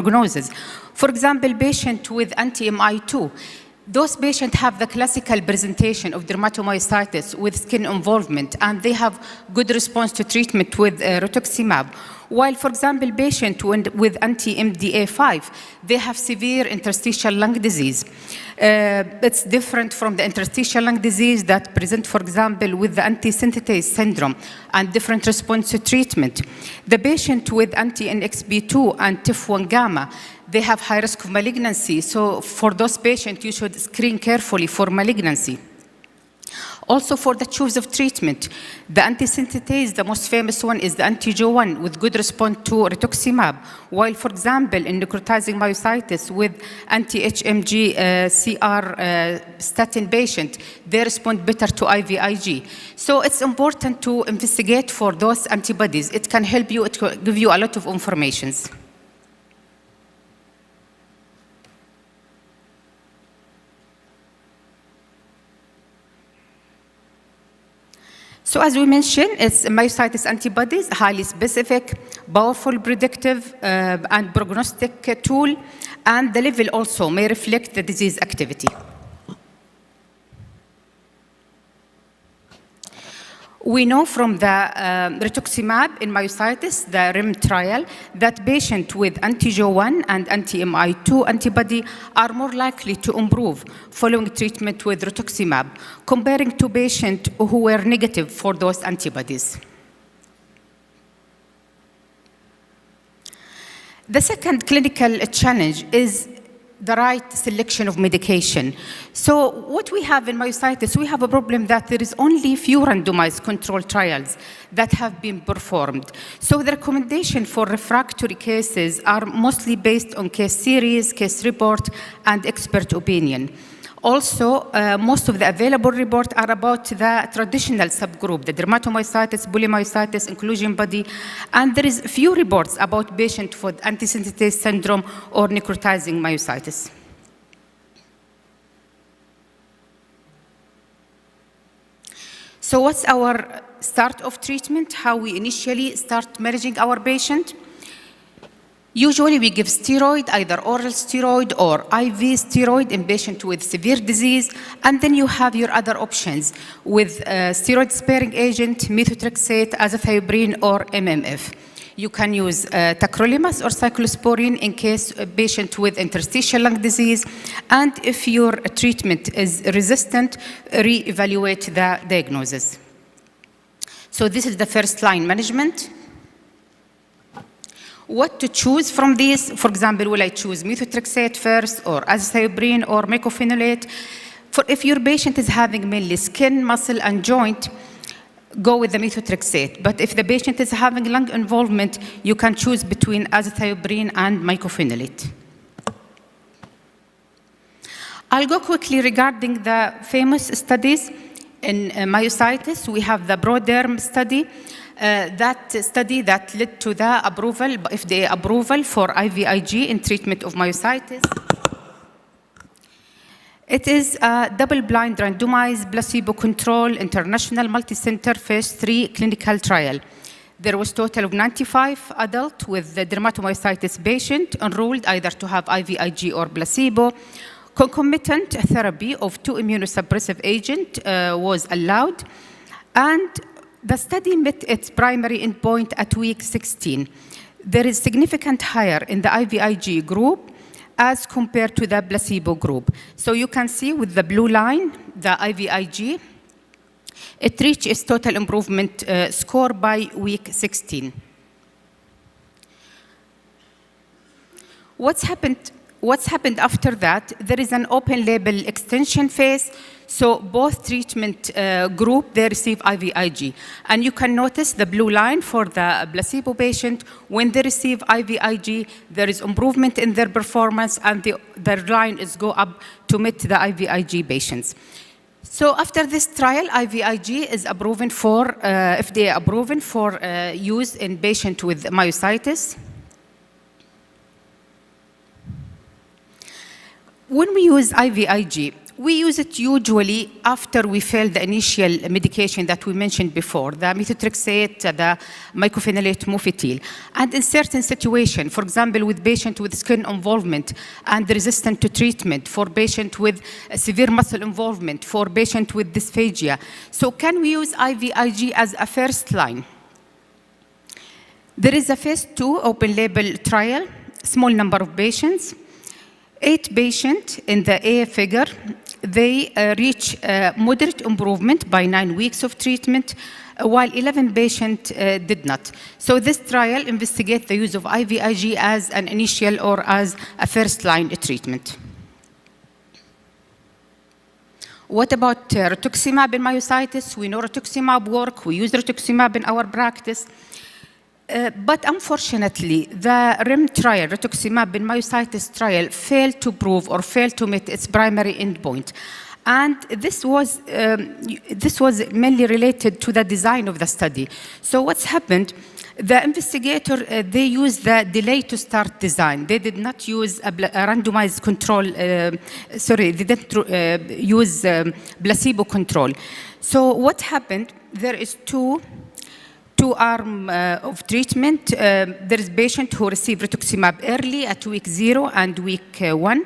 prognosis. For example, patient with anti-MI2, those patients have the classical presentation of dermatomyositis with skin involvement, and they have good response to treatment with rituximab. While, for example, patients with anti-MDA5, they have severe interstitial lung disease. It's different from the interstitial lung disease that present, for example, with the anti-synthetase syndrome and different response to treatment. The patient with anti-NXP2 and TIF1 gamma, they have high risk of malignancy. So for those patients, you should screen carefully for malignancy. Also for the choice of treatment, the anti-synthetase, the most famous one is the anti-Jo1 with good response to rituximab. While, for example, in necrotizing myositis with anti-HMG CR statin patient, they respond better to IVIG. So it's important to investigate for those antibodies. It can help you, it can give you a lot of information. So as we mentioned, it's myositis antibodies, highly specific, powerful predictive and prognostic tool, and the level also may reflect the disease activity. We know from the rituximab in myositis, the RIM trial, that patients with anti-Jo1 and anti-MI2 antibody are more likely to improve following treatment with rituximab, comparing to patients who were negative for those antibodies. The second clinical challenge is the right selection of medication. So what we have in myositis, we have a problem that there is only few randomized controlled trials that have been performed. So the recommendation for refractory cases are mostly based on case series, case report, and expert opinion. Also, most of the available reports are about the traditional subgroup, the dermatomyositis, polymyositis, inclusion body, and there is few reports about patients with anti-synthetase syndrome or necrotizing myositis. So what's our start of treatment? How we initially start managing our patient? Usually we give steroid, either oral steroid or IV steroid in patients with severe disease, and then you have your other options with steroid-sparing agent, methotrexate, azathioprine, or MMF. You can use tacrolimus or cyclosporine in case a patient with interstitial lung disease, and if your treatment is resistant, re-evaluate the diagnosis. So this is the first line management. What to choose from these? For example, will I choose methotrexate first, or azathioprine, or mycophenolate? If your patient is having mainly skin, muscle, and joint, go with the methotrexate. But if the patient is having lung involvement, you can choose between azathioprine and mycophenolate. I'll go quickly regarding the famous studies. In myositis, we have the BroDerm study. That study that led to the approval, FDA approval for IVIG in treatment of myositis. It is a double-blind, randomized, placebo-controlled, international, multi-center phase 3 clinical trial. There was a total of 95 adults with the dermatomyositis patient enrolled either to have IVIG or placebo. Concomitant therapy of 2 immunosuppressive agents was allowed, and the study met its primary endpoint at week 16. There is significant higher in the IVIG group as compared to the placebo group. So you can see with the blue line, the IVIG, it reached its total improvement score by week 16. What's happened after that? There is an open label extension phase. So both treatment group, they receive IVIG. And you can notice the blue line for the placebo patient. When they receive IVIG, there is improvement in their performance, and the line is go up to meet the IVIG patients. So after this trial, IVIG is approved for, FDA approved for use in patients with myositis. When we use IVIG, We use it usually after we fail the initial medication that we mentioned before, the methotrexate, the mycophenolate mofetil. And in certain situations, for example, with patients with skin involvement and resistant to treatment, for patients with severe muscle involvement, for patients with dysphagia. So can we use IVIG as a first line? There is a phase 2 open label trial, small number of patients. 8 patients in the A figure, they reach moderate improvement by 9 weeks of treatment, while 11 patients did not. So this trial investigates the use of IVIG as an initial or as a first-line treatment. What about rituximab in myositis? We know rituximab works. We use rituximab in our practice. But unfortunately, the REM trial, rituximab in myositis trial, failed to prove or failed to meet its primary endpoint. And this was mainly related to the design of the study. So what's happened? The investigator, they used the delay to start design. They did not use a randomized control, they didn't use placebo control. So what happened? There is two arms of treatment. There is a patient who received rituximab early at week 0 and week 1,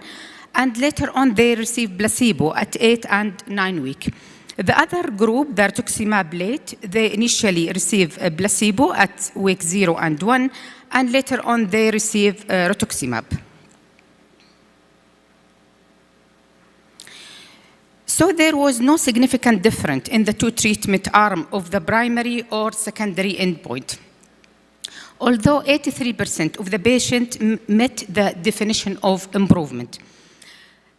and later on they received placebo at 8 and 9 weeks. The other group, the rituximab late, they initially receive a placebo at week 0 and 1, and later on they receive rituximab. So there was no significant difference in the two treatment arms of the primary or secondary endpoint. Although 83% of the patients met the definition of improvement.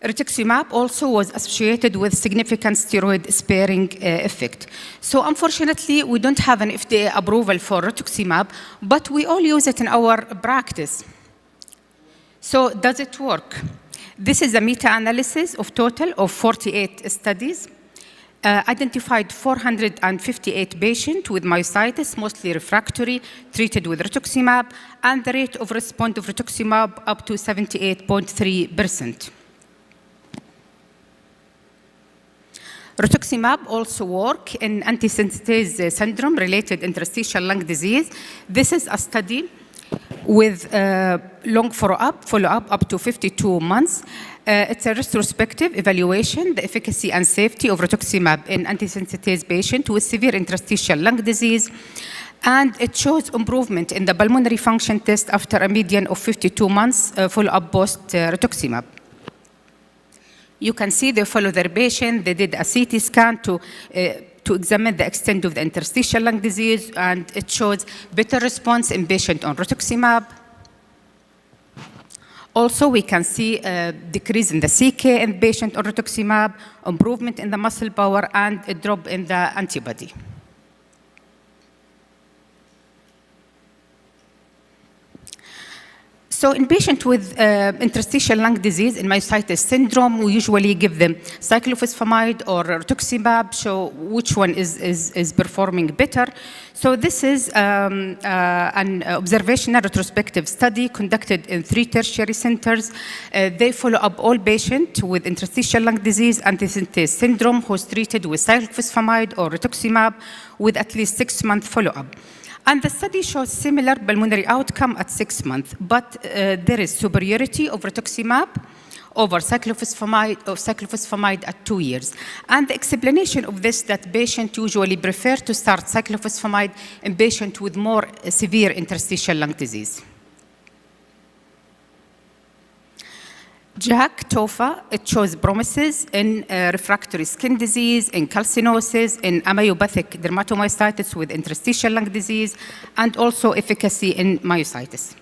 Rituximab also was associated with significant steroid-sparing effect. So unfortunately, we don't have an FDA approval for rituximab, but we all use it in our practice. So does it work? This is a meta-analysis of total of 48 studies, identified 458 patients with myositis, mostly refractory, treated with rituximab, and the rate of response of rituximab up to 78.3%. Rituximab also works in antisynthetase syndrome-related interstitial lung disease. This is a study with long follow-up up to 52 months. It's a retrospective evaluation, the efficacy and safety of rituximab in antisynthetase patients with severe interstitial lung disease. And it shows improvement in the pulmonary function test after a median of 52 months follow-up post-rituximab. You can see they follow their patient. They did a CT scan to examine the extent of the interstitial lung disease, and it shows better response in patients on rituximab. Also, we can see a decrease in the CK in patients on rituximab, improvement in the muscle power, and a drop in the antibody. So in patients with interstitial lung disease in myositis syndrome, we usually give them cyclophosphamide or rituximab, show which one is performing better. So this is an observational retrospective study conducted in 3 tertiary centers. They follow up all patients with interstitial lung disease antisynthetase syndrome who's treated with cyclophosphamide or rituximab with at least 6-month follow-up. And the study shows similar pulmonary outcome at 6 months, but there is superiority of rituximab over cyclophosphamide at 2 years. And the explanation of this that patients usually prefer to start cyclophosphamide in patients with more severe interstitial lung disease. JAK, TOFA, it shows promises in refractory skin disease, in calcinosis, in amyopathic dermatomyositis with interstitial lung disease, and also efficacy in myositis.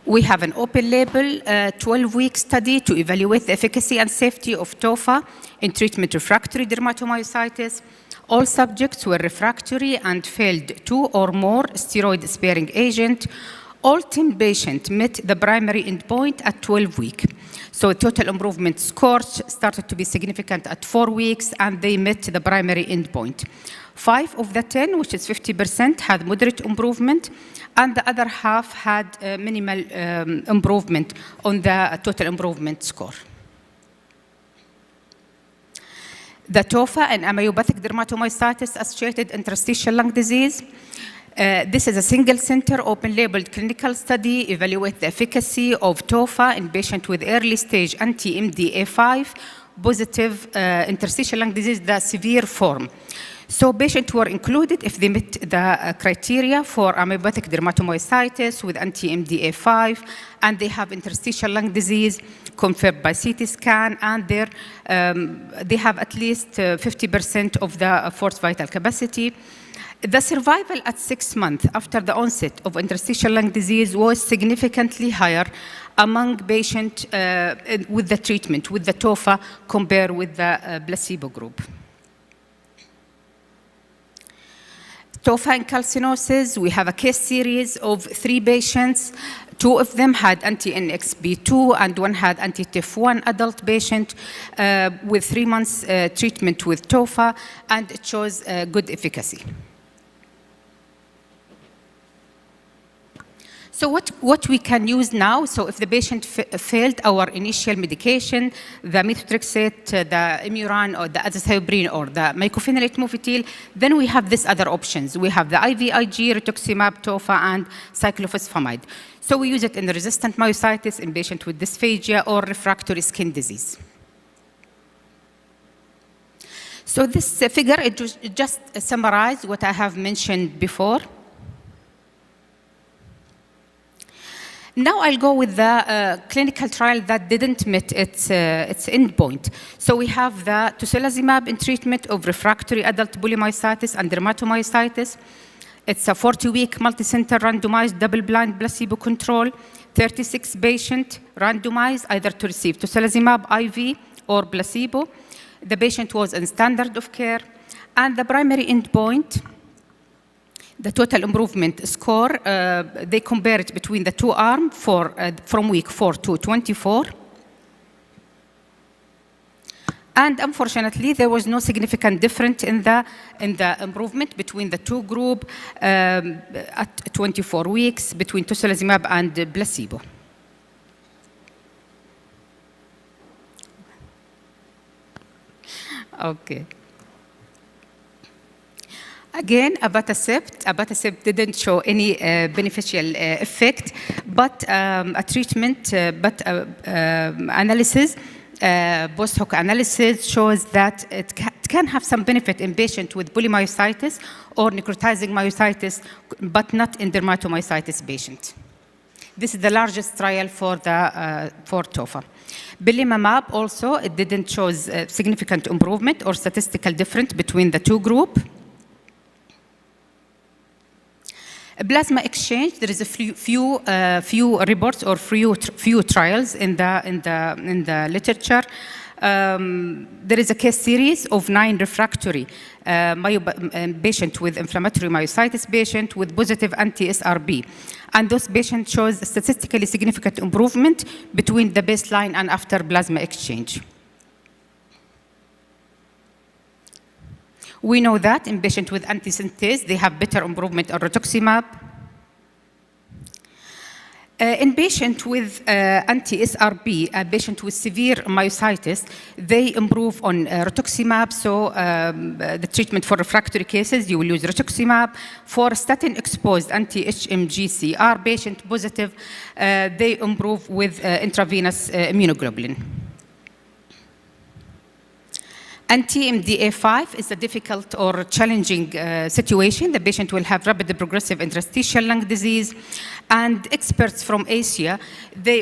We have an open label 12-week study to evaluate the efficacy and safety of TOFA in treatment refractory dermatomyositis. All subjects were refractory and failed 2 or more steroid-sparing agent. All 10 patients met the primary endpoint at 12 weeks. So total improvement scores started to be significant at 4 weeks, and they met the primary endpoint. 5 of the 10, which is 50%, had moderate improvement, and the other half had minimal improvement on the total improvement score. The TOFA and amyopathic dermatomyositis associated interstitial lung disease. This is a single-center, open-labeled clinical study evaluate the efficacy of TOFA in patients with early-stage anti-MDA5 positive interstitial lung disease, the severe form. So patients were included if they met the criteria for amyopathic dermatomyositis with anti-MDA5, and they have interstitial lung disease confirmed by CT scan, and they have at least 50% of the forced vital capacity. The survival at 6 months after the onset of interstitial lung disease was significantly higher among patients with the treatment, with the TOFA, compared with the placebo group. TOFA and calcinosis, we have a case series of 3 patients. 2 of them had anti-NXP2 and 1 had anti-TIF1 adult patient with 3 months treatment with TOFA, and it shows good efficacy. So what we can use now, so if the patient failed our initial medication, the methotrexate, the Imuran, or the azathioprine, or the mycophenolate mofetil, then we have these other options. We have the IVIG, rituximab, TOFA, and cyclophosphamide. So we use it in resistant myositis in patients with dysphagia or refractory skin disease. So this figure, it just summarizes what I have mentioned before. Now I'll go with the clinical trial that didn't meet its endpoint. So we have the tocilizumab in treatment of refractory adult polymyositis and dermatomyositis. It's a 40-week multicenter randomized double-blind placebo control, 36 patients randomized either to receive tocilizumab IV or placebo. The patient was in standard of care, and the primary endpoint, the total improvement score, they compare it between the 2 arms from week 4 to 24. And unfortunately, there was no significant difference in the improvement between the 2 groups at 24 weeks between tocilizumab and placebo. Okay. Again, abatacept didn't show any beneficial effect, but a treatment, analysis, post-hoc analysis shows that it can have some benefit in patients with polymyositis or necrotizing myositis, but not in dermatomyositis patients. This is the largest trial for TOFA. Belimumab also, it didn't show significant improvement or statistical difference between the 2 groups. Plasma exchange, there is a few reports or few trials in the literature. There is a case series of 9 refractory patients with inflammatory myositis patient with positive anti-SRB. And those patients shows statistically significant improvement between the baseline and after plasma exchange. We know that in patients with antisynthetase, they have better improvement on rituximab. In patients with anti-SRB, a patient with severe myositis, they improve on rituximab. So the treatment for refractory cases, you will use rituximab. For statin-exposed anti-HMGCR patient positive, they improve with intravenous immunoglobulin. Anti-MDA5 is a difficult or challenging situation. The patient will have rapid progressive interstitial lung disease, and experts from Asia,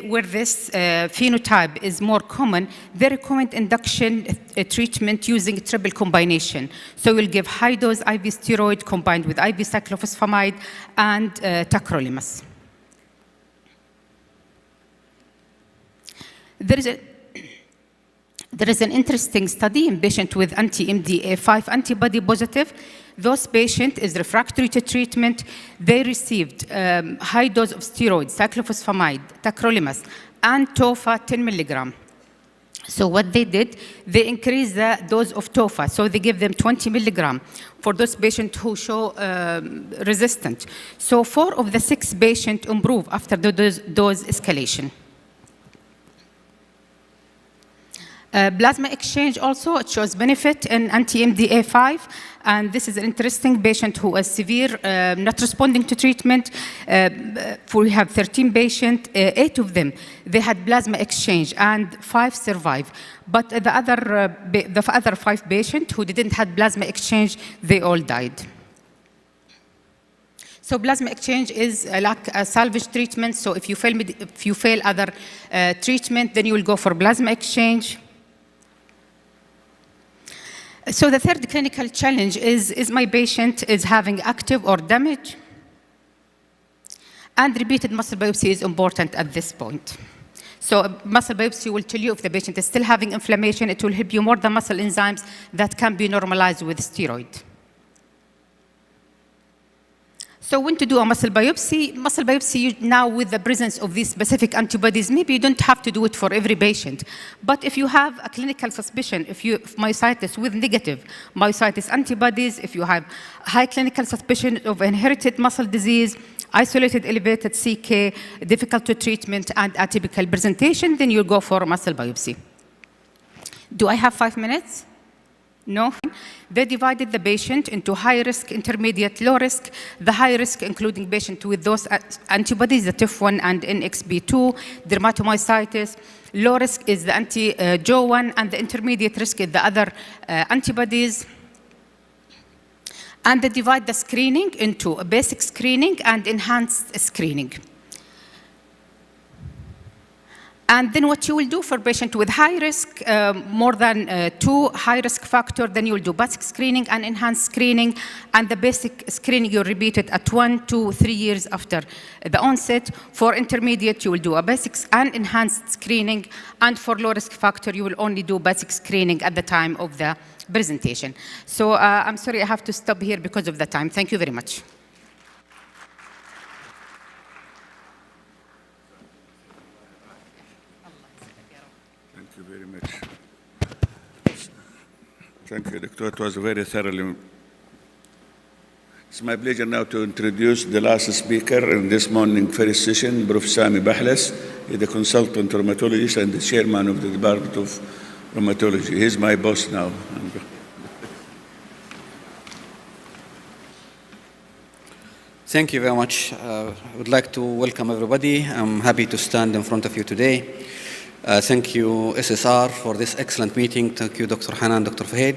where this phenotype is more common, they recommend induction treatment using triple combination. So we'll give high-dose IV steroid combined with IV cyclophosphamide and tacrolimus. There is an interesting study in patients with anti-MDA5 antibody positive. Those patients is refractory to treatment. They received high dose of steroids, cyclophosphamide, tacrolimus, and TOFA 10 milligram So what they did, they increased the dose of TOFA. So they give them 20 milligram for those patients who show resistant. So 4 of the 6 patients improve after the dose escalation. Plasma exchange also, it shows benefit in anti-MDA5, and this is an interesting patient who is severe, not responding to treatment. We have 13 patients, 8 of them, they had plasma exchange, and 5 survive. But the other 5 patients who didn't have plasma exchange, they all died. So plasma exchange is like a salvage treatment. So if you fail other treatment, then you will go for plasma exchange. So the third clinical challenge is my patient is having active or damage, and repeated muscle biopsy is important at this point. So muscle biopsy will tell you if the patient is still having inflammation. It will help you more the muscle enzymes that can be normalized with steroid. So when to do a muscle biopsy now with the presence of these specific antibodies, maybe you don't have to do it for every patient. But if you have a clinical suspicion, if myositis with negative myositis antibodies, if you have high clinical suspicion of inherited muscle disease, isolated elevated CK, difficult to treatment, and atypical presentation, then you go for a muscle biopsy. Do I have 5 minutes? No. They divided the patient into high risk, intermediate, low risk. The high risk including patient with those antibodies, the TIF1 and NXB2, dermatomyositis. Low risk is the anti-Jo1, and the intermediate risk is the other antibodies. And they divide the screening into a basic screening and enhanced screening. And then what you will do for patient with high risk, more than 2 high risk factor, then you will do basic screening and enhanced screening. And the basic screening, you repeat it at 1 to 3 years after the onset. For intermediate, you will do a basic and enhanced screening. And for low risk factor, you will only do basic screening at the time of the presentation. So I'm sorry, I have to stop here because of the time. Thank you very much. Thank you very much. Thank you, Doctor. It was very thoroughly. It's my pleasure now to introduce the last speaker in this morning first session, Prof. Sami Bahlas. He's the consultant rheumatologist and the chairman of the Department of Rheumatology. He's my boss now. Thank you very much. I would like to welcome everybody. I'm happy to stand in front of you today. Thank you, SSR, for this excellent meeting. Thank you, Dr. Hanan, Dr. Fahid.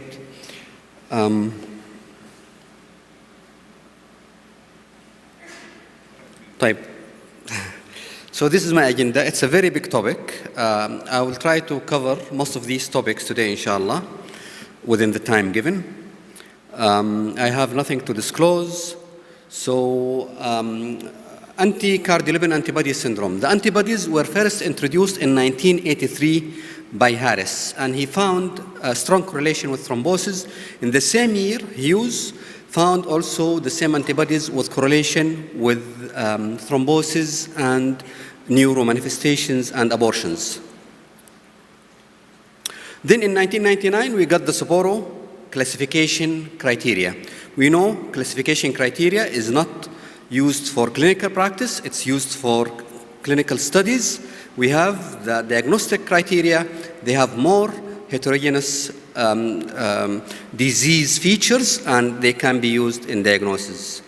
So this is my agenda. It's a very big topic. I will try to cover most of these topics today, inshallah, within the time given. I have nothing to disclose. So, anti-cardiolipin antibody syndrome. The antibodies were first introduced in 1983 by Harris, and he found a strong correlation with thrombosis. In the same year, Hughes found also the same antibodies with correlation with thrombosis and neuro manifestations and abortions. Then in 1999, we got the Sapporo classification criteria. We know classification criteria is not used for clinical practice, it's used for clinical studies. We have the diagnostic criteria. They have more heterogeneous disease features, and they can be used in diagnosis.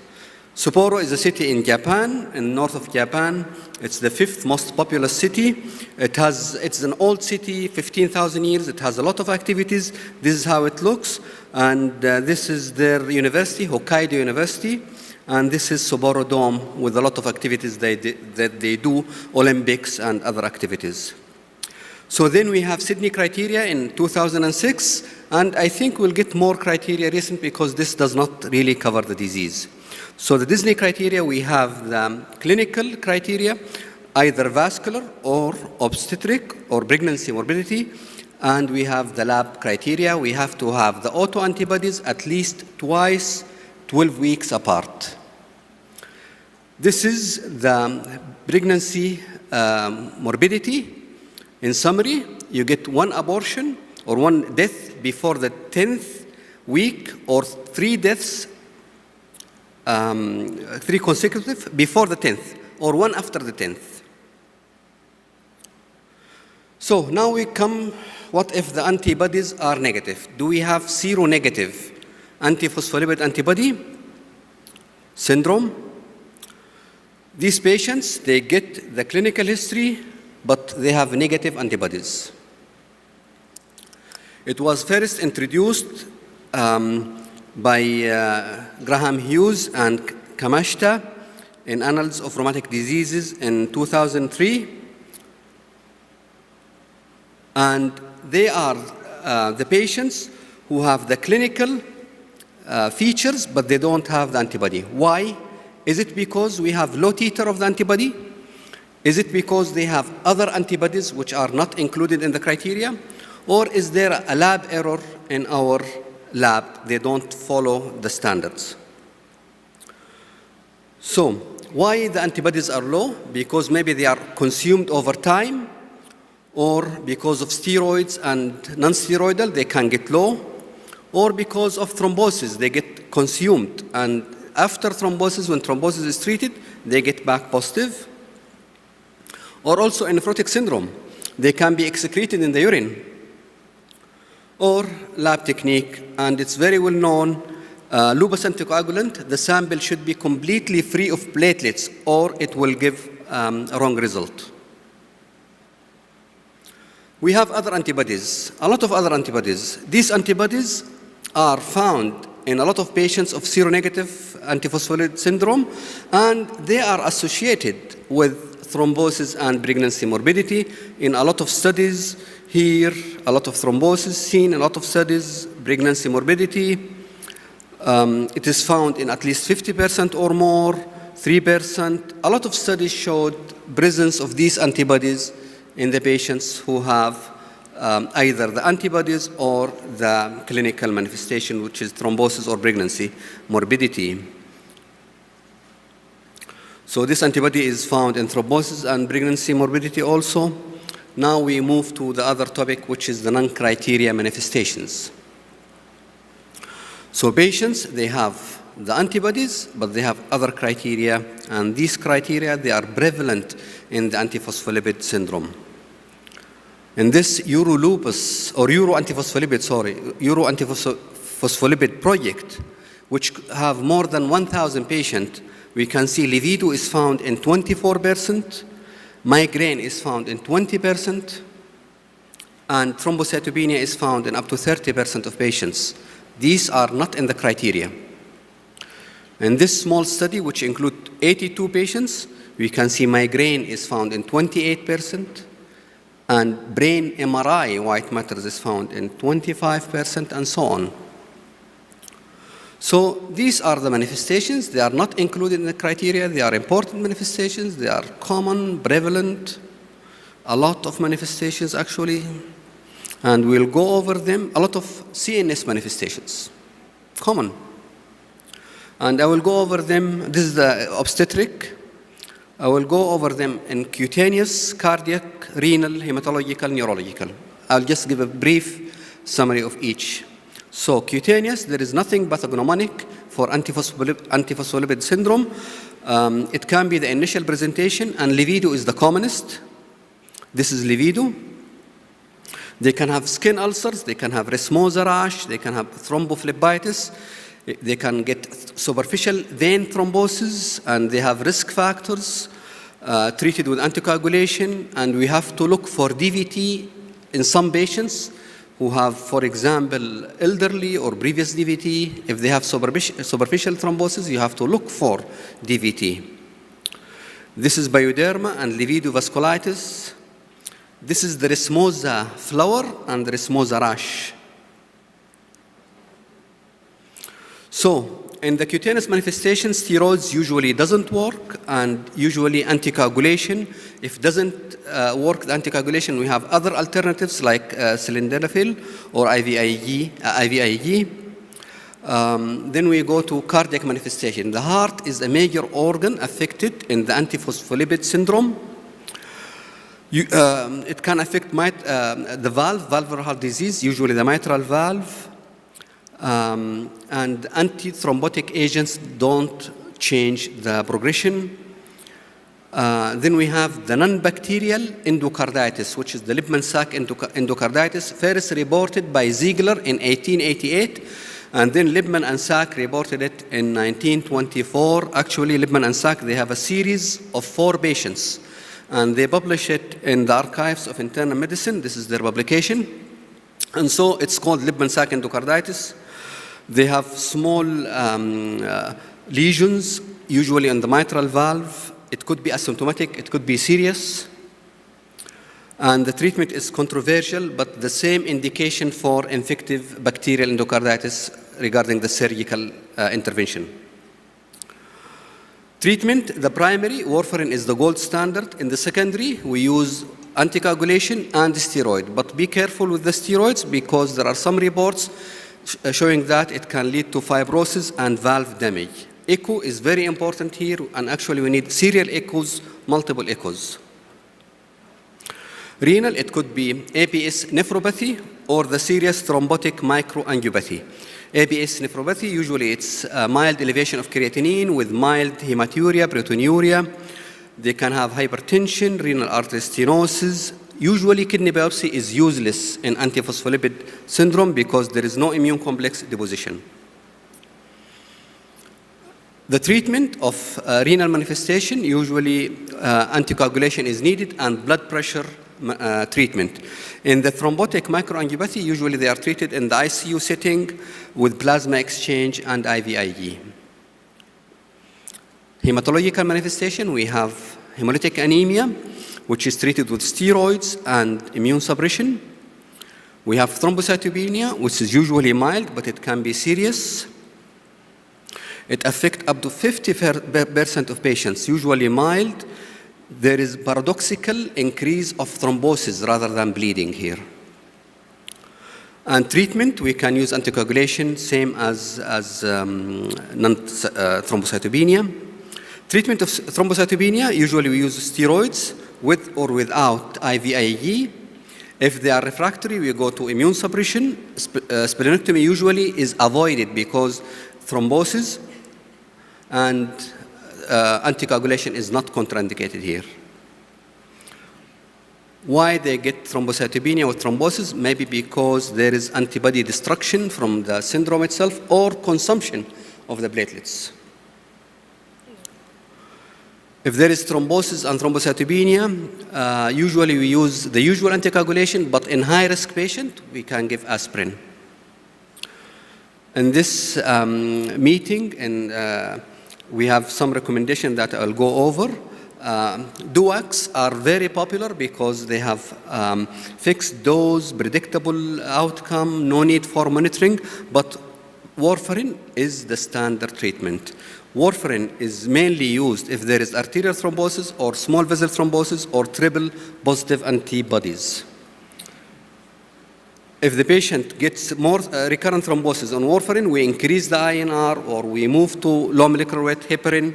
Sapporo is a city in Japan, in north of Japan. It's the 5th most populous city. It's an old city, 15,000 years. It has a lot of activities. This is how it looks. And this is their university, Hokkaido University. And this is Sapporo Dome with a lot of activities that they do, Olympics and other activities. So then we have Sydney criteria in 2006, and I think we'll get more criteria recent because this does not really cover the disease. So the Disney criteria, we have the clinical criteria, either vascular or obstetric or pregnancy morbidity, and we have the lab criteria. We have to have the autoantibodies at least twice, 12 weeks apart. This is the pregnancy morbidity. In summary, you get one abortion or one death before the 10th week, or 3 deaths, 3 consecutive before the 10th, or 1 after the 10th. So now we come, what if the antibodies are negative? Do we have seronegative antiphospholipid antibody syndrome? These patients, they get the clinical history, but they have negative antibodies. It was first introduced by Graham Hughes and Kamashta in Annals of Rheumatic Diseases in 2003. And they are the patients who have the clinical features, but they don't have the antibody. Why? Is it because we have low titer of the antibody? Is it because they have other antibodies which are not included in the criteria? Or is there a lab error in our lab? They don't follow the standards. So why the antibodies are low? Because maybe they are consumed over time, or because of steroids and non-steroidal, they can get low, or because of thrombosis, they get consumed. And after thrombosis, when thrombosis is treated, they get back positive. Or also in nephrotic syndrome, they can be excreted in the urine. Or lab technique, and it's very well known, lupus anticoagulant, the sample should be completely free of platelets, or it will give a wrong result. We have other antibodies, a lot of other antibodies. These antibodies are found in a lot of patients of seronegative antiphospholipid syndrome, and they are associated with thrombosis and pregnancy morbidity. In a lot of studies here, a lot of thrombosis seen, a lot of studies, pregnancy morbidity. It is found in at least 50% or more, 3%. A lot of studies showed presence of these antibodies in the patients who have either the antibodies or the clinical manifestation, which is thrombosis or pregnancy morbidity. So this antibody is found in thrombosis and pregnancy morbidity also. Now we move to the other topic, which is the non-criteria manifestations. So patients, they have the antibodies, but they have other criteria, and these criteria, they are prevalent in the antiphospholipid syndrome. In this Euro antiphospholipid project, which have more than 1,000 patients, we can see libido is found in 24%, migraine is found in 20%, and thrombocytopenia is found in up to 30% of patients. These are not in the criteria. In this small study, which includes 82 patients, we can see migraine is found in 28%, and brain MRI, white matter, is found in 25%, and so on. So these are the manifestations. They are not included in the criteria. They are important manifestations. They are common, prevalent, a lot of manifestations actually. And we'll go over them. A lot of CNS manifestations, common. And I will go over them. This is the obstetric. I will go over them in cutaneous, cardiac, renal, hematological, neurological. I'll just give a brief summary of each. So cutaneous, there is nothing pathognomonic for antiphospholipid syndrome. It can be the initial presentation, and libido is the commonest. This is libido. They can have skin ulcers, they can have rhesmosa rash, they can have thrombophlebitis, they can get superficial vein thrombosis, and they have risk factors treated with anticoagulation. And we have to look for DVT in some patients who have, for example, elderly or previous DVT. If they have superficial thrombosis, you have to look for DVT. This is pyoderma and libido vasculitis. This is the rhesmosa flower and the rhesmosa rash. So in the cutaneous manifestation, steroids usually doesn't work, and usually anticoagulation. If doesn't work, the anticoagulation, we have other alternatives like sildenafil or IVIG. Then we go to cardiac manifestation. The heart is a major organ affected in the antiphospholipid syndrome. It can affect the valvular heart disease, usually the mitral valve, and antithrombotic agents don't change the progression. Then we have the non-bacterial endocarditis, which is the Lippmann-Sachs endocarditis, first reported by Ziegler in 1888, and then Lippmann and Sachs reported it in 1924. Actually, Lippmann and Sachs, they have a series of 4 patients, and they publish it in the Archives of Internal Medicine. This is their publication. And so it's called Lippmann-Sachs endocarditis. They have small lesions, usually on the mitral valve. It could be asymptomatic, it could be serious. And the treatment is controversial, but the same indication for infective bacterial endocarditis regarding the surgical intervention. Treatment, the primary, warfarin is the gold standard. In the secondary, we use anticoagulation and steroid. But be careful with the steroids because there are some reports showing that it can lead to fibrosis and valve damage. Echo is very important here, and actually we need serial echoes, multiple echoes. Renal, it could be APS nephropathy or the serious thrombotic microangiopathy. APS nephropathy, usually it's a mild elevation of creatinine with mild hematuria, proteinuria. They can have hypertension, renal artery stenosis. Usually kidney biopsy is useless in antiphospholipid syndrome because there is no immune complex deposition. The treatment of renal manifestation, usually anticoagulation is needed and blood pressure treatment. In the thrombotic microangiopathy, usually they are treated in the ICU setting with plasma exchange and IVIG. Hematological manifestation, we have hemolytic anemia, which is treated with steroids and immune suppression. We have thrombocytopenia, which is usually mild, but it can be serious. It affects up to 50% of patients, usually mild. There is paradoxical increase of thrombosis rather than bleeding here. And treatment, we can use anticoagulation, same as thrombocytopenia. Treatment of thrombocytopenia, usually we use steroids with or without IVIG. If they are refractory, we go to immune suppression. Splenectomy usually is avoided because thrombosis and anticoagulation is not contraindicated here. Why they get thrombocytopenia with thrombosis? Maybe because there is antibody destruction from the syndrome itself or consumption of the platelets. If there is thrombosis and thrombocytopenia, usually we use the usual anticoagulation, but in high-risk patient, we can give aspirin. In this meeting, we have some recommendation that I'll go over. DUACs are very popular because they have fixed dose, predictable outcome, no need for monitoring, but warfarin is the standard treatment. Warfarin is mainly used if there is arterial thrombosis or small vessel thrombosis or triple positive antibodies. If the patient gets more recurrent thrombosis on warfarin, we increase the INR or we move to low molecular weight heparin.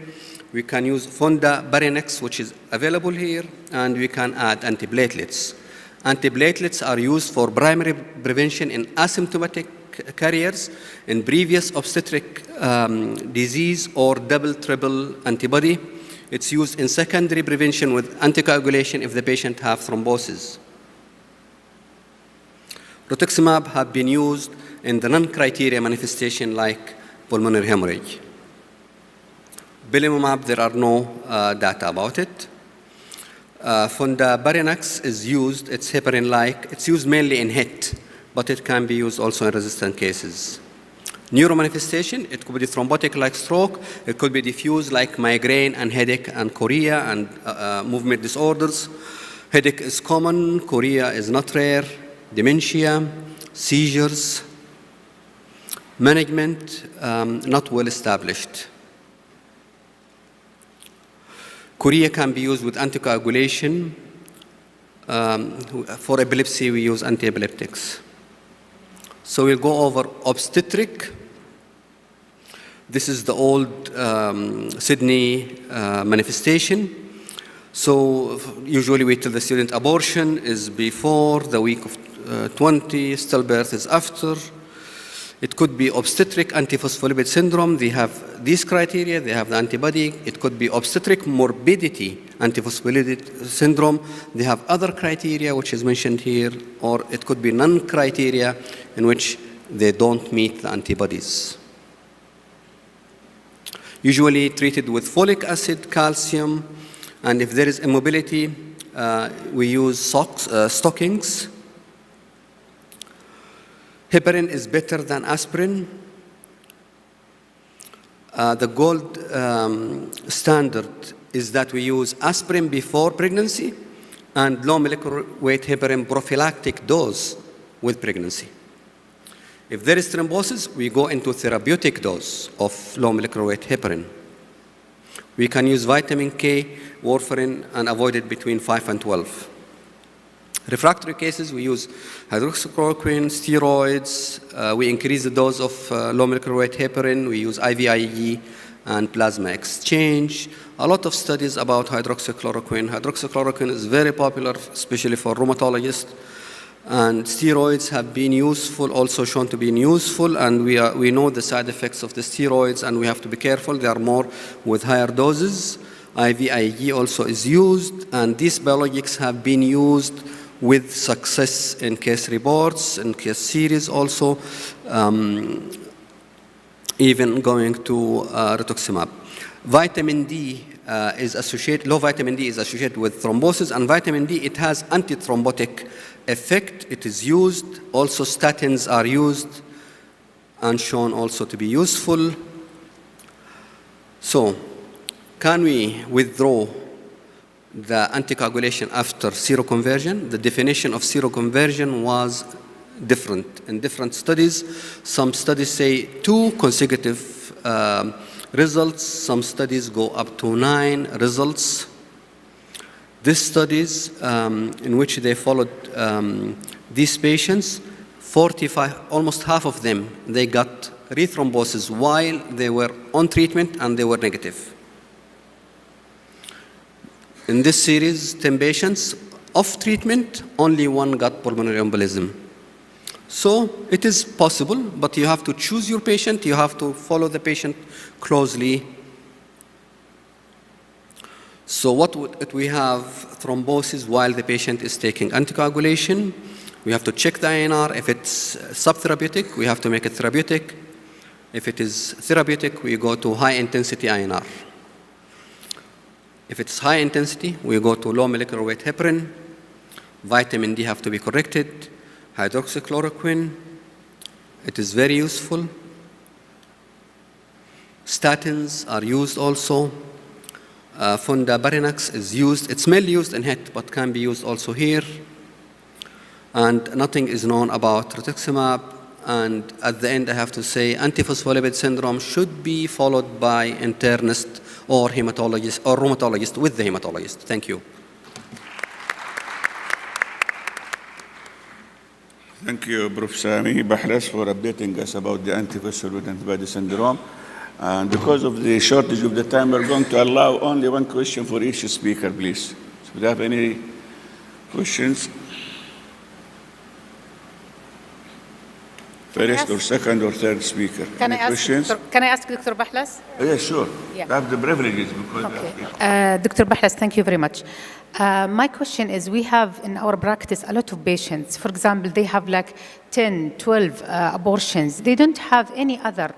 We can use fondaparinux, which is available here, and we can add antiplatelets. Antiplatelets are used for primary prevention in asymptomatic carriers, in previous obstetric disease or double, triple antibody. It's used in secondary prevention with anticoagulation if the patient have thrombosis. Rituximab have been used in the non-criteria manifestation like pulmonary hemorrhage. Belimumab, there are no data about it. Fondaparinux is used, it's heparin-like. It's used mainly in HIT, but it can be used also in resistant cases. Neuromanifestation, it could be thrombotic like stroke, it could be diffuse like migraine and headache and chorea and movement disorders. Headache is common, chorea is not rare. Dementia, seizures, management, not well established. Chorea can be used with anticoagulation. For epilepsy, we use antiepileptics. So we'll go over obstetric. This is the old Sydney manifestation. So usually we tell the student abortion is before the week of 20, stillbirth is after. It could be obstetric antiphospholipid syndrome. They have these criteria. They have the antibody. It could be obstetric morbidity antiphospholipid syndrome. They have other criteria, which is mentioned here, or it could be non-criteria in which they don't meet the antibodies. Usually treated with folic acid, calcium, and if there is immobility, we use stockings. Heparin is better than aspirin. The gold standard is that we use aspirin before pregnancy and low molecular weight heparin prophylactic dose with pregnancy. If there is thrombosis, we go into therapeutic dose of low molecular weight heparin. We can use vitamin K, warfarin, and avoid it between 5 and 12. Refractory cases, we use hydroxychloroquine, steroids. We increase the dose of low molecular weight heparin. We use IVIG and plasma exchange. A lot of studies about hydroxychloroquine. Hydroxychloroquine is very popular, especially for rheumatologists. And steroids have been useful, also shown to be useful, and we know the side effects of the steroids, and we have to be careful. They are more with higher doses. IVIG also is used, and these biologics have been used with success in case reports, in case series also, even going to rituximab. Vitamin D is associated, low vitamin D is associated with thrombosis, and vitamin D, it has antithrombotic effect. It is used. Also, statins are used and shown also to be useful. So, can we withdraw the anticoagulation after seroconversion? The definition of seroconversion was different in different studies. Some studies say 2 consecutive results. Some studies go up to 9 results. These studies in which they followed these patients, 45, almost half of them, they got rethrombosis while they were on treatment and they were negative. In this series, 10 patients off treatment, only 1 got pulmonary embolism. So it is possible, but you have to choose your patient. You have to follow the patient closely. So what we have thrombosis while the patient is taking anticoagulation. We have to check the INR. If it's subtherapeutic, we have to make it therapeutic. If it is therapeutic, we go to high intensity INR. If it's high intensity, we go to low molecular weight heparin. Vitamin D have to be corrected. Hydroxychloroquine, it is very useful. Statins are used also. Fondaparinux is used. It's mainly used in HET, but can be used also here. And nothing is known about rituximab. And at the end, I have to say, antiphospholipid syndrome should be followed by internist or hematologist or rheumatologist with the hematologist. Thank you. Thank you, Prof. Sami Bahlas, for updating us about the antiphospholipid antibody syndrome. And because of the shortage of the time, we're going to allow only 1 question for each speaker, please. So do you have any questions? First or second or third speaker. Can Any I questions? can I ask Dr. Bahlas? Yes, sure. Yeah. You have the privileges because Dr. Bahlas, thank you very much. My question is, we have in our practice a lot of patients. For example, they have like 10, 12 abortions. They don't have any other,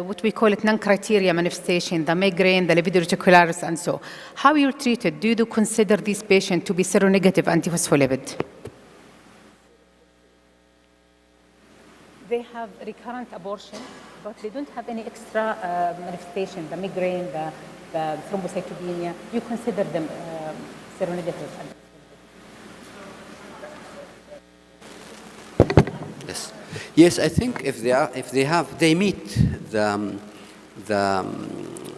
what we call it, non-criteria manifestation, the migraine, the libido reticularis, and so. How you're treated? Do you consider these patients to be seronegative antiphospholipid? They have recurrent abortion, but they don't have any extra manifestation, the migraine, the thrombocytopenia. You consider them seronegative? Yes. Yes, I think if they meet the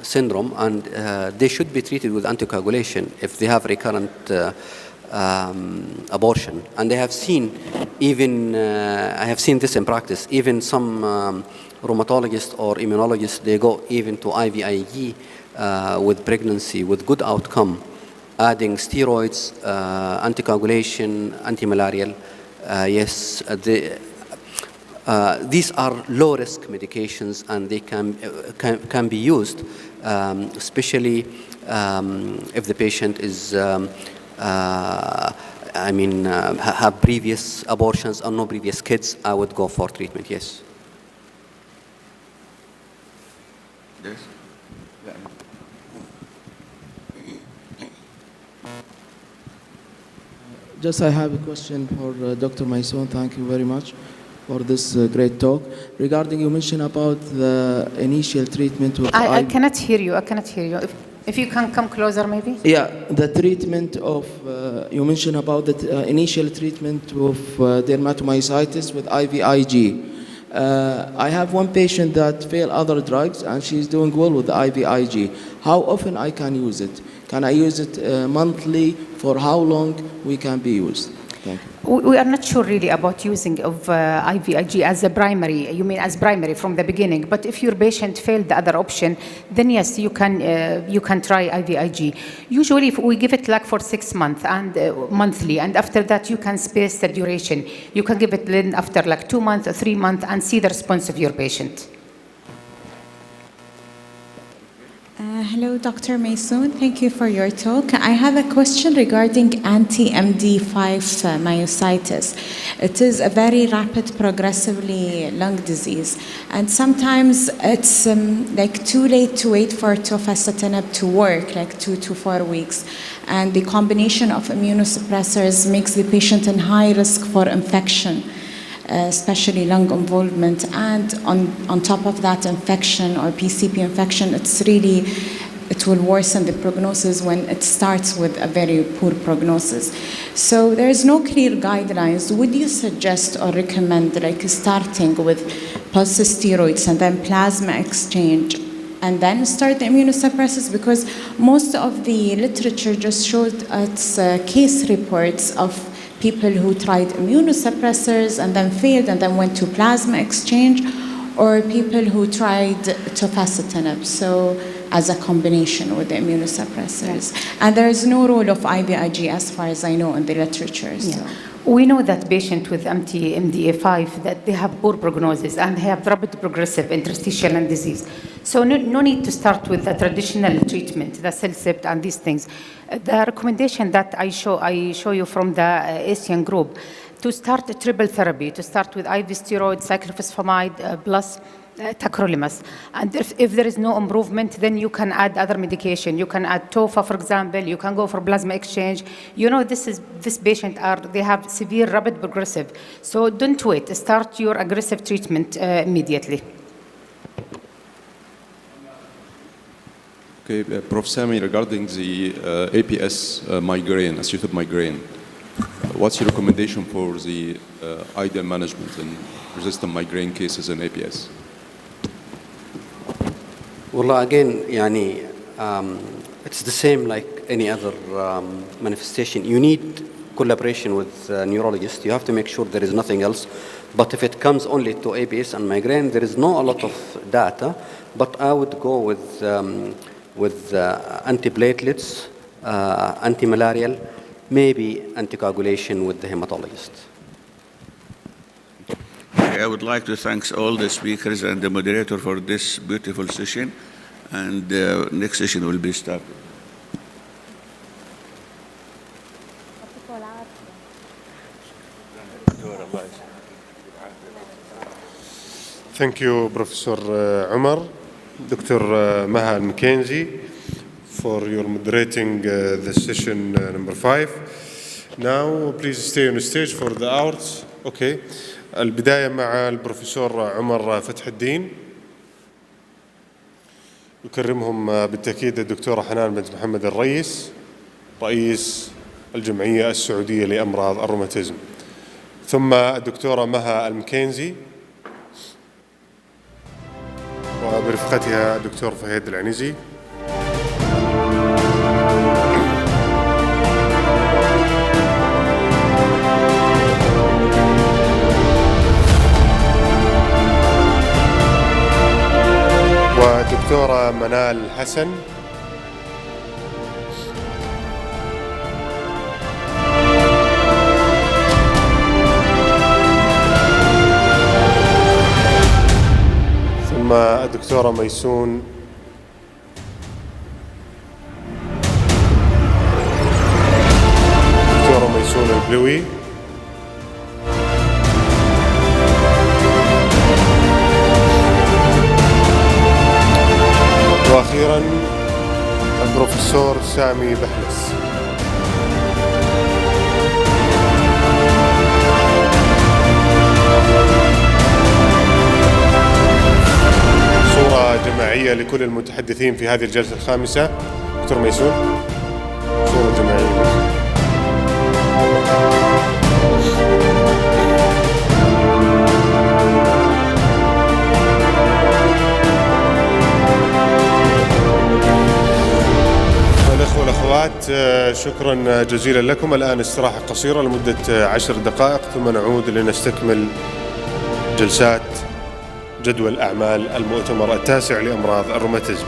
syndrome, and they should be treated with anticoagulation if they have recurrent abortion. And I have seen even, I have seen this in practice, even some rheumatologists or immunologists, they go even to IVIG with pregnancy with good outcome. adding steroids, anticoagulation, antimalarial. Yes, these are low-risk medications, and they can be used, especially if the patient is, have previous abortions or no previous kids. I would go for treatment. Yes. Yes. Just I have a question for Dr. Maison. Thank you very much for this great talk. Regarding, you mentioned about the initial treatment with I cannot hear you. I cannot hear you. If you can come closer, maybe. Yeah, the treatment of, you mentioned about the initial treatment of dermatomyositis with IVIG. I have one patient that failed other drugs and she's doing well with the IVIG. How often I can use it? Can I use it monthly? For how long we can be used? Thank you. We are not sure really about using of IVIG as a primary. You mean as primary from the beginning? But if your patient failed the other option, then yes, you can try IVIG. Usually, if we give it like for 6 months and monthly, and after that you can space the duration. You can give it then after like 2 months or 3 months and see the response of your patient. Hello, Dr. Maison. Thank you for your talk. I have a question regarding anti-MD5 myositis. It is a very rapid, progressively lung disease, and sometimes it's like too late to wait for tofacitinib to work, like 2 to 4 weeks. And the combination of immunosuppressors makes the patient in high risk for infection, especially lung involvement, and on top of that infection or PCP infection, it will worsen the prognosis when it starts with a very poor prognosis. So there is no clear guidelines. Would you suggest or recommend like starting with pulse steroids and then plasma exchange and then start the immunosuppressors? Because most of the literature just showed us case reports of people who tried immunosuppressors and then failed and then went to plasma exchange, or people who tried tofacitinib, so as a combination with the immunosuppressors. And there is no role of IVIG as far as I know in the literature. So. Yeah. We know that patients with MDA5 that they have poor prognosis and have rapid progressive interstitial lung disease. So no need to start with the traditional treatment, the CellCept and these things. The recommendation that I show you from the Asian group, to start a triple therapy, to start with IV steroid, cyclophosphamide plus tacrolimus. And if there is no improvement, then you can add other medication. You can add TOFA, for example. You can go for plasma exchange. You know, this patient they have severe rapid progressive. So don't wait. Start your aggressive treatment immediately. Okay, Prof. Sami, regarding the APS migraine, acute migraine, what's your recommendation for the ideal management in resistant migraine cases in APS? Well, again, it's the same like any other manifestation. You need collaboration with neurologists. You have to make sure there is nothing else. But if it comes only to APS and migraine, there is not a lot of data. But I would go with antiplatelets, antimalarial, maybe anticoagulation with the hematologist. I would like to thank all the speakers and the moderator for this beautiful session, and the next session will be started. Thank you, Professor Umar, Dr. Maha Al-Mackenzie, for your moderating the session number 5. Now, please stay on the stage for the arts. Okay. البداية مع البروفيسور عمر فتح الدين. يكرمهم بالتأكيد الدكتورة حنان بنت محمد الرئيس، رئيس الجمعية السعودية لأمراض الروماتيزم، ثم الدكتورة مها المكينزي، وبرفقتها الدكتور فهيد العنزي. ودكتورة منال حسن، دكتورة ميسون البلوي. وأخيرا البروفيسور سامي بحلس. صورة جماعية لكل المتحدثين في هذه الجلسة الخامسة. دكتور ميسون، صورة جماعية. الأخوة والأخوات، شكرا جزيلا لكم. الآن استراحة قصيرة لمدة 10 دقائق ثم نعود لنستكمل جلسات جدول أعمال المؤتمر التاسع لأمراض الروماتيزم.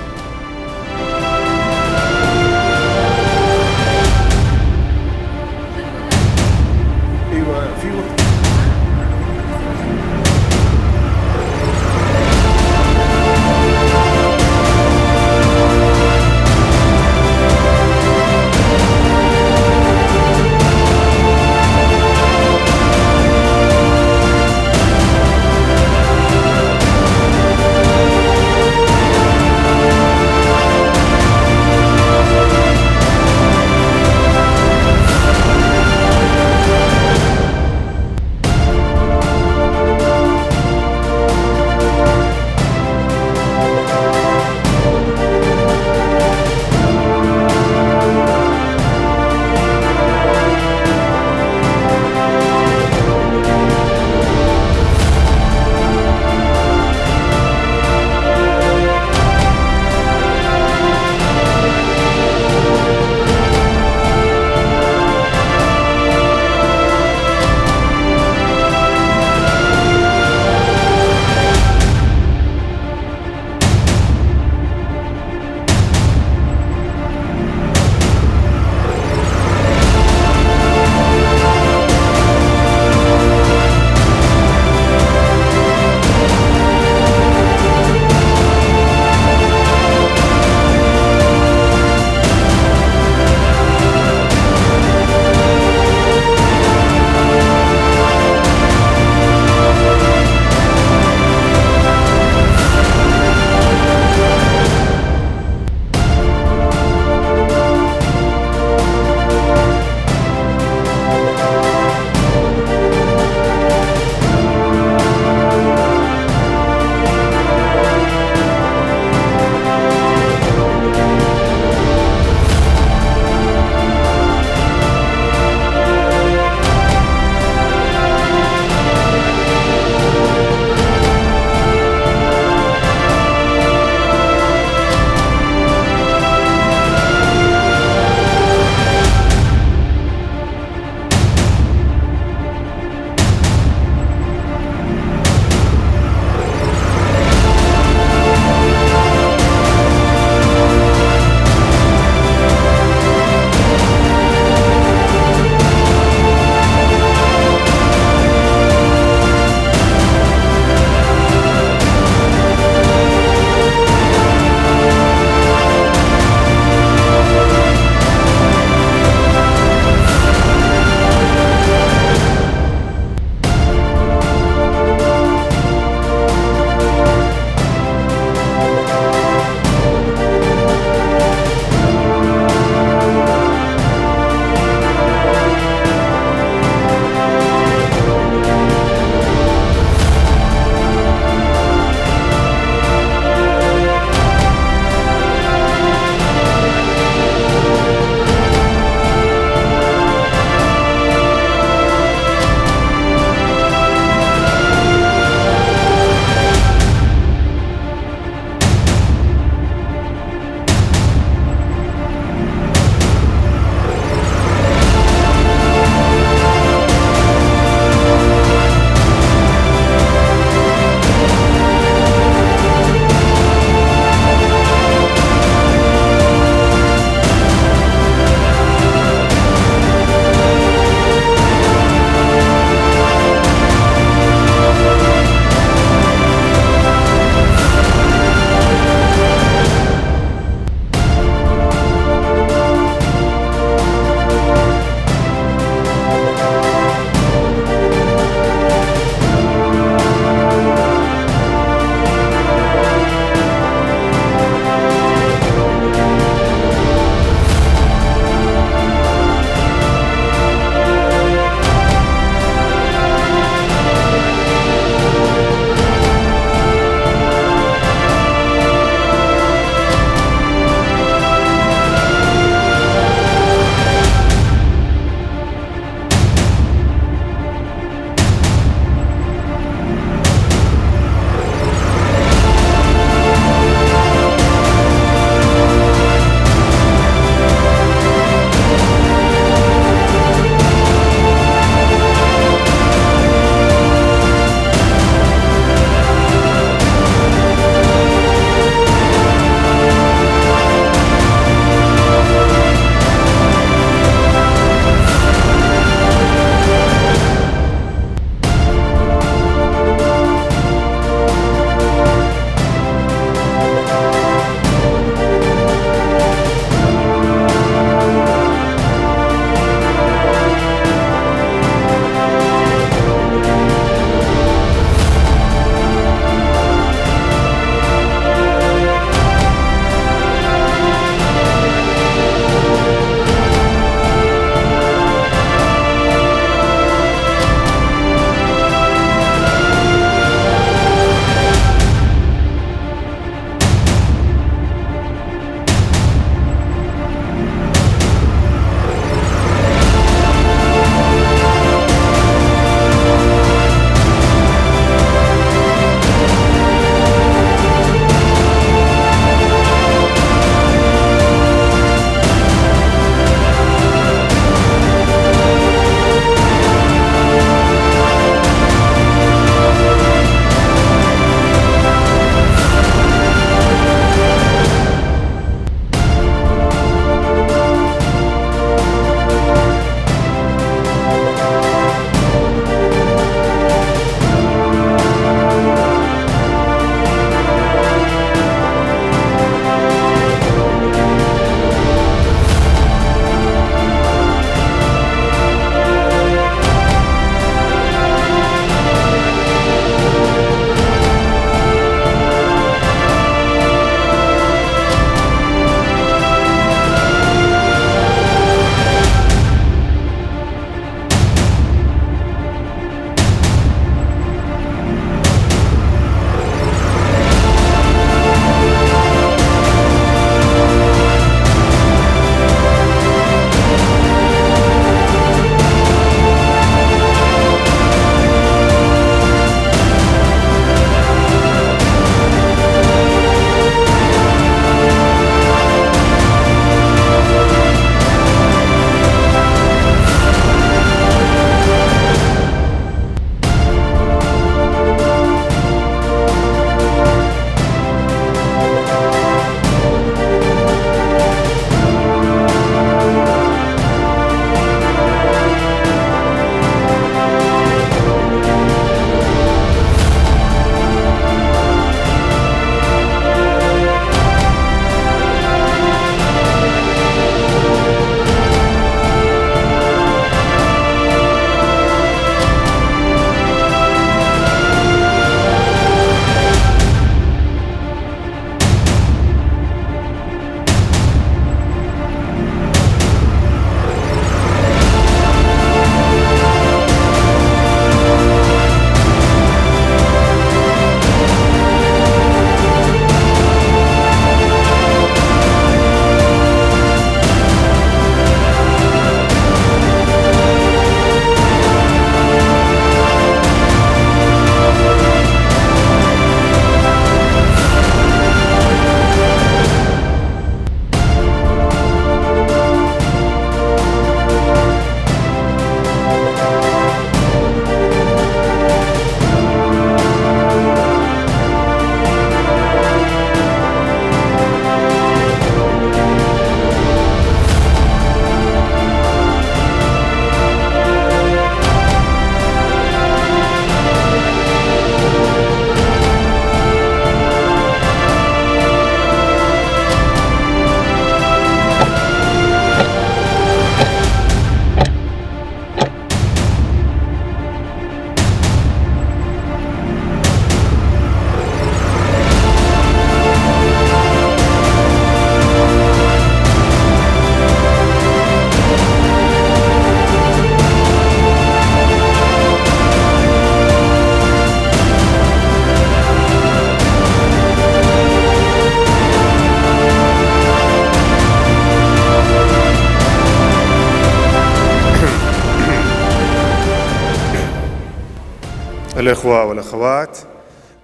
الإخوة والأخوات،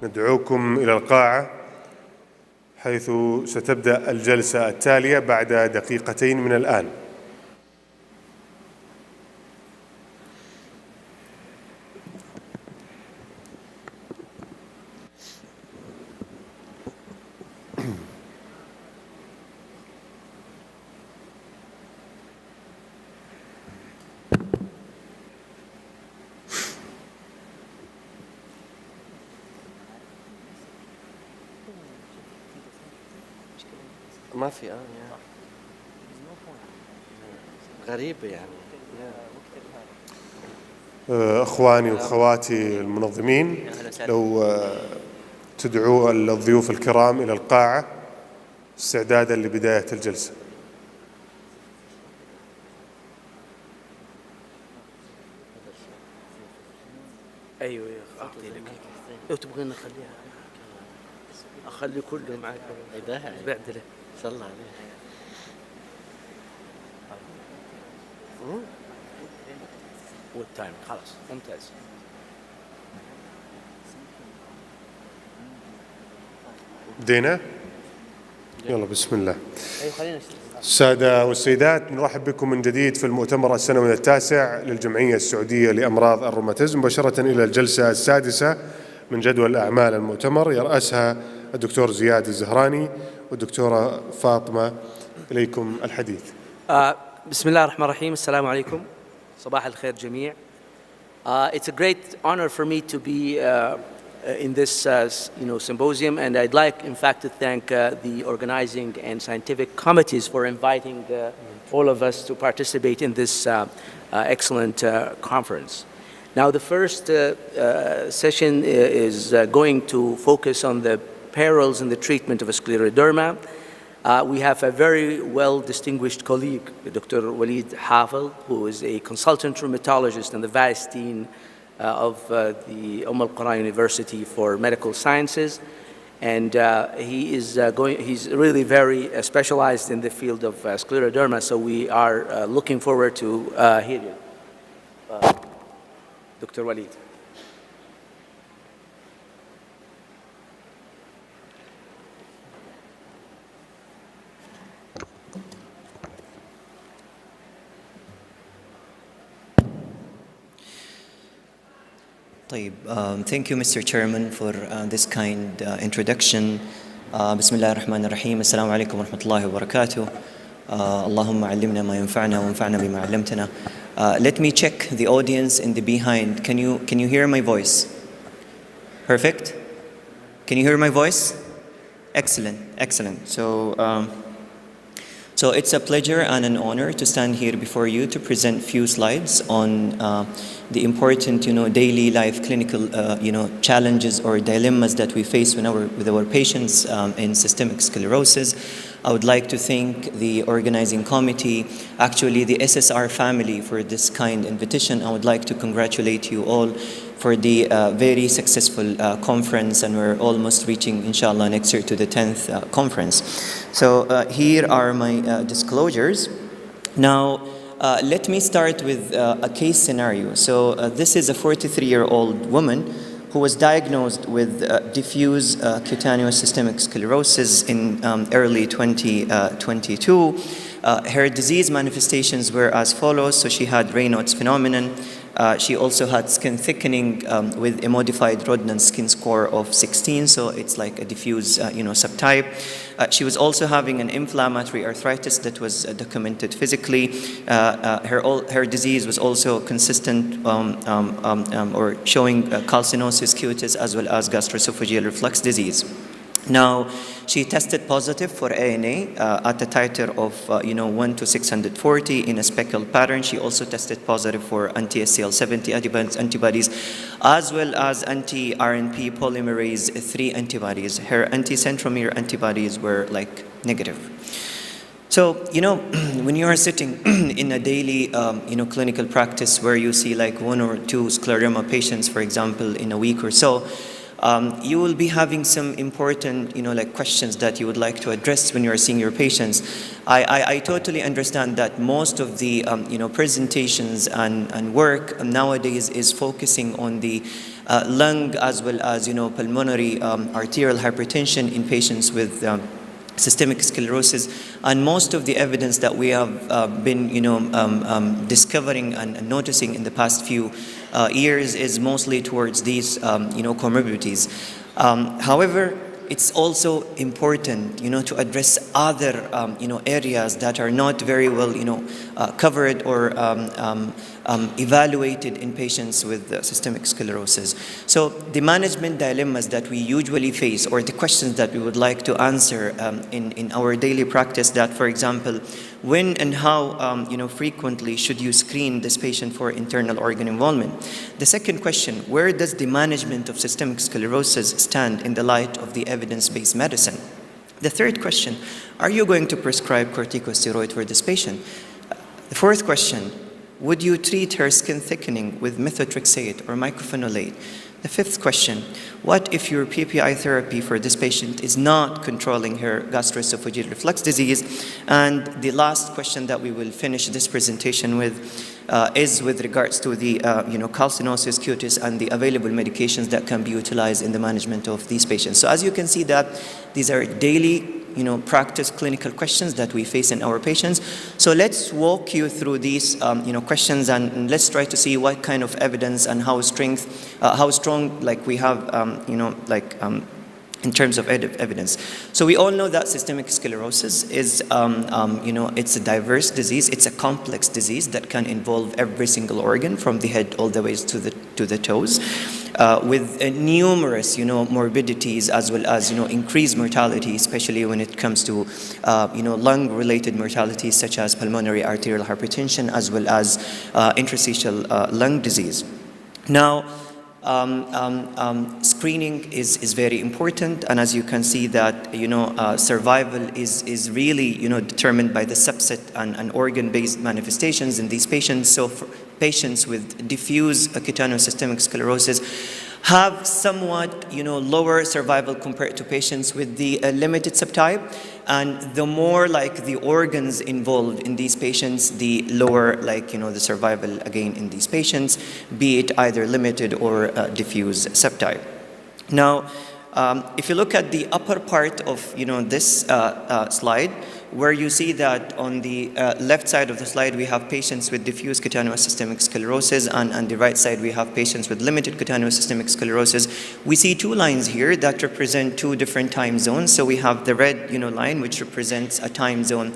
ندعوكم إلى القاعة حيث ستبدأ الجلسة التالية بعد دقيقتين من الآن. ما في غريبة يعني. أخواني وأخواتي المنظمين، لو تدعوا الضيوف الكرام إلى القاعة استعدادا لبداية الجلسة. أيوة أعطي لك. لو تبغين نخليها أخلي كله معك بعدله. صلى الله عليه. والتايم خلاص ممتاز. بدينا؟ يلا بسم الله. السادة والسيدات، نرحب بكم من جديد في المؤتمر السنوي التاسع للجمعية السعودية لأمراض الروماتيزم، مباشرة إلى الجلسة السادسة من جدول أعمال المؤتمر، يرأسها الدكتور زياد الزهراني والدكتورة فاطمة. إليكم الحديث. بسم الله الرحمن الرحيم. السلام عليكم. صباح الخير جميع. It's a great honor for me to be in this symposium, and I'd like in fact to thank the organizing and scientific committees for inviting all of us to participate in this excellent conference. Now the first session is going to focus on the perils in the treatment of scleroderma. We have a very well-distinguished colleague, Dr. Walid Hafel, who is a consultant rheumatologist and the Vice Dean of the Al-Quran University for Medical Sciences. And he's really very specialized in the field of scleroderma, so we are looking forward to hear you. Dr. Walid. Thank you, Mr. Chairman, for this kind introduction. Bismillah ar-Rahman ar-Rahim. Assalamu alaikum wa rahmatullahi wa barakatuh. Allahumma allimna ma yanfa'na wa anfa'na bima 'allamtana. Let me check the audience in the behind. Can you hear my voice? Perfect. Can you hear my voice? Excellent, excellent. So it's a pleasure and an honor to stand here before you to present few slides on the important, daily life clinical, challenges or dilemmas that we face with our patients in systemic sclerosis. I would like to thank the organizing committee, actually the SSR family, for this kind invitation. I would like to congratulate you all for the very successful conference, and we're almost reaching, inshallah, next year to the 10th conference. So here are my disclosures. Now, let me start with a case scenario. So this is a 43-year-old woman who was diagnosed with diffuse cutaneous systemic sclerosis in early 2022. Her disease manifestations were as follows. So she had Raynaud's phenomenon. She also had skin thickening with a modified Rodnan skin score of 16, so it's like a diffuse subtype. She was also having an inflammatory arthritis that was documented physically. Her disease was also consistent or showing calcinosis cutis as well as gastroesophageal reflux disease. Now, she tested positive for ANA at a titer of 1 to 640 in a speckled pattern. She also tested positive for anti-SCL70 antibodies as well as anti-RNP polymerase 3 antibodies. Her anti-centromere antibodies were negative. So, when you are sitting in a daily, clinical practice where you see 1 or 2 scleroderma patients, for example, in a week or so, you will be having some important, like questions that you would like to address when you are seeing your patients. I totally understand that most of the, presentations and work nowadays is focusing on the lung as well as, pulmonary arterial hypertension in patients with systemic sclerosis, and most of the evidence that we have been, discovering and noticing in the past few years is mostly towards these, comorbidities. However, it's also important, to address other, areas that are not very well, covered or evaluated in patients with systemic sclerosis. So the management dilemmas that we usually face, or the questions that we would like to answer in our daily practice, that, for example, when and how, frequently should you screen this patient for internal organ involvement? The second question, where does the management of systemic sclerosis stand in the light of the evidence-based medicine? The third question, are you going to prescribe corticosteroid for this patient? The fourth question, would you treat her skin thickening with methotrexate or mycophenolate? The fifth question, what if your PPI therapy for this patient is not controlling her gastroesophageal reflux disease? And the last question that we will finish this presentation with is with regards to the calcinosis cutis and the available medications that can be utilized in the management of these patients. So as you can see that these are daily practice clinical questions that we face in our patients. So let's walk you through these, questions, and let's try to see what kind of evidence and how strong, like we have, in terms of evidence. So we all know that systemic sclerosis is, it's a diverse disease. It's a complex disease that can involve every single organ from the head all the way to the toes. With numerous, morbidities as well as, increased mortality, especially when it comes to, lung-related mortalities such as pulmonary arterial hypertension as well as interstitial lung disease. Now, screening is very important, and as you can see that, survival is really, determined by the subset and organ-based manifestations in these patients. So for patients with diffuse cutaneous systemic sclerosis have somewhat, lower survival compared to patients with the limited subtype. And the more like the organs involved in these patients, the lower the survival again in these patients, be it either limited or diffuse subtype. Now, if you look at the upper part of this slide, where you see that on the left side of the slide we have patients with diffuse cutaneous systemic sclerosis, and on the right side we have patients with limited cutaneous systemic sclerosis. We see two lines here that represent two different time zones. So we have the red line, which represents a time zone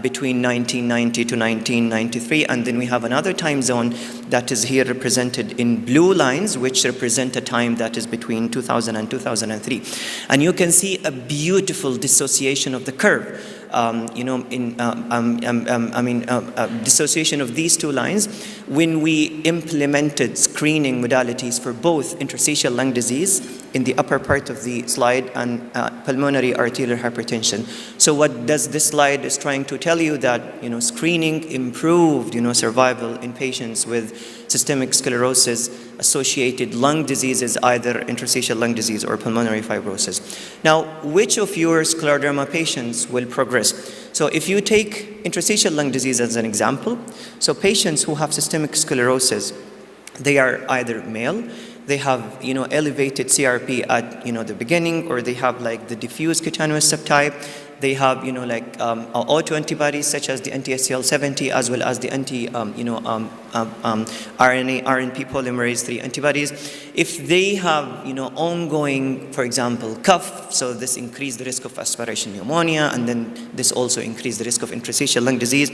between 1990 to 1993, and then we have another time zone that is here represented in blue lines, which represent a time that is between 2000 and 2003. And you can see a beautiful dissociation of the curve. Dissociation of these two lines when we implemented screening modalities for both interstitial lung disease in the upper part of the slide and pulmonary arterial hypertension. So what does this slide is trying to tell you that screening improved survival in patients with systemic sclerosis associated lung diseases, either interstitial lung disease or pulmonary fibrosis. Now, which of your scleroderma patients will progress? So if you take interstitial lung disease as an example, so patients who have systemic sclerosis, they are either male, they have elevated CRP at the beginning, or they have the diffuse cutaneous subtype. They have autoantibodies such as the anti-SCL70 as well as the RNP polymerase 3 antibodies. If they have ongoing, for example, cough, so this increased the risk of aspiration pneumonia, and then this also increased the risk of interstitial lung disease.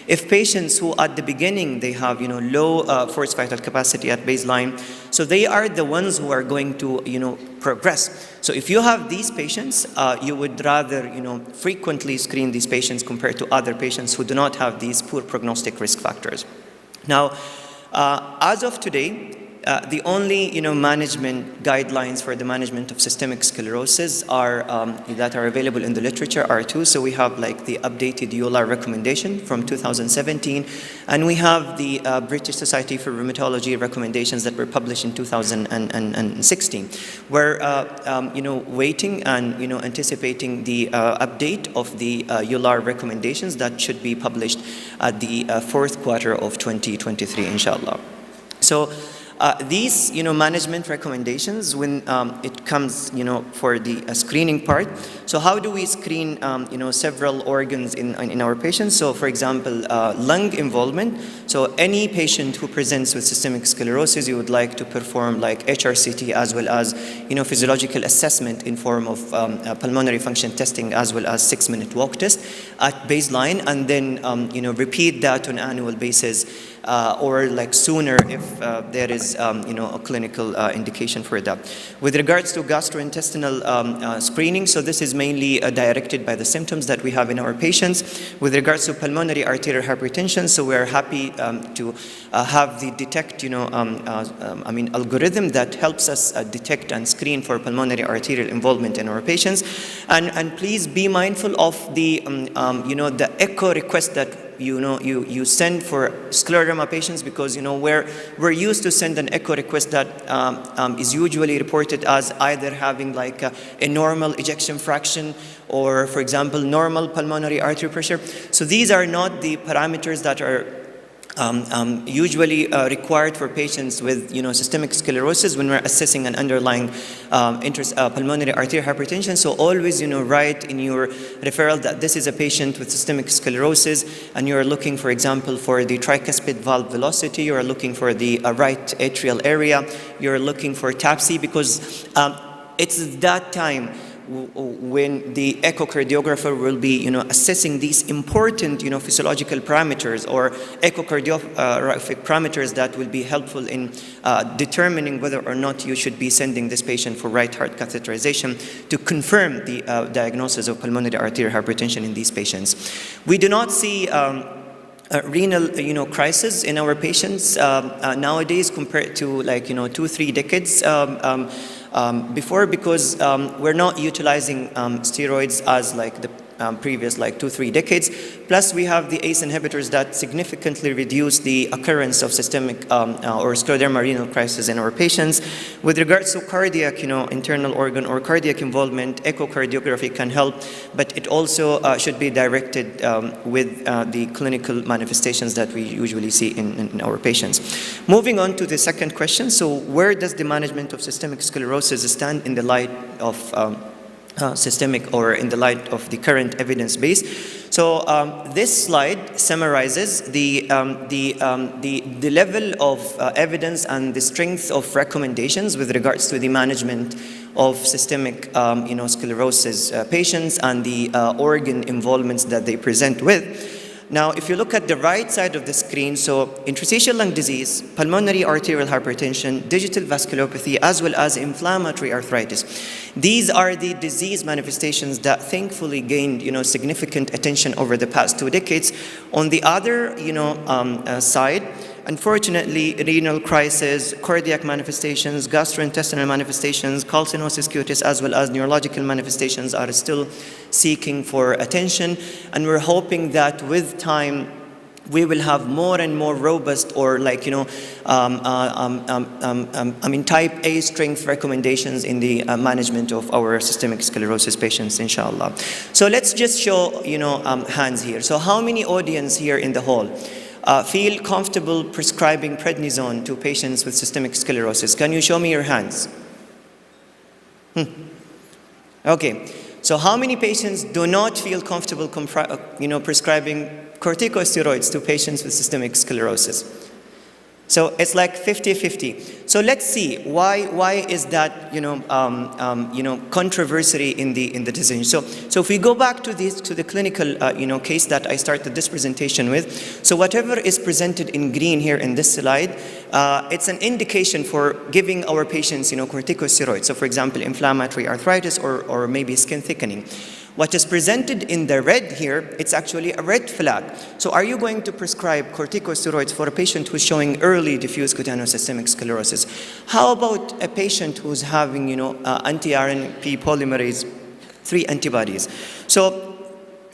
If patients who at the beginning they have low forced vital capacity at baseline, so they are the ones who are going to progress. So if you have these patients, you would rather frequently screen these patients compared to other patients who do not have these poor prognostic risk factors. Now, as of today, The only management guidelines for the management of systemic sclerosis are that are available in the literature are two. So we have like the updated EULAR recommendation from 2017, and we have the British Society for Rheumatology recommendations that were published in 2016. We're waiting and anticipating the update of the EULAR recommendations that should be published at the fourth quarter of 2023, inshallah. So these, management recommendations when it comes, for the screening part. So how do we screen, several organs in our patients? So for example, lung involvement. So any patient who presents with systemic sclerosis, you would like to perform like HRCT as well as, physiological assessment in form of pulmonary function testing as well as 6-minute walk test at baseline, and then, repeat that on an annual basis. Or like sooner if there is a clinical indication for that. With regards to gastrointestinal screening, so this is mainly directed by the symptoms that we have in our patients. With regards to pulmonary arterial hypertension, so we are happy to have the detect, algorithm that helps us detect and screen for pulmonary arterial involvement in our patients. And please be mindful of the, the echo request that you send for scleroderma patients, because we're used to send an echo request that is usually reported as either having like a normal ejection fraction or, for example, normal pulmonary artery pressure. So these are not the parameters that are usually required for patients with systemic sclerosis when we're assessing an underlying pulmonary arterial hypertension. So always write in your referral that this is a patient with systemic sclerosis, and you're looking, for example, for the tricuspid valve velocity, you're looking for the right atrial area, you're looking for TAPSE, because it's that time when the echocardiographer will be, assessing these important, physiological parameters or echocardiographic parameters that will be helpful in determining whether or not you should be sending this patient for right heart catheterization to confirm the diagnosis of pulmonary arterial hypertension in these patients. We do not see renal, crisis in our patients nowadays compared to like 2-3 decades before, because we're not utilizing steroids as like the previous like 2-3 decades. Plus we have the ACE inhibitors that significantly reduce the occurrence of systemic or scleroderma renal crisis in our patients. With regards to cardiac, internal organ or cardiac involvement, echocardiography can help, but it also should be directed with the clinical manifestations that we usually see in our patients. Moving on to the second question. So where does the management of systemic sclerosis stand in the light of systemic, or in the light of the current evidence base? So this slide summarizes the level of evidence and the strength of recommendations with regards to the management of systemic sclerosis patients and the organ involvements that they present with. Now, if you look at the right side of the screen, so interstitial lung disease, pulmonary arterial hypertension, digital vasculopathy, as well as inflammatory arthritis. These are the disease manifestations that thankfully gained, significant attention over the past 2 decades. On the other, side, unfortunately, renal crisis, cardiac manifestations, gastrointestinal manifestations, calcinosis cutis, as well as neurological manifestations are still seeking for attention. And we're hoping that with time, we will have more and more robust or like, type A strength recommendations in the management of our systemic sclerosis patients, inshallah. So let's just show, hands here. So how many audience here in the hall feel comfortable prescribing prednisone to patients with systemic sclerosis? Can you show me your hands? Okay. So how many patients do not feel comfortable prescribing corticosteroids to patients with systemic sclerosis? So it's like 50-50. So let's see why is that controversy in the decision. So if we go back to the clinical case that I started this presentation with. So whatever is presented in green here in this slide, it's an indication for giving our patients corticosteroids. So for example, inflammatory arthritis or maybe skin thickening. What is presented in the red here, it's actually a red flag. So are you going to prescribe corticosteroids for a patient who's showing early diffuse cutaneous systemic sclerosis? How about a patient who's having, anti-RNP polymerase 3 antibodies? So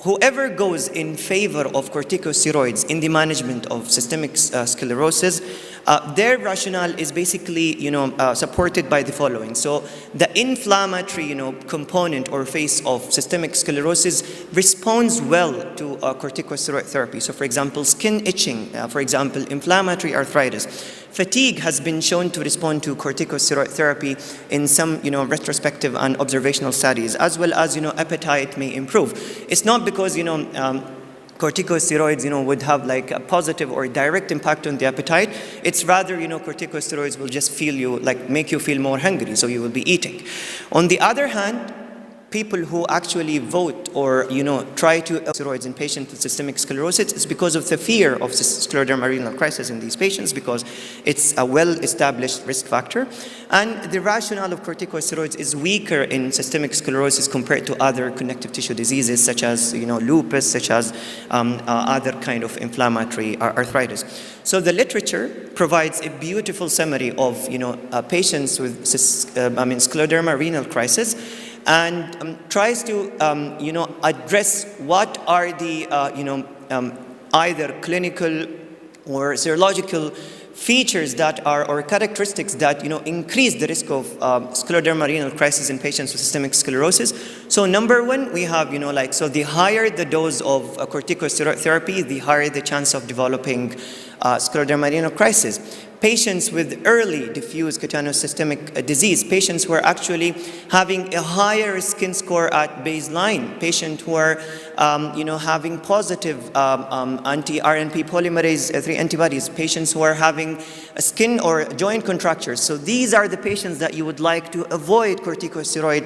whoever goes in favor of corticosteroids in the management of systemic sclerosis, their rationale is basically, supported by the following. So the inflammatory, component or phase of systemic sclerosis responds well to corticosteroid therapy. So for example, skin itching, for example, inflammatory arthritis. Fatigue has been shown to respond to corticosteroid therapy in some, retrospective and observational studies, as well as, appetite may improve. It's not because, corticosteroids, would have like a positive or direct impact on the appetite. It's rather, corticosteroids will just make you feel more hungry, so you will be eating. On the other hand, people who actually vote or try to steroids in patients with systemic sclerosis is because of the fear of scleroderma renal crisis in these patients, because it's a well-established risk factor, and the rationale of corticosteroids is weaker in systemic sclerosis compared to other connective tissue diseases such as lupus, such as other kind of inflammatory arthritis. So the literature provides a beautiful summary of patients with scleroderma renal crisis, and tries to address what are the either clinical or serological features that are, or characteristics that increase the risk of scleroderma renal crisis in patients with systemic sclerosis. So number one, we have so the higher the dose of corticosteroid therapy, the higher the chance of developing scleroderma renal crisis. Patients with early diffuse cutaneous systemic disease, patients who are actually having a higher skin score at baseline, patients who are having positive anti-RNP polymerase 3 antibodies, patients who are having skin or joint contractures. So these are the patients that you would like to avoid corticosteroid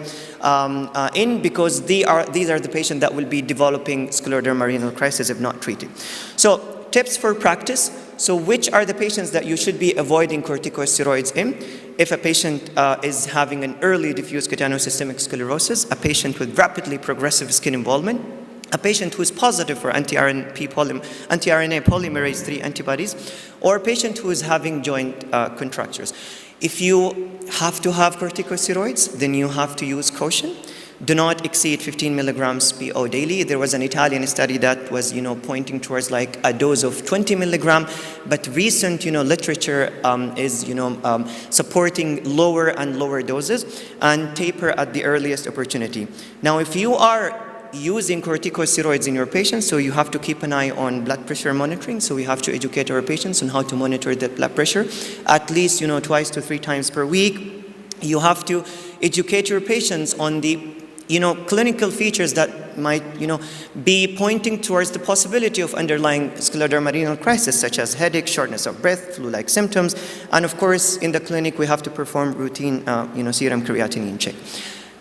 because these are the patients that will be developing scleroderma renal crisis if not treated. So tips for practice. So which are the patients that you should be avoiding corticosteroids in? If a patient is having an early diffuse cutaneous systemic sclerosis, a patient with rapidly progressive skin involvement, a patient who is positive for anti-RNA polymerase 3 antibodies, or a patient who is having joint contractures. If you have to have corticosteroids, then you have to use caution. Do not exceed 15 milligrams PO daily. There was an Italian study that was, pointing towards like a dose of 20 milligram, but recent, literature is, supporting lower and lower doses and taper at the earliest opportunity. Now, if you are using corticosteroids in your patients, so you have to keep an eye on blood pressure monitoring. So we have to educate our patients on how to monitor the blood pressure at least, 2 to 3 times per week. You have to educate your patients on the clinical features that might, be pointing towards the possibility of underlying scleroderma renal crisis, such as headache, shortness of breath, flu-like symptoms, and of course, in the clinic, we have to perform routine, serum creatinine check.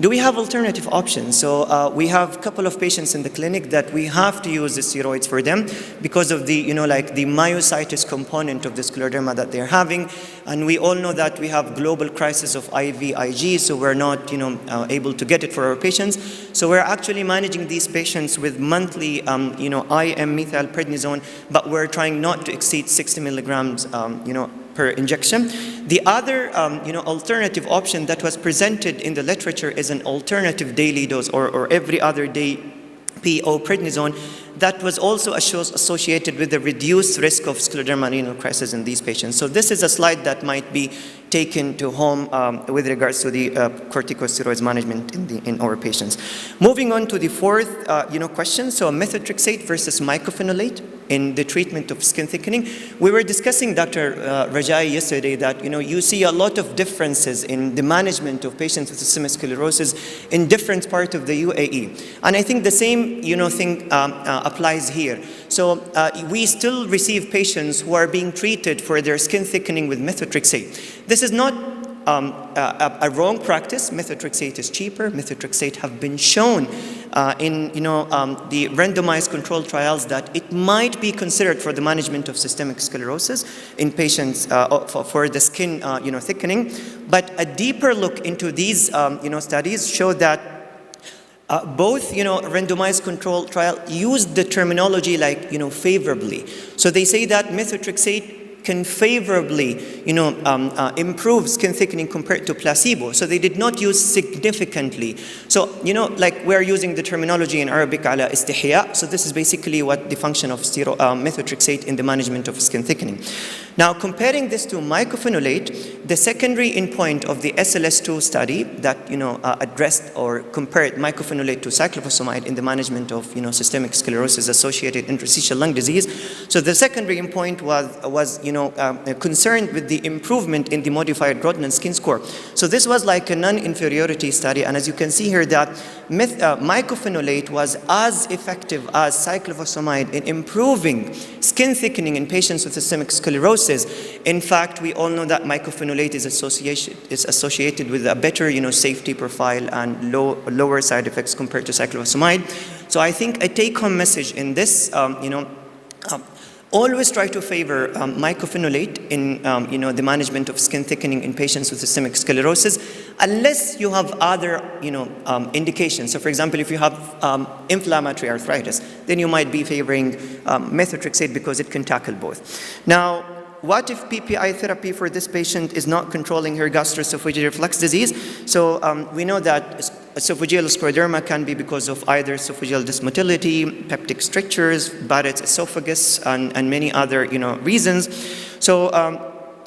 Do we have alternative options? So we have a couple of patients in the clinic that we have to use the steroids for them because of the, the myositis component of the scleroderma that they're having. And we all know that we have global crisis of IVIG, so we're not, able to get it for our patients. So we're actually managing these patients with monthly, IM methylprednisone, but we're trying not to exceed 60 milligrams, per injection. The other alternative option that was presented in the literature is an alternative daily dose or every other day PO prednisone that was also associated with a reduced risk of scleroderma renal crisis in these patients. So this is a slide that might be taken to home with regards to the corticosteroids management in our patients. Moving on to the fourth question, so methotrexate versus mycophenolate in the treatment of skin thickening. We were discussing, Dr. Rajai, yesterday that you see a lot of differences in the management of patients with systemic sclerosis in different parts of the UAE. And I think the same thing applies here. So we still receive patients who are being treated for their skin thickening with methotrexate. This is not a wrong practice. Methotrexate is cheaper. Methotrexate have been shown in the randomized controlled trials that it might be considered for the management of systemic sclerosis in patients for the skin thickening. But a deeper look into these studies show that Both, randomized control trial used the terminology like, favorably. So they say that methotrexate can favorably, improve skin thickening compared to placebo. So they did not use significantly. So, like we're using the terminology in Arabic ala istihya. So this is basically what the function of methotrexate in the management of skin thickening. Now, comparing this to mycophenolate, the secondary endpoint of the SLS2 study that, addressed or compared mycophenolate to cyclophosphamide in the management of, systemic sclerosis associated interstitial lung disease. So the secondary endpoint was concerned with the improvement in the modified Rodnan skin score. So this was like a non-inferiority study, and as you can see here that mycophenolate was as effective as cyclophosphamide in improving skin thickening in patients with systemic sclerosis. In fact, we all know that mycophenolate is associated with a better, safety profile and lower side effects compared to cyclophosphamide. So I think a take-home message in this, always try to favor mycophenolate in the management of skin thickening in patients with systemic sclerosis, unless you have other indications. So for example, if you have inflammatory arthritis, then you might be favoring methotrexate because it can tackle both. Now, what if PPI therapy for this patient is not controlling her gastroesophageal reflux disease? So we know that esophageal scleroderma can be because of either esophageal dysmotility, peptic strictures, Barrett's esophagus, and many other reasons. So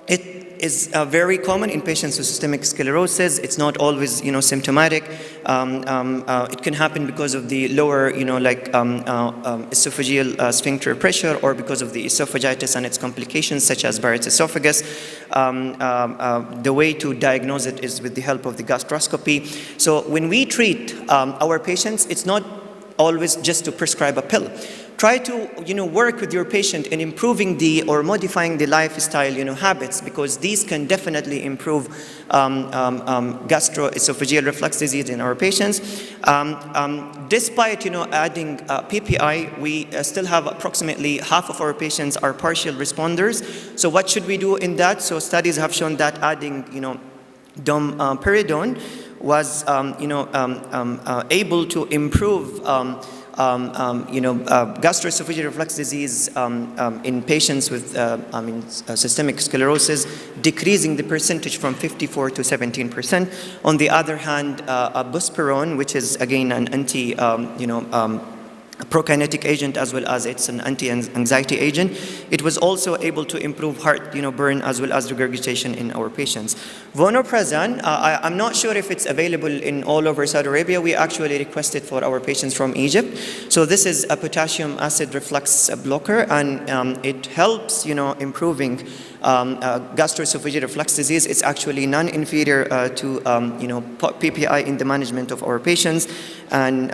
it is very common in patients with systemic sclerosis. It's not always symptomatic. It can happen because of the lower esophageal sphincter pressure, or because of the esophagitis and its complications such as Barrett's esophagus. The way to diagnose it is with the help of the gastroscopy. So when we treat our patients, it's not always just to prescribe a pill. Try to work with your patient in improving or modifying the lifestyle habits, because these can definitely improve gastroesophageal reflux disease in our patients. Despite adding PPI, we still have approximately half of our patients are partial responders. So what should we do in that? So studies have shown that adding domperidone was able to improve gastroesophageal reflux disease in patients with systemic sclerosis, decreasing the percentage from 54 to 17%. On the other hand, buspirone, which is again an anti prokinetic agent as well as it's an anti-anxiety agent, it was also able to improve heart burn as well as regurgitation in our patients. Vonoprazan, I'm not sure if it's available in all over Saudi Arabia. We actually requested for our patients from Egypt. So this is a potassium acid reflux blocker, and it helps improving gastroesophageal reflux disease. It's actually non-inferior to PPI in the management of our patients, and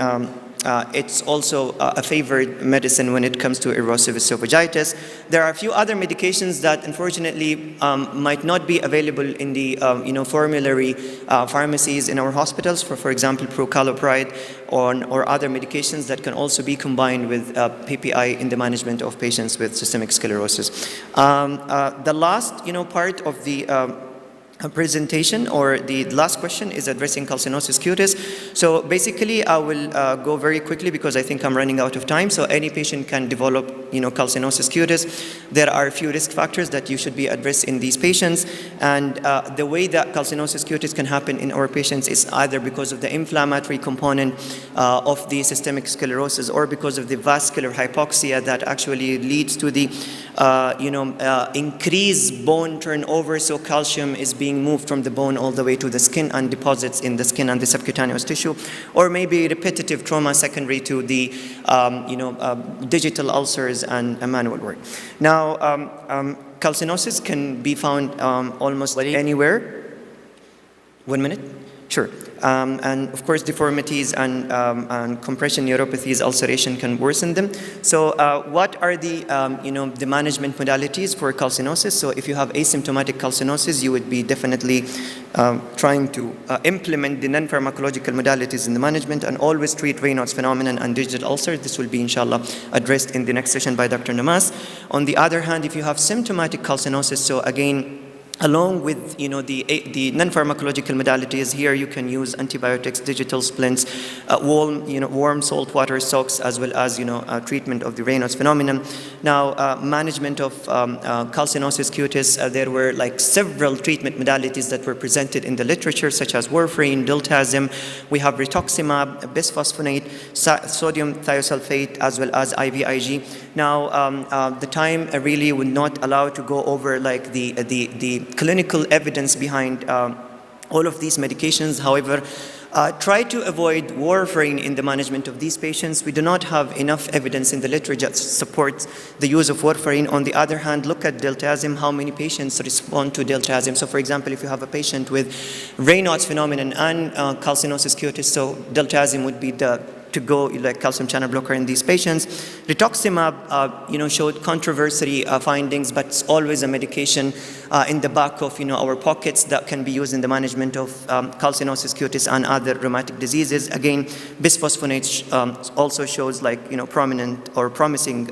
it's also a favored medicine when it comes to erosive esophagitis. There are a few other medications that unfortunately might not be available in the formulary pharmacies in our hospitals, for example prucalopride or other medications that can also be combined with PPI in the management of patients with systemic sclerosis. The last part of the presentation, or the last question, is addressing calcinosis cutis. So basically I will go very quickly because I think I'm running out of time. So any patient can develop calcinosis cutis. There are a few risk factors that you should be addressed in these patients, and the way that calcinosis cutis can happen in our patients is either because of the inflammatory component of the systemic sclerosis, or because of the vascular hypoxia that actually leads to the increased bone turnover. So calcium is being moved from the bone all the way to the skin and deposits in the skin and the subcutaneous tissue, or maybe repetitive trauma secondary to the digital ulcers and manual work. Now, calcinosis can be found almost anywhere. 1 minute? Sure. And of course, deformities and compression neuropathies, ulceration can worsen them. So what are the the management modalities for calcinosis? So if you have asymptomatic calcinosis, you would be definitely trying to implement the non-pharmacological modalities in the management, and always treat Raynaud's phenomenon and digital ulcer. This will be inshallah addressed in the next session by Dr. Namas. On the other hand, if you have symptomatic calcinosis, so again, Along with the non-pharmacological modalities, here you can use antibiotics, digital splints, warm saltwater soaks, as well as treatment of the Raynaud's phenomenon. Now, management of calcinosis cutis, there were like several treatment modalities that were presented in the literature, such as warfarin, diltiazem. We have rituximab, bisphosphonate, sodium thiosulfate, as well as IVIG. Now, the time really would not allow to go over like the clinical evidence behind all of these medications. However, try to avoid warfarin in the management of these patients. We do not have enough evidence in the literature that supports the use of warfarin. On the other hand, look at diltiazem, how many patients respond to diltiazem. So for example, if you have a patient with Raynaud's phenomenon and calcinosis cutis, so diltiazem would be to go like calcium channel blocker in these patients. Rituximab, showed controversy findings, but it's always a medication in the back of, our pockets that can be used in the management of calcinosis cutis and other rheumatic diseases. Again, bisphosphonate also shows like, prominent or promising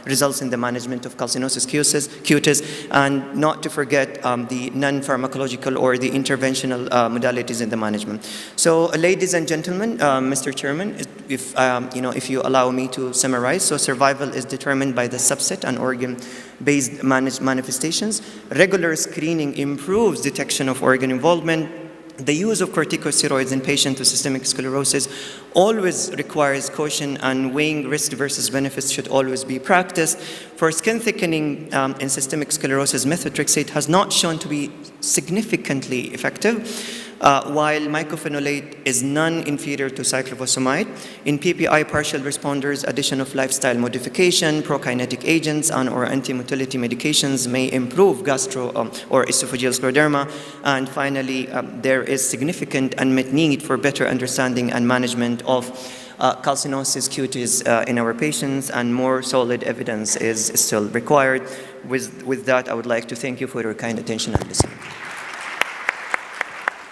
results in the management of calcinosis cutis, and not to forget the non-pharmacological or the interventional modalities in the management. So, ladies and gentlemen, Mr. Chairman, if you allow me to summarize, so survival is determined by the subset and organ-based manifestations. Regular screening improves detection of organ involvement. The use of corticosteroids in patients with systemic sclerosis always requires caution, and weighing risk versus benefits should always be practiced. For skin thickening in systemic sclerosis, methotrexate has not shown to be significantly effective, while mycophenolate is non-inferior to cyclophosphamide. In PPI partial responders, addition of lifestyle modification, prokinetic agents, and/or anti-motility medications may improve gastro or esophageal scleroderma. And finally, there is significant unmet need for better understanding and management of calcinosis cutis in our patients, and more solid evidence is still required. With that, I would like to thank you for your kind attention and listening.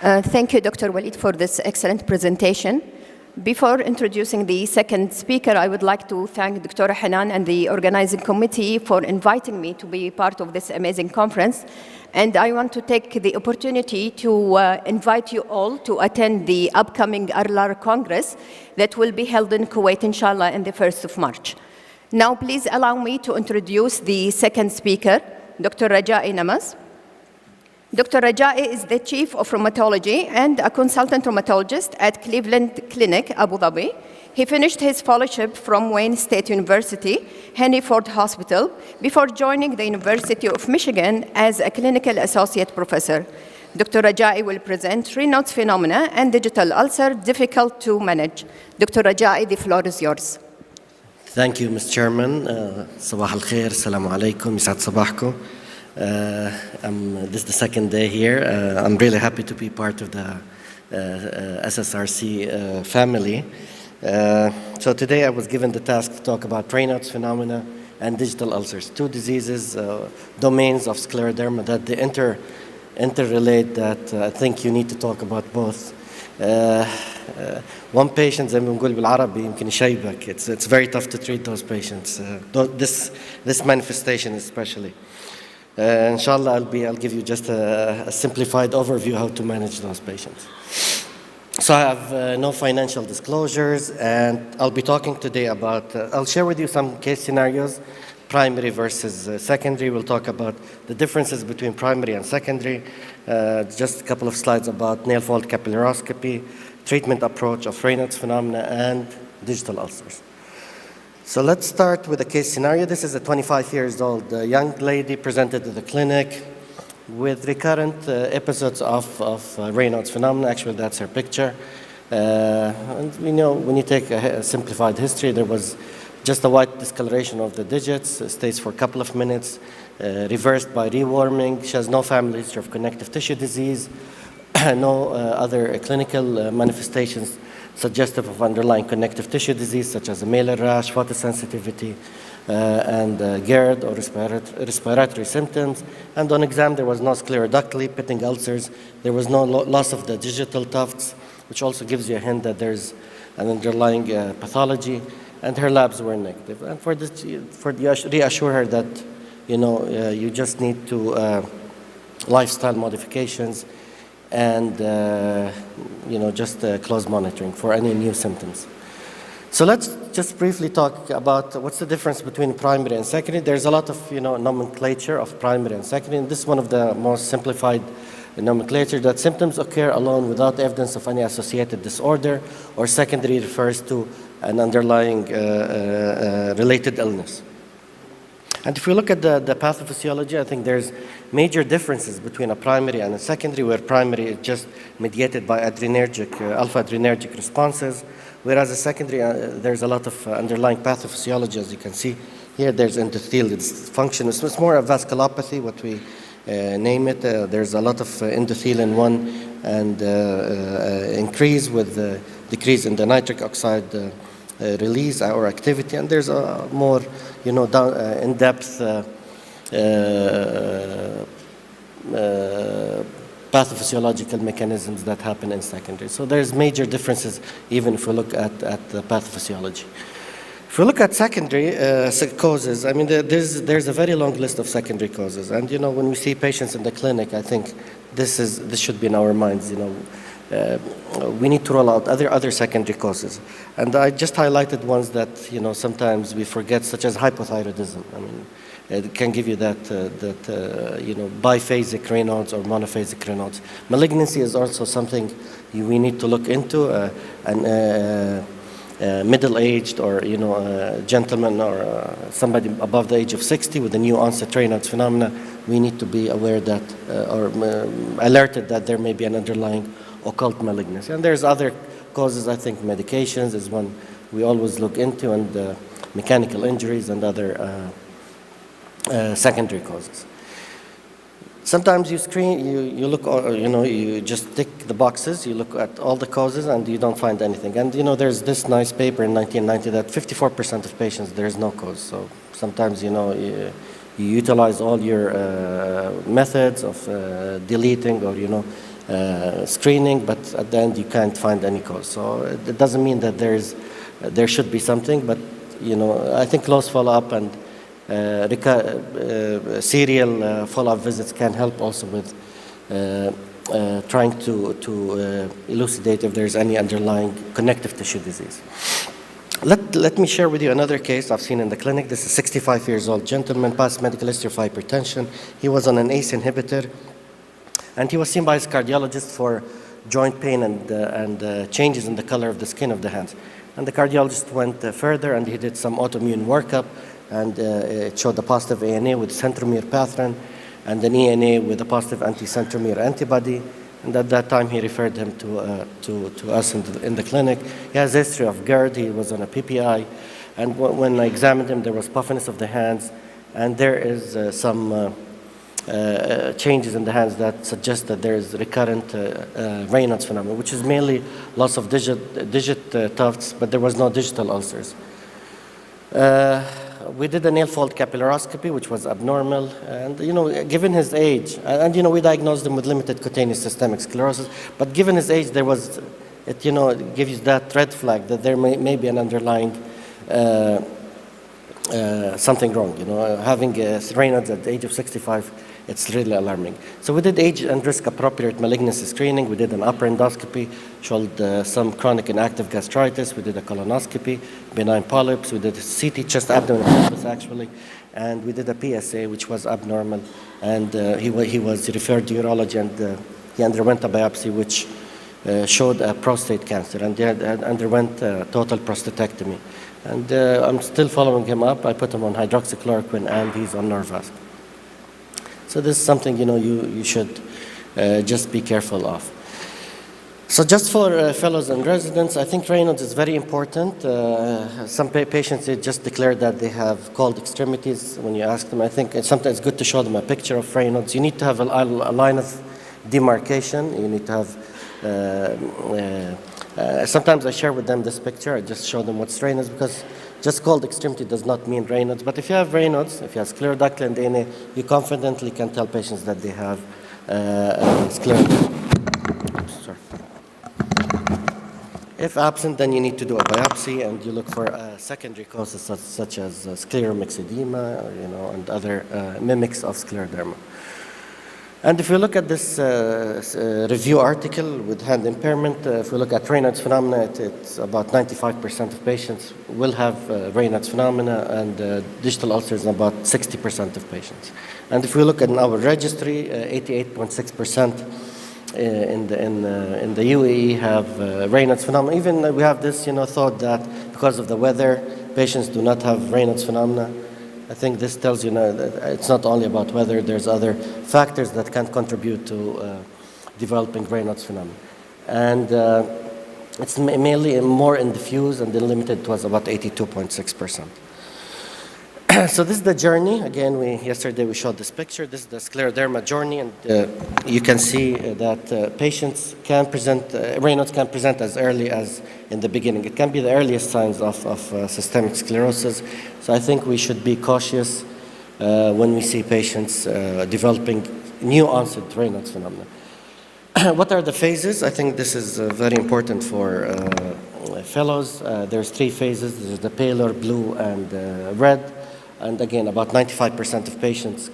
Thank you, Dr. Walid, for this excellent presentation. Before introducing the second speaker, I would like to thank Dr. Hanan and the organizing committee for inviting me to be part of this amazing conference. And I want to take the opportunity to invite you all to attend the upcoming ARLAR Congress that will be held in Kuwait, inshallah, on the 1st of March. Now, please allow me to introduce the second speaker, Dr. Raja'i Namaz. Dr. Raja'i is the Chief of Rheumatology and a consultant rheumatologist at Cleveland Clinic, Abu Dhabi. He finished his fellowship from Wayne State University, Henry Ford Hospital, before joining the University of Michigan as a clinical associate professor. Dr. Raja'i will present Raynaud's phenomena and digital ulcer difficult to manage. Dr. Raja'i, the floor is yours. Thank you, Mr. Chairman. Sabah al-khair, assalamu alaikum, yisad sabahkum. This is the second day here. I'm really happy to be part of the SSRC family. So today I was given the task to talk about Raynaud's phenomena and digital ulcers, two diseases, domains of scleroderma that they interrelate, that I think you need to talk about both. One patient, زي ما بنقول بالعربي يمكن يشيبك. It's very tough to treat those patients. This manifestation especially. Inshallah, I'll give you just a simplified overview how to manage those patients. So I have no financial disclosures, and I'll be talking today about, I'll share with you some case scenarios, primary versus secondary. We'll talk about the differences between primary and secondary. Just a couple of slides about nail fold capillaroscopy, treatment approach of Raynaud's phenomena, and digital ulcers. So let's start with a case scenario. This is a 25 years old young lady presented to the clinic with recurrent episodes of Raynaud's phenomena. Actually, that's her picture. And we know when you take a simplified history, there was just a white discoloration of the digits, stays for a couple of minutes, reversed by rewarming. She has no family history of connective tissue disease, no other clinical manifestations suggestive of underlying connective tissue disease, such as a malar rash, photosensitivity, and GERD or respiratory symptoms. And on exam, there was no scleroductally pitting ulcers. There was no loss of the digital tufts, which also gives you a hint that there's an underlying pathology. And her labs were negative. And reassure her that, you just need to lifestyle modifications, and just close monitoring for any new symptoms. So let's just briefly talk about what's the difference between primary and secondary. There's a lot of nomenclature of primary and secondary, and this is one of the most simplified nomenclature, that symptoms occur alone without evidence of any associated disorder, or secondary refers to an underlying related illness. And if we look at the pathophysiology, I think there's major differences between a primary and a secondary, where primary is just mediated by adrenergic, alpha-adrenergic responses, whereas a secondary, there's a lot of underlying pathophysiology, as you can see. Here there's endothelial dysfunction. It's more a vasculopathy, what we name it. There's a lot of endothelin 1 and increase with decrease in the nitric oxide release or activity, and there's a more in-depth pathophysiological mechanisms that happen in secondary. So there's major differences even if we look at the pathophysiology. If we look at secondary causes, I mean, there's a very long list of secondary causes, and when we see patients in the clinic, I think this should be in our minds. We need to roll out other secondary causes, and I just highlighted ones that sometimes we forget, such as hypothyroidism. I mean, it can give you that biphasic Raynaud's or monophasic Raynaud's. Malignancy is also something we need to look into. Middle-aged or gentleman or somebody above the age of 60 with a new onset Raynaud's phenomena, we need to be aware that or alerted that there may be an underlying occult malignancy. And there's other causes. I think medications is one we always look into, and mechanical injuries and other secondary causes. Sometimes you screen, you look, you just tick the boxes, you look at all the causes, and you don't find anything. And there's this nice paper in 1990 that 54% of patients, there is no cause. So sometimes, you utilize all your methods of deleting or, screening, but at the end you can't find any cause. So it doesn't mean that there should be something, but, I think close follow-up and serial follow-up visits can help also with trying to elucidate if there's any underlying connective tissue disease. Let me share with you another case I've seen in the clinic. This is a 65 years old gentleman, past medical history of hypertension. He was on an ACE inhibitor, and he was seen by his cardiologist for joint pain and changes in the color of the skin of the hands. And the cardiologist went further, and he did some autoimmune workup, and it showed a positive ANA with centromere pathran and an ENA with a positive anti-centromere antibody. And at that time, he referred him to us in the clinic. He has a history of GERD. He was on a PPI. And when I examined him, there was puffiness of the hands. And there is some changes in the hands that suggest that there is recurrent Raynaud's phenomenon, which is mainly loss of digit tufts, but there was no digital ulcers. We did a nail fold capillaroscopy, which was abnormal, and given his age, and we diagnosed him with limited cutaneous systemic sclerosis, but given his age, there was, it gives you that red flag that there may be an underlying something wrong. Having Raynaud's at the age of 65, it's really alarming. So we did age and risk appropriate malignancy screening. We did an upper endoscopy, showed some chronic inactive gastritis. We did a colonoscopy, benign polyps. We did a CT chest, abdomen, and pelvis actually, and we did a PSA, which was abnormal. And he was referred to urology, and he underwent a biopsy, which showed a prostate cancer, and he had underwent total prostatectomy. And I'm still following him up. I put him on hydroxychloroquine, and he's on Norvasc. So this is something you should just be careful of. So just for fellows and residents, I think Raynaud's is very important. Some patients, they just declare that they have cold extremities when you ask them. I think it's sometimes good to show them a picture of Raynaud's. You need to have a line of demarcation. You need to have, sometimes I share with them this picture. I just show them what's Raynaud's, because just cold extremity does not mean Raynaud's. But if you have Raynaud's, if you have scleroductal and ANA, you confidently can tell patients that they have scleroderma. Sorry. If absent, then you need to do a biopsy, and you look for secondary causes such as scleromyxedema, and other mimics of scleroderma. And if we look at this review article with hand impairment, if we look at Raynaud's phenomena, it's about 95% of patients will have Raynaud's phenomena, and digital ulcers in about 60% of patients. And if we look at our registry, 88.6% in the UAE have Raynaud's phenomena. Even we have this, thought that because of the weather, patients do not have Raynaud's phenomena. I think this tells you that it's not only about weather, there's other factors that can contribute to developing Raynaud's phenomenon. And it's mainly more in diffuse, and the limited was about 82.6%. So this is the journey. Again, yesterday we showed this picture. This is the scleroderma journey, and you can see that patients can present, Raynaud's can present as early as in the beginning. It can be the earliest signs of systemic sclerosis. So I think we should be cautious when we see patients developing new onset Raynaud's phenomena. What are the phases? I think this is very important for fellows. There's 3 phases. There's the paler, blue, and red. And again, about 95% of patients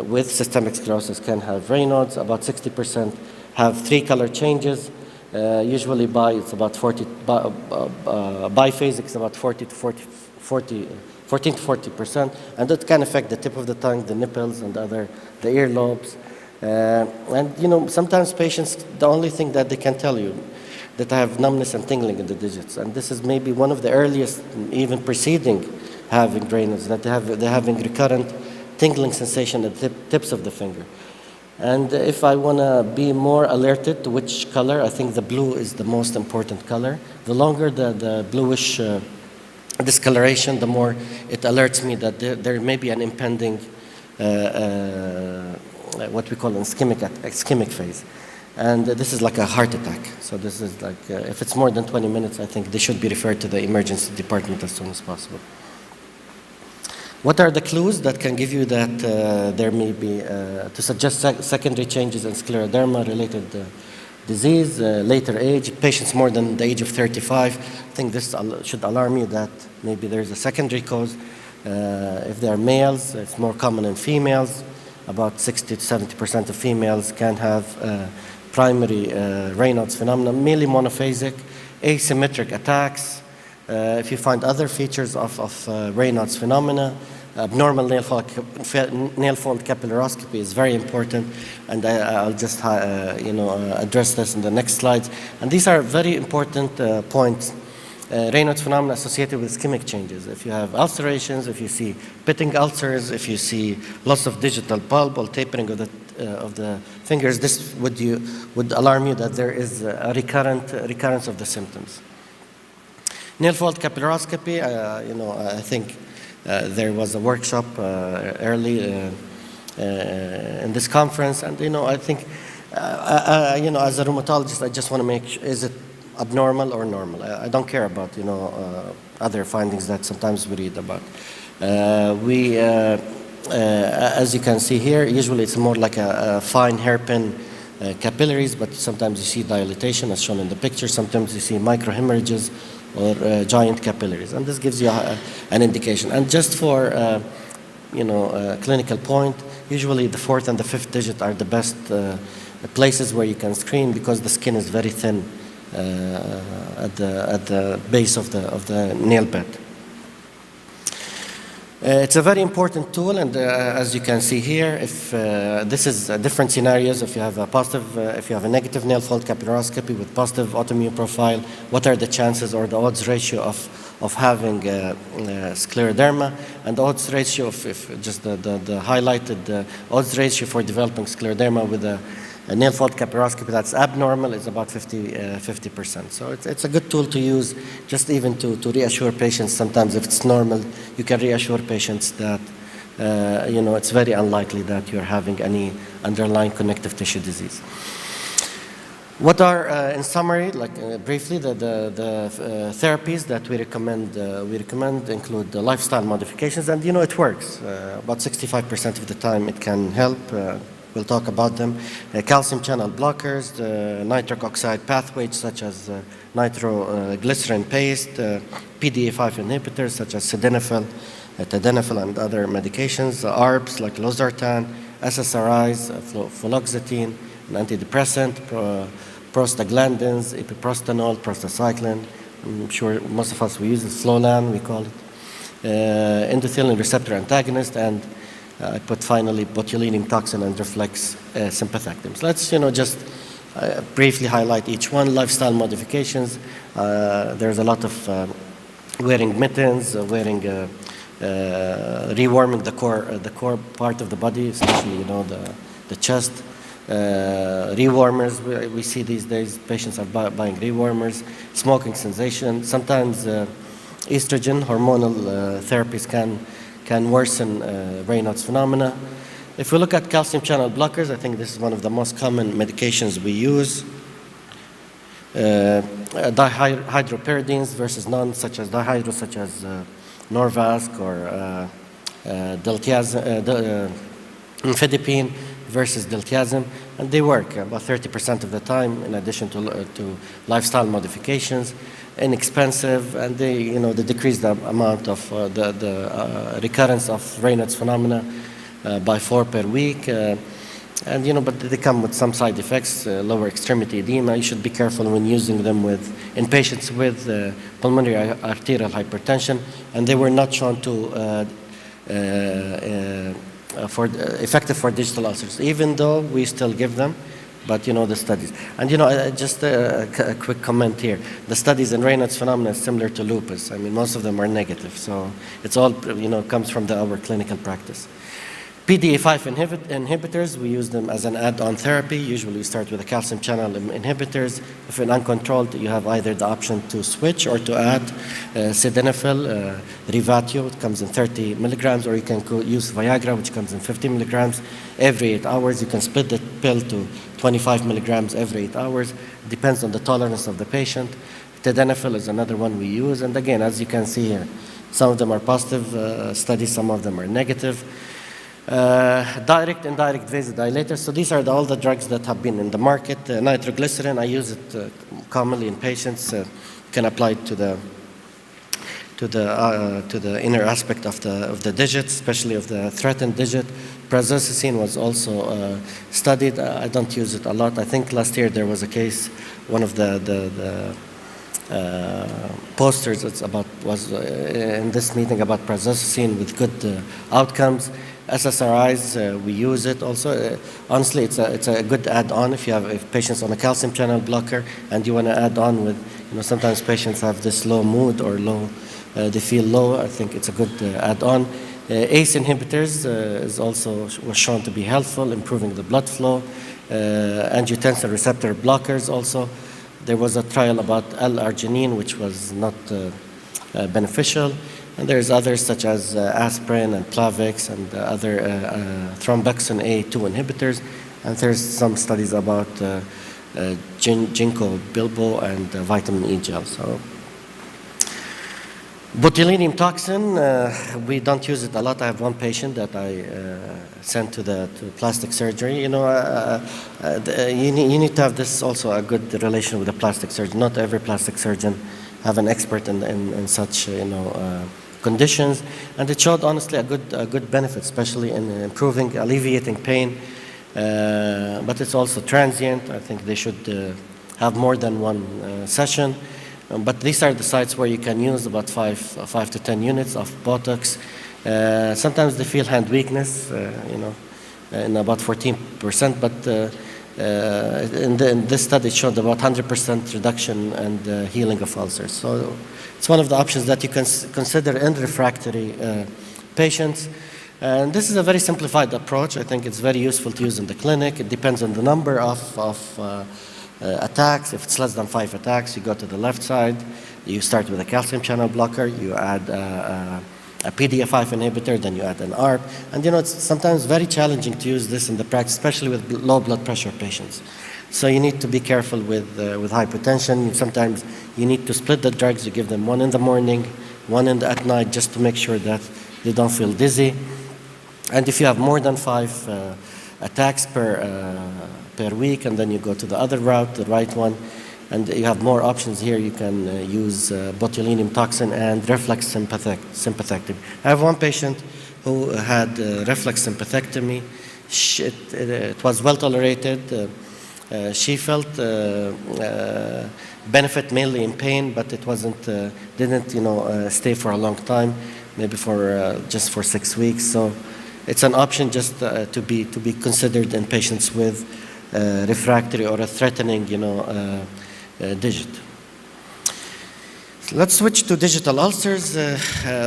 with systemic sclerosis can have Raynaud's. About 60% have 3 color changes. Usually it's about biphasic, it's about 14 to 40%. And that can affect the tip of the tongue, the nipples, and the earlobes. And sometimes patients, the only thing that they can tell you, that I have numbness and tingling in the digits. And this is maybe one of the earliest, even preceding having Raynaud's, that they're having recurrent tingling sensation at the tips of the finger. And if I want to be more alerted to which color, I think the blue is the most important color. The longer the bluish discoloration, the more it alerts me that there may be an impending, what we call an ischemic phase. And this is like a heart attack. So this is like, if it's more than 20 minutes, I think they should be referred to the emergency department as soon as possible. What are the clues that can give you that there may be, to suggest secondary changes in scleroderma-related disease, later age, patients more than the age of 35? I think this should alarm you that maybe there's a secondary cause. If they are males, it's more common in females. About 60 to 70% of females can have primary Raynaud's phenomenon, mainly monophasic, asymmetric attacks. If you find other features of Raynaud's phenomena, abnormal nail fold capillaroscopy is very important, and I'll just address this in the next slides. And these are very important points. Raynaud's phenomena associated with ischemic changes. If you have ulcerations, if you see pitting ulcers, if you see loss of digital pulp or tapering of the fingers, this would alarm you that there is a recurrence of the symptoms. Nail fold capillaroscopy, I think there was a workshop early in this conference, and I think, as a rheumatologist, I just want to make sure, is it abnormal or normal? I don't care about other findings that sometimes we read about. As you can see here, usually it's more like a fine hairpin capillaries, but sometimes you see dilatation, as shown in the picture. Sometimes you see microhemorrhages or giant capillaries, and this gives you an indication. And just for a clinical point, usually the 4th and the 5th digit are the best places where you can screen, because the skin is very thin at the base of the nail bed. It's a very important tool, and as you can see here, if this is different scenarios, if you have a negative nail fold capillaroscopy with positive autoimmune profile, what are the chances or the odds ratio of having scleroderma, and the odds ratio of, if just the highlighted odds ratio for developing scleroderma with a nail fold capillaroscopy that's abnormal is about 50%. So it's a good tool to use, just even to reassure patients. Sometimes if it's normal, you can reassure patients that it's very unlikely that you're having any underlying connective tissue disease. What are, in summary, briefly, the therapies that we recommend? We recommend include the lifestyle modifications, and it works. About 65% of the time it can help. We'll talk about them. Calcium channel blockers, nitric oxide pathways such as nitroglycerin paste, PDE5 inhibitors such as sildenafil, tadalafil, and other medications, ARBs like losartan, SSRIs, fluoxetine, an antidepressant, prostaglandins, epiprostanol, prostacyclin. I'm sure most of us we use it, Flolan, we call it. Endothelin receptor antagonist, and I put finally botulinum toxin and reflex sympathectomies. Let's just briefly highlight each one. Lifestyle modifications. There's a lot of wearing mittens, rewarming the core part of the body, especially the chest. Rewarmers, we see these days patients are buying rewarmers. Smoking cessation. Sometimes estrogen hormonal therapies can worsen Raynaud's phenomena. If we look at calcium channel blockers, I think this is one of the most common medications we use. Dihydropyridines versus none, such as dihydro, such as Norvasc or amphidipine versus diltiazem, and they work about 30% of the time. In addition to lifestyle modifications, inexpensive, and they decrease the amount of the recurrence of Raynaud's phenomena by 4 per week. But they come with some side effects, lower extremity edema. You should be careful when using them in patients with pulmonary arterial hypertension, and they were not shown to effective for digital ulcers, even though we still give them. But the studies, and just a quick comment here. The studies in Raynaud's phenomena is similar to lupus. I mean, most of them are negative, so it's all comes from our clinical practice. PDE5 inhibitors, we use them as an add-on therapy. Usually we start with the calcium channel inhibitors. If you're uncontrolled, you have either the option to switch or to add sildenafil, Rivatio, it comes in 30 milligrams, or you can use Viagra, which comes in 50 milligrams every 8 hours. You can split the pill to 25 milligrams every 8 hours. It depends on the tolerance of the patient. Sildenafil is another one we use. And again, as you can see here, some of them are positive studies, some of them are negative. Direct, indirect vasodilators. So these are all the drugs that have been in the market. Nitroglycerin, I use it commonly in patients. Can apply it to the inner aspect of the digit, especially of the threatened digit. Prazosin was also studied. I don't use it a lot. I think last year there was a case. One of the posters was in this meeting about prazosin with good outcomes. SSRIs, we use it also. Honestly, it's a good add-on if patients on a calcium channel blocker and you want to add on with, sometimes patients have this low mood or they feel low. I think it's a good add-on. ACE inhibitors was shown to be helpful, improving the blood flow. Angiotensin receptor blockers also. There was a trial about L-arginine, which was not beneficial. And there's others such as aspirin and Plavix and other thromboxane A2 inhibitors. And there's some studies about ginkgo biloba and vitamin E gel. So botulinum toxin, we don't use it a lot. I have one patient that I sent to plastic surgery. You need to have this also a good relation with the plastic surgeon. Not every plastic surgeon have an expert in such conditions, and it showed honestly a good benefit, especially in alleviating pain. But it's also transient. I think they should have more than one session. But these are the sites where you can use about 5 to 10 units of Botox. Sometimes they feel hand weakness, in about 14%, but in this study it showed about 100% reduction and healing of ulcers. So it's one of the options that you can consider in refractory patients. And this is a very simplified approach. I think it's very useful to use in the clinic. It depends on the number of attacks. If it's less than 5 attacks, you go to the left side. You start with a calcium channel blocker. You add a PDE5 inhibitor, then you add an ARB. And it's sometimes very challenging to use this in the practice, especially with low blood pressure patients. So you need to be careful with hypertension. Sometimes you need to split the drugs. You give them one in the morning, one at night, just to make sure that they don't feel dizzy. And if you have more than 5 attacks per week, and then you go to the other route, the right one, and you have more options here. You can use botulinum toxin and reflex sympathectomy. I have one patient who had reflex sympathectomy. It was well tolerated. She felt benefit mainly in pain, but it didn't stay for a long time, maybe just for 6 weeks. So it's an option just to be considered in patients with refractory or a threatening digit. Let's switch to digital ulcers.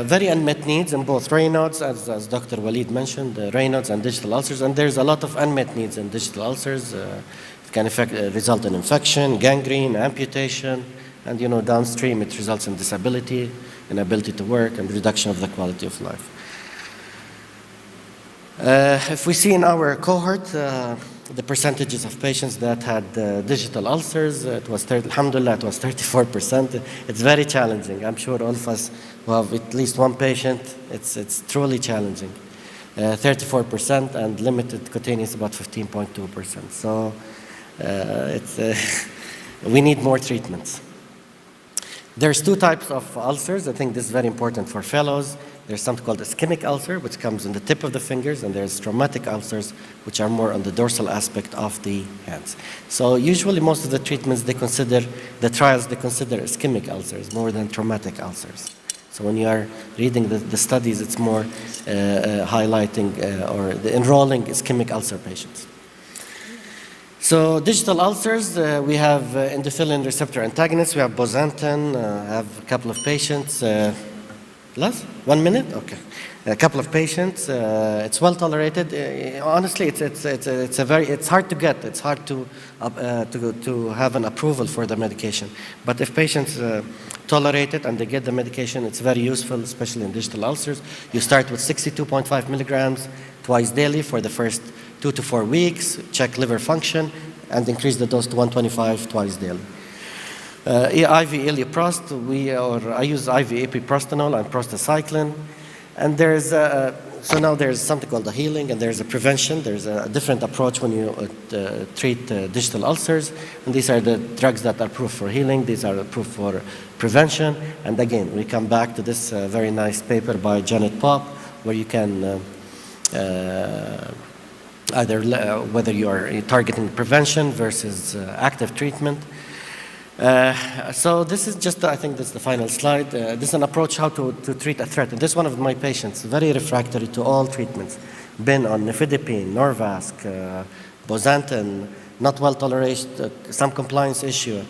Very unmet needs in both Raynaud's, as Dr. Walid mentioned, Raynaud's and digital ulcers. And there's a lot of unmet needs in digital ulcers. It can result in infection, gangrene, amputation, and downstream it results in disability, inability to work, and reduction of the quality of life. If we see in our cohort, the percentages of patients that had digital ulcers, alhamdulillah, it was 34%. It's very challenging. I'm sure all of us who have at least one patient, it's truly challenging. 34% and limited cutaneous about 15.2%. So we need more treatments. There's 2 types of ulcers. I think this is very important for fellows. There's something called ischemic ulcer, which comes in the tip of the fingers, and there's traumatic ulcers, which are more on the dorsal aspect of the hands. So usually most of the treatments, the trials, they consider ischemic ulcers more than traumatic ulcers. So when you are reading the studies, it's more highlighting or enrolling ischemic ulcer patients. So digital ulcers, we have endothelin receptor antagonists. We have bosentan. I have a couple of patients. Less? 1 minute? Okay. A couple of patients. It's well tolerated. Honestly, it's hard to get. It's hard to have an approval for the medication. But if patients tolerate it and they get the medication, it's very useful, especially in digital ulcers. You start with 62.5 milligrams twice daily for the first 2 to 4 weeks, check liver function, and increase the dose to 125 twice daily. IV Iliprost, I use IV epiprostanol and prostacyclin. And so now there's something called the healing, and there's a prevention. There's a different approach when you treat digital ulcers. And these are the drugs that are approved for healing. These are approved for prevention. And again, we come back to this very nice paper by Janet Popp, where you can either whether you are targeting prevention versus active treatment. So this is just, I think this is the final slide. This is an approach how to treat a threat. And this is one of my patients, very refractory to all treatments. Been on nifedipine, Norvasc, bosentan, not well tolerated, some compliance issue.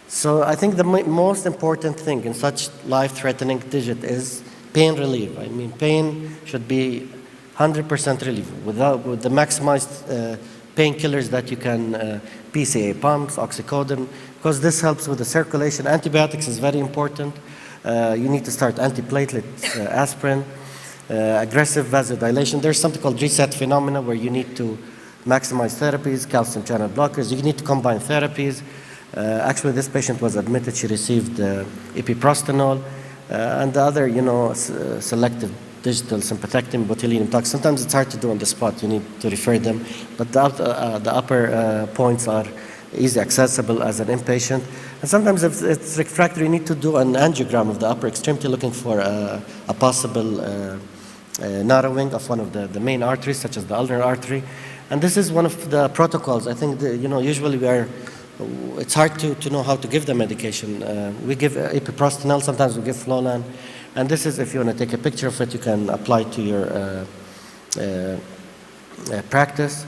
So I think the most important thing in such life-threatening digit is pain relief. I mean, pain should be 100% relief with the maximized painkillers that you can, PCA pumps, oxycodone, because this helps with the circulation. Antibiotics is very important. You need to start antiplatelet aspirin, aggressive vasodilation. There's something called reset phenomena where you need to maximize therapies, calcium channel blockers. You need to combine therapies. Actually, this patient was admitted. She received epiprostanol and the other, selective digital sympathectomy, botulinum toxin. Sometimes it's hard to do on the spot. You need to refer them. But the upper points are easy accessible as an inpatient. And sometimes if it's refractory, you need to do an angiogram of the upper extremity looking for a possible narrowing of one of the main arteries, such as the ulnar artery. And this is one of the protocols. I think, usually it's hard to know how to give the medication. We give epiprostanol, sometimes we give Flolan. And this is, if you want to take a picture of it, you can apply to your practice.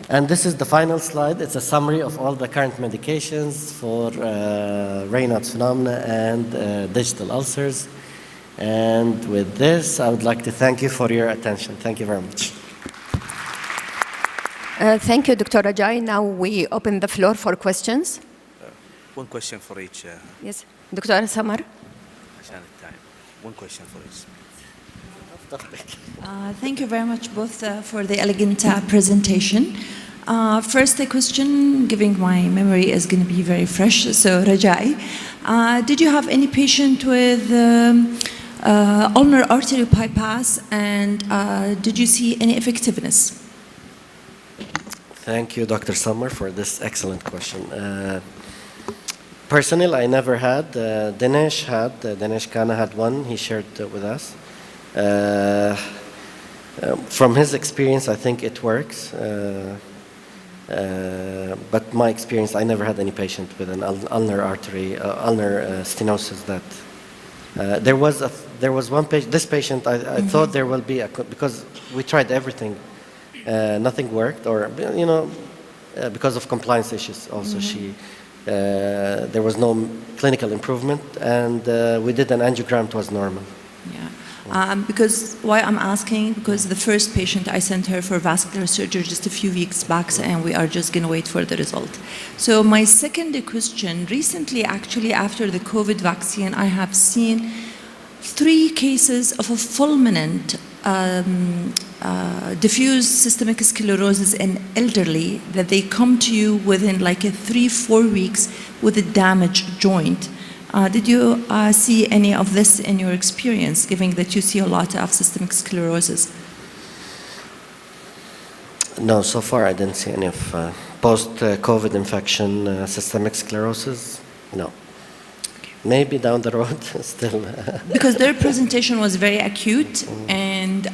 And this is the final slide. It's a summary of all the current medications for Raynaud's phenomena and digital ulcers. And with this, I would like to thank you for your attention. Thank you very much. Thank you, Dr. Rajai. Now we open the floor for questions. One question for each. Yes, Dr. Samar. One question for each. Thank you very much both for the elegant presentation. First, a question, given my memory is going to be very fresh. So, Rajai, did you have any patient with ulnar artery bypass, and did you see any effectiveness? Thank you, Dr. Samar, for this excellent question. Personally, I never had. Dinesh Khanna had one. He shared with us. From his experience, I think it works. But my experience, I never had any patient with an ulnar artery, ulnar stenosis that there was one patient. This patient, I thought there will be because we tried everything, nothing worked, or because of compliance issues. Also, there was no clinical improvement, and we did an angiogram. It was normal. Yeah. Because why I'm asking, because the first patient I sent her for vascular surgery just a few weeks back, and we are just going to wait for the result. So my second question, recently actually after the COVID vaccine, I have seen 3 cases of a fulminant diffuse systemic sclerosis in elderly that they come to you within like 3-4 weeks with a damaged joint. Did you see any of this in your experience, given that you see a lot of systemic sclerosis? No, so far I didn't see any of post-COVID infection systemic sclerosis. No. Maybe down the road still. Because their presentation was very acute, and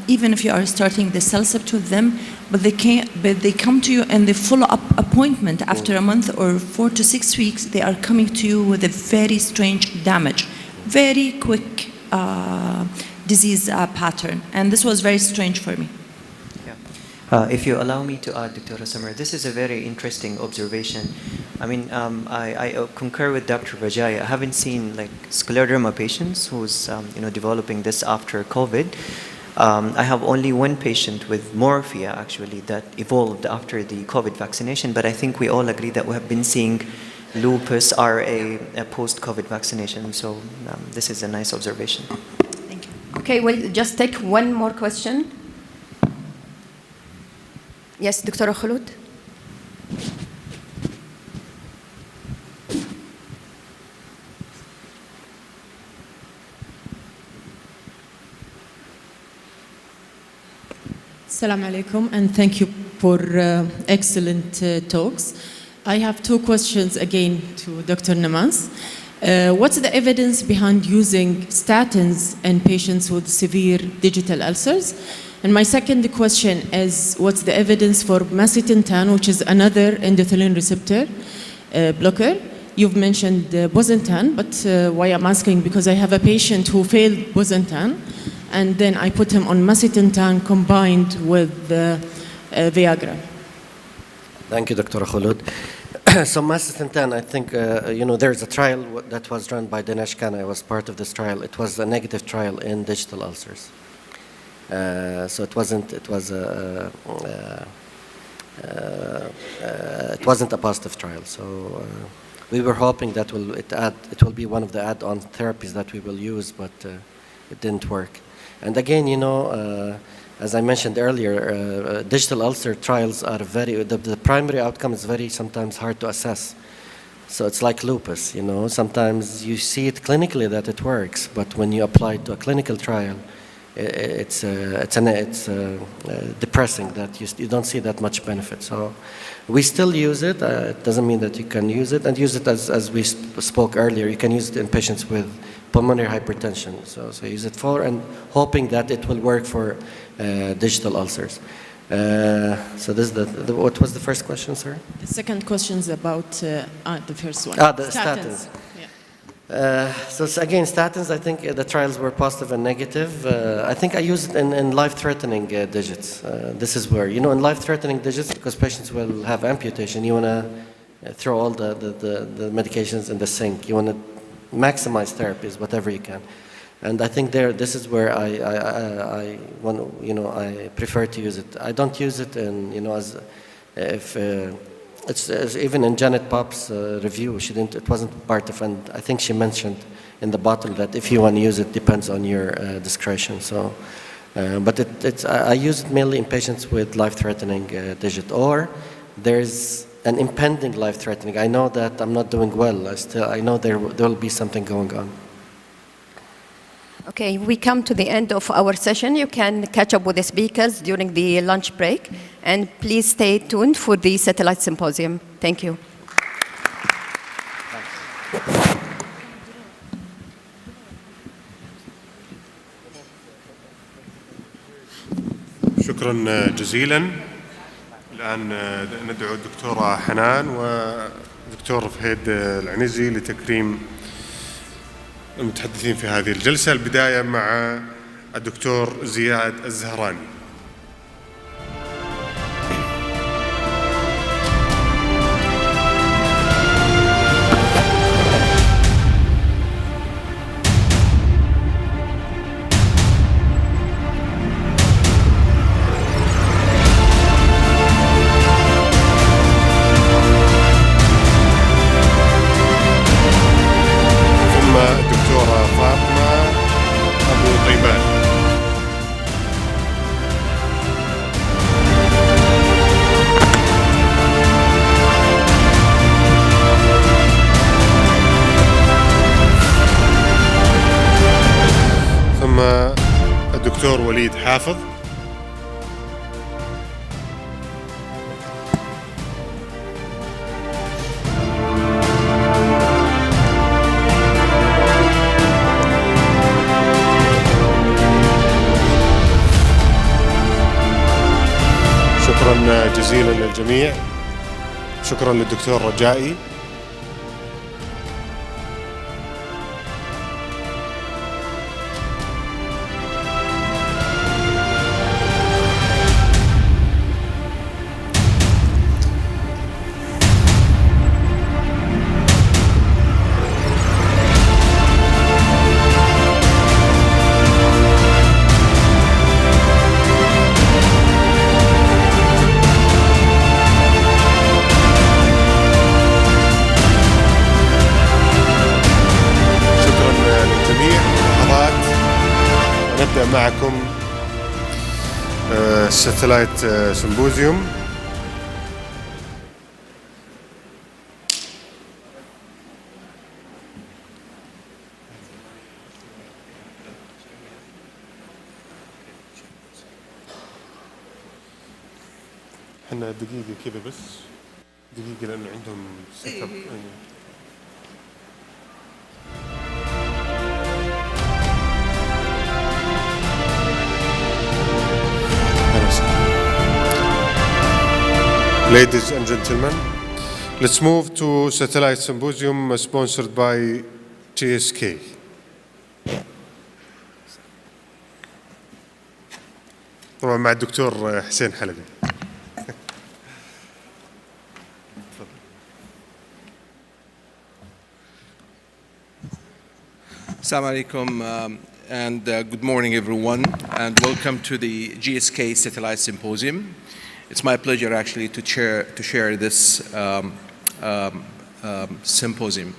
even if you are starting the CellCept with them, but they come to you and the follow-up appointment after a month or 4 to 6 weeks, they are coming to you with a very strange damage, very quick disease pattern, and this was very strange for me. If you allow me to add, Dr. Samar, this is a very interesting observation. I mean, I concur with Dr. Rajai. I haven't seen like scleroderma patients who's developing this after COVID. I have only one patient with morphia actually that evolved after the COVID vaccination, but I think we all agree that we have been seeing lupus RA post-COVID vaccination. So this is a nice observation. Thank you. Okay, we'll just take one more question. Yes, Dr. Khulud. Assalamu alaikum, and thank you for excellent talks. I have 2 questions again to Dr. Namaz. What's the evidence behind using statins in patients with severe digital ulcers? And my second question is, what's the evidence for macitentan, which is another endothelin receptor blocker? You've mentioned bosentan, but why I'm asking, because I have a patient who failed bosentan, and then I put him on macitentan combined with Viagra. Thank you, Dr. Khulud. So macitentan, I think, there's a trial that was run by Dinesh Khanna. I was part of this trial. It was a negative trial in digital ulcers. So it wasn't a positive trial. So we were hoping that it will be one of the add-on therapies that we will use, but it didn't work. And again, as I mentioned earlier, digital ulcer trials are the primary outcome is very sometimes hard to assess. So it's like lupus, sometimes you see it clinically that it works, but when you apply it to a clinical trial, it's depressing that you don't see that much benefit. So we still use it. It doesn't mean that you can use it, and use it as we spoke earlier. You can use it in patients with pulmonary hypertension. So use it for, and hoping that it will work for digital ulcers. So this is what was the first question, sir? The second question is about the first one. The statins. So again, statins, I think the trials were positive and negative. I think I used it in life-threatening digits. This is where, in life-threatening digits, because patients will have amputation, you want to throw all the medications in the sink. You want to maximize therapies, whatever you can. And I think this is where I prefer to use it. I don't use it it's even in Janet Pop's review. It wasn't part of, and I think she mentioned in the bottom that if you want to use it, depends on your discretion. So, but I use it mainly in patients with life-threatening digit, or there's an impending life-threatening. I know that I'm not doing well. I know there will be something going on. Okay, we come to the end of our session. You can catch up with the speakers during the lunch break, and please stay tuned for the satellite symposium. Thank you. شكرا جزيلا. الآن ندعو الدكتورة حنان ودكتور فهيد العنزي لتكريم المتحدثين في هذه الجلسة. البداية مع الدكتور زياد الزهراني. الدكتور وليد حافظ. شكرا جزيلا للجميع. شكرا للدكتور رجائي. معكم ساتلايت سيمبوزيوم. احنا دقيقة كذا بس، دقيقة لأنه عندهم سيت اب. Ladies and gentlemen, let's move to Satellite Symposium sponsored by GSK. طبعا مع الدكتور حسين حلبي. Assalamu alaikum and good morning everyone, and welcome to the GSK Satellite Symposium. It's my pleasure actually to share this symposium.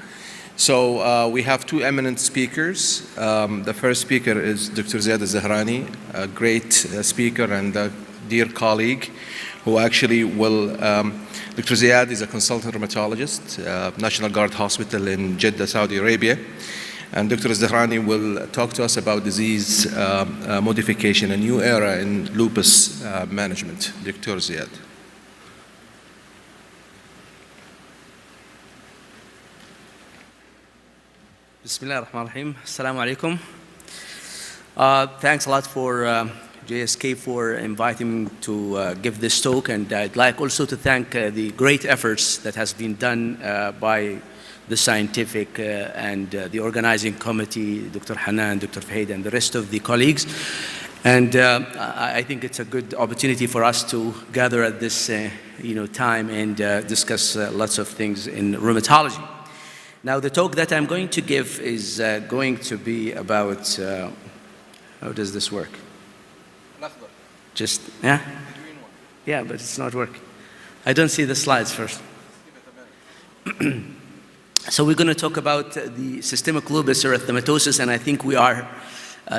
So we have two eminent speakers. The first speaker is Dr. Ziad al-Zahrani, a great speaker and a dear colleague who actually will, Dr. Ziad is a consultant rheumatologist, National Guard Hospital in Jeddah, Saudi Arabia. And Dr. Zahrani will talk to us about disease modification, a new era in lupus management. Dr. Ziad. Bismillah ar-Rahman ar-Rahim. Assalamu alaikum. Thanks a lot for JSK for inviting me to give this talk, and I'd like also to thank the great efforts that has been done by the scientific and the organizing committee, Dr. Hanan, Dr. Fahid, and the rest of the colleagues. And I think it's a good opportunity for us to gather at this time and discuss lots of things in rheumatology. Now, the talk that I'm going to give is going to be about, how does this work? Just, yeah? Yeah, but it's not working. I don't see the slides first. So we're going to talk about the systemic lupus erythematosus, and I think we are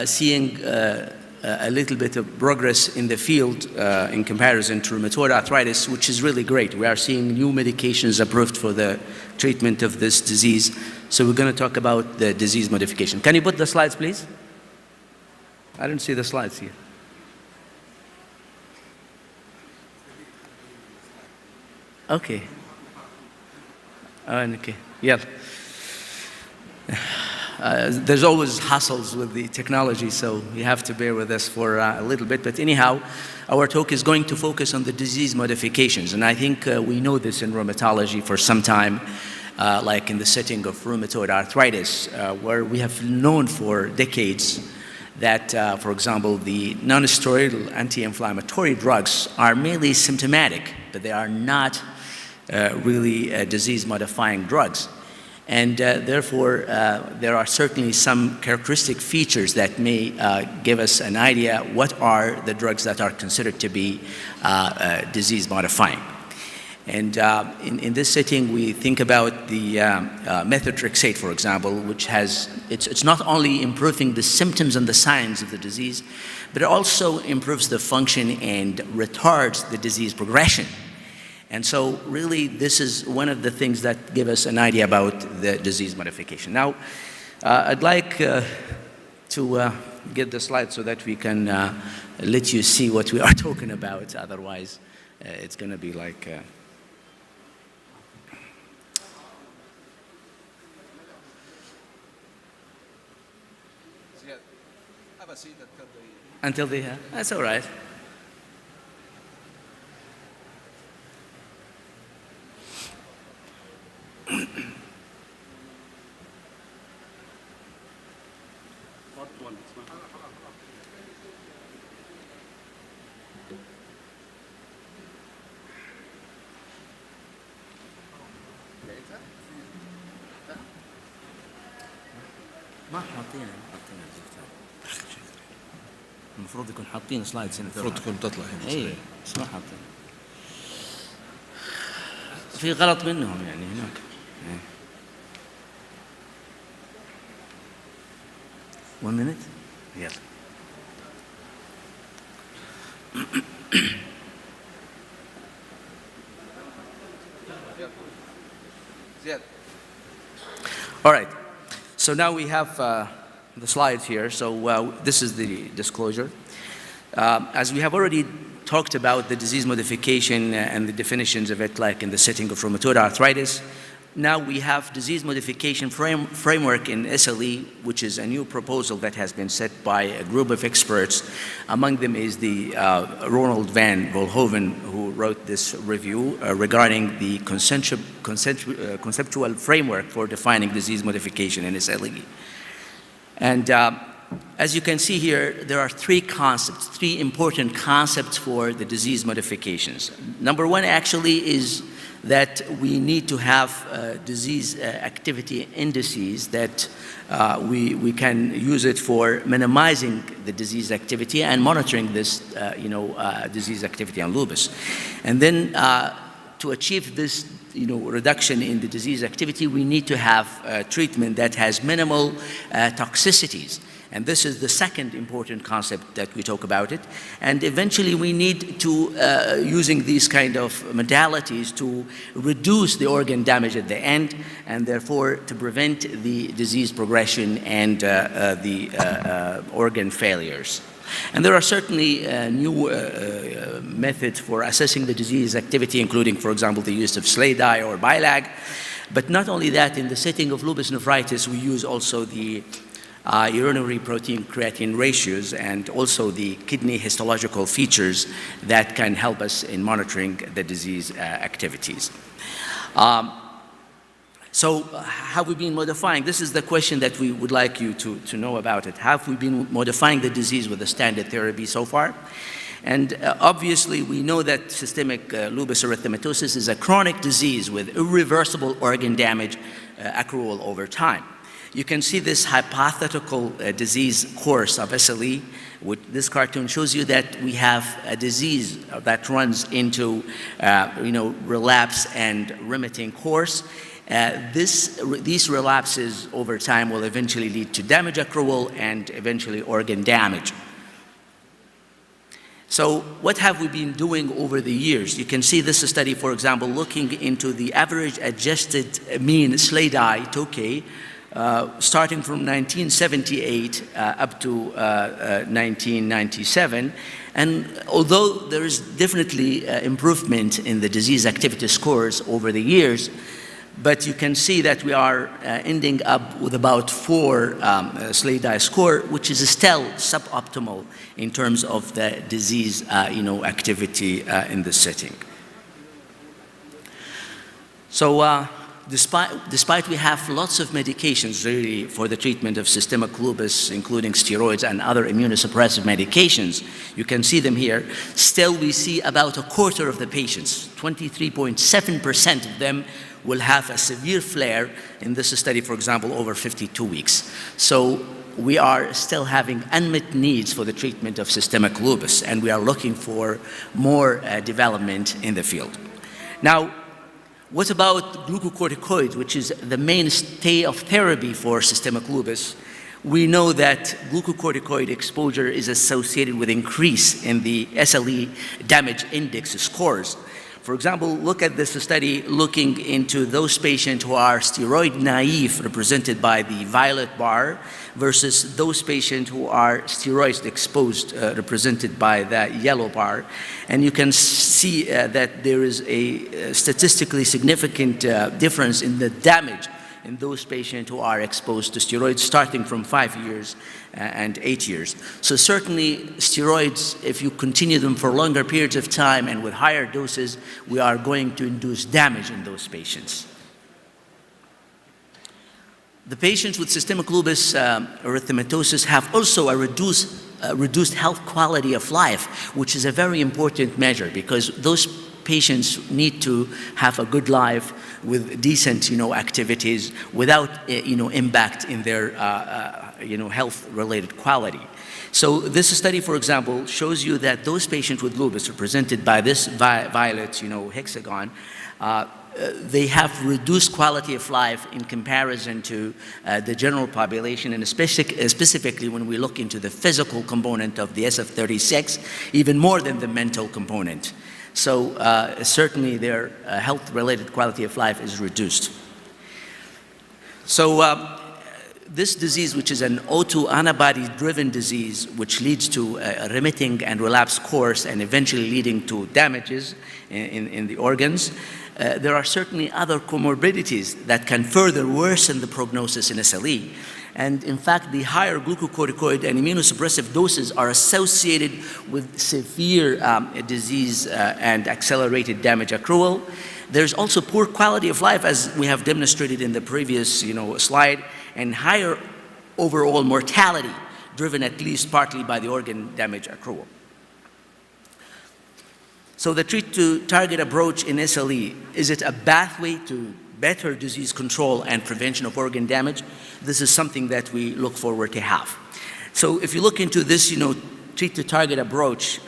seeing a little bit of progress in the field in comparison to rheumatoid arthritis, which is really great. We are seeing new medications approved for the treatment of this disease. So we're going to talk about the disease modification. Can you put the slides, please? I don't see the slides here. Okay. Okay. Yeah. there's always hassles with the technology, so you have to bear with us for a little bit. But anyhow, our talk is going to focus on the disease modifications. And I think we know this in rheumatology for some time, like in the setting of rheumatoid arthritis, where we have known for decades that, for example, the non-steroidal anti-inflammatory drugs are merely symptomatic, but they are not really disease-modifying drugs. And therefore, there are certainly some characteristic features that may give us an idea what are the drugs that are considered to be disease-modifying. And in this setting, we think about the methotrexate, for example, which has, it's not only improving the symptoms and the signs of the disease, but it also improves the function and retards the disease progression. And so really, this is one of the things that give us an idea about the disease modification. Now, I'd like to get the slide so that we can let you see what we are talking about. Otherwise, it's going to be like... Until they have, that's all right. ما حاطين المفروض يكون حاطين سلايدز هنا. المفروض تكون تطلع هنا. اي بس ما حاطين. في غلط منهم يعني هناك. One minute. يلا. All right. So now we have the slides here. So this is the disclosure. As we have already talked about the disease modification and the definitions of it, like in the setting of rheumatoid arthritis, now we have disease modification framework in SLE, which is a new proposal that has been set by a group of experts. Among them is the Ronald van Volhoven, who wrote this review regarding the conceptual framework for defining disease modification in SLE. And as you can see here, there are three important concepts for the disease modifications. Number one actually is that we need to have disease activity indices that we can use it for minimizing the disease activity and monitoring this disease activity on lupus. And then to achieve this reduction in the disease activity, we need to have treatment that has minimal toxicities. And this is the second important concept that we talk about it. And eventually we need to, using these kind of modalities, to reduce the organ damage at the end, and therefore to prevent the disease progression and the organ failures. And there are certainly new methods for assessing the disease activity, including, for example, the use of SLEDAI or BILAG. But not only that, in the setting of lupus nephritis, we use also the urinary protein creatine ratios and also the kidney histological features that can help us in monitoring the disease activities. So have we been modifying? This is the question that we would like you to know about it. Have we been modifying the disease with the standard therapy so far? And obviously we know that systemic lupus erythematosus is a chronic disease with irreversible organ damage accrual over time. You can see this hypothetical disease course of SLE. This cartoon shows you that we have a disease that runs into relapse and remitting course. These relapses over time will eventually lead to damage accrual and eventually organ damage. So what have we been doing over the years? You can see this study, for example, looking into the average adjusted mean SLEDAI, TOCAI, starting from 1978 up to 1997. And although there is definitely improvement in the disease activity scores over the years, But you can see that we are ending up with about 4 SLEDAI score, which is still suboptimal in terms of the disease activity in this setting. So despite we have lots of medications really for the treatment of systemic lupus, including steroids and other immunosuppressive medications, you can see them here, still we see about a quarter of the patients, 23.7% of them will have a severe flare in this study, for example, over 52 weeks. So we are still having unmet needs for the treatment of systemic lupus, and we are looking for more development in the field. Now, what about glucocorticoids, which is the mainstay of therapy for systemic lupus? We know that glucocorticoid exposure is associated with increase in the SLE damage index scores. For example, look at this study looking into those patients who are steroid naive, represented by the violet bar, versus those patients who are steroid exposed, represented by the yellow bar. And you can see that there is a statistically significant difference in the damage in those patients who are exposed to steroids, starting from 5 years and 8 years. So certainly steroids, if you continue them for longer periods of time and with higher doses, we are going to induce damage in those patients. The patients with systemic lupus erythematosus have also a reduced health quality of life, which is a very important measure because those patients need to have a good life with decent, activities without, impact in their, health-related quality. So this study, for example, shows you that those patients with lupus, represented by this violet, hexagon, they have reduced quality of life in comparison to the general population, and specifically when we look into the physical component of the SF-36, even more than the mental component. So certainly their health-related quality of life is reduced. So this disease, which is an autoantibody-driven disease, which leads to a remitting and relapse course and eventually leading to damages in the organs, there are certainly other comorbidities that can further worsen the prognosis in SLE. And in fact, the higher glucocorticoid and immunosuppressive doses are associated with severe disease and accelerated damage accrual. There's also poor quality of life, as we have demonstrated in the previous slide, and higher overall mortality, driven at least partly by the organ damage accrual. So the treat-to-target approach in SLE, is it a pathway to better disease control and prevention of organ damage? This is something that we look forward to have. So if you look into this, treat-to-target approach,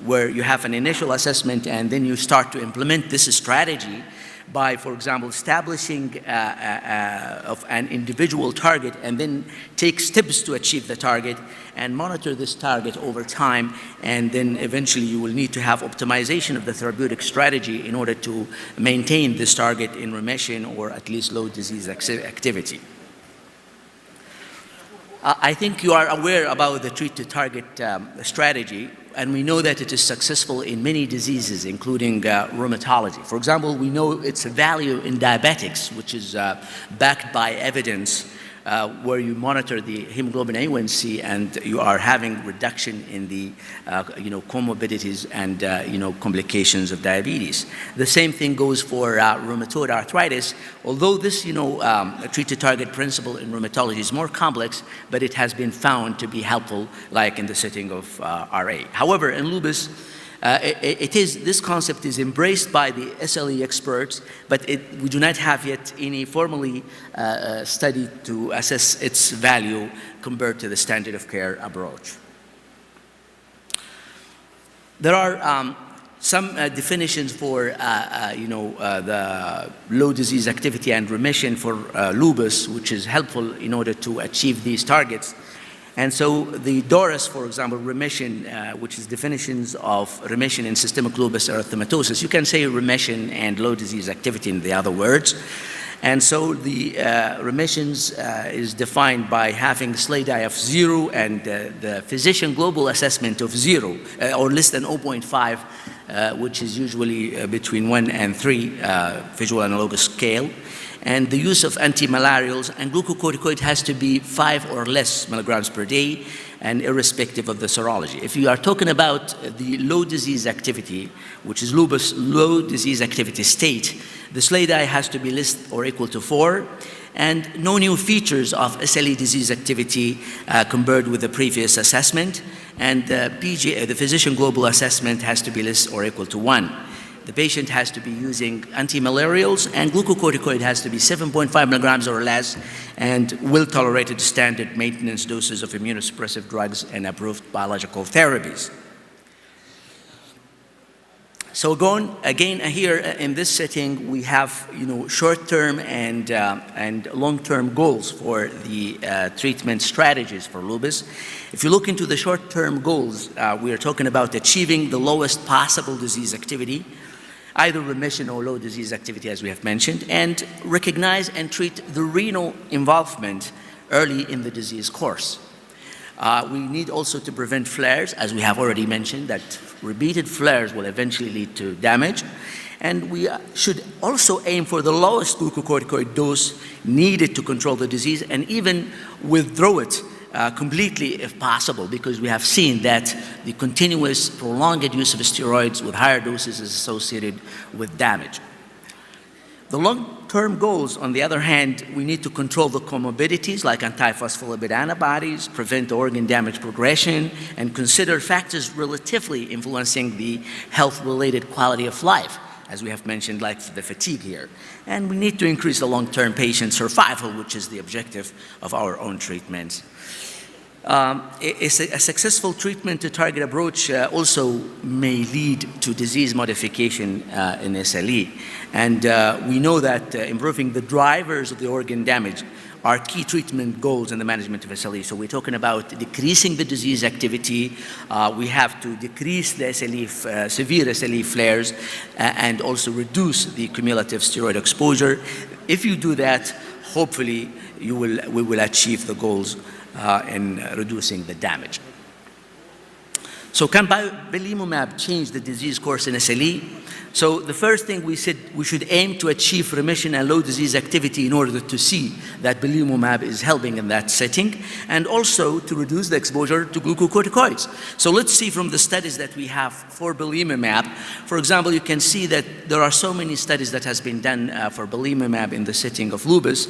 where you have an initial assessment and then you start to implement this strategy by, for example, establishing of an individual target and then take steps to achieve the target and monitor this target over time, and then eventually you will need to have optimization of the therapeutic strategy in order to maintain this target in remission or at least low disease activity. I think you are aware about the treat-to-target strategy, and we know that it is successful in many diseases, including rheumatology. For example, we know its value in diabetics, which is backed by evidence, where you monitor the hemoglobin A1C and you are having reduction in the comorbidities and complications of diabetes. The same thing goes for rheumatoid arthritis, although this treat-to-target principle in rheumatology is more complex, but it has been found to be helpful, like in the setting of RA. However, in lupus, this concept is embraced by the SLE experts, but we do not have yet any formally study to assess its value compared to the standard of care approach. There are some definitions for the low disease activity and remission for lupus, which is helpful in order to achieve these targets. And so the DORIS, for example, remission, which is definitions of remission in systemic lupus erythematosus, you can say remission and low disease activity in the other words. And so the remissions is defined by having SLEDAI of 0 and the physician global assessment of 0 or less than 0.5, which is usually between 1 and 3 visual analogous scale. And the use of antimalarials and glucocorticoid has to be 5 or less milligrams per day, and irrespective of the serology. If you are talking about the low disease activity, which is lupus low disease activity state, the SLEDAI has to be less or equal to 4, and no new features of SLE disease activity compared with the previous assessment, and the physician global assessment has to be less or equal to 1. The patient has to be using antimalarials, and glucocorticoid has to be 7.5 milligrams or less, and well-tolerated standard maintenance doses of immunosuppressive drugs and approved biological therapies. So again here in this setting, we have short-term and long-term goals for the treatment strategies for lupus. If you look into the short-term goals, we are talking about achieving the lowest possible disease activity, either remission or low disease activity, as we have mentioned, and recognize and treat the renal involvement early in the disease course. We need also to prevent flares, as we have already mentioned, that repeated flares will eventually lead to damage. And we should also aim for the lowest glucocorticoid dose needed to control the disease, and even withdraw it completely if possible, because we have seen that the continuous prolonged use of steroids with higher doses is associated with damage. The long-term goals, on the other hand, we need to control the comorbidities like antiphospholipid antibodies, prevent organ damage progression, and consider factors relatively influencing the health-related quality of life, as we have mentioned, like the fatigue here. And we need to increase the long-term patient survival, which is the objective of our own treatments. A successful treatment to target approach also may lead to disease modification in SLE. And we know that improving the drivers of the organ damage are key treatment goals in the management of SLE. So we're talking about decreasing the disease activity. We have to decrease the SLE, severe SLE flares, and also reduce the cumulative steroid exposure. If you do that, hopefully we will achieve the goals in reducing the damage. So can belimumab change the disease course in SLE? So the first thing we said, we should aim to achieve remission and low disease activity in order to see that belimumab is helping in that setting, and also to reduce the exposure to glucocorticoids. So let's see from the studies that we have for belimumab. For example, you can see that there are so many studies that has been done for belimumab in the setting of lupus,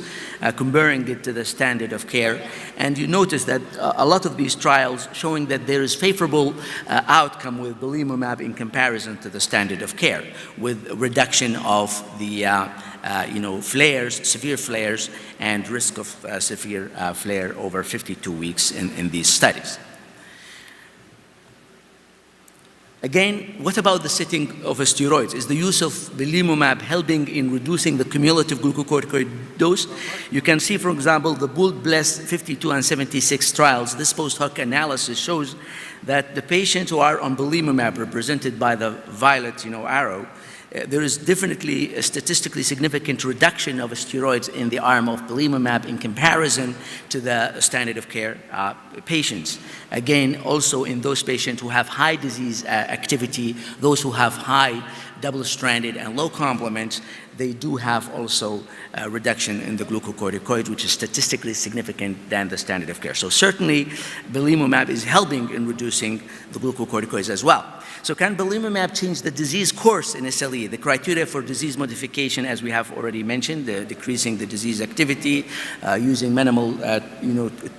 comparing it to the standard of care. And you notice that a lot of these trials showing that there is favorable outcome with belimumab in comparison to the standard of care, with reduction of the flares, severe flares, and risk of severe flare over 52 weeks in these studies. Again, what about the setting of steroids? Is the use of belimumab helping in reducing the cumulative glucocorticoid dose? You can see, for example, the pooled BLESS 52 and 76 trials. This post-hoc analysis shows that the patients who are on belimumab, represented by the violet arrow, there is definitely a statistically significant reduction of steroids in the arm of belimumab in comparison to the standard of care patients. Again, also in those patients who have high disease activity, those who have high double-stranded and low complement, they do have also a reduction in the glucocorticoids, which is statistically significant than the standard of care. So certainly, belimumab is helping in reducing the glucocorticoids as well. So can belimumab change the disease course in SLE? The criteria for disease modification, as we have already mentioned, decreasing the disease activity, using minimal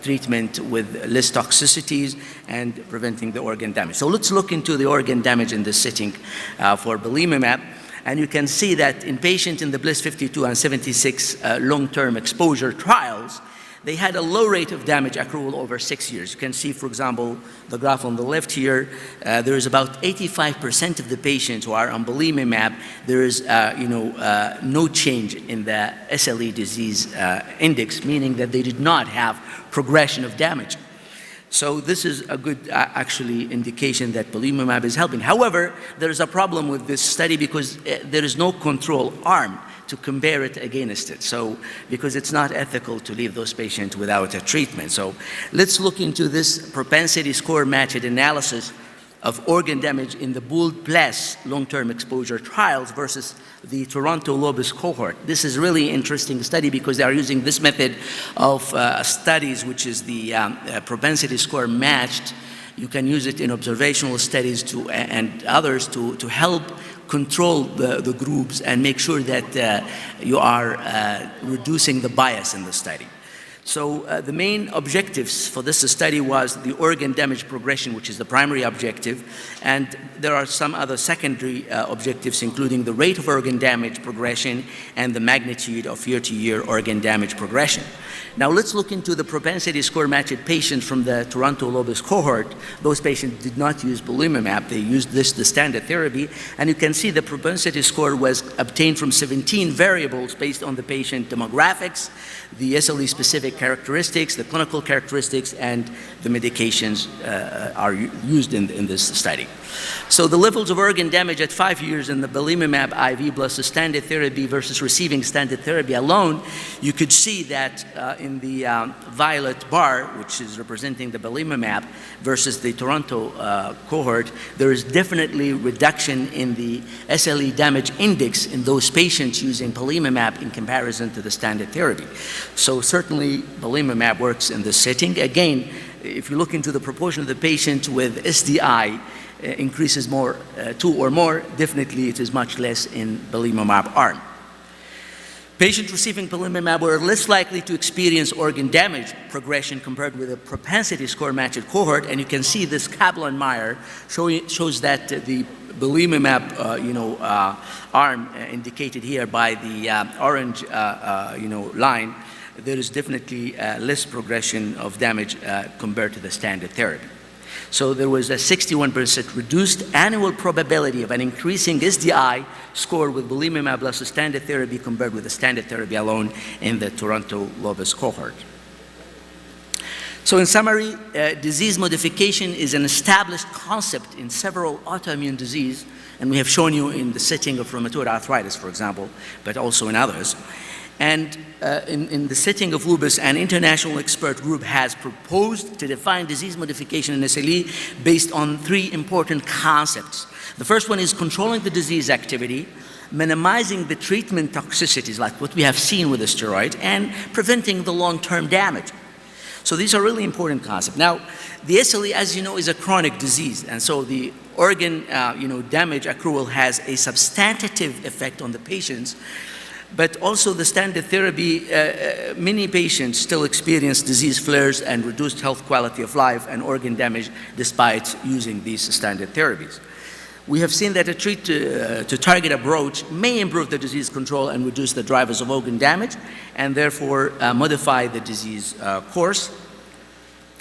treatment with less toxicities, and preventing the organ damage. So let's look into the organ damage in this setting for belimumab. And you can see that in patients in the BLESS 52 and 76 long-term exposure trials, they had a low rate of damage accrual over 6 years. You can see, for example, the graph on the left here, there is about 85% of the patients who are on belimumab, there is no change in the SLE disease index, meaning that they did not have progression of damage. So this is a good, actually, indication that belimumab is helping. However, there is a problem with this study because there is no control arm to compare it against it. So, because it's not ethical to leave those patients without a treatment. So let's look into this propensity score matched analysis of organ damage in the pooled plus long-term exposure trials versus the Toronto Lobus cohort. This is really interesting study because they are using this method of studies, which is the propensity score matched. You can use it in observational studies and others to help control the groups and make sure that you are reducing the bias in the study. So the main objectives for this study was the organ damage progression, which is the primary objective, and there are some other secondary objectives, including the rate of organ damage progression and the magnitude of year-to-year organ damage progression. Now let's look into the propensity score matched patients from the Toronto Lobus cohort. Those patients did not use belimumab, they used the standard therapy, and you can see the propensity score was obtained from 17 variables based on the patient demographics, the SLE specific characteristics, the clinical characteristics, and the medications are used in this study. So the levels of organ damage at 5 years in the belimumab IV plus the standard therapy versus receiving standard therapy alone, you could see that in the violet bar, which is representing the belimumab versus the Toronto cohort, there is definitely reduction in the SLE damage index in those patients using belimumab in comparison to the standard therapy. So certainly belimumab works in this setting. Again, if you look into the proportion of the patients with SDI increases more, 2 or more, definitely it is much less in belimumab arm. Patients receiving belimumab were less likely to experience organ damage progression compared with a propensity score matched cohort, and you can see this Kaplan-Meier shows that the belimumab arm indicated here by the orange line, there is definitely less progression of damage compared to the standard therapy. So there was a 61% reduced annual probability of an increasing SDI score with belimumab plus a standard therapy compared with the standard therapy alone in the Toronto Lobus cohort. So in summary, disease modification is an established concept in several autoimmune diseases, and we have shown you in the setting of rheumatoid arthritis, for example, but also in others. And in the setting of lupus, an international expert group has proposed to define disease modification in SLE based on 3 important concepts. The first one is controlling the disease activity, minimizing the treatment toxicities like what we have seen with the steroid, and preventing the long-term damage. So these are really important concepts. Now, the SLE, as you know, is a chronic disease, and so the organ damage accrual has a substantive effect on the patients. But also the standard therapy, many patients still experience disease flares and reduced health quality of life and organ damage despite using these standard therapies. We have seen that a treat-to-target approach may improve the disease control and reduce the drivers of organ damage and therefore modify the disease course.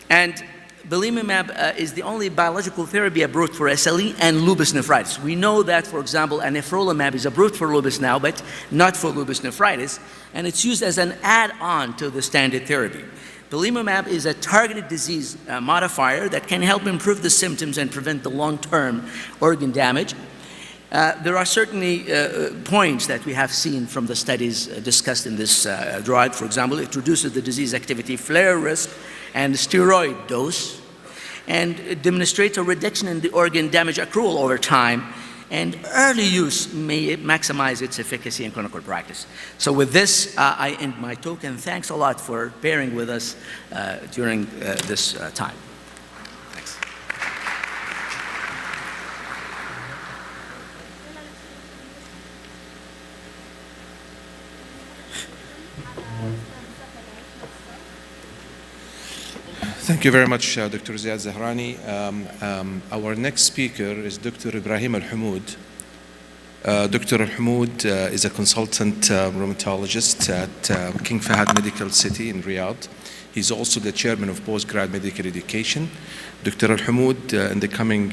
And belimumab is the only biological therapy approved for SLE and lupus nephritis. We know that, for example, anifrolumab is approved for lupus now, but not for lupus nephritis, and it's used as an add-on to the standard therapy. Belimumab is a targeted disease modifier that can help improve the symptoms and prevent the long-term organ damage. There are certainly points that we have seen from the studies discussed in this drug. For example, it reduces the disease activity, flare risk, and steroid dose, and it demonstrates a reduction in the organ damage accrual over time, and early use may maximize its efficacy in clinical practice. So with this, I end my talk, and thanks a lot for bearing with us during this time. Thanks. Thank you very much, Dr. Ziad Zahrani. Our next speaker is Dr. Ibrahim Al-Hamoud. Dr. Al-Hamoud is a consultant rheumatologist at King Fahad Medical City in Riyadh. He's also the chairman of postgrad medical education. Dr. Al-Hamoud, in the coming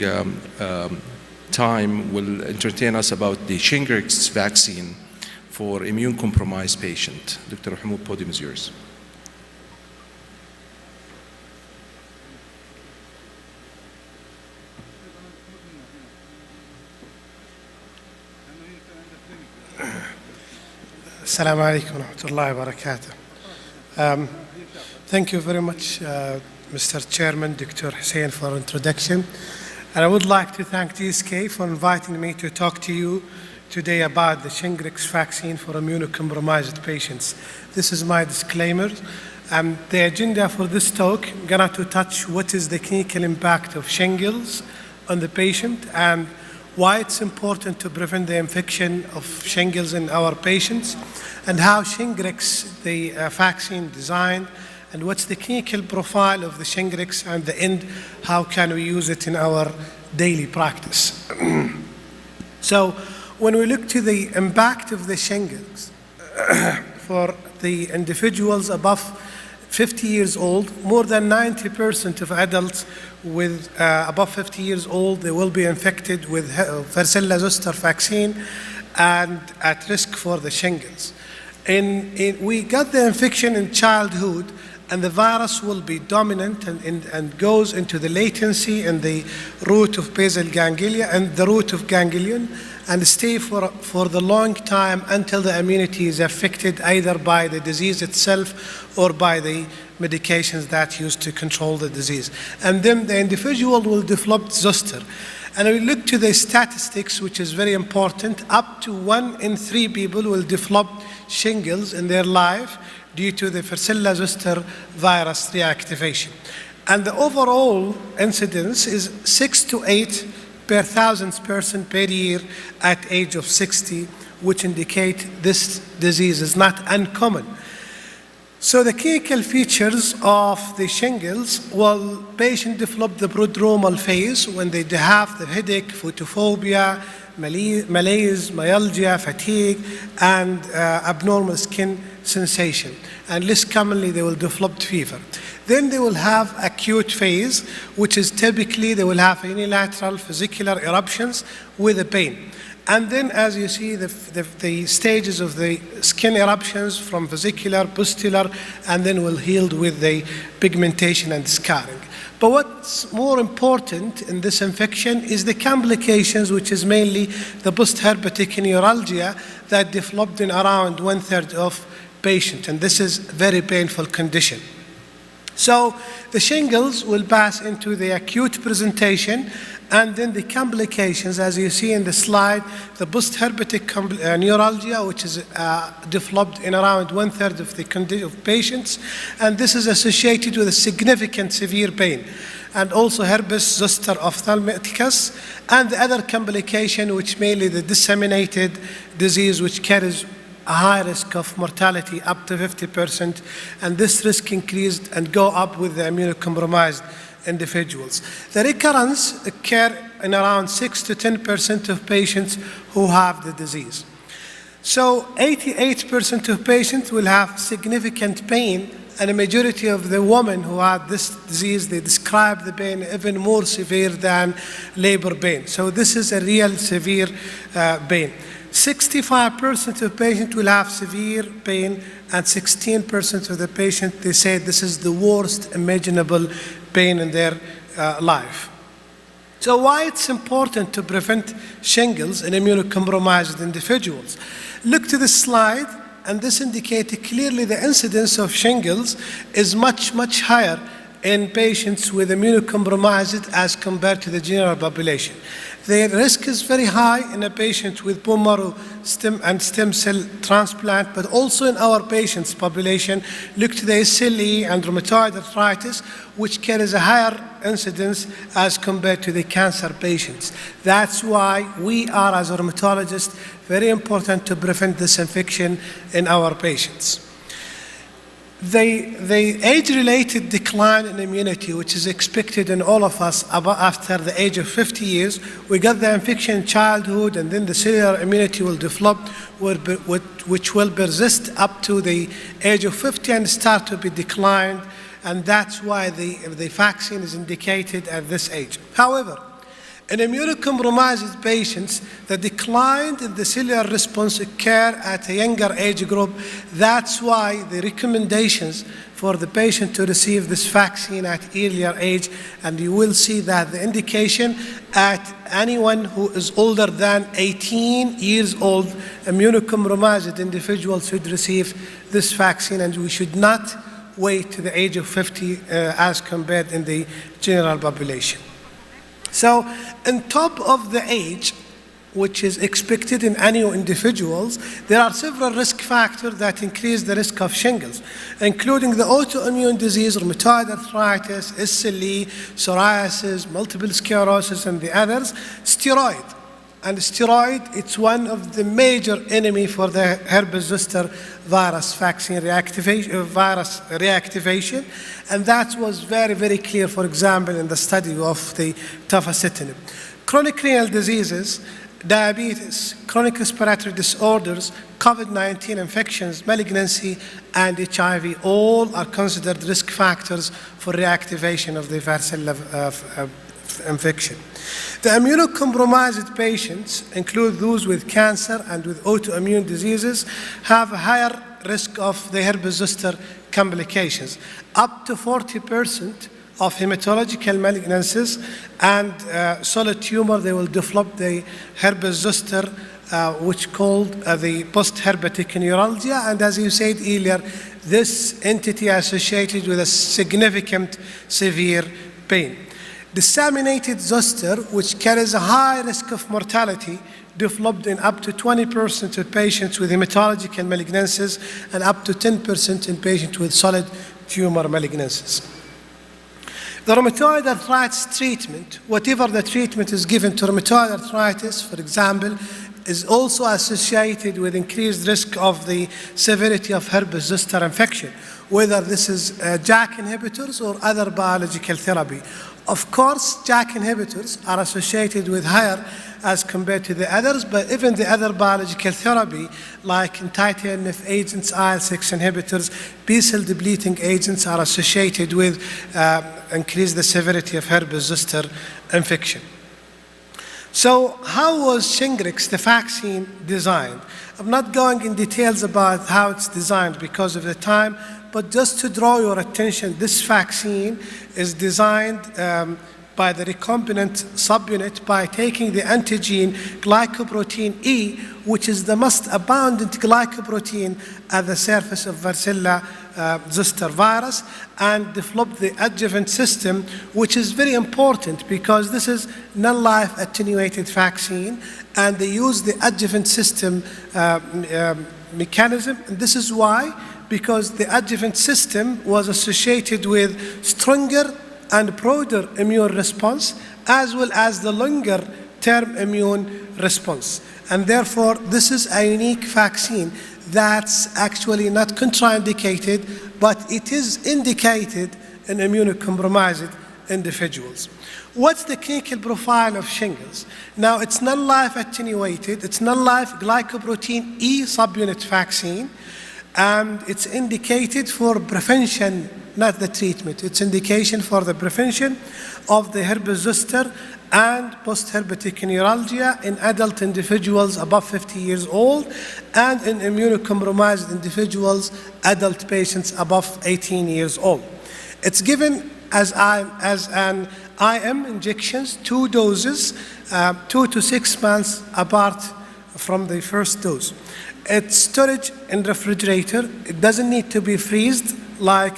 time, will entertain us about the Shingrix vaccine for immune-compromised patient. Dr. Al-Hamoud, podium is yours. Assalamu alaikum wa rahmatullahi wa barakatuh. Thank you very much, Mr. Chairman, Dr. Hussein, for introduction. And I would like to thank GSK for inviting me to talk to you today about the Shingrix vaccine for immunocompromised patients. This is my disclaimer. The agenda for this talk, I'm going to touch what is the clinical impact of shingles on the patient and why it's important to prevent the infection of shingles in our patients, and how Shingrix, the vaccine designed, and what's the clinical profile of the Shingrix, and the end, how can we use it in our daily practice. So when we look to the impact of the shingles for the individuals above 50 years old, more than 90% of adults with above 50 years old, they will be infected with varicella zoster vaccine and at risk for the shingles. We got the infection in childhood, and the virus will be dominant and goes into the latency in the root of basal ganglia and the root of ganglion, and stay for the long time until the immunity is affected either by the disease itself or by the medications that used to control the disease. And then the individual will develop zoster. And we look to the statistics, which is very important. Up to 1 in 3 people will develop shingles in their life due to the varicella zoster virus reactivation. And the overall incidence is 6 to 8 per 1,000 persons per year at age of 60, which indicate this disease is not uncommon. So the clinical features of the shingles, well, patients develop the prodromal phase when they have the headache, photophobia, malaise, myalgia, fatigue, and abnormal skin sensation. And less commonly, they will develop fever. Then they will have acute phase, which is typically they will have unilateral vesicular eruptions with a pain. And then, as you see, the stages of the skin eruptions from vesicular, pustular, and then will heal with the pigmentation and scarring. But what's more important in this infection is the complications, which is mainly the post-herpetic neuralgia that developed in around 1/3 of patients, and this is a very painful condition. So the shingles will pass into the acute presentation, and then the complications, as you see in the slide, the post-herpetic neuralgia, which is developed in around 1/3 of the patients, and this is associated with a significant severe pain, and also herpes zoster ophthalmicus, and the other complication, which mainly the disseminated disease, which carries a high risk of mortality up to 50%, and this risk increased and go up with the immunocompromised individuals. The recurrence occur in around 6 to 10% of patients who have the disease. So 88% of patients will have significant pain, and a majority of the women who had this disease, they describe the pain even more severe than labor pain. So this is a real severe pain. 65% of patients will have severe pain, and 16% of the patients, they say this is the worst imaginable pain in their life. So why it's important to prevent shingles in immunocompromised individuals? Look to the slide, and this indicates clearly the incidence of shingles is much, much higher in patients with immunocompromised as compared to the general population. The risk is very high in a patient with bone marrow stem cell transplant, but also in our patients' population. Look to the SLE and rheumatoid arthritis, which carries a higher incidence as compared to the cancer patients. That's why we are, as a rheumatologist, very important to prevent this infection in our patients. The age-related decline in immunity, which is expected in all of us after the age of 50 years, we got the infection in childhood, and then the cellular immunity will develop, which will persist up to the age of 50 and start to be declined, and that's why the vaccine is indicated at this age. However, in immunocompromised patients, the decline in the cellular response occur at a younger age group. That's why the recommendations for the patient to receive this vaccine at earlier age, and you will see that the indication at anyone who is older than 18 years old, immunocompromised individuals should receive this vaccine, and we should not wait to the age of 50 as compared in the general population. So on top of the age, which is expected in any individuals, there are several risk factors that increase the risk of shingles, including the autoimmune disease, rheumatoid arthritis, SLE, psoriasis, multiple sclerosis, and the others. Steroid. And steroid, it's one of the major enemy for the herpes zoster virus vaccine reactivation, and that was very, very clear, for example, in the study of the tofacitinib. Chronic renal diseases, diabetes, chronic respiratory disorders, COVID-19 infections, malignancy, and HIV all are considered risk factors for reactivation of the varicella infection. The immunocompromised patients include those with cancer and with autoimmune diseases have a higher risk of the herpes zoster complications. Up to 40% of hematological malignancies and solid tumor, they will develop the herpes zoster, which called the post-herpetic neuralgia. And as you said earlier, this entity associated with a significant severe pain. Disseminated zoster, which carries a high risk of mortality, developed in up to 20% of patients with hematological malignancies and up to 10% in patients with solid tumor malignancies. The rheumatoid arthritis treatment, whatever the treatment is given to rheumatoid arthritis, for example, is also associated with increased risk of the severity of herpes zoster infection, whether this is JAK inhibitors or other biological therapy. Of course, JAK inhibitors are associated with higher as compared to the others, but even the other biological therapy, like anti-TNF agents, IL-6 inhibitors, B-cell depleting agents are associated with increase the severity of herpes zoster infection. So how was Shingrix, the vaccine, designed? I'm not going in details about how it's designed because of the time, but just to draw your attention, this vaccine is designed by the recombinant subunit by taking the antigen glycoprotein E, which is the most abundant glycoprotein at the surface of varicella zoster virus, and develop the adjuvant system, which is very important because this is non-life attenuated vaccine, and they use the adjuvant system mechanism. And this is why, because the adjuvant system was associated with stronger and broader immune response, as well as the longer term immune response. And therefore, this is a unique vaccine that's actually not contraindicated, but it is indicated in immunocompromised individuals. What's the clinical profile of shingles? Now, it's non-life attenuated, it's non-life glycoprotein E subunit vaccine, and it's indicated for prevention, not the treatment. It's indication for the prevention of the herpes zoster and post-herpetic neuralgia in adult individuals above 50 years old and in immunocompromised individuals, adult patients above 18 years old. It's given as an IM injections, 2 doses, 2 to 6 months apart from the first dose. It's storage in refrigerator. It doesn't need to be freezed like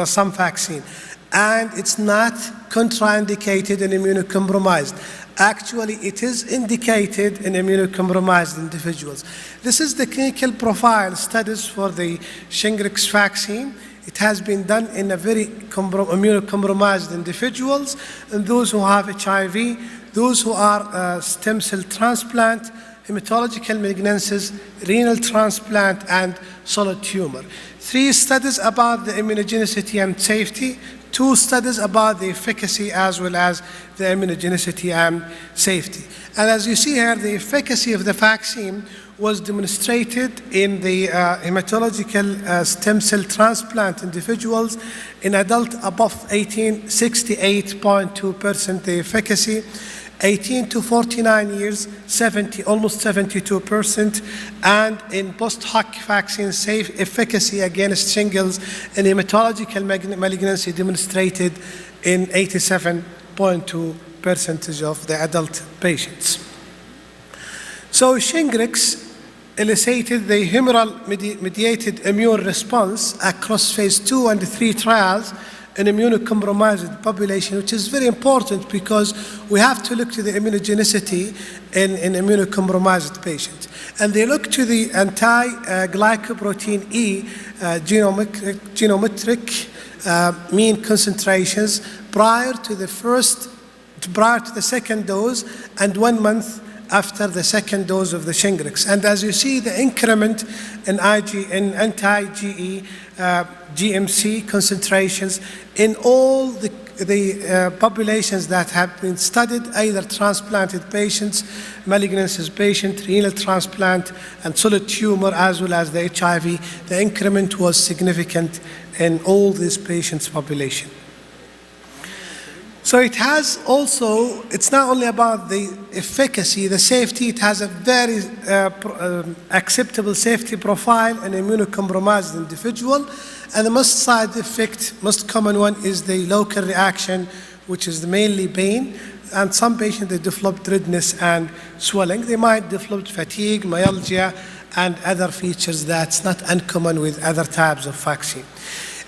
some vaccine. And it's not contraindicated in immunocompromised. Actually, it is indicated in immunocompromised individuals. This is the clinical profile studies for the Shingrix vaccine. It has been done in a very immunocompromised individuals, and those who have HIV, those who are stem cell transplant, hematological malignancies, renal transplant, and solid tumor. 3 studies about the immunogenicity and safety, 2 studies about the efficacy as well as the immunogenicity and safety. And as you see here, the efficacy of the vaccine was demonstrated in the hematological stem cell transplant individuals. In adult above 18, 68.2% the efficacy. 18 to 49 years, almost 72%, and in post-hoc vaccine safe efficacy against shingles and hematological malignancy demonstrated in 87.2% of the adult patients. So Shingrix elicited the humoral mediated immune response across phase 2 and 3 trials in immunocompromised population, which is very important because we have to look to the immunogenicity in immunocompromised patients. And they look to the anti-glycoprotein E geometric mean concentrations prior to the second dose and 1 month after the second dose of the Shingrix. And as you see, the increment in anti-GE GMC concentrations in all the populations that have been studied, either transplanted patients, malignancies patient, renal transplant, and solid tumor, as well as the HIV, the increment was significant in all these patients' population. So it has also, it's not only about the efficacy, the safety, it has a very acceptable safety profile in immunocompromised individual. And the most side effect, most common one is the local reaction, which is mainly pain. And some patients, they develop redness and swelling. They might develop fatigue, myalgia, and other features that's not uncommon with other types of vaccine.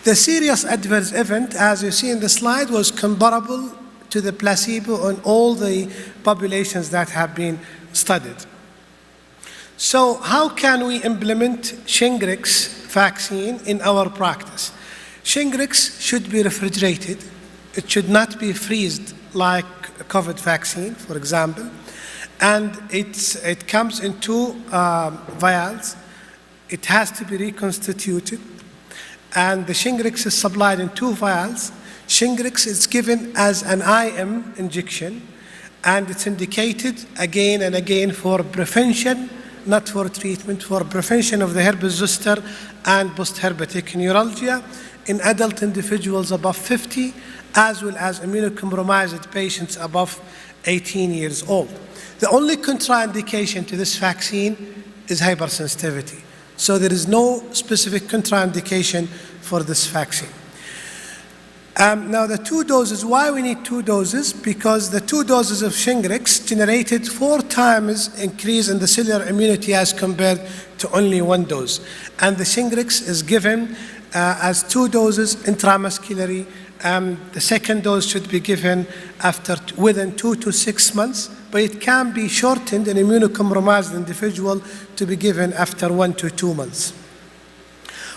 The serious adverse event, as you see in the slide, was comparable to the placebo on all the populations that have been studied. So how can we implement Shingrix vaccine in our practice? Shingrix should be refrigerated. It should not be freezed like a COVID vaccine, for example. And it comes in 2 vials. It has to be reconstituted. And the Shingrix is supplied in 2 vials. Shingrix is given as an IM injection, and it's indicated again and again for prevention, not for treatment, for prevention of the herpes zoster and post-herpetic neuralgia in adult individuals above 50, as well as immunocompromised patients above 18 years old. The only contraindication to this vaccine is hypersensitivity. So there is no specific contraindication for this vaccine. Now the 2 doses, why we need 2 doses? Because the 2 doses of Shingrix generated 4 times increase in the cellular immunity as compared to only 1 dose. And the Shingrix is given as 2 doses intramuscularly. The second dose should be given within 2 to 6 months, but it can be shortened in immunocompromised individual to be given after 1 to 2 months.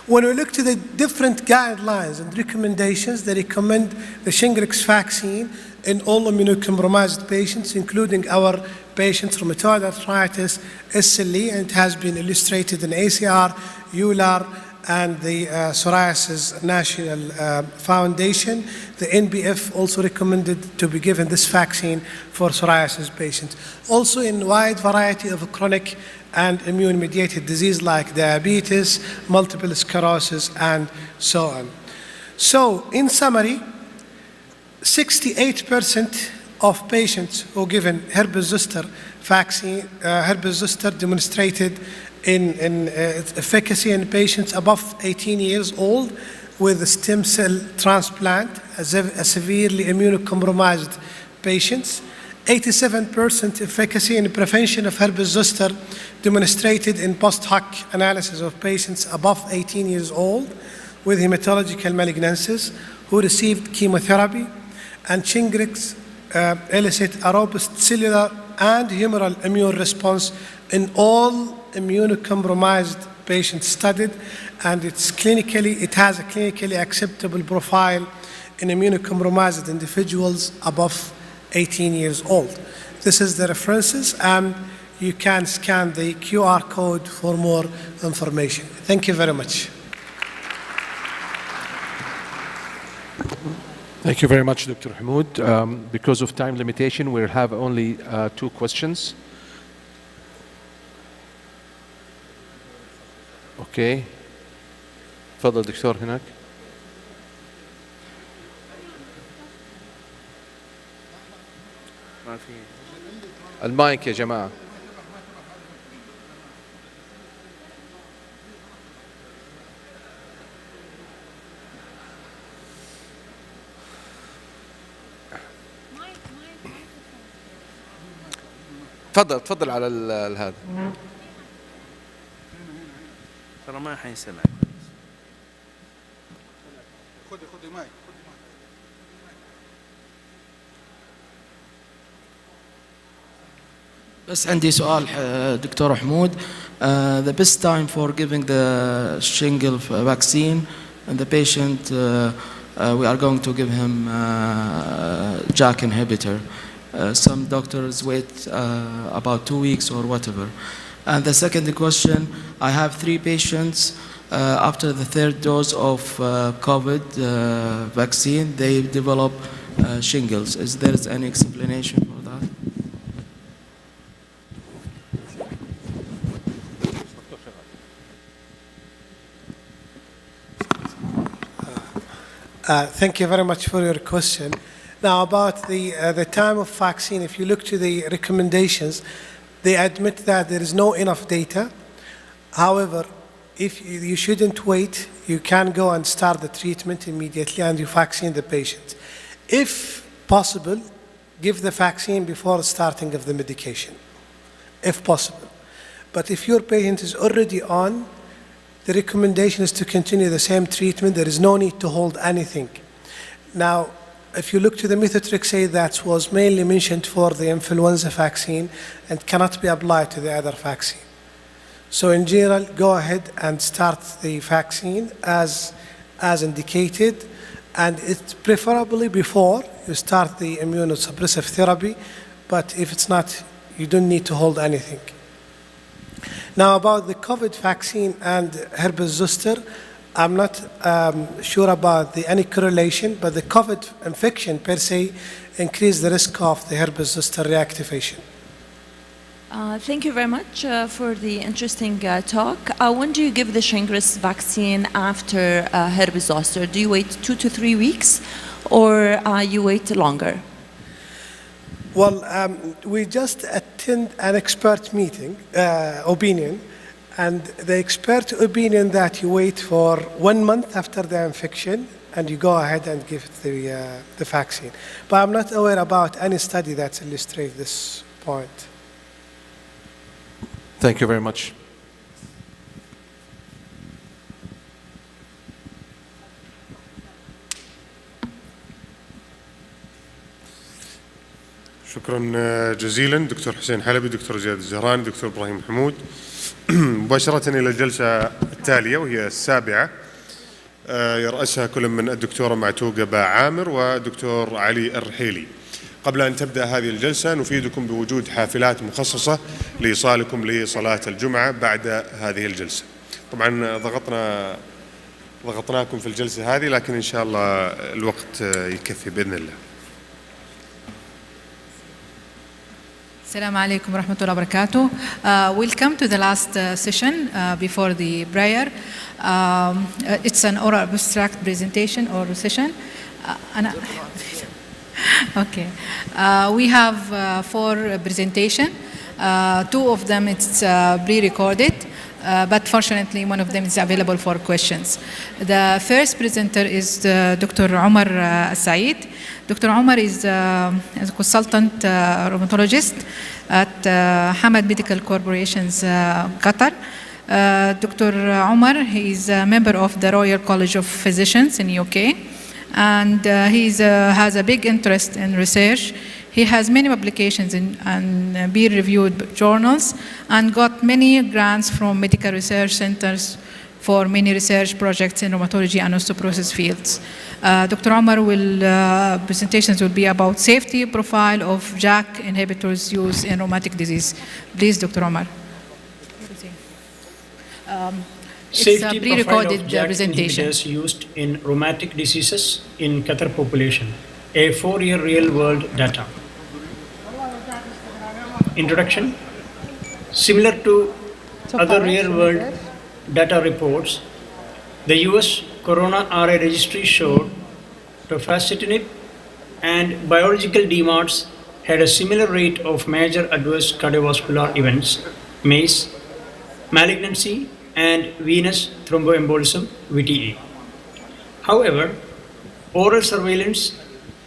When we look to the different guidelines and recommendations, they recommend the Shingrix vaccine in all immunocompromised patients, including our patients with rheumatoid arthritis, SLE, and it has been illustrated in ACR, EULAR, and the Psoriasis National Foundation. The NBF also recommended to be given this vaccine for psoriasis patients. Also in wide variety of chronic and immune-mediated disease like diabetes, multiple sclerosis, and so on. So in summary, 68% of patients who given herpes zoster vaccine, herpes zoster demonstrated in efficacy in patients above 18 years old with a stem cell transplant, a severely immunocompromised patients. 87% efficacy in prevention of herpes zoster demonstrated in post-hoc analysis of patients above 18 years old with hematological malignancies who received chemotherapy. And Shingrix elicit a robust cellular and humoral immune response in all immunocompromised patients studied, and it has a clinically acceptable profile in immunocompromised individuals above 18 years old. This is the references, and you can scan the QR code for more information. Thank you very much. Thank you very much, Dr. Hamoud. Because of time limitation, we'll have only 2 questions. اوكي تفضل دكتور هناك. ما في المايك يا جماعة. تفضل على هذا. ترى ما حيسمع. خذي مايك. بس عندي سؤال دكتور حمود. The best time for giving the shingle vaccine and the patient we are going to give him JAK inhibitor. Some doctors wait about 2 weeks or whatever. And the second question, I have 3 patients after the 3rd dose of COVID vaccine, they develop shingles. Is there any explanation for that? Thank you very much for your question. Now, about the time of vaccine, if you look to the recommendations, they admit that there is no enough data. However, if you shouldn't wait, you can go and start the treatment immediately and you vaccine the patient. If possible, give the vaccine before starting of the medication, if possible. But if your patient is already on, the recommendation is to continue the same treatment. There is no need to hold anything. Now, if you look to the methotrexate, that was mainly mentioned for the influenza vaccine and cannot be applied to the other vaccine. So in general, go ahead and start the vaccine as indicated, and it's preferably before you start the immunosuppressive therapy, but if it's not, you don't need to hold anything. Now about the COVID vaccine and herpes zoster, I'm not sure about any correlation, but the COVID infection per se increased the risk of the herpes zoster reactivation. Thank you very much for the interesting talk. When do you give the shingles vaccine after herpes zoster? Do you wait 2 to 3 weeks, or you wait longer? Well, we just attend an expert meeting, opinion, and the expert opinion that you wait for 1 month after the infection and you go ahead and give the vaccine. But I'm not aware about any study that illustrates this point. Thank you very much. شكرا جزيلا دكتور حسين حلبي، دكتور زياد الزهراني، دكتور إبراهيم حمود. مباشرة إلى الجلسة التالية وهي السابعة، يرأسها كل من الدكتورة معتوقة باعامر والدكتور علي الرحيلي. قبل أن تبدأ هذه الجلسة نفيدكم بوجود حافلات مخصصة لإيصالكم لصلاة الجمعة بعد هذه الجلسة. طبعا ضغطناكم في الجلسة هذه، لكن إن شاء الله الوقت يكفي بإذن الله. Assalamu alaikum wa rahmatullahi wa barakatuh. We'll come to the last session before the prayer. It's an oral abstract presentation or session. Okay. We have 4 presentations. 2 of them it's pre-recorded, but fortunately one of them is available for questions. The first presenter is Dr. Omar Saeed. Dr. Omar is a consultant rheumatologist at Hamad Medical Corporation's Qatar. Dr. Omar, he is a member of the Royal College of Physicians in UK, and he has a big interest in research. He has many publications in peer-reviewed journals and got many grants from medical research centers for many research projects in rheumatology and osteoporosis fields. Dr. Omar presentations will be about safety profile of JAK inhibitors used in rheumatic disease. Please, Dr. Omar. Safety profile of JAK presentation inhibitors used in rheumatic diseases in Qatar population. A 4-year real-world data. Introduction. Similar to other real-world data reports, the US Corona RA registry showed tofacitinib and biological DMARDs had a similar rate of major adverse cardiovascular events, MACE, malignancy, and venous thromboembolism, VTE. However, oral surveillance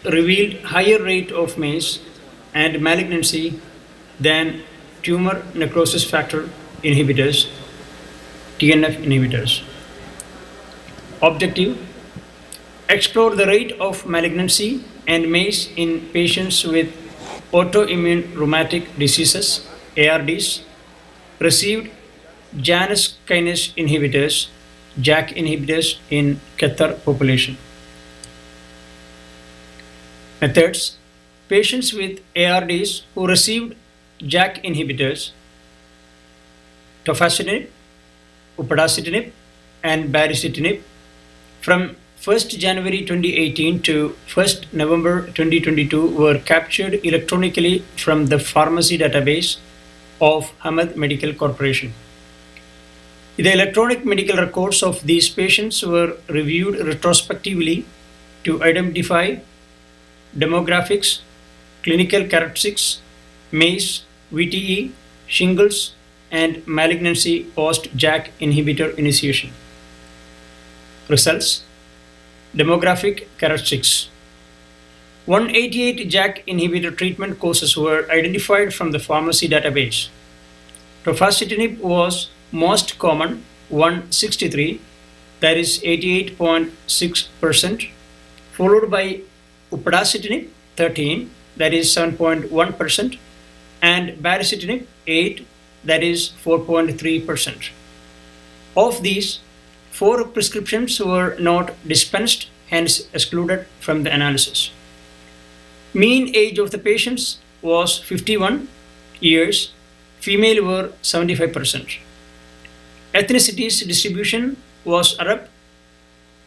revealed higher rate of MACE and malignancy than tumor necrosis factor inhibitors, TNF inhibitors. Objective: explore the rate of malignancy and MACE in patients with autoimmune rheumatic diseases, ARDs, received Janus kinase inhibitors, JAK inhibitors in Qatar population. Methods: patients with ARDs who received JAK inhibitors, tofacitinib, upadacitinib, and baricitinib from 1st January 2018 to 1st November 2022 were captured electronically from the pharmacy database of Hamad Medical Corporation. The electronic medical records of these patients were reviewed retrospectively to identify demographics, clinical characteristics, MACE, VTE, shingles, and malignancy post-JAK inhibitor initiation. Results: demographic characteristics. 188 JAK inhibitor treatment courses were identified from the pharmacy database. Tofacitinib was most common, 163, that is 88.6%, followed by upadacitinib, 13, that is 7.1%, and baricitinib, 8, that is 4.3%. Of these, 4 prescriptions were not dispensed, hence excluded from the analysis. Mean age of the patients was 51 years, female were 75%. Ethnicities distribution was Arab,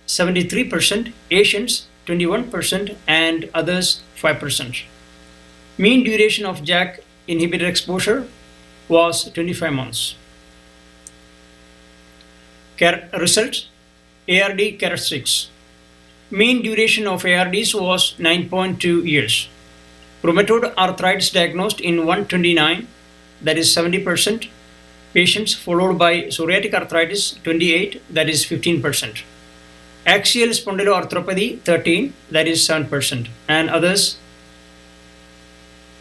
73%, Asians, 21%, and others, 5%. Mean duration of JAK inhibitor exposure was 25 months. Results: ARD characteristics. Mean duration of ARDs was 9.2 years. Rheumatoid arthritis diagnosed in 129, that is 70%. Patients, followed by psoriatic arthritis, 28, that is 15%. Axial spondyloarthropathy, 13, that is 7%. And others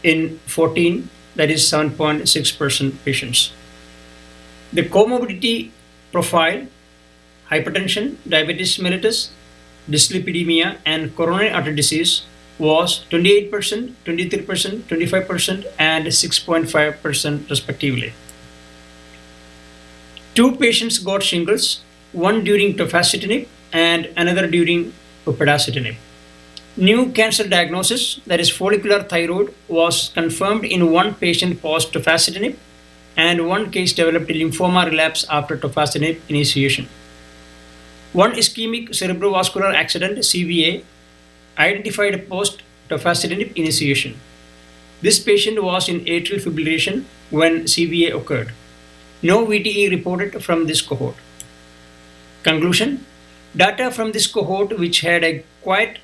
in 14, that is 7.6% patients. The comorbidity profile: hypertension, diabetes mellitus, dyslipidemia, and coronary artery disease was 28%, 23%, 25%, and 6.5% respectively. 2 patients got shingles, one during tofacitinib and another during upadacitinib. New cancer diagnosis, that is follicular thyroid, was confirmed in 1 patient post tofacitinib, and 1 case developed lymphoma relapse after tofacitinib initiation. 1 ischemic cerebrovascular accident, CVA, identified post tofacitinib initiation. This patient was in atrial fibrillation when CVA occurred. No VTE reported from this cohort. Conclusion: data from this cohort, which had a quite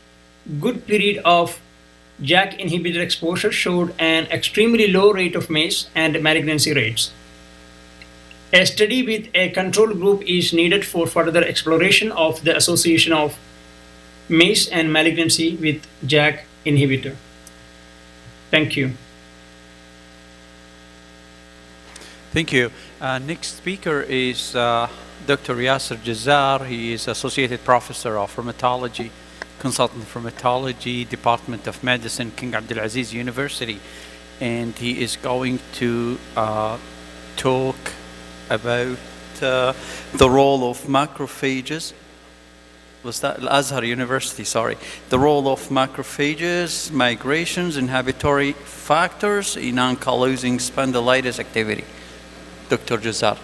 good period of JAK inhibitor exposure, showed an extremely low rate of MACE and malignancy rates. A study with a control group is needed for further exploration of the association of MACE and malignancy with JAK inhibitor. Thank you. Thank you. Next speaker is Dr. Yasser Jazzar. He is Associated Professor of Rheumatology, Consultant Rheumatology, Department of Medicine, King Abdulaziz University. And he is going to talk about the role of macrophages. Was that Al-Azhar University, sorry. The role of macrophages, migrations, inhibitory factors in ankylosing spondylitis activity. Dr. Jazzar.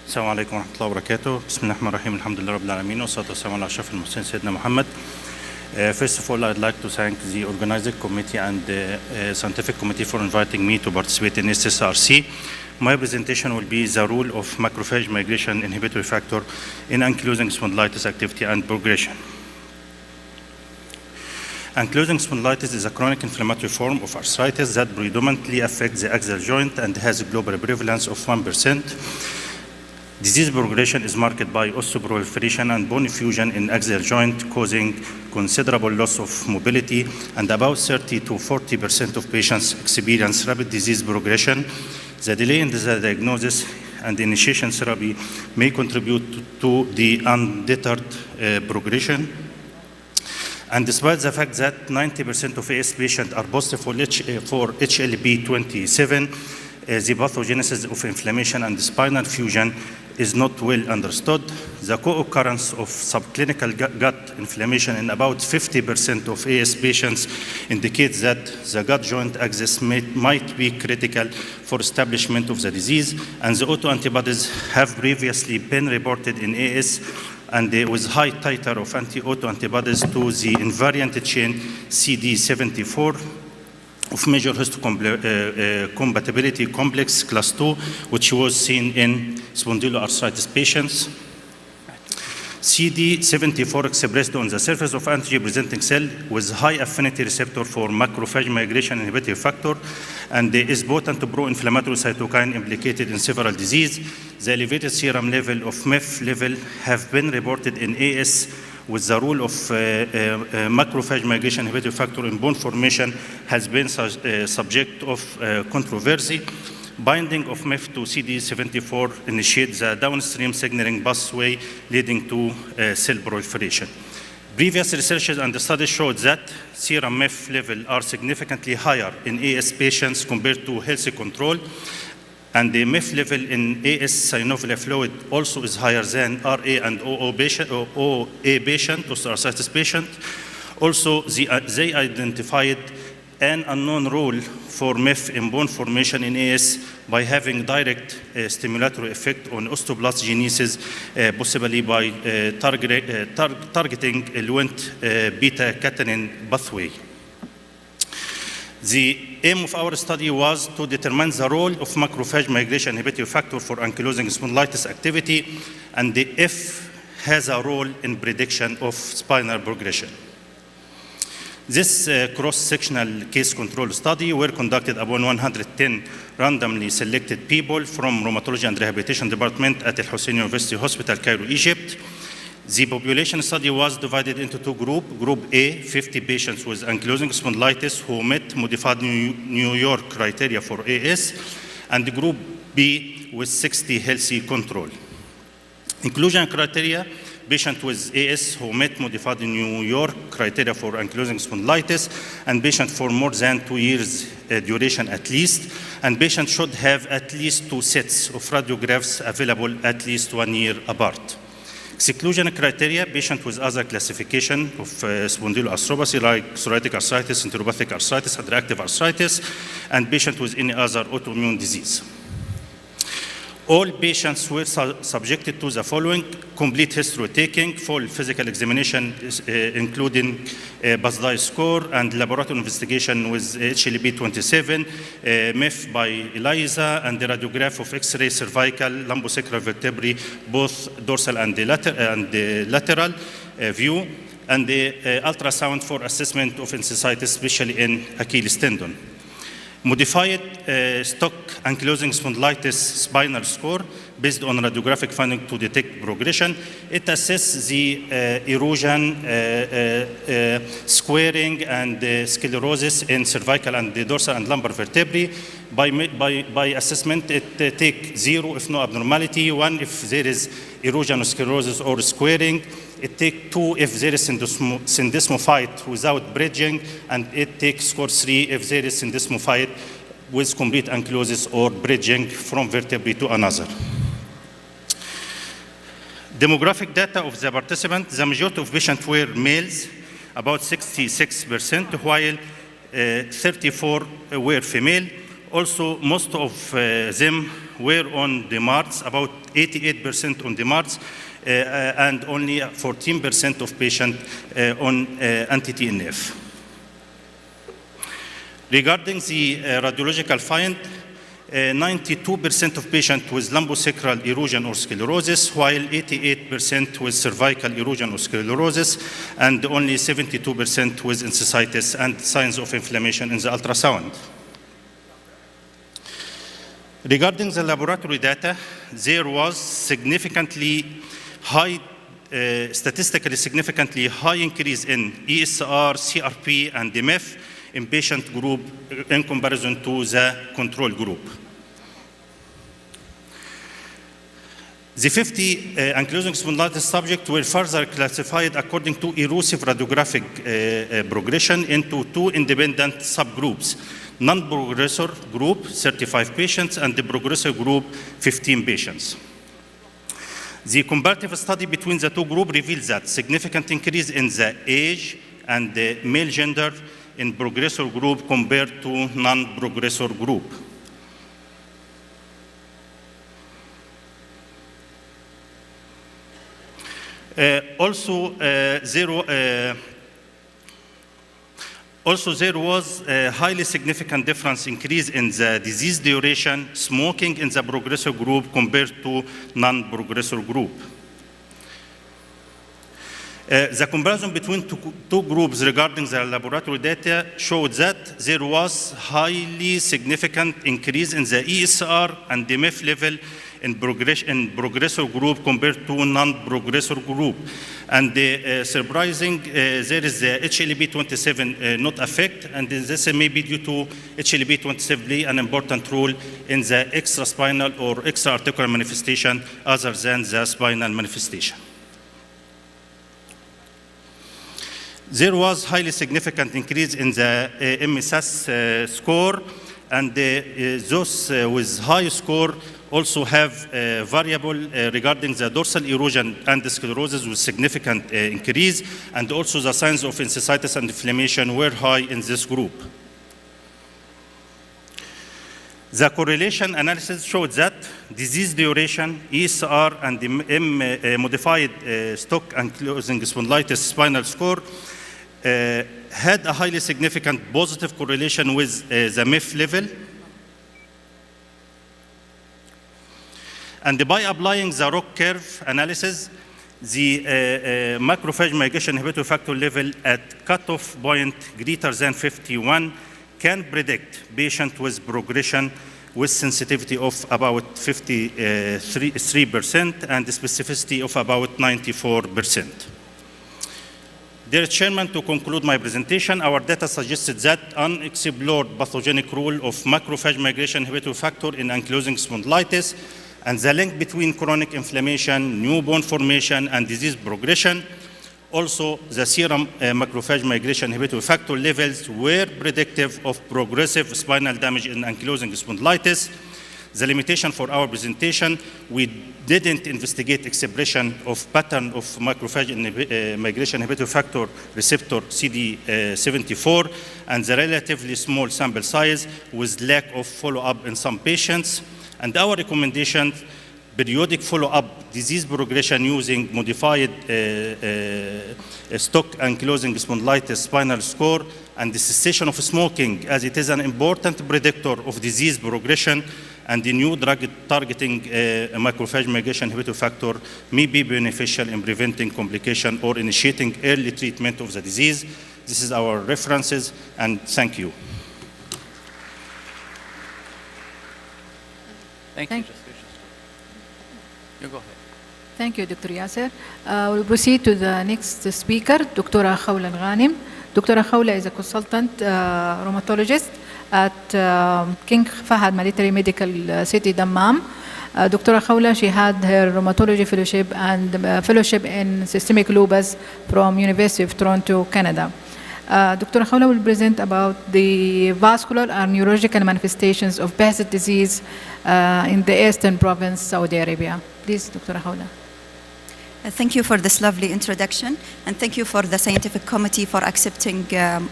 السلام عليكم ورحمة الله وبركاته. بسم الله الرحمن الرحيم. الحمد لله رب العالمين والصلاة والسلام على أشرف المرسلين سيدنا محمد. First of all, I'd like to thank the organizing committee and the scientific committee for inviting me to participate in SSRC. My presentation will be the role of macrophage migration inhibitory factor in ankylosing spondylitis activity and progression. Ankylosing spondylitis is a chronic inflammatory form of arthritis that predominantly affects the axial joint and has a global prevalence of 1%. Disease progression is marked by osteoproliferation and bone fusion in axial joint, causing considerable loss of mobility, and about 30 to 40% of patients experience rapid disease progression. The delay in the diagnosis and initiation therapy may contribute to the undeterred progression. And despite the fact that 90% of AS patients are positive for HLP27, the pathogenesis of inflammation and spinal fusion is not well understood. The co-occurrence of subclinical gut inflammation in about 50% of AS patients indicates that the gut joint axis might be critical for establishment of the disease, and the autoantibodies have previously been reported in AS, and with high titer of autoantibodies to the invariant chain CD74 of major histocompatibility complex class 2, which was seen in spondyloarthritis patients. CD74 expressed on the surface of antigen-presenting cell with high affinity receptor for macrophage migration inhibitory factor, and is potent pro-inflammatory cytokine implicated in several diseases. The elevated serum level of MEF level have been reported in AS, with the role of macrophage migration inhibitory factor in bone formation has been subject of controversy. Binding of MEF to CD74 initiates the downstream signaling pathway leading to cell proliferation. Previous researches and studies showed that serum MEF levels are significantly higher in AS patients compared to healthy control, and the MEF level in AS synovial fluid also is higher than RA and OA patient, osteoarthritis patient. Also, they identified an unknown role for MEF in bone formation in AS by having direct stimulatory effect on osteoblast genesis, possibly by targeting Leuant beta-catenin pathway. The aim of our study was to determine the role of macrophage migration inhibitory factor for ankylosing spondylitis activity, and if has a role in prediction of spinal progression. This cross-sectional case control study were conducted upon 110 randomly selected people from Rheumatology and Rehabilitation Department at Al Hussein University Hospital, Cairo, Egypt. The population study was divided into two groups. Group A, 50 patients with ankylosing spondylitis who met modified New York criteria for AS, and Group B with 60 healthy control. Inclusion criteria: patient with AS who met modified New York criteria for ankylosing spondylitis, and patient for more than 2 years duration at least, and patient should have at least 2 sets of radiographs available at least 1 year apart. Exclusion criteria: patient with other classification of spondyloarthropathy like psoriatic arthritis, enteropathic arthritis, and reactive arthritis, and patient with any other autoimmune disease. All patients were subjected to the following: complete history taking, full physical examination, including BASDAI score, and laboratory investigation with HLP27, MEF by ELISA, and the radiograph of X-ray cervical, lumbosacral vertebrae, both dorsal and lateral view, and the ultrasound for assessment of enthesitis, especially in Achilles tendon. Modified stock ankylosing spondylitis spinal score based on radiographic finding to detect progression. It assesses the erosion, squaring, and sclerosis in cervical and the dorsal and lumbar vertebrae. By assessment, it takes 0 if no abnormality, 1 if there is erosion, sclerosis, or squaring. It takes 2 if there is syndesmophyte without bridging, and it takes score 3 if there is syndesmophyte with complete ankylosing or bridging from vertebrae to another. Demographic data of the participants: the majority of patients were males, about 66%, while 34 were female. Also, most of them were on the MARDs, about 88% on the MARDs, and only 14% of patients on anti-TNF. Regarding the radiological find, 92% of patients with lumbosacral erosion or sclerosis, while 88% with cervical erosion or sclerosis, and only 72% with encephalitis and signs of inflammation in the ultrasound. Regarding the laboratory data, there was significantly high, statistically significantly high increase in ESR, CRP, and DMF in patient group in comparison to the control group. The 50 ankylosing spondylitis subjects were further classified according to erosive radiographic progression into two independent subgroups: non-progressor group, 35 patients, and the progressor group, 15 patients. The comparative study between the two groups reveals that significant increase in the age and the male gender in progressor group compared to non-progressor group. Also, there was a highly significant difference increase in the disease duration, smoking in the progressor group compared to non-progressor group. The comparison between two groups regarding the laboratory data showed that there was highly significant increase in the ESR and DMF level in progressor group compared to non-progressor group. And surprising, there is the HLB27 not effect, and this may be due to HLB27 play an important role in the extraspinal or extra-articular manifestation other than the spinal manifestation. There was highly significant increase in the MSS score, and those with high score also have variable regarding the dorsal erosion and the sclerosis with significant increase, and also the signs of encephalitis and inflammation were high in this group. The correlation analysis showed that disease duration, ESR, and the modified Stock ankylosing spondylitis spinal score had a highly significant positive correlation with the MIF level. And by applying the ROC curve analysis, the macrophage migration inhibitor factor level at cutoff point greater than 51 can predict patient with progression with sensitivity of about 53% and specificity of about 94%. Dear Chairman, to conclude my presentation, our data suggested that unexplored pathogenic role of macrophage migration inhibitor factor in ankylosing spondylitis and the link between chronic inflammation, new bone formation, and disease progression. Also, the serum macrophage migration inhibitor factor levels were predictive of progressive spinal damage in ankylosing spondylitis. The limitation for our presentation, we didn't investigate expression of pattern of macrophage migration inhibitor factor receptor CD74 and the relatively small sample size with lack of follow-up in some patients. And our recommendation, periodic follow-up disease progression using modified Stock ankylosing spondylitis spinal score and the cessation of smoking, as it is an important predictor of disease progression, and the new drug targeting macrophage migration inhibitor factor may be beneficial in preventing complication or initiating early treatment of the disease. This is our references, and thank you. Thank you. You go ahead. Thank you, Dr. Yasser. We'll proceed to the next speaker, Dr. Khawla Al-Ghanim. Dr. Khawla is a consultant rheumatologist at King Fahad Military Medical City, Dammam. Dr. Khawla, she had her rheumatology fellowship and fellowship in systemic lupus from University of Toronto, Canada. Dr. Khawla will present about the vascular and neurological manifestations of Behçet disease in the Eastern Province, Saudi Arabia. Please, Dr. Khawla. Thank you for this lovely introduction, and thank you for the scientific committee for accepting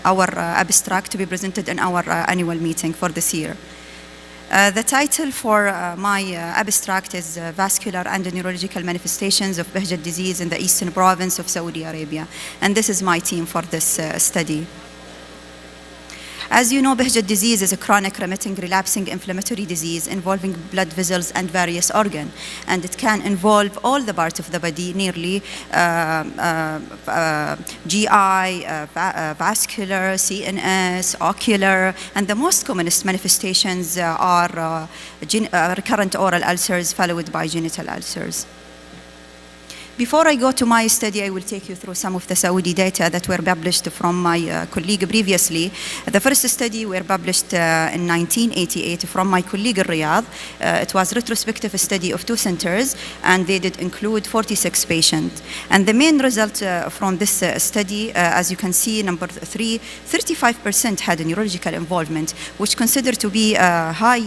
our abstract to be presented in our annual meeting for this year. The title for my abstract is Vascular and Neurological Manifestations of Behçet Disease in the Eastern Province of Saudi Arabia, and this is my team for this study. As you know, Behçet disease is a chronic, remitting, relapsing inflammatory disease involving blood vessels and various organs, and it can involve all the parts of the body, nearly GI, vascular, CNS, ocular, and the most commonest manifestations are recurrent oral ulcers followed by genital ulcers. Before I go to my study, I will take you through some of the Saudi data that were published from my colleague previously. The first study were published in 1988 from my colleague in Riyadh. It was a retrospective study of 2 centers, and they did include 46 patients. And the main result from this study, as you can see, number 3, 35% had a neurological involvement, which considered to be a high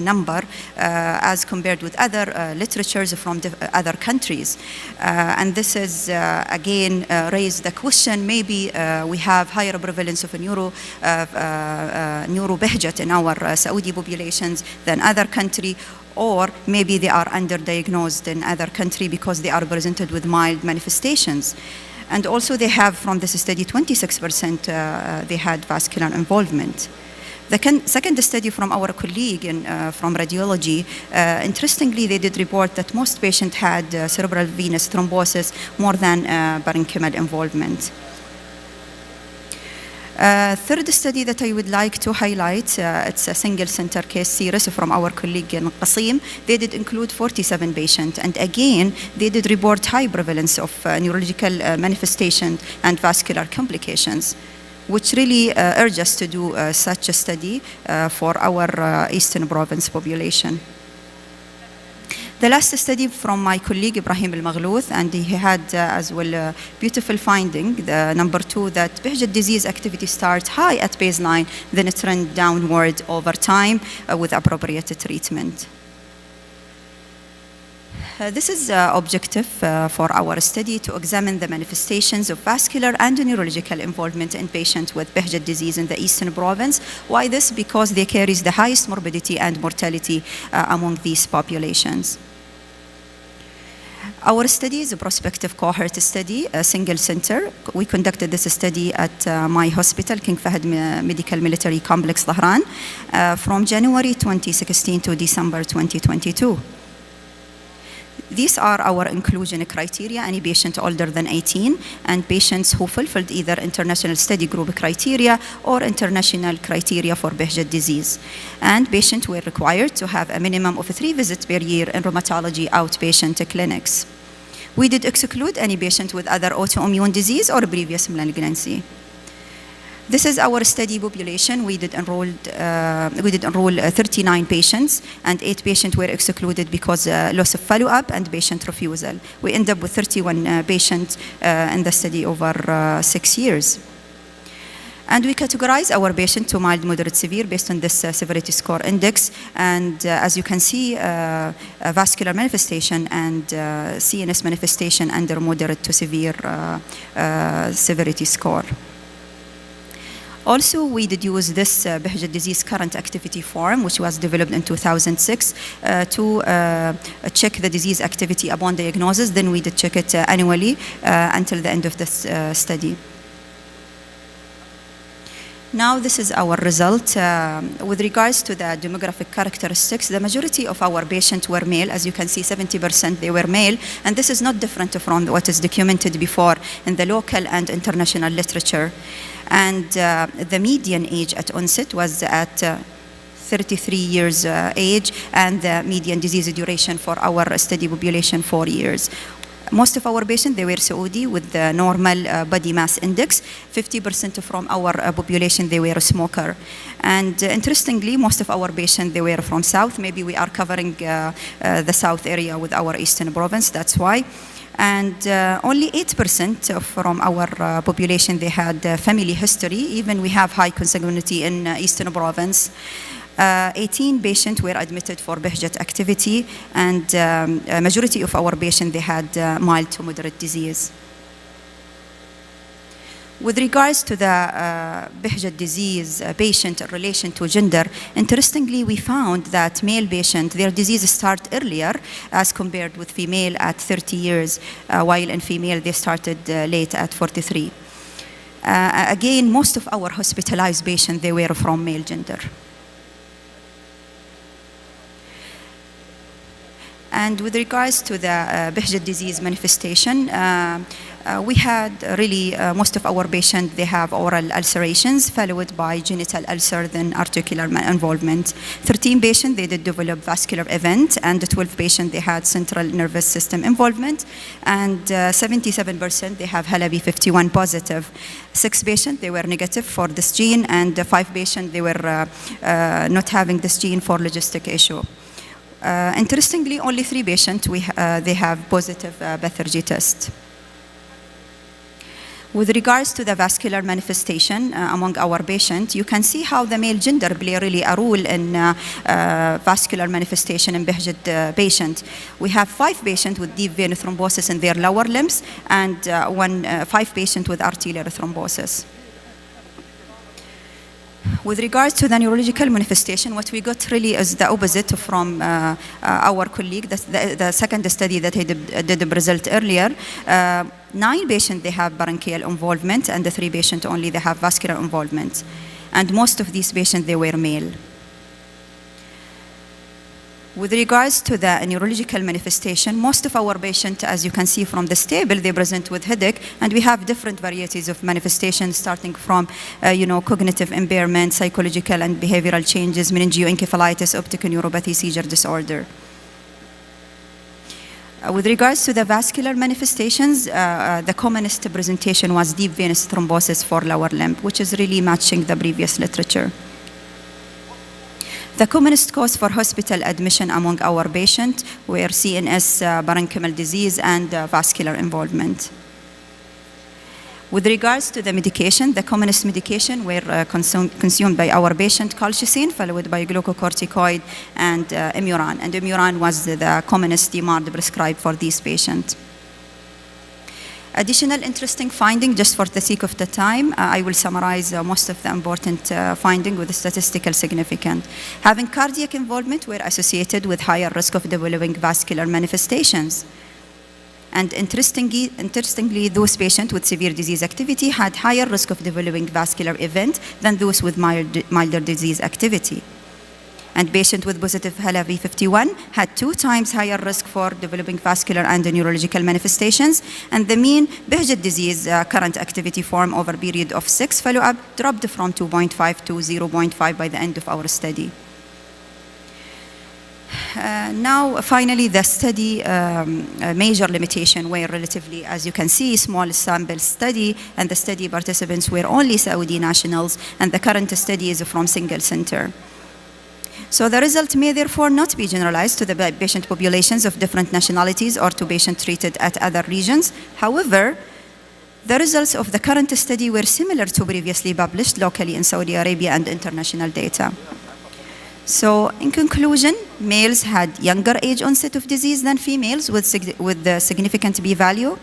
number as compared with other literatures from other countries. And this is again raised the question, maybe we have higher prevalence of a neurobehjat in our Saudi populations than other country, or maybe they are underdiagnosed in other country because they are presented with mild manifestations. And also they have, from this study, 26% they had vascular involvement. The second study from our colleague from radiology, interestingly, they did report that most patients had cerebral venous thrombosis more than parenchymal involvement. Third study that I would like to highlight, it's a single center case series from our colleague in Qasim. They did include 47 patients, and again, they did report high prevalence of neurological manifestation and vascular complications, which really urge us to do such a study for our Eastern Province population. The last study from my colleague Ibrahim Al-Maghlouth, and he had as well a beautiful finding, the number 2, that Behçet disease activity starts high at baseline, then it trends downward over time with appropriate treatment. This is objective for our study to examine the manifestations of vascular and neurological involvement in patients with Behçet disease in the Eastern Province. Why this? Because they carry the highest morbidity and mortality among these populations. Our study is a prospective cohort study, a single center. We conducted this study at my hospital, King Fahd Medical Military Complex, Dhahran, from January 2016 to December 2022. These are our inclusion criteria: any patient older than 18, and patients who fulfilled either international study group criteria or international criteria for Behçet disease. And patients were required to have a minimum of 3 visits per year in rheumatology outpatient clinics. We did exclude any patient with other autoimmune disease or previous malignancy. This is our study population. We did enroll 39 patients, and 8 patients were excluded because loss of follow-up and patient refusal. We end up with 31 patients in the study over 6 years. And we categorize our patient to mild, moderate, severe based on this severity score index. And as you can see, vascular manifestation and CNS manifestation under moderate to severe severity score. Also, we did use this Behçet disease current activity form, which was developed in 2006 to check the disease activity upon diagnosis. Then we did check it annually until the end of this study. Now this is our result. With regards to the demographic characteristics, the majority of our patients were male. As you can see, 70% they were male, and this is not different from what is documented before in the local and international literature. And the median age at onset was at 33 years age, and the median disease duration for our study population 4 years. Most of our patients, they were Saudi with the normal body mass index. 50% from our population, they were a smoker. And interestingly, most of our patients, they were from South. Maybe we are covering the South area with our Eastern Province, that's why. And only 8% from our population, they had family history. Even we have high consanguinity in Eastern Province. 18 patients were admitted for Behçet activity, and a majority of our patients, they had mild to moderate disease. With regards to the Behçet disease patient in relation to gender, interestingly, we found that male patients, their disease start earlier as compared with female at 30 years, while in female, they started late at 43. Again, most of our hospitalized patients, they were from male gender. And with regards to the Behçet disease manifestation, we had really most of our patients, they have oral ulcerations followed by genital ulcer, then articular involvement. 13 patients, they did develop vascular event, and 12 patients, they had central nervous system involvement, and 77%, they have HLA-B51 positive. 6 patients, they were negative for this gene, and 5 patients, they were not having this gene for logistic issue. Interestingly, only 3 patients, they have positive Bethergy test. With regards to the vascular manifestation among our patients, you can see how the male gender play really a role in vascular manifestation in Behçet patient. We have 5 patients with deep vein thrombosis in their lower limbs, and 5 patients with arterial thrombosis. With regards to the neurological manifestation, what we got really is the opposite from our colleague, the second study that he did the result earlier. 9 patients, they have bronchial involvement, and the 3 patients only, they have vascular involvement. And most of these patients, they were male. With regards to the neurological manifestation, most of our patients, as you can see from this table, they present with headache, and we have different varieties of manifestations starting from, cognitive impairment, psychological and behavioral changes, meningoencephalitis, optic neuropathy, seizure disorder. With regards to the vascular manifestations, the commonest presentation was deep venous thrombosis for lower limb, which is really matching the previous literature. The commonest cause for hospital admission among our patients were CNS parenchymal disease and vascular involvement. With regards to the medication, the commonest medication were consumed by our patient, colchicine, followed by glucocorticoid and Imuran. And Imuran was the commonest DMARD prescribed for these patients. Additional interesting finding, just for the sake of the time, I will summarize most of the important finding with statistical significance. Having cardiac involvement were associated with higher risk of developing vascular manifestations. And interestingly, those patients with severe disease activity had higher risk of developing vascular event than those with milder disease activity. And patients with positive HLA-B51 had 2 times higher risk for developing vascular and neurological manifestations, and the mean Behçet disease current activity form over a period of 6 follow-up dropped from 2.5 to 0.5 by the end of our study. Now, finally, the study major limitation were relatively, as you can see, small sample study, and the study participants were only Saudi nationals, and the current study is from single center. So the result may therefore not be generalized to the patient populations of different nationalities or to patients treated at other regions. However, the results of the current study were similar to previously published locally in Saudi Arabia and international data. So in conclusion, males had younger age onset of disease than females with the significant p-value.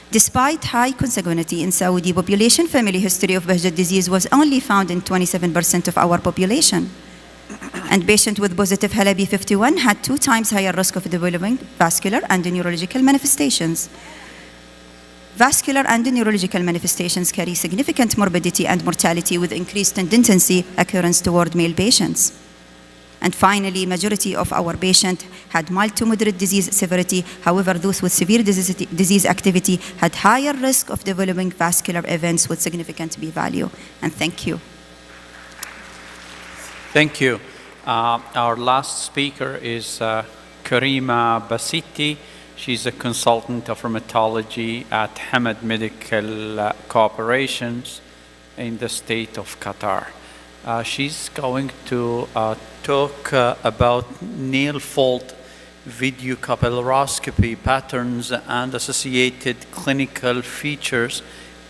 Despite high consanguinity in Saudi population, family history of Behçet disease was only found in 27% of our population. And patients with positive HLA-B51 had 2 times higher risk of developing vascular and neurological manifestations. Vascular and neurological manifestations carry significant morbidity and mortality with increased tendency occurrence toward male patients. And finally, majority of our patients had mild to moderate disease severity. However, those with severe disease activity had higher risk of developing vascular events with significant p-value. And thank you. Thank you. Our last speaker is Karima Basiti. She's a consultant of rheumatology at Hamad Medical Corporations in the state of Qatar. She's going to talk about nail fault video capillaroscopy patterns and associated clinical features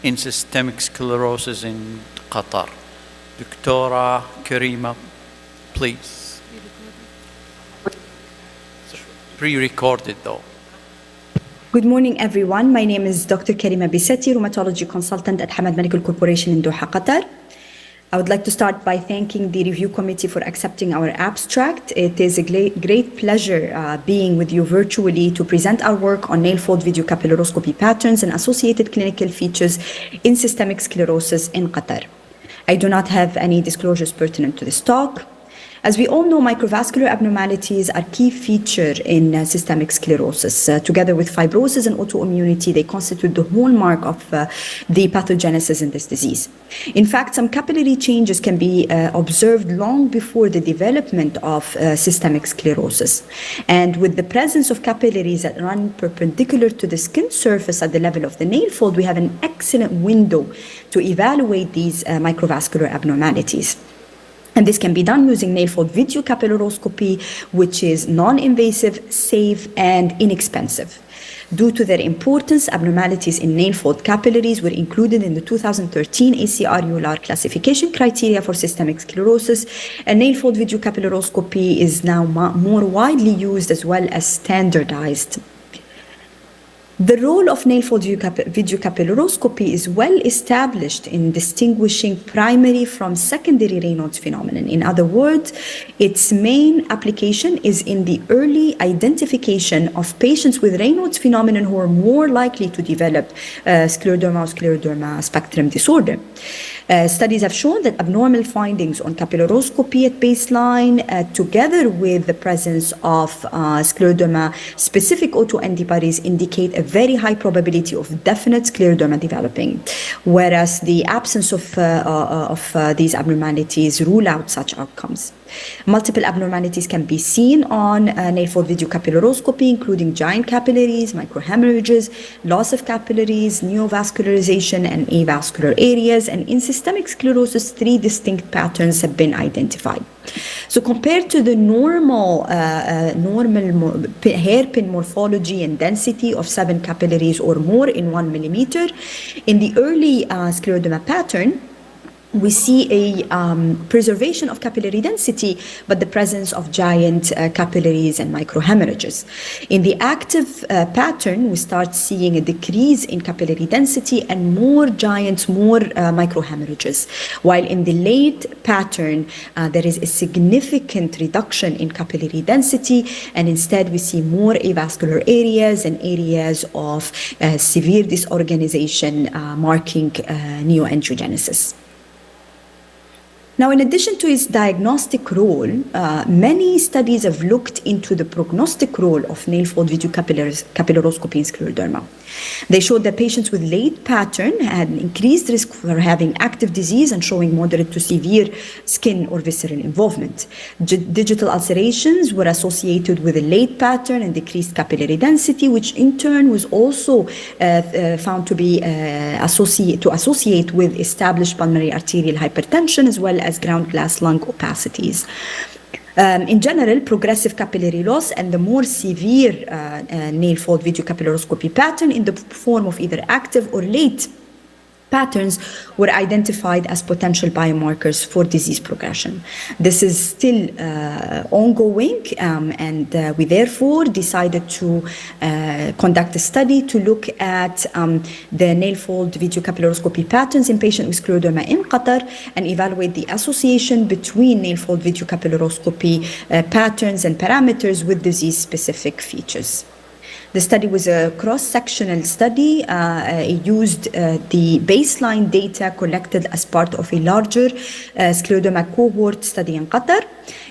in systemic sclerosis in Qatar. Dr. Karima, please. Pre-recorded though. Good morning, everyone. My name is Dr. Karima Basiti, rheumatology consultant at Hamad Medical Corporation in Doha, Qatar. I would like to start by thanking the review committee for accepting our abstract. It is a great pleasure being with you virtually to present our work on nail fold video capillaroscopy patterns and associated clinical features in systemic sclerosis in Qatar. I do not have any disclosures pertinent to this talk. As we all know, microvascular abnormalities are key feature in systemic sclerosis. Together with fibrosis and autoimmunity, they constitute the hallmark of the pathogenesis in this disease. In fact, some capillary changes can be observed long before the development of systemic sclerosis. And with the presence of capillaries that run perpendicular to the skin surface at the level of the nail fold, we have an excellent window to evaluate these microvascular abnormalities. And this can be done using nail fold video capillaroscopy, which is non-invasive, safe, and inexpensive. Due to their importance, abnormalities in nail fold capillaries were included in the 2013 ACR-ULR classification criteria for systemic sclerosis, and nail fold video capillaroscopy is now more widely used as well as standardized. The role of nail fold video capillaroscopy is well established in distinguishing primary from secondary Raynaud's phenomenon. In other words, its main application is in the early identification of patients with Raynaud's phenomenon who are more likely to develop scleroderma or scleroderma spectrum disorder. Studies have shown that abnormal findings on capillaroscopy at baseline, together with the presence of scleroderma-specific autoantibodies, indicate a very high probability of definite scleroderma developing, whereas the absence of these abnormalities rule out such outcomes. Multiple abnormalities can be seen on nail fold video capillaroscopy, including giant capillaries, microhemorrhages, loss of capillaries, neovascularization, and avascular areas. And in systemic sclerosis, 3 distinct patterns have been identified. So compared to the normal hairpin morphology and density of 7 capillaries or more in 1 millimeter, in the early scleroderma pattern, we see a preservation of capillary density, but the presence of giant capillaries and microhemorrhages. In the active pattern, we start seeing a decrease in capillary density and more giant, more microhemorrhages. While in the late pattern, there is a significant reduction in capillary density, and instead we see more avascular areas and areas of severe disorganization marking neoangiogenesis. Now, in addition to its diagnostic role, many studies have looked into the prognostic role of nail fold video capillaroscopy in scleroderma. They showed that patients with late pattern had an increased risk for having active disease and showing moderate to severe skin or visceral involvement. Digital ulcerations were associated with a late pattern and decreased capillary density, which in turn was also found to be associate with established pulmonary arterial hypertension as well as ground glass lung opacities. In general, progressive capillary loss and the more severe nail fold video capillaroscopy pattern in the form of either active or late patterns were identified as potential biomarkers for disease progression. This is still ongoing, and we therefore decided to conduct a study to look at the nail fold video capillaroscopy patterns in patients with scleroderma in Qatar and evaluate the association between nail fold video capillaroscopy patterns and parameters with disease-specific features. The study was a cross-sectional study. It used the baseline data collected as part of a larger scleroderma cohort study in Qatar.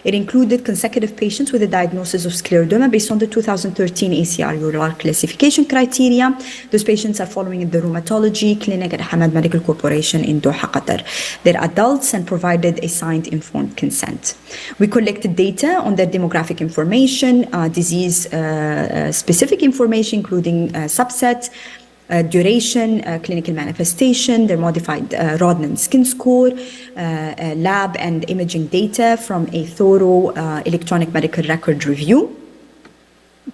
It included consecutive patients with a diagnosis of scleroderma based on the 2013 ACR-ULR classification criteria. Those patients are following the rheumatology clinic at Hamad Medical Corporation in Doha, Qatar. They're adults and provided a signed informed consent. We collected data on their demographic information, disease-specific information, including subsets, duration, clinical manifestation, their modified Rodnan skin score, lab and imaging data from a thorough electronic medical record review.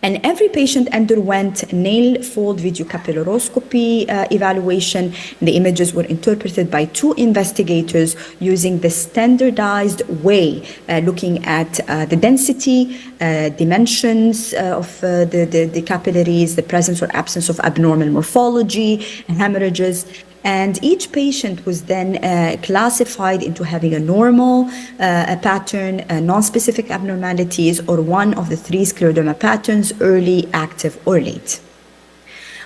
And every patient underwent nail fold video capillaroscopy evaluation. The images were interpreted by 2 investigators using the standardized way, looking at the density, dimensions of the capillaries, the presence or absence of abnormal morphology and hemorrhages, And each patient was then classified into having a normal pattern, non-specific abnormalities, or one of the three scleroderma patterns, early, active, or late.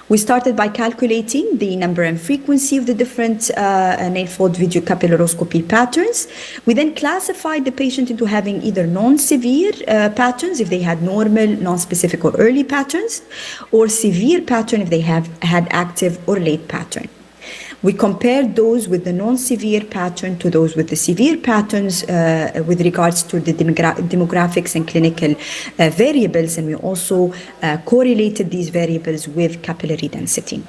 We started by calculating the number and frequency of the different nail fold video capillaroscopy patterns. We then classified the patient into having either non-severe patterns if they had normal, non-specific, or early patterns, or severe pattern if they had active or late pattern. We compared those with the non-severe pattern to those with the severe patterns with regards to the demographics and clinical variables, and we also correlated these variables with capillary density.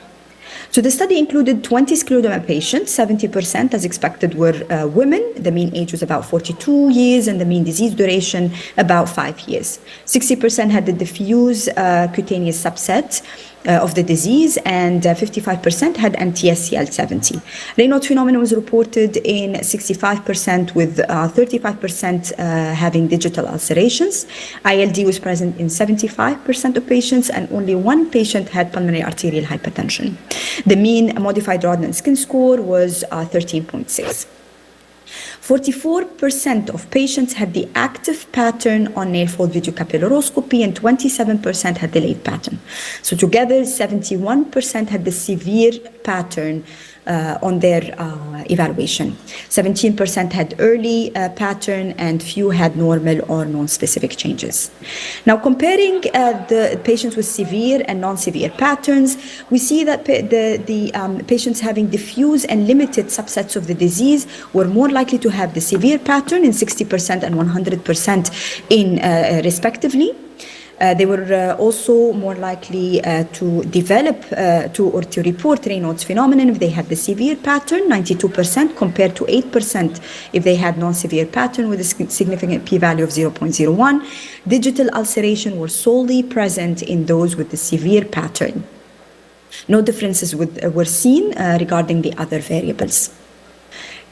So the study included 20 scleroderma patients. 70%, as expected, were women. The mean age was about 42 years, and the mean disease duration about 5 years. 60% had the diffuse cutaneous subset of the disease, and 55% had anti-SCL70. Raynaud's phenomenon was reported in 65%, with 35% having digital ulcerations. ILD was present in 75% of patients, and only one patient had pulmonary arterial hypertension. The mean modified Rodnan skin score was 13.6. 44% of patients had the active pattern on nail fold video capillaroscopy, and 27% had the late pattern. So together, 71% had the severe pattern on their evaluation. 17% had early pattern, and few had normal or non-specific changes. Now, comparing the patients with severe and non-severe patterns, we see that the patients having diffuse and limited subsets of the disease were more likely to have the severe pattern in 60% and 100% in respectively. They were also more likely to develop to report Raynaud's phenomenon if they had the severe pattern, 92%, compared to 8% if they had non-severe pattern with a significant p-value of 0.01. Digital ulceration were solely present in those with the severe pattern. No differences were seen regarding the other variables.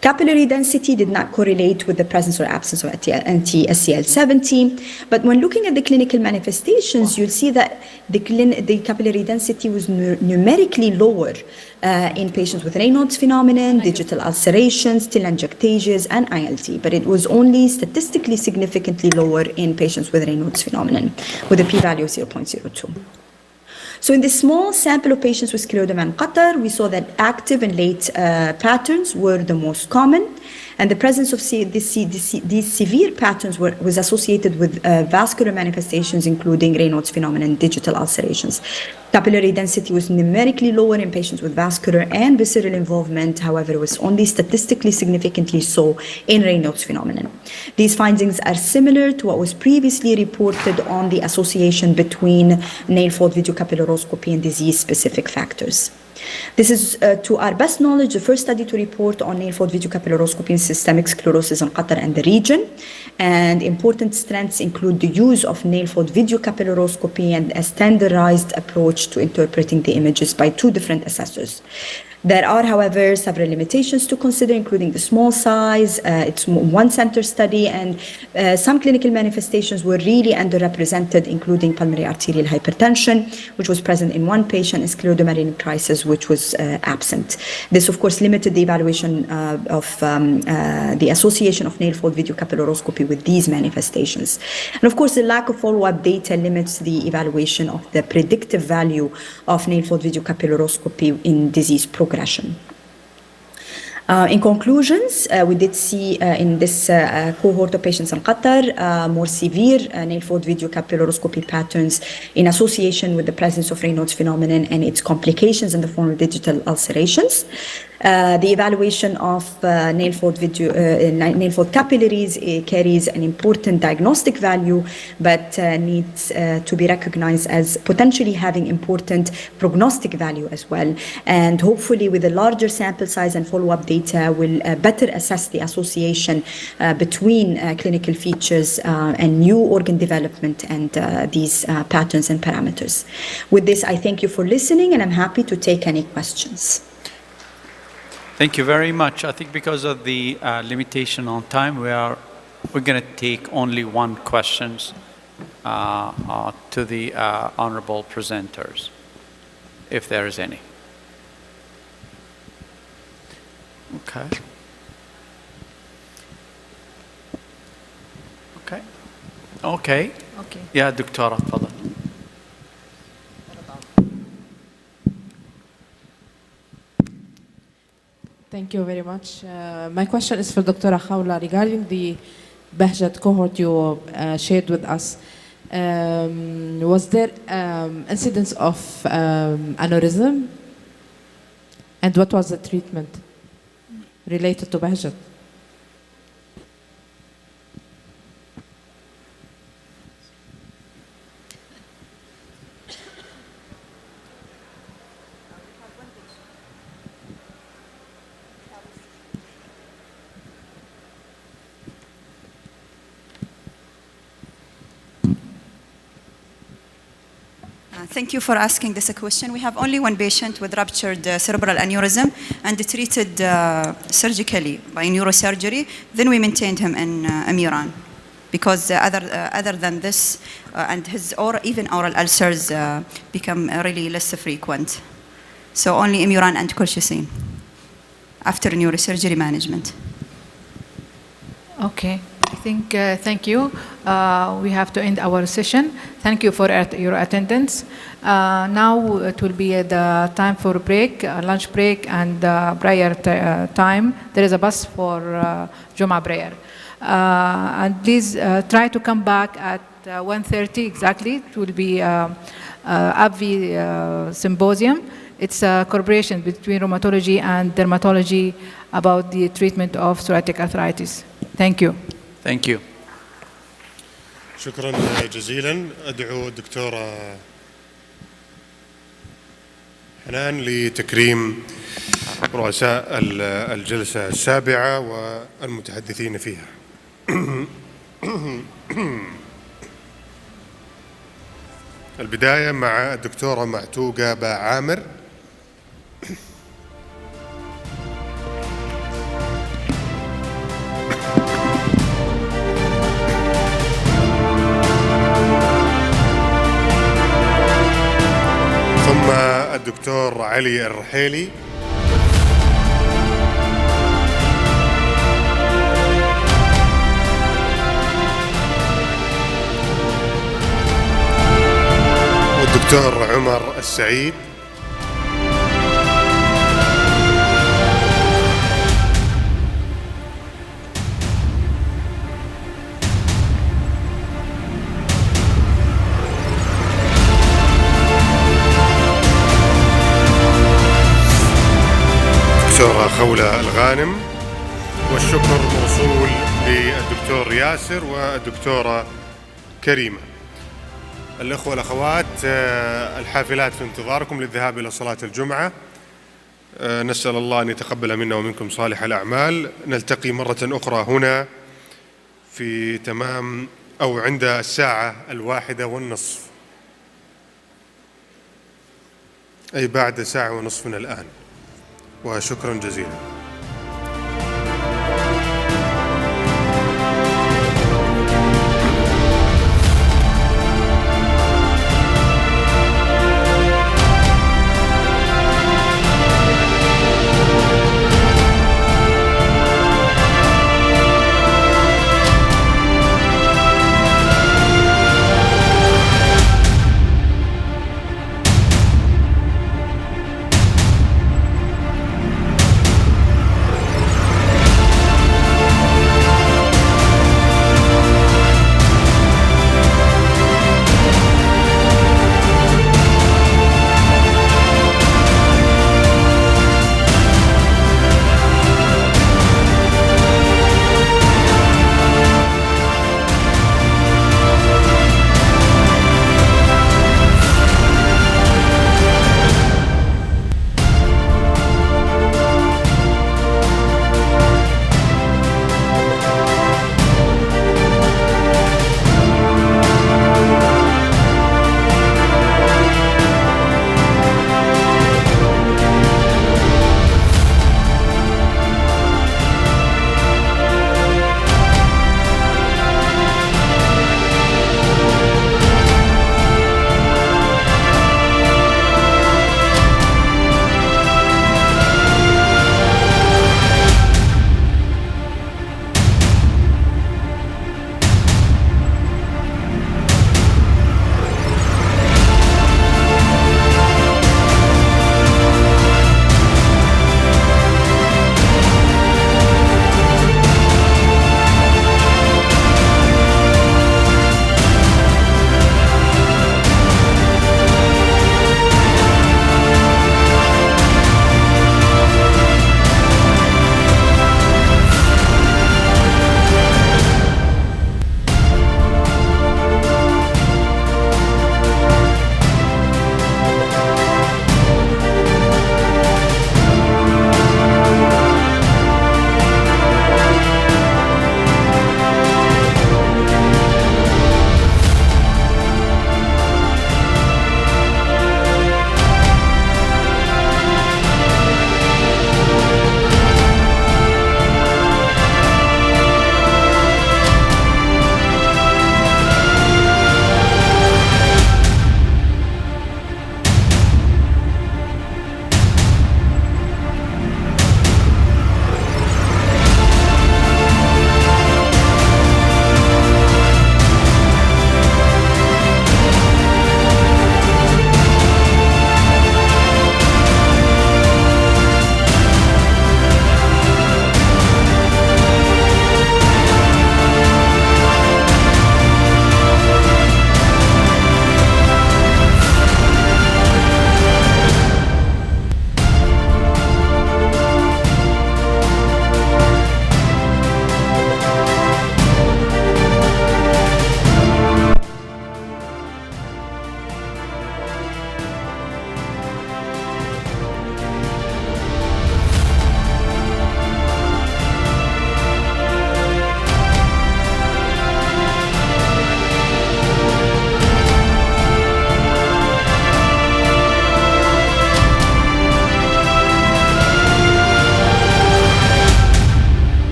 Capillary density did not correlate with the presence or absence of anti-SCL70, but when looking at the clinical manifestations, you'll see that the capillary density was numerically lower in patients with Raynaud's phenomenon, digital ulcerations, telangiectasias, and ILD, but it was only statistically significantly lower in patients with Raynaud's phenomenon, with a p-value of 0.02. So in the small sample of patients with scleroderma in Qatar, we saw that active and late patterns were the most common, and the presence of these severe patterns was associated with vascular manifestations, including Raynaud's phenomenon and digital ulcerations. Capillary density was numerically lower in patients with vascular and visceral involvement. However, it was only statistically significantly so in Raynaud's phenomenon. These findings are similar to what was previously reported on the association between nail fold video capillaroscopy and disease-specific factors. This is, to our best knowledge, the first study to report on nail fold video capillaroscopy in systemic sclerosis in Qatar and the region. And important strengths include the use of nail fold video capillaroscopy and a standardized approach to interpreting the images by two different assessors. There are, however, several limitations to consider, including the small size, it's one-center study, and some clinical manifestations were really underrepresented, including pulmonary arterial hypertension, which was present in one patient, and scleroderma crisis, which was absent. This, of course, limited the evaluation of the association of nail fold video capillaroscopy with these manifestations. And, of course, the lack of follow-up data limits the evaluation of the predictive value of nail fold video capillaroscopy in disease progression. In conclusions, we did see in this cohort of patients in Qatar more severe nail fold video capillaroscopy patterns in association with the presence of Raynaud's phenomenon and its complications in the form of digital ulcerations. The evaluation of nail fold capillaries carries an important diagnostic value, but needs to be recognized as potentially having important prognostic value as well. And hopefully, with a larger sample size and follow-up data, will better assess the association between clinical features and new organ development and these patterns and parameters. With this, I thank you for listening, and I'm happy to take any questions. Thank you very much. I think because of the limitation on time, we're going to take only one question to the honorable presenters, if there is any. Okay. Okay. Okay. Okay. يا دكتورة تفضل. Thank you very much. My question is for Dr. Khawla regarding the Bahjat cohort you shared with us. Was there incidence of aneurysm? And what was the treatment related to Bahjat? Thank you for asking this question. We have only one patient with ruptured cerebral aneurysm and treated surgically by neurosurgery. Then we maintained him in Imuran because other than this and his even oral ulcers become really less frequent. So only Imuran and colchicine after neurosurgery management. Okay, I think, thank you. We have to end our session. Thank you for your attendance. Now it will be the time for a break, lunch break, and prayer time. There is a bus for Juma prayer. And please try to come back at 1:30 exactly. It will be AbbVie symposium. It's a collaboration between rheumatology and dermatology about the treatment of psoriatic arthritis. Thank you. Thank you. شكرا جزيلا. أدعو الدكتورة حنان لتكريم رؤساء الجلسة السابعة والمتحدثين فيها. البداية مع الدكتورة معتوقة باعامر. ثم الدكتور علي الرحيلي. والدكتور عمر السعيد. الدكتورة خولة الغانم. والشكر موصول للدكتور ياسر والدكتورة كريمة. الأخوة والأخوات الحافلات في انتظاركم للذهاب إلى صلاة الجمعة. نسأل الله أن يتقبل منا ومنكم صالح الأعمال. نلتقي مرة أخرى هنا في تمام أو عند الساعة 1:30 أي بعد 1:30 ساعة من الآن. وشكرا جزيلا.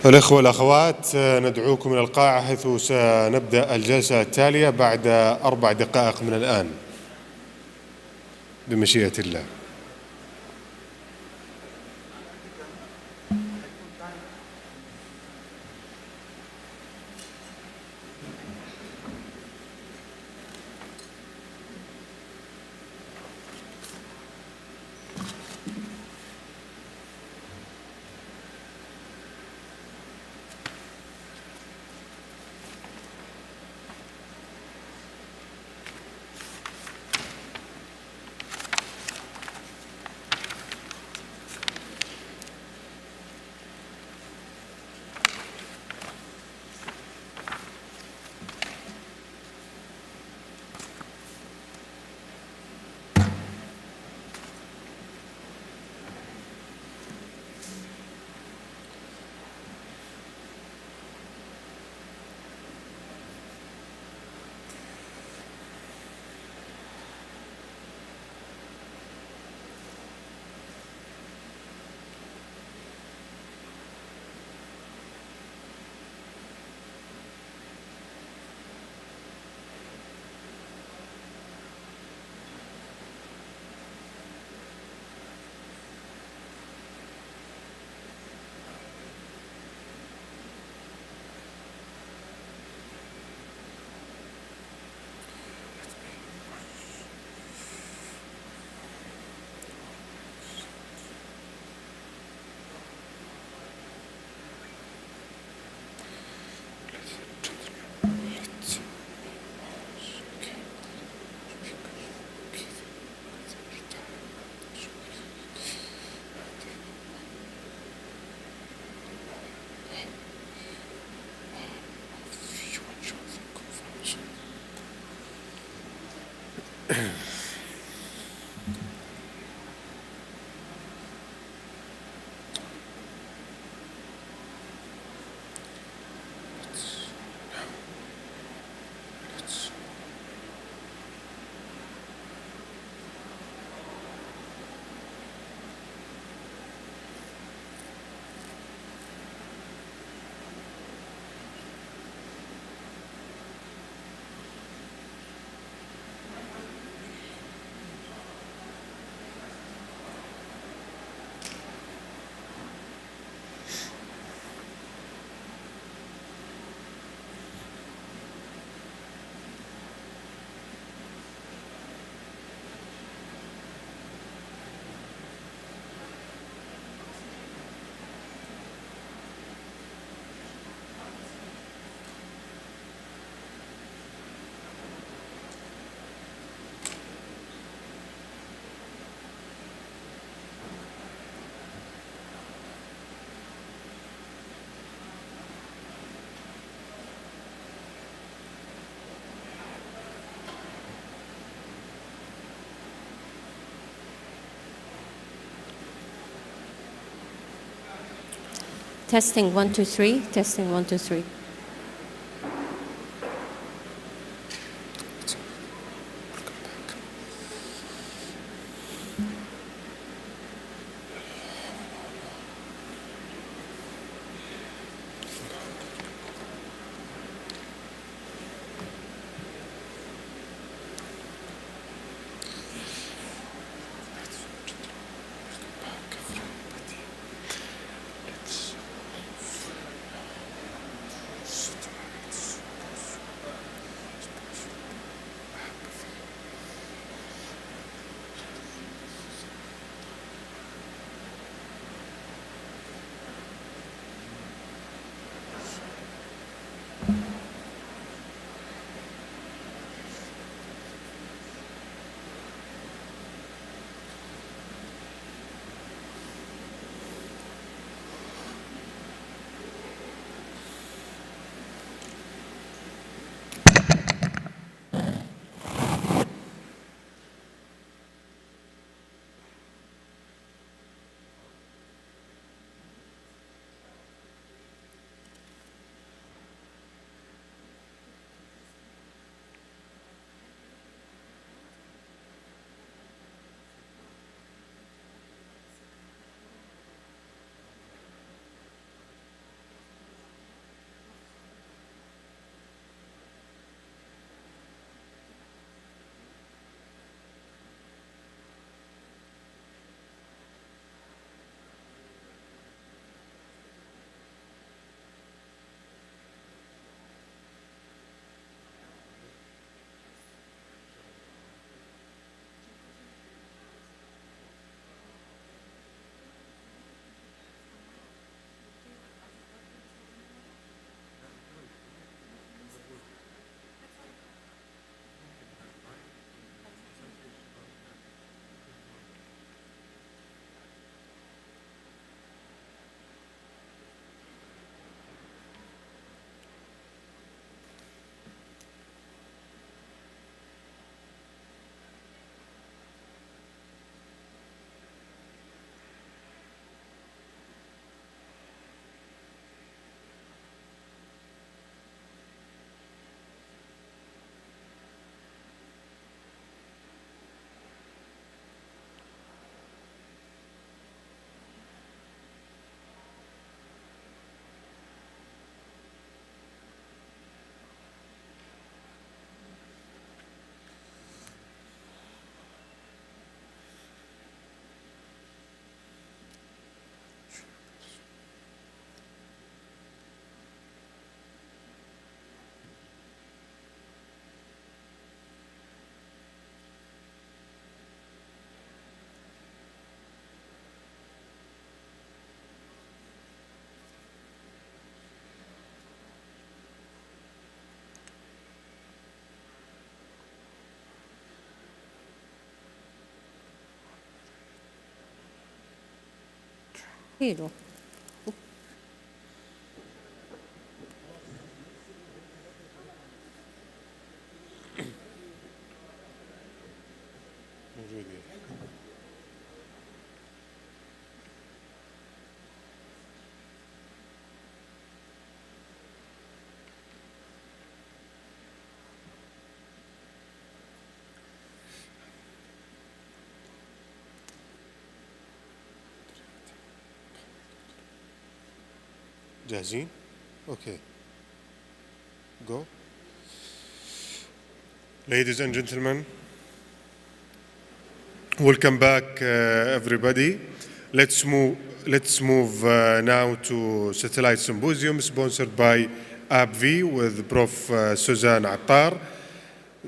الأخوة والأخوات ندعوكم إلى القاعة حيث سنبدأ الجلسة التالية بعد 4 دقائق من الآن بمشيئة الله. Testing 1 2 3. Testing 1 2 3. حلو. جاهزين؟ Okay. Go. Ladies and gentlemen, welcome back, everybody. Let's move now to Satellite Symposium sponsored by AbbVie with Prof. Suzanne Attar,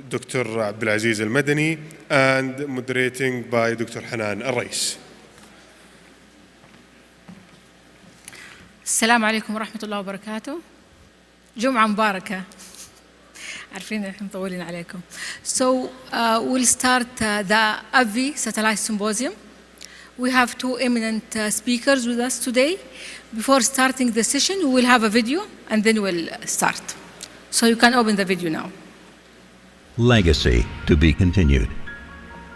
Dr. Abdulaziz Al-Madani, and moderating by Dr. Hanan Al-Rais. السلام عليكم ورحمة الله وبركاته. جمعة مباركة. عارفين احنا مطولين عليكم. So we'll start the AbbVie Satellite Symposium. We have two eminent speakers with us today. Before starting the session, we will have a video and then we'll start. So you can open the video now. Legacy to be continued.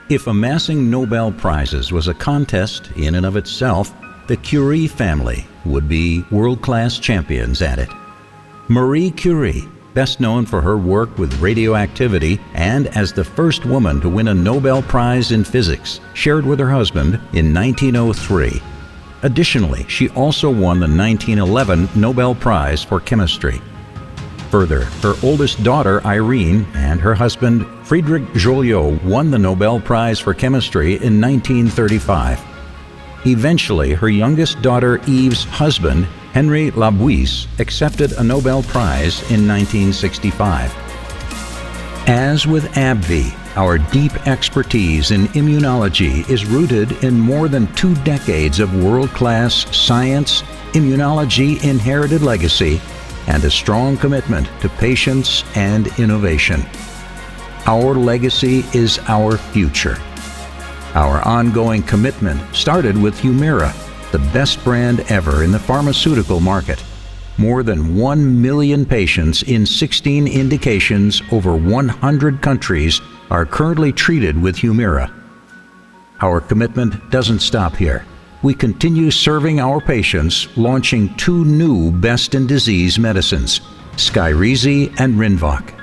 If amassing Nobel Prizes was a contest in and of itself, the Curie family would be world-class champions at it. Marie Curie, best known for her work with radioactivity and as the first woman to win a Nobel Prize in physics, shared with her husband in 1903. Additionally, she also won the 1911 Nobel Prize for chemistry. Further, her oldest daughter, Irene, and her husband, Friedrich Joliot, won the Nobel Prize for chemistry in 1935. Eventually, her youngest daughter Eve's husband, Henry Labouisse, accepted a Nobel Prize in 1965. As with AbbVie, our deep expertise in immunology is rooted in more than 2 decades of world-class science, immunology inherited legacy, and a strong commitment to patients and innovation. Our legacy is our future. Our ongoing commitment started with Humira, the best brand ever in the pharmaceutical market. More than 1 million patients in 16 indications over 100 countries are currently treated with Humira. Our commitment doesn't stop here. We continue serving our patients, launching 2 new best-in-disease medicines, Skyrizi and Rinvoq,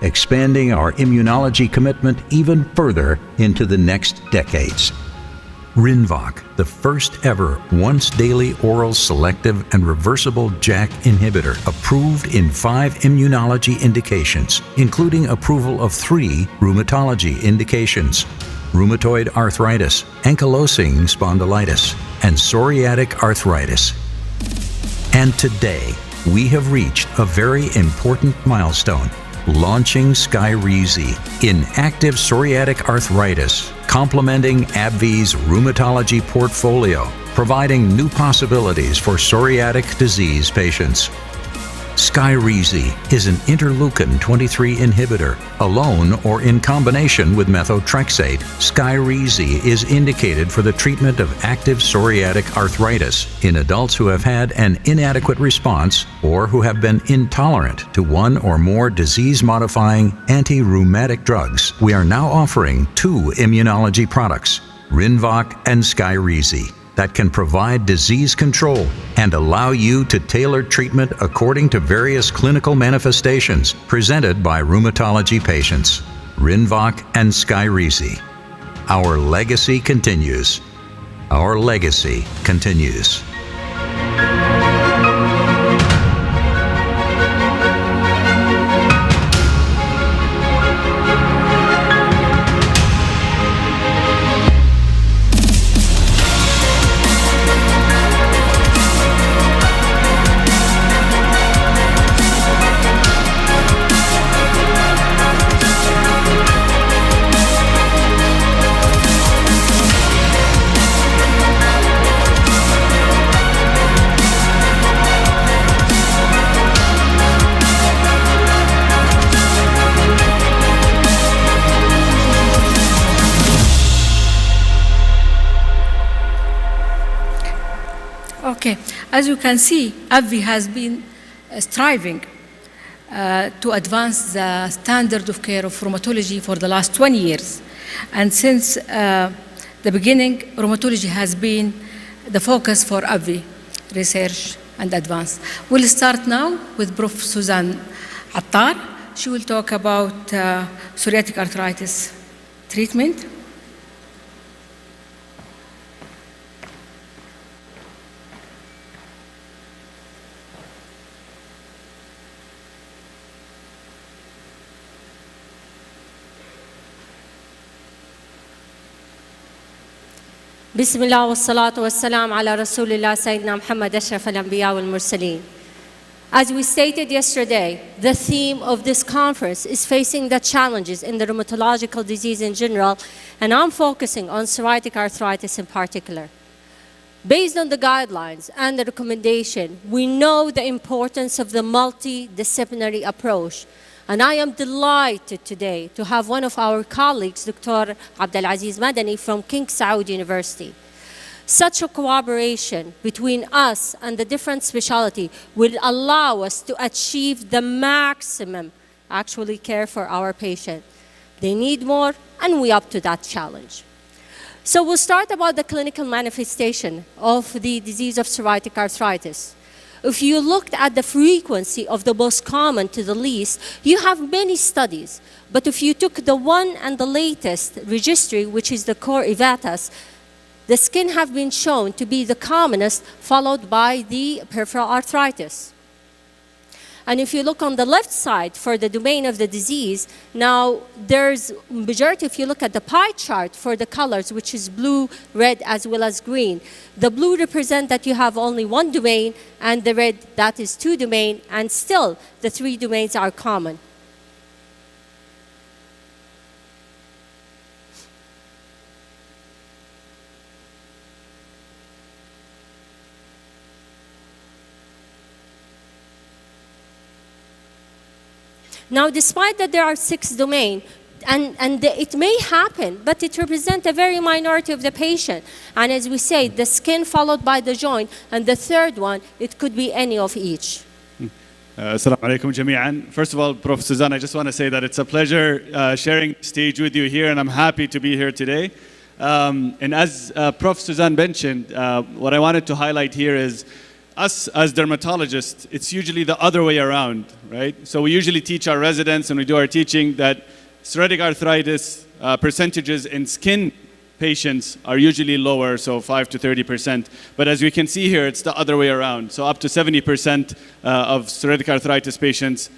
expanding our immunology commitment even further into the next decades. Rinvoq, the first ever once-daily oral selective and reversible JAK inhibitor, approved in 5 immunology indications, including approval of 3 rheumatology indications: rheumatoid arthritis, ankylosing spondylitis, and psoriatic arthritis. And today, we have reached a very important milestone, launching Skyrizi in active psoriatic arthritis, complementing AbbVie's rheumatology portfolio, providing new possibilities for psoriatic disease patients. Skyrizi is an interleukin-23 inhibitor, alone or in combination with methotrexate. Skyrizi is indicated for the treatment of active psoriatic arthritis in adults who have had an inadequate response or who have been intolerant to 1 or more disease-modifying anti-rheumatic drugs. We are now offering 2 immunology products, Rinvoq and Skyrizi, that can provide disease control and allow you to tailor treatment according to various clinical manifestations presented by rheumatology patients. Rinvoq and Skyrizi. Our legacy continues. Our legacy continues. Okay, as you can see, AbbVie has been striving to advance the standard of care of rheumatology for the last 20 years. And since the beginning, rheumatology has been the focus for AbbVie research and advance. We'll start now with Prof. Suzanne Attar. She will talk about psoriatic arthritis treatment. بسم الله والصلاة والسلام على رسول الله سيدنا محمد أشرف الأنبياء والمرسلين. As we stated yesterday, the theme of this conference is facing the challenges in the rheumatological disease in general, and I'm focusing on psoriatic arthritis in particular. Based on the guidelines and the recommendation, we know the importance of the multidisciplinary approach. And I am delighted today to have one of our colleagues, Dr. Abdelaziz Madani from King Saud University. Such a cooperation between us and the different specialty will allow us to achieve the maximum actually care for our patient. They need more, and we up to that challenge. So we'll start about the clinical manifestation of the disease of psoriatic arthritis. If you looked at the frequency of the most common to the least, you have many studies. But if you took the one and the latest registry, which is the core Evatas, the skin have been shown to be the commonest, followed by the peripheral arthritis. And if you look on the left side for the domain of the disease, now there's majority, if you look at the pie chart for the colors, which is blue, red, as well as green, the blue represent that you have only one domain, and the red, that is two domain, and still the three domains are common. Now, despite that there are 6 domains, and it may happen, but it represents a very minority of the patient. And as we say, the skin followed by the joint, and the third one, it could be any of each. Assalamu alaikum jami'an. First of all, Prof. Suzanne, I just want to say that it's a pleasure sharing the stage with you here, and I'm happy to be here today. And as Prof. Suzanne mentioned, what I wanted to highlight here is us as dermatologists, it's usually the other way around, right? So we usually teach our residents and we do our teaching that psoriatic arthritis percentages in skin patients are usually lower, so 5 to 30%. But as we can see here, it's the other way around. So up to 70% of psoriatic arthritis patients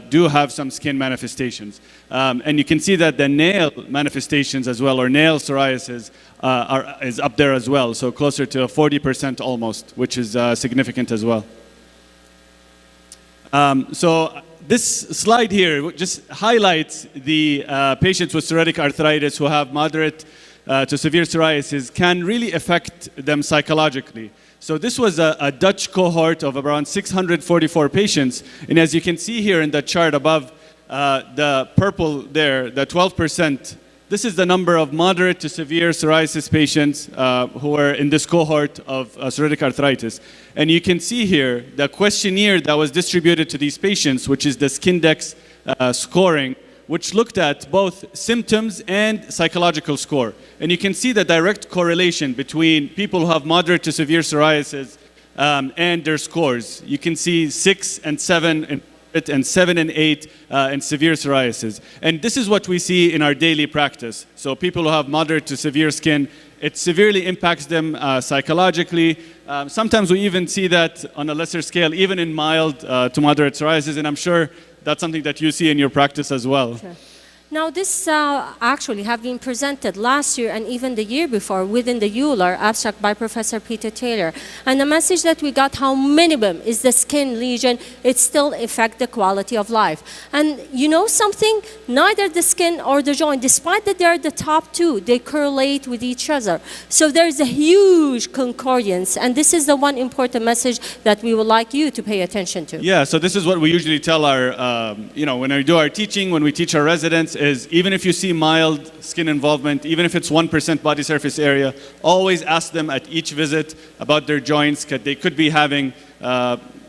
do have some skin manifestations. And you can see that the nail manifestations as well, or nail psoriasis, is up there as well. So closer to 40% almost, which is significant as well. So this slide here just highlights the patients with psoriatic arthritis who have moderate to severe psoriasis can really affect them psychologically. So this was a Dutch cohort of around 644 patients. And as you can see here in the chart above, the purple there, the 12%, this is the number of moderate to severe psoriasis patients who are in this cohort of psoriatic arthritis. And you can see here the questionnaire that was distributed to these patients, which is the Skindex scoring, which looked at both symptoms and psychological score. And you can see the direct correlation between people who have moderate to severe psoriasis and their scores. You can see 6 and 7 and 7 and 8 in severe psoriasis. And this is what we see in our daily practice. So people who have moderate to severe skin, it severely impacts them psychologically. Sometimes we even see that on a lesser scale, even in mild to moderate psoriasis, and I'm sure that's something that you see in your practice as well. Sure. Now, this actually have been presented last year and even the year before within the EULAR abstract by Professor Peter Taylor. And the message that we got, how minimum is the skin lesion, it still affects the quality of life. And you know something? Neither the skin or the joint, despite that they're the top two, they correlate with each other. So there's a huge concordance. And this is the one important message that we would like you to pay attention to. Yeah, so this is what we usually tell our, when we do our teaching, when we teach our residents, is even if you see mild skin involvement, even if it's 1% body surface area, always ask them at each visit about their joints, because they could be having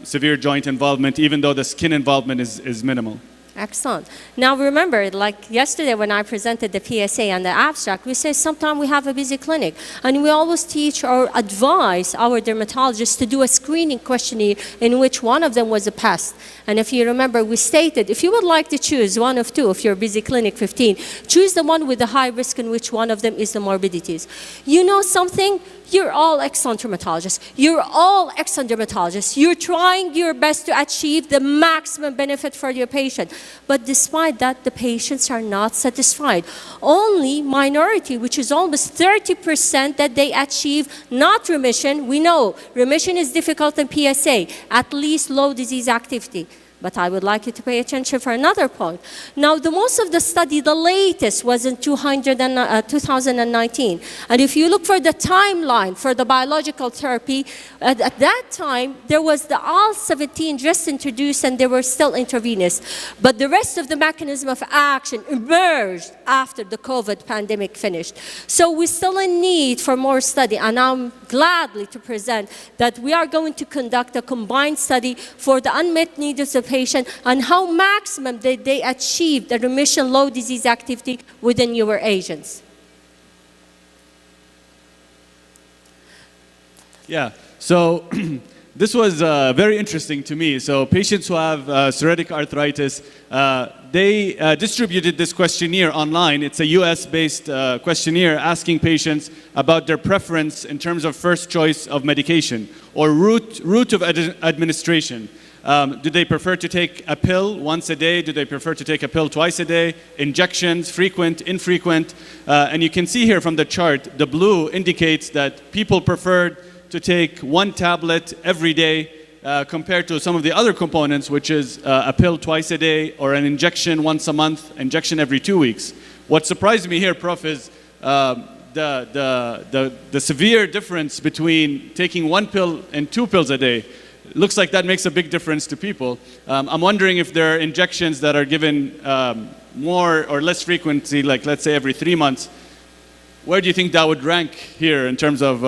severe joint involvement, even though the skin involvement is minimal. Excellent. Now remember, like yesterday when I presented the PSA and the abstract, we say sometimes we have a busy clinic, and we always teach or advise our dermatologists to do a screening questionnaire in which one of them was a pest. And if you remember, we stated, if you would like to choose one of two, if you're busy clinic 15, choose the one with the high risk in which one of them is the morbidities. You know something? You're all excellent dermatologists. You're all excellent dermatologists. You're trying your best to achieve the maximum benefit for your patient. But despite that, the patients are not satisfied. Only minority, which is almost 30%, that they achieve not remission. We know remission is difficult in PSA, at least low disease activity. But I would like you to pay attention for another point. Now, the most of the study, the latest, was in 2019. And if you look for the timeline for the biological therapy, at that time, there was the IL-17 just introduced and they were still intravenous. But the rest of the mechanism of action emerged after the COVID pandemic finished. So we're still in need for more study. And I'm gladly to present that we are going to conduct a combined study for the unmet needs of patient and how maximum they achieve the remission, low disease activity with the newer agents. Yeah, so this was very interesting to me. So patients who have psoriatic arthritis, they distributed this questionnaire online. It's a US-based questionnaire asking patients about their preference in terms of first choice of medication or route of administration. Do they prefer to take a pill once a day? Do they prefer to take a pill twice a day? Injections, frequent, infrequent? And you can see here from the chart, the blue indicates that people preferred to take one tablet every day compared to some of the other components, which is a pill twice a day or an injection once a month, injection every 2 weeks. What surprised me here, Prof, is the severe difference between taking one pill and 2 pills a day. Looks like that makes a big difference to people. I'm wondering if there are injections that are given more or less frequency, like let's say every 3 months. Where do you think that would rank here in terms of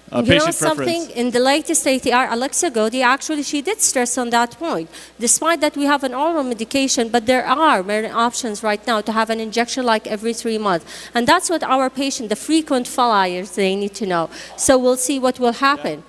patient preference? Something in the latest ATR, Alexa Godi, actually she did stress on that point. Despite that we have an oral medication, but there are many options right now to have an injection like every 3 months. And that's what our patient, the frequent flyers, they need to know. So we'll see what will happen.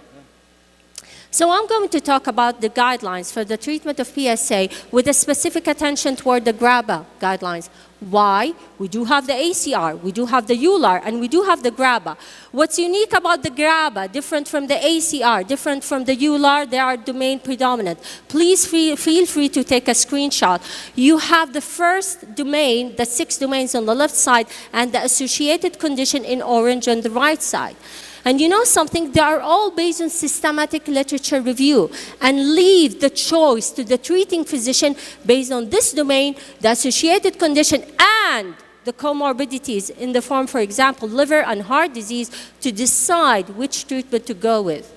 So I'm going to talk about the guidelines for the treatment of PSA with a specific attention toward the GRABA guidelines. Why? We do have the ACR, we do have the EULAR, and we do have the GRABA. What's unique about the GRABA, different from the ACR, different from the EULAR, they are domain predominant. Please feel free to take a screenshot. You have the first domain, the 6 domains on the left side, and the associated condition in orange on the right side. And you know something, they are all based on systematic literature review and leave the choice to the treating physician based on this domain, the associated condition, and the comorbidities in the form, for example, liver and heart disease, to decide which treatment to go with.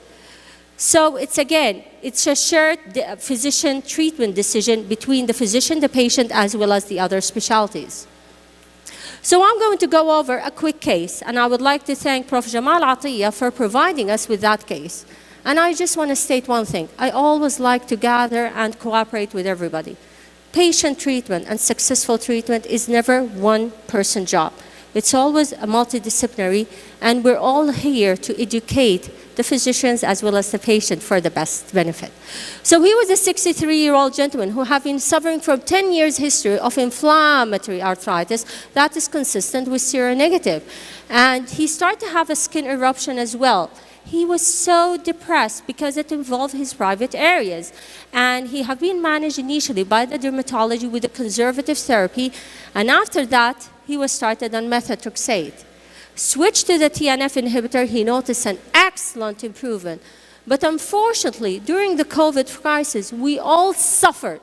So it's again, it's a shared physician treatment decision between the physician, the patient, as well as the other specialties. So I'm going to go over a quick case, and I would like to thank Prof. Jamal Atiyah for providing us with that case. And I just want to state one thing. I always like to gather and cooperate with everybody. Patient treatment and successful treatment is never one-person job. It's always a multidisciplinary, and we're all here to educate the physicians as well as the patient for the best benefit. So he was a 63-year-old gentleman who had been suffering from 10 years history of inflammatory arthritis that is consistent with seronegative. And he started to have a skin eruption as well. He was so depressed because it involved his private areas. And he had been managed initially by the dermatology with a conservative therapy. And after that, he was started on methotrexate. Switched to the TNF inhibitor, he noticed an excellent improvement. But unfortunately, during the COVID crisis, we all suffered.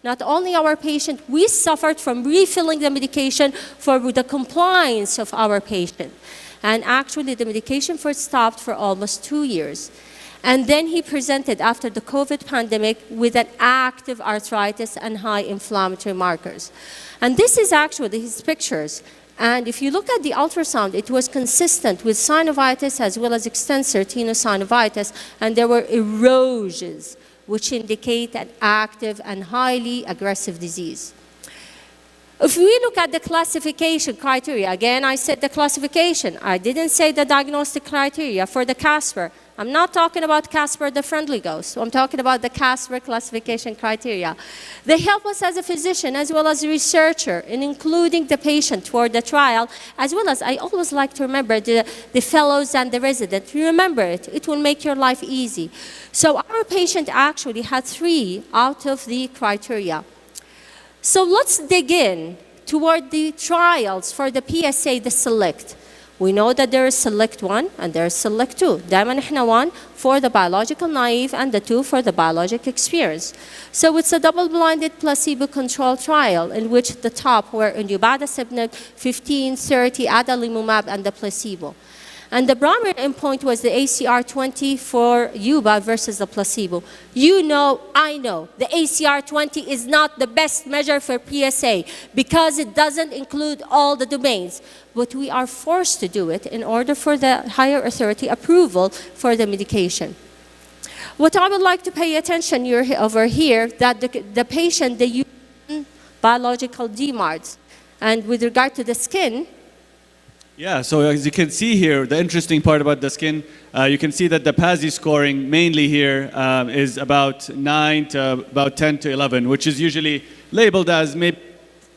Not only our patient, we suffered from refilling the medication for the compliance of our patient. And actually, the medication first stopped for almost 2 years. And then he presented after the COVID pandemic with an active arthritis and high inflammatory markers. And this is actually his pictures. And if you look at the ultrasound, it was consistent with synovitis as well as extensor tenosynovitis, and there were erosions, which indicate an active and highly aggressive disease. If we look at the classification criteria, again, I said the classification. I didn't say the diagnostic criteria for the CASPER. I'm not talking about CASPER, the friendly ghost. I'm talking about the CASPER classification criteria. They help us as a physician as well as a researcher in including the patient toward the trial, as well as I always like to remember the fellows and the residents. Remember it. It will make your life easy. So our patient actually had 3 out of the criteria. So let's dig in toward the trials for the PSA, the SELECT. We know that there is SELECT 1 and there is SELECT 2. دائما احنا 1 for the biological naive and the 2 for the biologic experience. So it's a double-blinded placebo-controlled trial in which the top were inubadasibnib, 15, 30, adalimumab, and the placebo. And the primary endpoint was the ACR20 for UBA versus the placebo. You know, I know, the ACR20 is not the best measure for PSA because it doesn't include all the domains. But we are forced to do it in order for the higher authority approval for the medication. What I would like to pay attention over here, that the patient, they use biological DMARDs. And with regard to the skin, yeah, so as you can see here, the interesting part about the skin, you can see that the PASI scoring mainly here is about 9 to about 10 to 11, which is usually labeled as maybe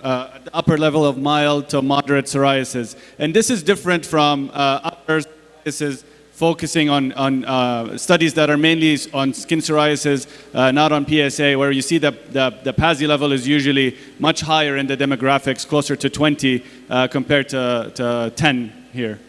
at the upper level of mild to moderate psoriasis. And this is different from other psoriasis focusing on studies that are mainly on skin psoriasis, not on PSA, where you see the PASI level is usually much higher in the demographics, closer to 20 compared to 10 here.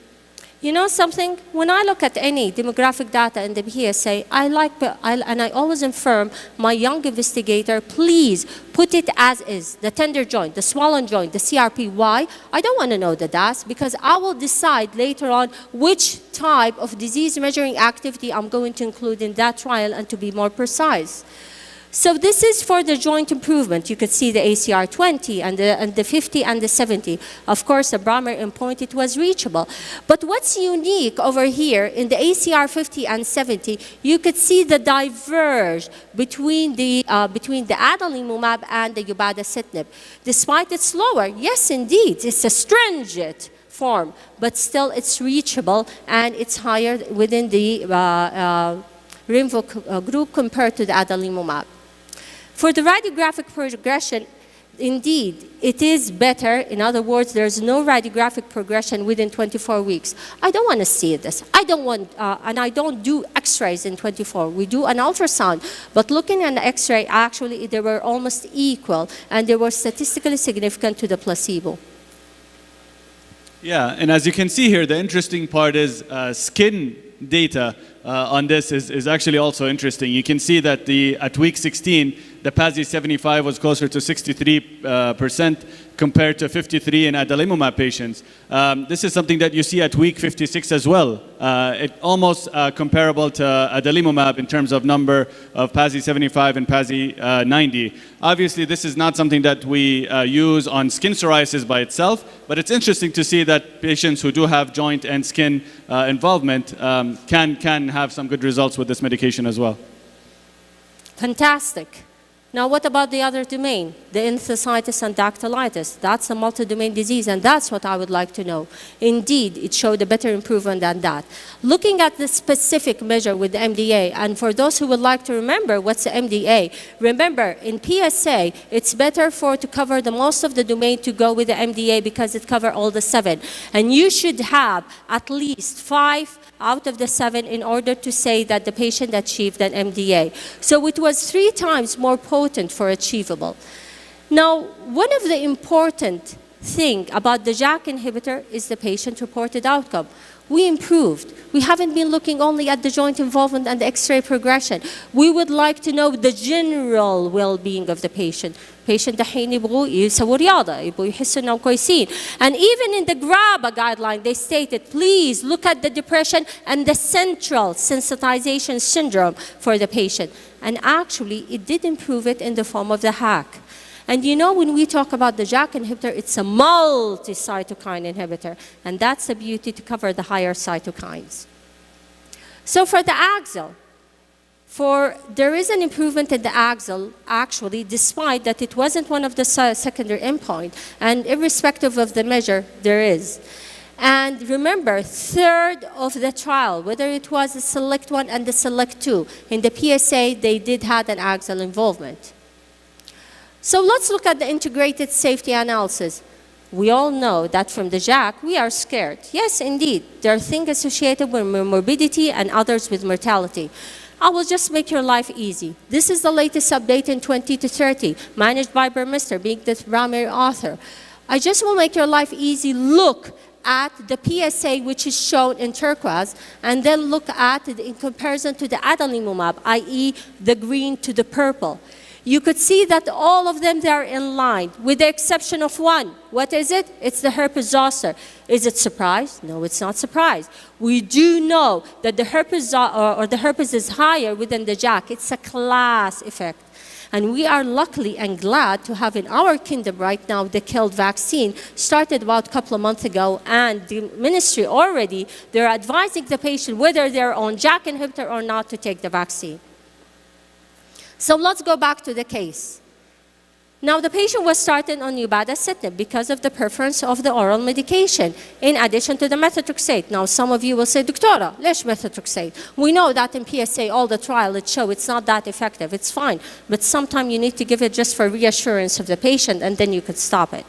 You know something? When I look at any demographic data in the PSA, I always inform my young investigator, please put it as is, the tender joint, the swollen joint, the CRP. Why? I don't want to know the DAS because I will decide later on which type of disease measuring activity I'm going to include in that trial and to be more precise. So this is for the joint improvement. You could see the ACR 20 and the 50 and the 70. Of course, the primary endpoint, it was reachable. But what's unique over here in the ACR 50 and 70, you could see the diverge between the adalimumab and the upadacitinib. Despite it's lower, yes, indeed, it's a stringent form, but still it's reachable and it's higher within the RINVOQ group compared to the adalimumab. For the radiographic progression, indeed, it is better. In other words, there's no radiographic progression within 24 weeks. I don't want to see this. I don't want, and I don't do x-rays in 24. We do an ultrasound. But looking at the x-ray, actually, they were almost equal, and they were statistically significant to the placebo. Yeah, and as you can see here, the interesting part is skin data on this is actually also interesting. You can see that at week 16, the PASI 75 was closer to 63% compared to 53 in adalimumab patients. This is something that you see at week 56 as well. It almost comparable to adalimumab in terms of number of PASI 75 and PASI 90. Obviously, this is not something that we use on skin psoriasis by itself, but it's interesting to see that patients who do have joint and skin involvement can have some good results with this medication as well. Fantastic. Now, what about the other domain, the enthesitis and dactylitis? That's a multi-domain disease, and that's what I would like to know. Indeed, it showed a better improvement than that. Looking at the specific measure with the MDA, and for those who would like to remember what's the MDA, remember, in PSA, it's better to cover the most of the domain to go with the MDA because it covers all the 7. And you should have at least 5 out of the 7 in order to say that the patient achieved an MDA. So it was 3 times more potent for achievable. Now, one of the important thing about the JAK inhibitor is the patient-reported outcome. We improved. We haven't been looking only at the joint involvement and the X-ray progression. We would like to know the general well-being of the patient. Patient دحين يبغوا يسووا رياضة، يبغوا يحسوا إنهم كويسين. And even in the GRABA guideline, they stated, please look at the depression and the central sensitization syndrome for the patient. And actually, it did improve it in the form of the hack. And you know, when we talk about the JAK inhibitor, it's a multi-cytokine inhibitor. And that's the beauty to cover the higher cytokines. So for the axial, there is an improvement in the axial, actually, despite that it wasn't one of the secondary endpoint. And irrespective of the measure, there is. And remember, third of the trial, whether it was the SELECT 1 and the SELECT 2, in the PSA, they did have an axial involvement. So let's look at the integrated safety analysis. We all know that from the JAK, we are scared. Yes, indeed. There are things associated with morbidity and others with mortality. I will just make your life easy. This is the latest update in 20 to 30, managed by Burmester, being the primary author. I just will make your life easy. Look at the PSA, which is shown in turquoise, and then look at it in comparison to the adalimumab, i.e. the green to the purple. You could see that all of them, they are in line, with the exception of one. What is it? It's the herpes zoster. Is it surprise? No, it's not surprise. We do know that the herpes or the herpes is higher within the JAK. It's a class effect. And we are lucky and glad to have in our kingdom right now the killed vaccine, started about a couple of months ago, and the ministry already, they're advising the patient whether they're on JAK inhibitor or not to take the vaccine. So let's go back to the case. Now, the patient was started on upadacitinib because of the preference of the oral medication, in addition to the methotrexate. Now, some of you will say, Doctora, lesh methotrexate. We know that in PSA, all the trial, it shows it's not that effective. It's fine. But sometimes you need to give it just for reassurance of the patient, and then you could stop it.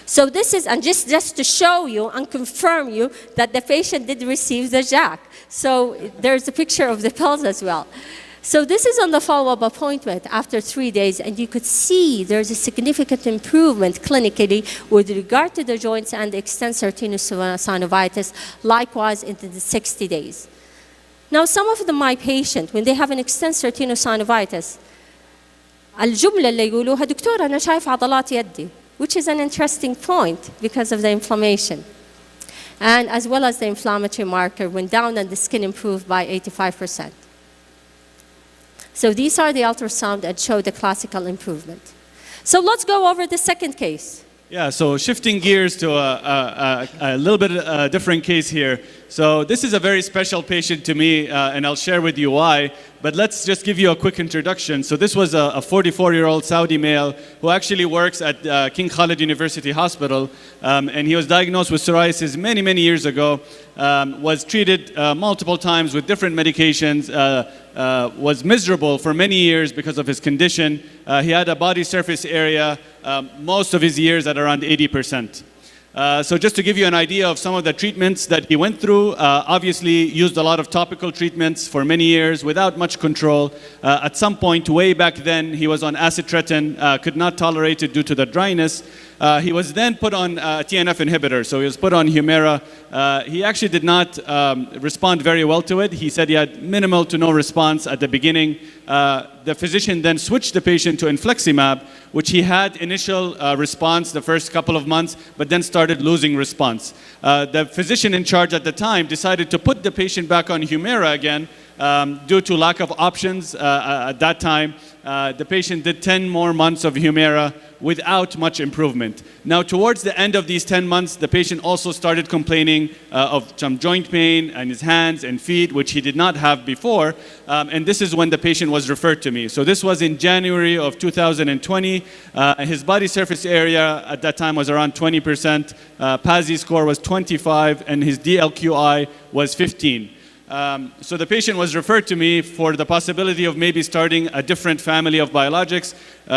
So this is, and just to show you and confirm you that the patient did receive the JAK. So there's a picture of the pills as well. So this is on the follow-up appointment after 3 days, and you could see there's a significant improvement clinically with regard to the joints and the extensor tenosynovitis, likewise into the 60 days. Now, some of my patients, when they have an extensor tenosynovitis, الجملة اللي يقولوها دكتورة أنا شايف عضلات يدي, which is an interesting point because of the inflammation. And as well as the inflammatory marker went down and the skin improved by 85%. So these are the ultrasound that show the classical improvement. So let's go over the second case. Yeah, so shifting gears to a little bit different case here. So this is a very special patient to me, and I'll share with you why. But let's just give you a quick introduction. So this was a 44-year-old Saudi male who actually works at King Khalid University Hospital, and he was diagnosed with psoriasis many, many years ago, was treated multiple times with different medications, was miserable for many years because of his condition. He had a body surface area most of his years at around 80%. So just to give you an idea of some of the treatments that he went through, obviously used a lot of topical treatments for many years without much control. At some point way back then, he was on acitretin, could not tolerate it due to the dryness. He was then put on a TNF inhibitor, so he was put on Humira. He actually did not respond very well to it. He said he had minimal to no response at the beginning. The physician then switched the patient to infliximab, which he had initial response the first couple of months, but then started losing response. The physician in charge at the time decided to put the patient back on Humira again due to lack of options at that time. The patient did 10 more months of Humira without much improvement. Now, towards the end of these 10 months, the patient also started complaining of some joint pain in his hands and feet, which he did not have before. And this is when the patient was referred to me. So this was in January of 2020. His body surface area at that time was around 20%. PASI score was 25, and his DLQI was 15. So the patient was referred to me for the possibility of maybe starting a different family of biologics,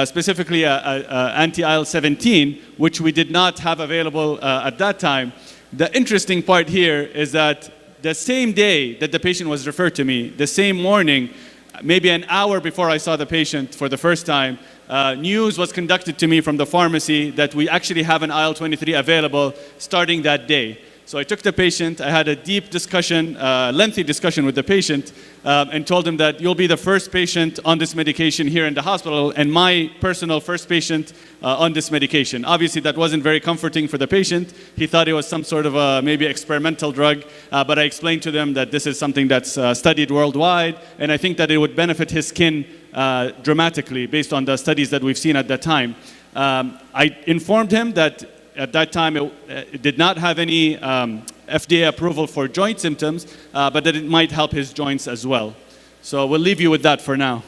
specifically anti-IL-17, which we did not have available at that time. The interesting part here is that the same day that the patient was referred to me, the same morning, maybe an hour before I saw the patient for the first time, news was conducted to me from the pharmacy that we actually have an IL-23 available starting that day. So I took the patient, I had a deep discussion, lengthy discussion with the patient, and told him that you'll be the first patient on this medication here in the hospital and my personal first patient on this medication. Obviously, that wasn't very comforting for the patient. He thought it was some sort of a maybe experimental drug, but I explained to them that this is something that's studied worldwide, and I think that it would benefit his skin dramatically based on the studies that we've seen at that time. I informed him that at that time, it did not have any FDA approval for joint symptoms, but that it might help his joints as well. So we'll leave you with that for now.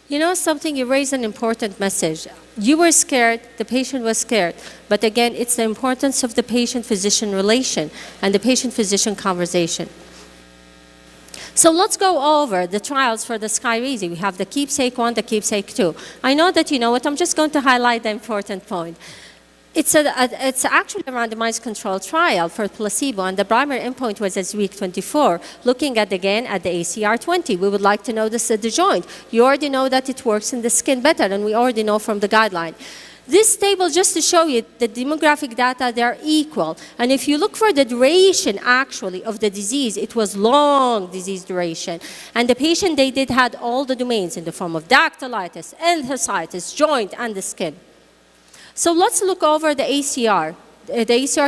You know something, you raised an important message. You were scared, the patient was scared. But again, it's the importance of the patient-physician relation and the patient-physician conversation. So let's go over the trials for the SkyReasy. We have the Keepsake 1, the Keepsake 2. I know that you know it, I'm just going to highlight the important point. It's actually a randomized controlled trial for placebo, and the primary endpoint was at week 24, looking at, again, at the ACR 20. We would like to know this at the joint. You already know that it works in the skin better, and we already know from the guideline. This table, just to show you the demographic data, they're equal. And if you look for the duration, actually, of the disease, it was long disease duration. And the patient, they did had all the domains in the form of dactylitis, enthesitis, joint, and the skin. So let's look over the ACR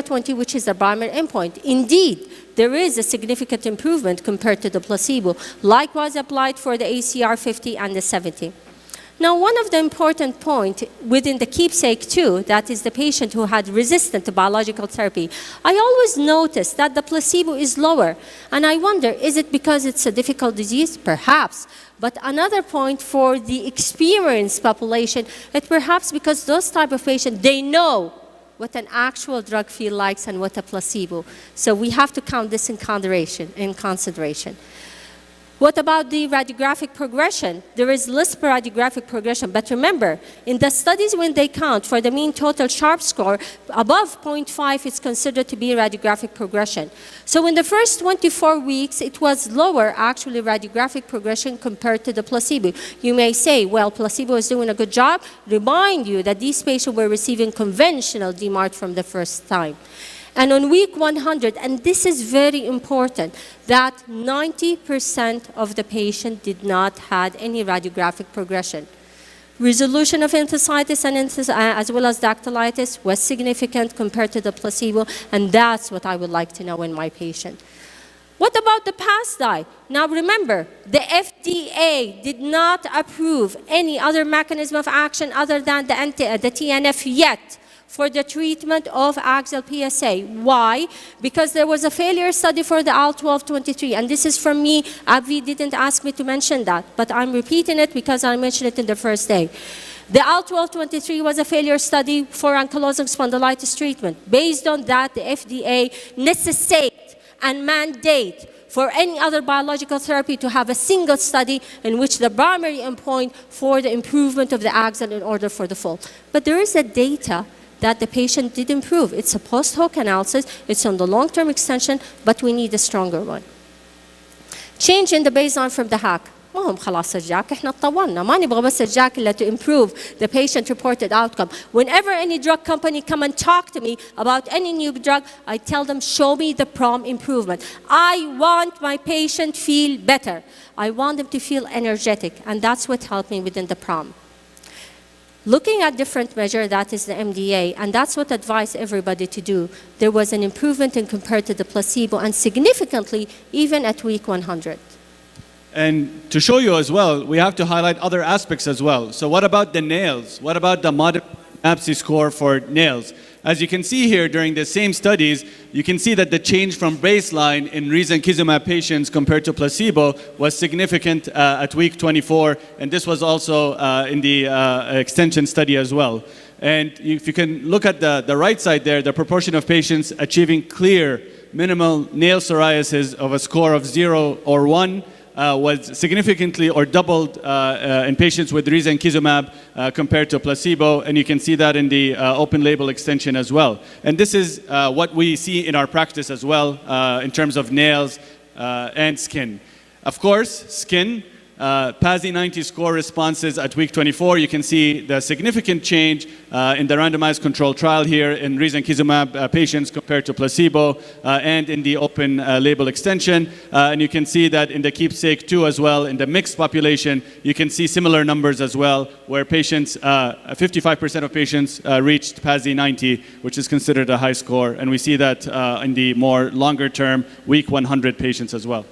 20, which is the primary endpoint. Indeed, there is a significant improvement compared to the placebo. Likewise applied for the ACR 50 and the 70. Now, one of the important points within the Keepsake 2, that is the patient who had resistant to biological therapy, I always notice that the placebo is lower. And I wonder, is it because it's a difficult disease? Perhaps. But another point for the experienced population, it perhaps because those type of patients, they know what an actual drug feels like and what a placebo. So we have to count this in consideration. What about the radiographic progression? There is less radiographic progression, but remember, in the studies when they count for the mean total sharp score, above 0.5 is considered to be radiographic progression. So in the first 24 weeks, it was lower, actually, radiographic progression compared to the placebo. You may say, well, placebo is doing a good job. Remind you that these patients were receiving conventional DMARD from the first time. And on week 100, and this is very important, that 90% of the patient did not have any radiographic progression. Resolution of enthesitis and as well as dactylitis was significant compared to the placebo, and that's what I would like to know in my patient. What about the PASDI? Now remember, the FDA did not approve any other mechanism of action other than the TNF yet for the treatment of axial PSA. Why? Because there was a failure study for the AL1223, and this is from me. AbbVie didn't ask me to mention that, but I'm repeating it because I mentioned it in the first day. The AL1223 was a failure study for ankylosing spondylitis treatment. Based on that, the FDA necessitate and mandate for any other biological therapy to have a single study in which the primary endpoint for the improvement of the axial in order for the fall. But there is a data that the patient did improve. It's a post-hoc analysis. It's on the long-term extension, but we need a stronger one. Change in the baseline from the HAC. ما هم خلاص الجاك احنا اتطورنا ما نبغى بس الجاك إلا to improve the patient reported outcome. Whenever any drug company come and talk to me about any new drug, I tell them, show me the PROM improvement. I want my patient feel better. I want them to feel energetic, and that's what helped me within the PROM. Looking at different measure, that is the MDA, and that's what I advise everybody to do. There was an improvement in compared to the placebo, and significantly even at week 100. And to show you as well, we have to highlight other aspects as well. So what about the nails? What about the modified MAPSI score for nails? As you can see here during the same studies, you can see that the change from baseline in risankizumab patients compared to placebo was significant at week 24, and this was also in the extension study as well. And if you can look at the right side there, the proportion of patients achieving clear minimal nail psoriasis of a score of 0 or 1 was significantly or doubled in patients with risankizumab compared to placebo, and you can see that in the open label extension as well. And this is what we see in our practice as well in terms of nails and skin. Of course, skin, PASI 90 score responses at week 24. You can see the significant change in the randomized control trial here in risankizumab patients compared to placebo and in the open label extension. And you can see that in the keepsake 2 as well, in the mixed population, you can see similar numbers as well, where patients, 55% of patients reached PASI 90, which is considered a high score. And we see that in the more longer term, week 100 patients as well.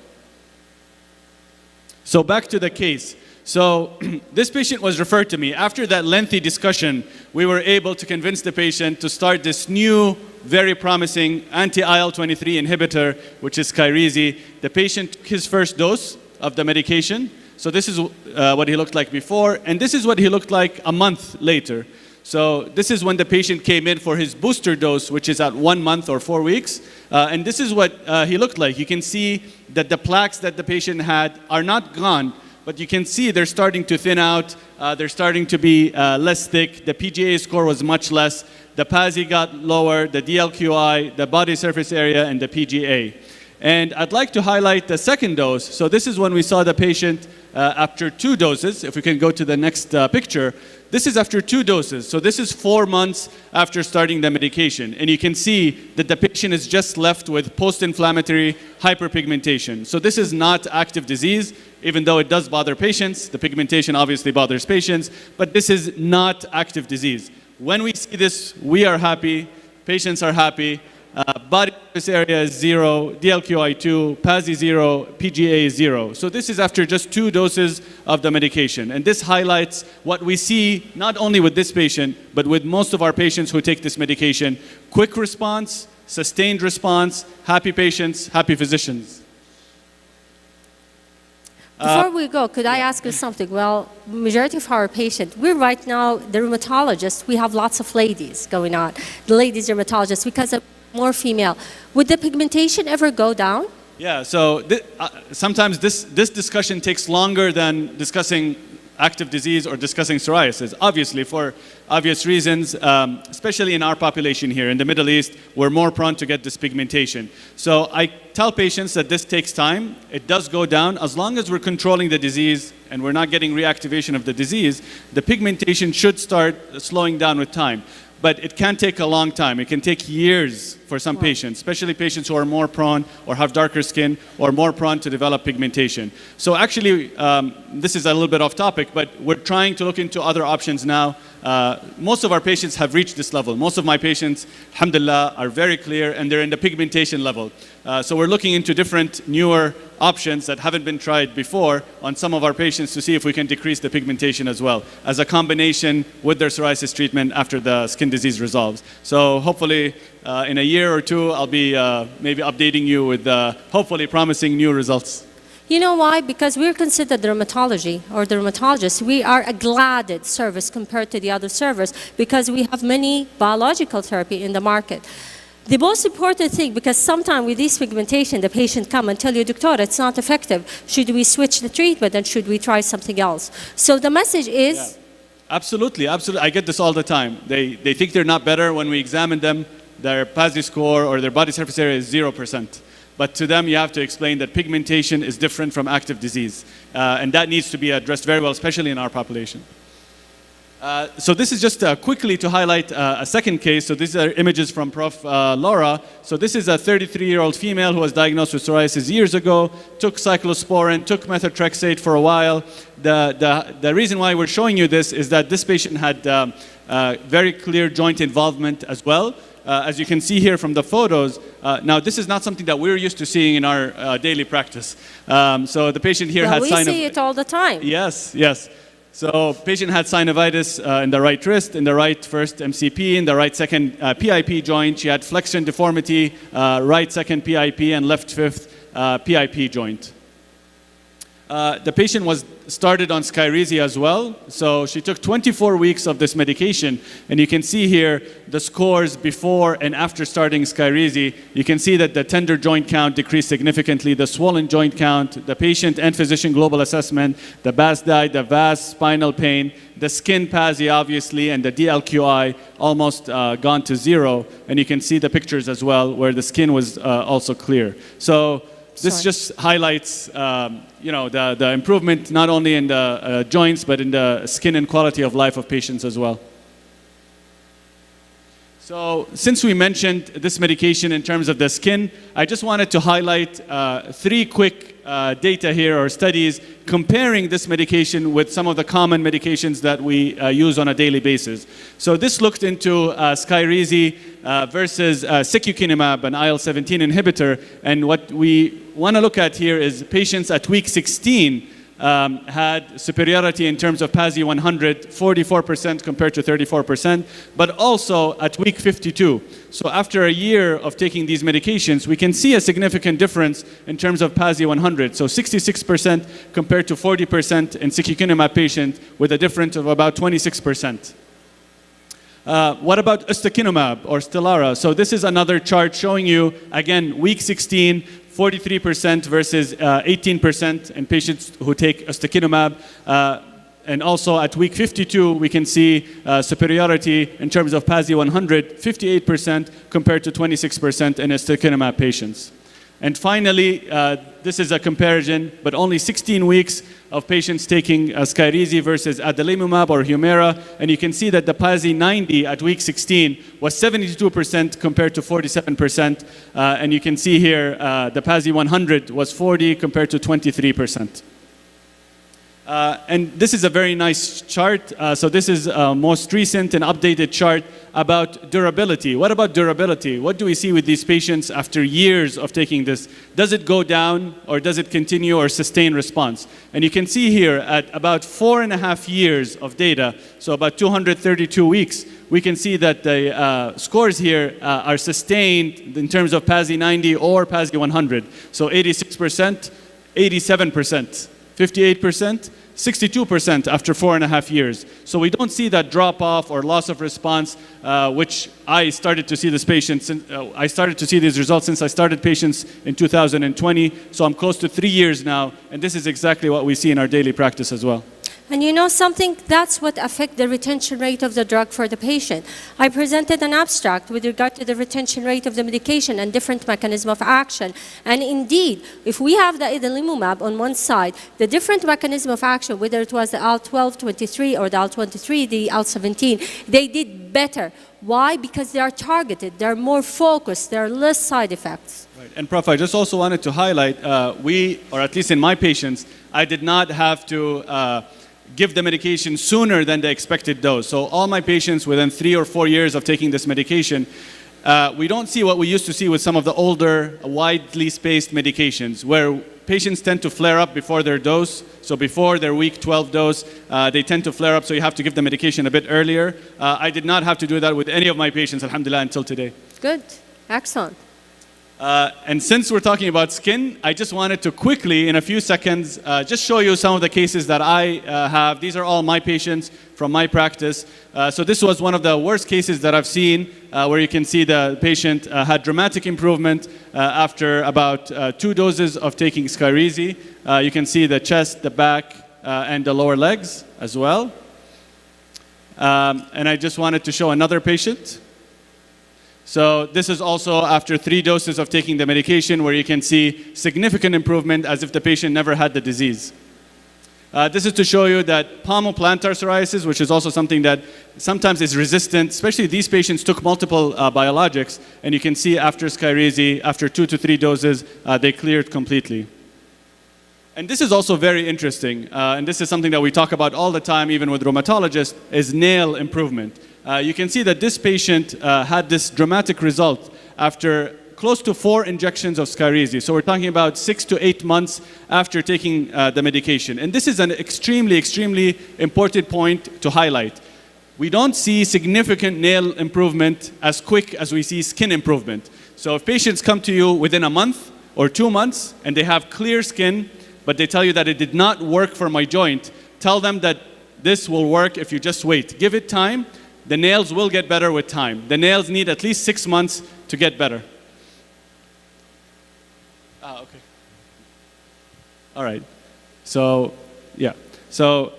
So back to the case. So this patient was referred to me. After that lengthy discussion, we were able to convince the patient to start this new, very promising anti-IL-23 inhibitor, which is Skyrizi. The patient took his first dose of the medication. So this is what he looked like before, and this is what he looked like a month later. So this is when the patient came in for his booster dose, which is at 1 month or 4 weeks. And this is what he looked like. You can see that the plaques that the patient had are not gone, but you can see they're starting to thin out. They're starting to be less thick. The PGA score was much less. The PASI got lower, the DLQI, the body surface area, and the PGA. And I'd like to highlight the second dose. So this is when we saw the patient after 2 doses. If we can go to the next picture. This is after 2 doses. So this is 4 months after starting the medication. And you can see that the patient is just left with post-inflammatory hyperpigmentation. So this is not active disease, even though it does bother patients. The pigmentation obviously bothers patients, but this is not active disease. When we see this, we are happy, patients are happy. Body surface area is 0, DLQI 2, PASI 0, PGA 0. So this is after just 2 doses of the medication. And this highlights what we see not only with this patient, but with most of our patients who take this medication. Quick response, sustained response, happy patients, happy physicians. Before we go, could I ask you something? Well, majority of our patients, we're right now the rheumatologists. We have lots of ladies going on. The ladies rheumatologists, because of more female. Would the pigmentation ever go down? Yeah, so sometimes this discussion takes longer than discussing active disease or discussing psoriasis, obviously for obvious reasons, especially in our population here in the Middle East, we're more prone to get this pigmentation. So I tell patients that this takes time. It does go down as long as we're controlling the disease and we're not getting reactivation of the disease. The pigmentation should start slowing down with time. But it can take a long time. It can take years for some patients, especially patients who are more prone or have darker skin or more prone to develop pigmentation. So actually, this is a little bit off topic, but we're trying to look into other options now. Most of our patients have reached this level. Most of my patients, alhamdulillah, are very clear and they're in the pigmentation level. So we're looking into different newer options that haven't been tried before on some of our patients to see if we can decrease the pigmentation as well as a combination with their psoriasis treatment after the skin disease resolves. So hopefully in a year or 2, I'll be maybe updating you with hopefully promising new results. You know why? Because we're considered dermatology or dermatologists. We are a gladed service compared to the other servers because we have many biological therapy in the market. The most important thing, because sometimes with this pigmentation, the patient come and tell you, Doctor, it's not effective. Should we switch the treatment and should we try something else? So the message is... Yeah. Absolutely, absolutely. I get this all the time. They think they're not better when we examine them. Their PASI score or their body surface area is 0%. But to them, you have to explain that pigmentation is different from active disease. And that needs to be addressed very well, especially in our population. So this is just quickly to highlight a second case. So these are images from Prof. Laura. So this is a 33-year-old female who was diagnosed with psoriasis years ago, took cyclosporin, took methotrexate for a while. The reason why we're showing you this is that this patient had very clear joint involvement as well. As you can see here from the photos, now this is not something that we're used to seeing in our daily practice. So the patient here had we see it all the time. Yes, yes. So patient had synovitis in the right wrist, in the right first MCP, in the right second PIP joint. She had flexion deformity, right second PIP, and left fifth PIP joint. The patient was started on Skyrizi as well. So she took 24 weeks of this medication. And you can see here the scores before and after starting Skyrizi. You can see that the tender joint count decreased significantly, the swollen joint count, the patient and physician global assessment, the BASDI, the VAS, spinal pain, the skin PASI obviously, and the DLQI almost gone to 0. And you can see the pictures as well where the skin was also clear. So this just highlights, the improvement not only in the joints, but in the skin and quality of life of patients as well. So since we mentioned this medication in terms of the skin, I just wanted to highlight 3 quick data here or studies comparing this medication with some of the common medications that we use on a daily basis. So this looked into Skyrizi versus secukinumab, an IL-17 inhibitor. And what we want to look at here is patients at week 16 had superiority in terms of PASI 100, 44% compared to 34%, but also at week 52. So after a year of taking these medications, we can see a significant difference in terms of PASI 100. So 66% compared to 40% in secukinumab patient with a difference of about 26%. What about ustekinumab or Stelara? So this is another chart showing you, again, week 16, 43% versus 18% in patients who take ustekinumab. And also at week 52, we can see superiority in terms of PASI 100, 58% compared to 26% in ustekinumab patients. And finally, this is a comparison, but only 16 weeks of patients taking Skyrizi versus adalimumab or Humira, and you can see that the PASI 90 at week 16 was 72% compared to 47%, and you can see here the PASI 100 was 40 compared to 23%. And this is a very nice chart. So this is a most recent and updated chart about durability. What about durability? What do we see with these patients after years of taking this? Does it go down or does it continue or sustain response? And you can see here at about 4.5 years of data, so about 232 weeks, we can see that the scores here are sustained in terms of PASI 90 or PASI 100. So 86%, 87%. 58%, 62% after 4.5 years. So we don't see that drop off or loss of response, which I started to see this patient. I started to see these results since I started patients in 2020. So I'm close to 3 years now, and this is exactly what we see in our daily practice as well. And you know something? That's what affects the retention rate of the drug for the patient. I presented an abstract with regard to the retention rate of the medication and different mechanism of action. And indeed, if we have the adalimumab on one side, the different mechanism of action, whether it was the IL-12/23 or the IL-23, the IL-17, they did better. Why? Because they are targeted, they're more focused, there are less side effects. Right. And Prof, I just also wanted to highlight, or at least in my patients, I did not have to give the medication sooner than the expected dose. So all my patients within 3 or 4 years of taking this medication, we don't see what we used to see with some of the older, widely spaced medications, where patients tend to flare up before their dose. So before their week 12 dose, they tend to flare up, so you have to give the medication a bit earlier. I did not have to do that with any of my patients, alhamdulillah, until today. Good, excellent. And since we're talking about skin, I just wanted to quickly, in a few seconds, just show you some of the cases that I have. These are all my patients from my practice. So this was one of the worst cases that I've seen, where you can see the patient had dramatic improvement after about 2 doses of taking Skyrizi. You can see the chest, the back, and the lower legs as well. And I just wanted to show another patient. So this is also after 3 doses of taking the medication, where you can see significant improvement as if the patient never had the disease. This is to show you that palmoplantar psoriasis, which is also something that sometimes is resistant, especially these patients took multiple biologics, and you can see after Skyrizi, after 2 to 3 doses, they cleared completely. And this is also very interesting, and this is something that we talk about all the time, even with rheumatologists, is nail improvement. You can see that this patient had this dramatic result after close to 4 injections of Skyrizi. So we're talking about 6 to 8 months after taking the medication. And this is an extremely, extremely important point to highlight. We don't see significant nail improvement as quick as we see skin improvement. So if patients come to you within a month or 2 months and they have clear skin, but they tell you that it did not work for my joint, tell them that this will work if you just wait. Give it time. The nails will get better with time. The nails need at least 6 months to get better. Okay. All right. So, yeah. So,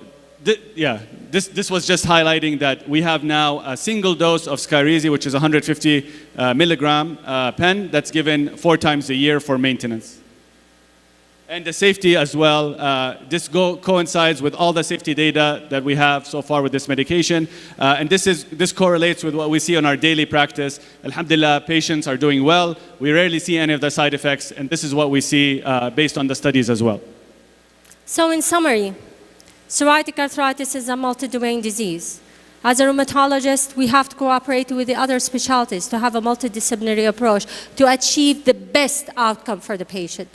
this was just highlighting that we have now a single dose of Skyrizi, which is 150 milligram pen, that's given 4 times a year for maintenance. and the safety as well. This coincides with all the safety data that we have so far with this medication. And this correlates with what we see on our daily practice. Alhamdulillah, patients are doing well. We rarely see any of the side effects, and this is what we see based on the studies as well. So in summary, psoriatic arthritis is a multi-domain disease. As a rheumatologist, we have to cooperate with the other specialties to have a multidisciplinary approach to achieve the best outcome for the patient.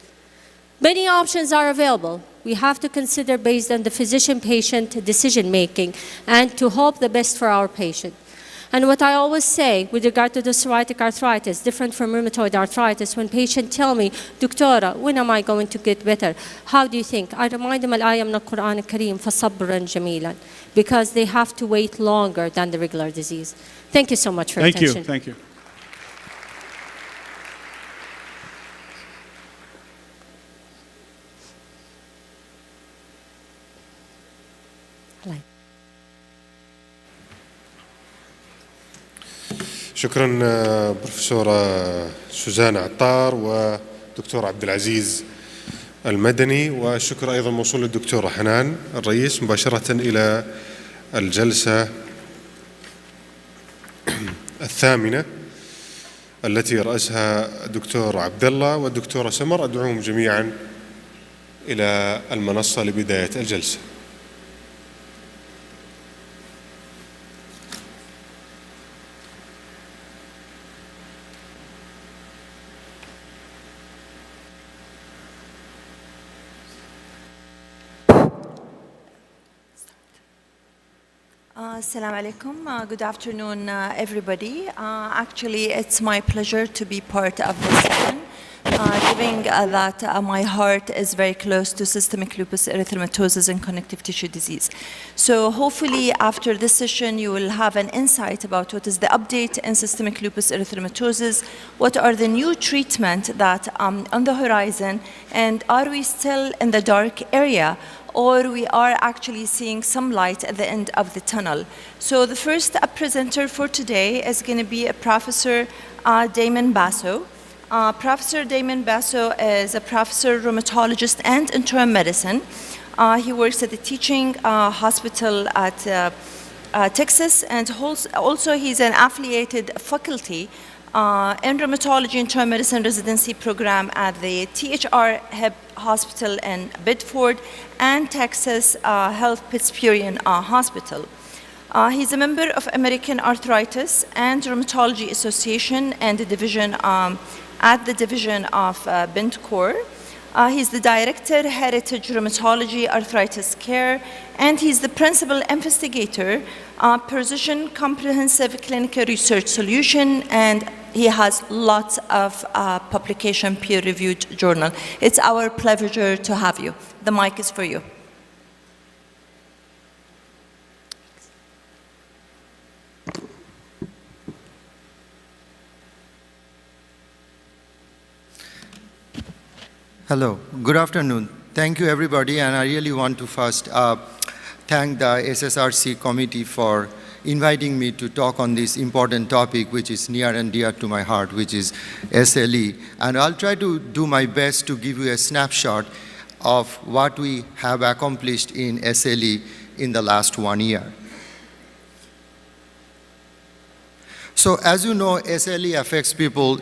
Many options are available. We have to consider based on the physician-patient decision-making and to hope the best for our patient. And what I always say with regard to the psoriatic arthritis, different from rheumatoid arthritis, when patients tell me, Doctora, when am I going to get better? How do you think? I remind them al-ayah min al-Quran al-Kareem, فَصَبْرًا جَمِيلًا, because they have to wait longer than the regular disease. Thank you so much for your attention. Thank you. شكرا بروفيسورة سوزان عطار ودكتور عبد العزيز المدني، والشكر أيضا موصول للدكتورة حنان الرئيس. مباشرة إلى الجلسة الثامنة التي رأسها الدكتور عبد الله والدكتورة سمر. أدعوهم جميعا إلى المنصة لبداية الجلسة. Assalamu alaikum. Good afternoon, everybody. Actually, it's my pleasure to be part of this session, given that my heart is very close to systemic lupus erythematosus and connective tissue disease. So hopefully, after this session, you will have an insight about what is the update in systemic lupus erythematosus, what are the new treatments that on the horizon, and are we still in the dark area, or we are actually seeing some light at the end of the tunnel. So the first presenter for today is going to be Professor Damon Basso. Professor Damon Basso is a professor, rheumatologist, and internal medicine. He works at the teaching hospital at Texas, and also he's an affiliated faculty in rheumatology internal medicine residency program at the THR Hebb Hospital in Bedford and Texas Health Presbyterian Hospital. He's a member of American Arthritis and Rheumatology Association and the division at the division of Bentcore. He's the director, Heritage Rheumatology Arthritis Care, and he's the principal investigator, Precision Comprehensive Clinical Research Solution, and he has lots of publication peer-reviewed journal. It's our pleasure to have you. The mic is for you. Hello, good afternoon. Thank you everybody, and I really want to first thank the SSRC committee for inviting me to talk on this important topic which is near and dear to my heart, which is SLE. And I'll try to do my best to give you a snapshot of what we have accomplished in SLE in the last 1 year. So as you know, SLE affects people,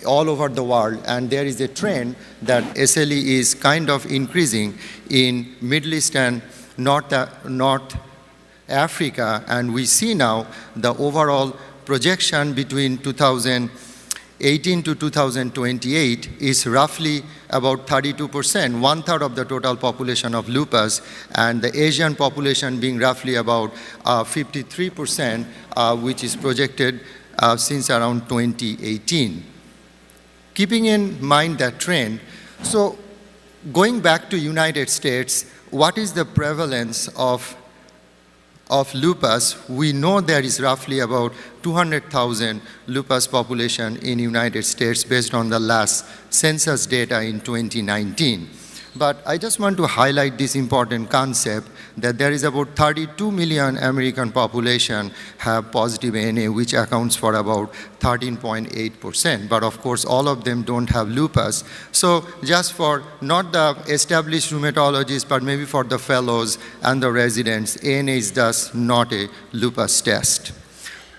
all over the world, and there is a trend that SLE is kind of increasing in Middle East and North Africa, and we see now the overall projection between 2018 to 2028 is roughly about 32%, 1/3 of the total population of lupus, and the Asian population being roughly about 53%, which is projected since around 2018. Keeping in mind that trend, so going back to United States, what is the prevalence of lupus? We know there is roughly about 200,000 lupus population in United States based on the last census data in 2019. But I just want to highlight this important concept that there is about 32 million American population have positive ANA, which accounts for about 13.8%. But of course, all of them don't have lupus. So just for not the established rheumatologists, but maybe for the fellows and the residents, ANA is thus not a lupus test.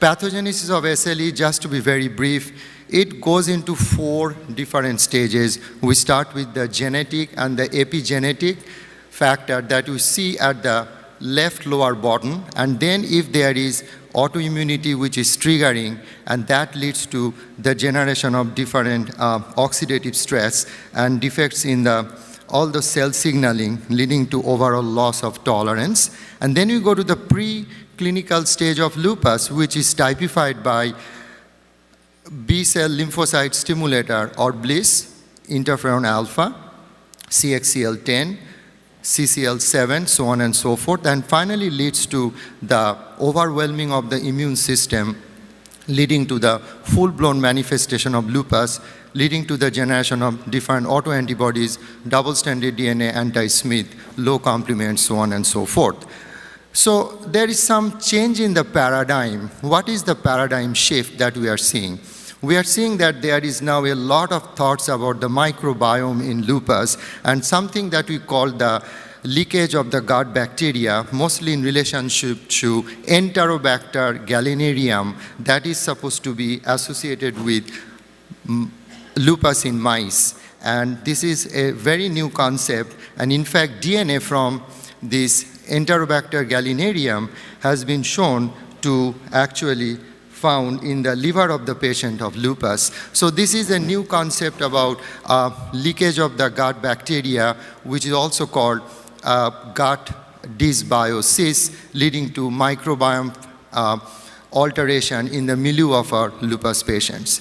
Pathogenesis of SLE, just to be very brief, it goes into 4 different stages. We start with the genetic and the epigenetic factor that you see at the left lower bottom, and then if there is autoimmunity which is triggering, and that leads to the generation of different oxidative stress and defects in all the cell signaling, leading to overall loss of tolerance. And then you go to the preclinical stage of lupus, which is typified by B-cell lymphocyte stimulator or BLIS, interferon alpha, CXCL10, CCL7, so on and so forth, and finally leads to the overwhelming of the immune system, leading to the full-blown manifestation of lupus, leading to the generation of different autoantibodies, double-stranded DNA, anti-Smith, low complement, so on and so forth. So there is some change in the paradigm. What is the paradigm shift that we are seeing? We are seeing that there is now a lot of thoughts about the microbiome in lupus and something that we call the leakage of the gut bacteria, mostly in relationship to Enterobacter gallinareum, that is supposed to be associated with lupus in mice. And this is a very new concept, and in fact DNA from this Enterobacter gallinareum has been shown to actually found in the liver of the patient of lupus. So this is a new concept about leakage of the gut bacteria, which is also called gut dysbiosis, leading to microbiome alteration in the milieu of our lupus patients.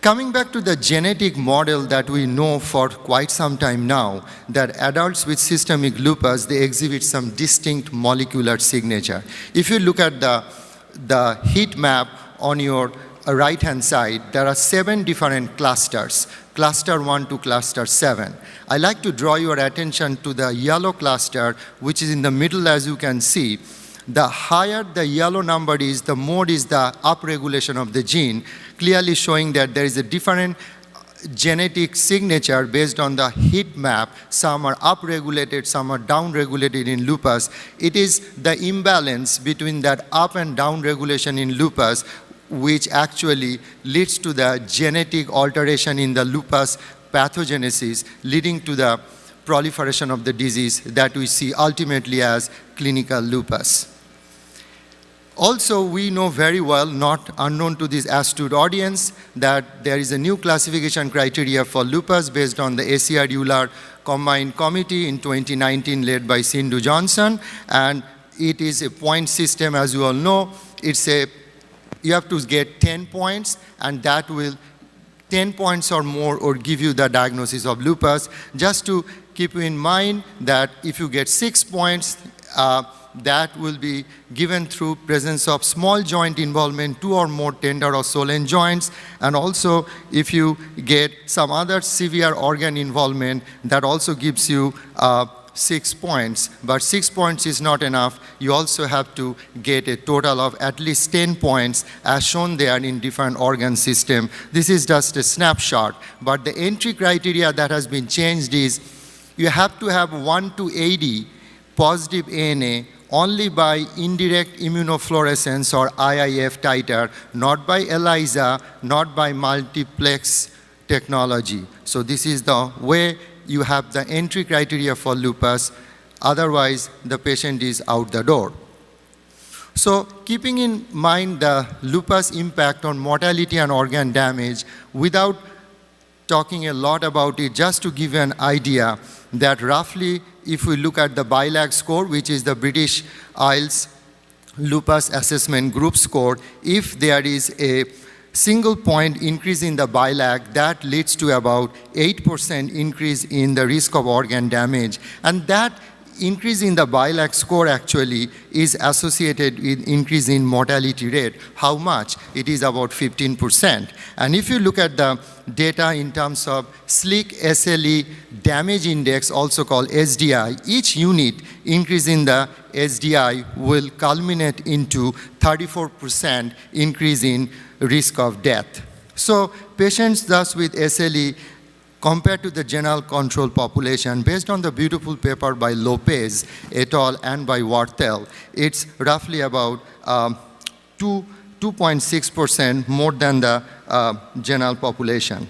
Coming back to the genetic model that we know for quite some time now, that adults with systemic lupus, they exhibit some distinct molecular signature. If you look at the heat map on your right-hand side, there are 7 different clusters, cluster 1 to cluster 7. I like to draw your attention to the yellow cluster, which is in the middle, as you can see. The higher the yellow number is, the more is the upregulation of the gene, clearly showing that there is a different genetic signature based on the heat map. Some are upregulated, some are downregulated in lupus. It is the imbalance between that up and down regulation in lupus which actually leads to the genetic alteration in the lupus pathogenesis, leading to the proliferation of the disease that we see ultimately as clinical lupus. Also, we know very well, not unknown to this astute audience, that there is a new classification criteria for lupus based on the ACR-EULAR Combined Committee in 2019 led by Sindhu Johnson, and it is a point system, as you all know. You have to get 10 points, and that will 10 points or more or give you the diagnosis of lupus. Just to keep in mind that if you get 6 points, that will be given through presence of small joint involvement, 2 or more tender or swollen joints, and also if you get some other severe organ involvement, that also gives you 6 points. But 6 points is not enough. You also have to get a total of at least 10 points as shown there in different organ system. This is just a snapshot, but the entry criteria that has been changed is you have to have 1 to 80 positive ANA only by indirect immunofluorescence or IIF titer, not by ELISA, not by multiplex technology. So this is the way you have the entry criteria for lupus. Otherwise, the patient is out the door. So keeping in mind the lupus impact on mortality and organ damage, without talking a lot about it, just to give you an idea that roughly, if we look at the BILAG score, which is the British Isles Lupus Assessment Group score, if there is a single point increase in the BILAG, that leads to about 8% increase in the risk of organ damage. And that increase in the BILAC score actually is associated with increase in mortality rate. How much? It is about 15%. And if you look at the data in terms of SLEEK SLE damage index, also called SDI, each unit increase in the SDI will culminate into 34% increase in risk of death. So patients thus with SLE compared to the general control population, based on the beautiful paper by Lopez et al. And by Wartel, it's roughly about 2.6% more than the general population.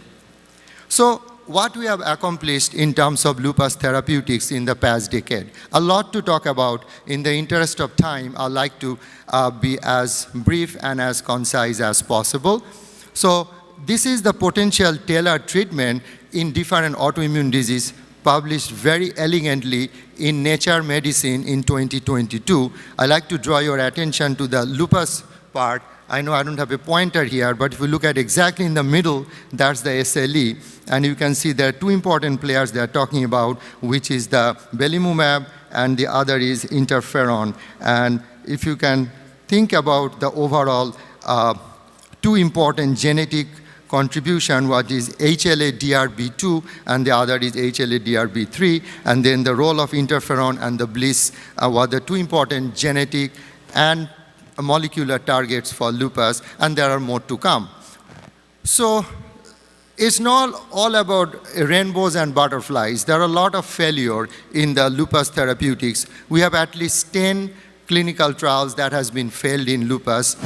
So what we have accomplished in terms of lupus therapeutics in the past decade, a lot to talk about. In the interest of time, I'd like to be as brief and as concise as possible. So this is the potential tailored treatment in different autoimmune disease published very elegantly in Nature Medicine in 2022. I like to draw your attention to the lupus part. I know I don't have a pointer here, but if you look at exactly in the middle, that's the SLE. And you can see there are two important players they're talking about, which is the belimumab and the other is interferon. And if you can think about the overall two important genetic contribution, what is HLA-DRB2 and the other is HLA-DRB3, and then the role of interferon and the BLyS were the two important genetic and molecular targets for lupus, and there are more to come. So it's not all about rainbows and butterflies. There are a lot of failure in the lupus therapeutics. We have at least 10 clinical trials that has been failed in lupus,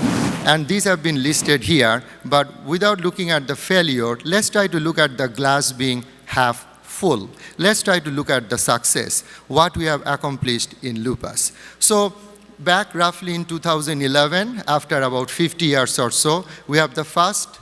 and these have been listed here, but without looking at the failure, let's try to look at the glass being half full. Let's try to look at the success, what we have accomplished in lupus. So back roughly in 2011, after about 50 years or so, we have the first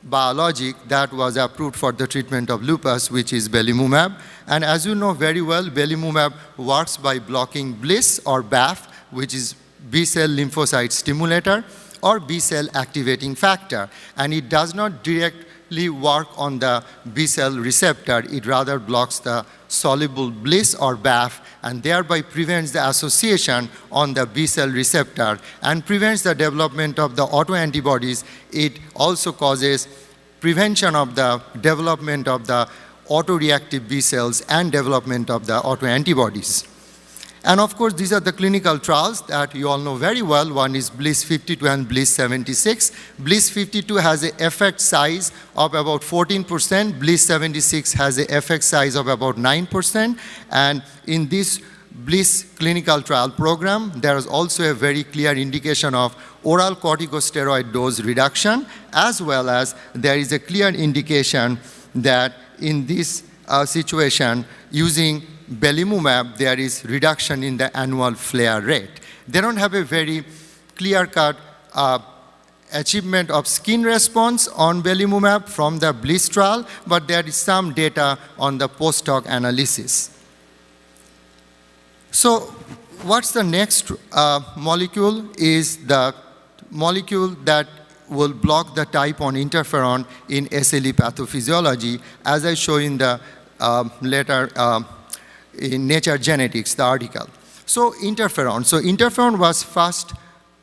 biologic that was approved for the treatment of lupus, which is belimumab. And as you know very well, belimumab works by blocking BLyS or BAFF, which is B-cell lymphocyte stimulator or B-cell activating factor. And it does not directly work on the B-cell receptor. It rather blocks the soluble BLyS or BAFF and thereby prevents the association on the B-cell receptor and prevents the development of the autoantibodies. It also causes prevention of the development of the autoreactive B cells and development of the autoantibodies. And of course, these are the clinical trials that you all know very well. One is BLyS 52 and BLyS 76. BLyS 52 has an effect size of about 14%. BLyS 76 has an effect size of about 9%. And in this BLyS clinical trial program, there is also a very clear indication of oral corticosteroid dose reduction, as well as there is a clear indication that in this situation, using belimumab, there is reduction in the annual flare rate. They don't have a very clear-cut achievement of skin response on belimumab from the BLyS trial, but there is some data on the post-hoc analysis. So what's the next molecule is the molecule that will block the type 1 interferon in SLE pathophysiology, as I show in the later in Nature Genetics, the article. So interferon was first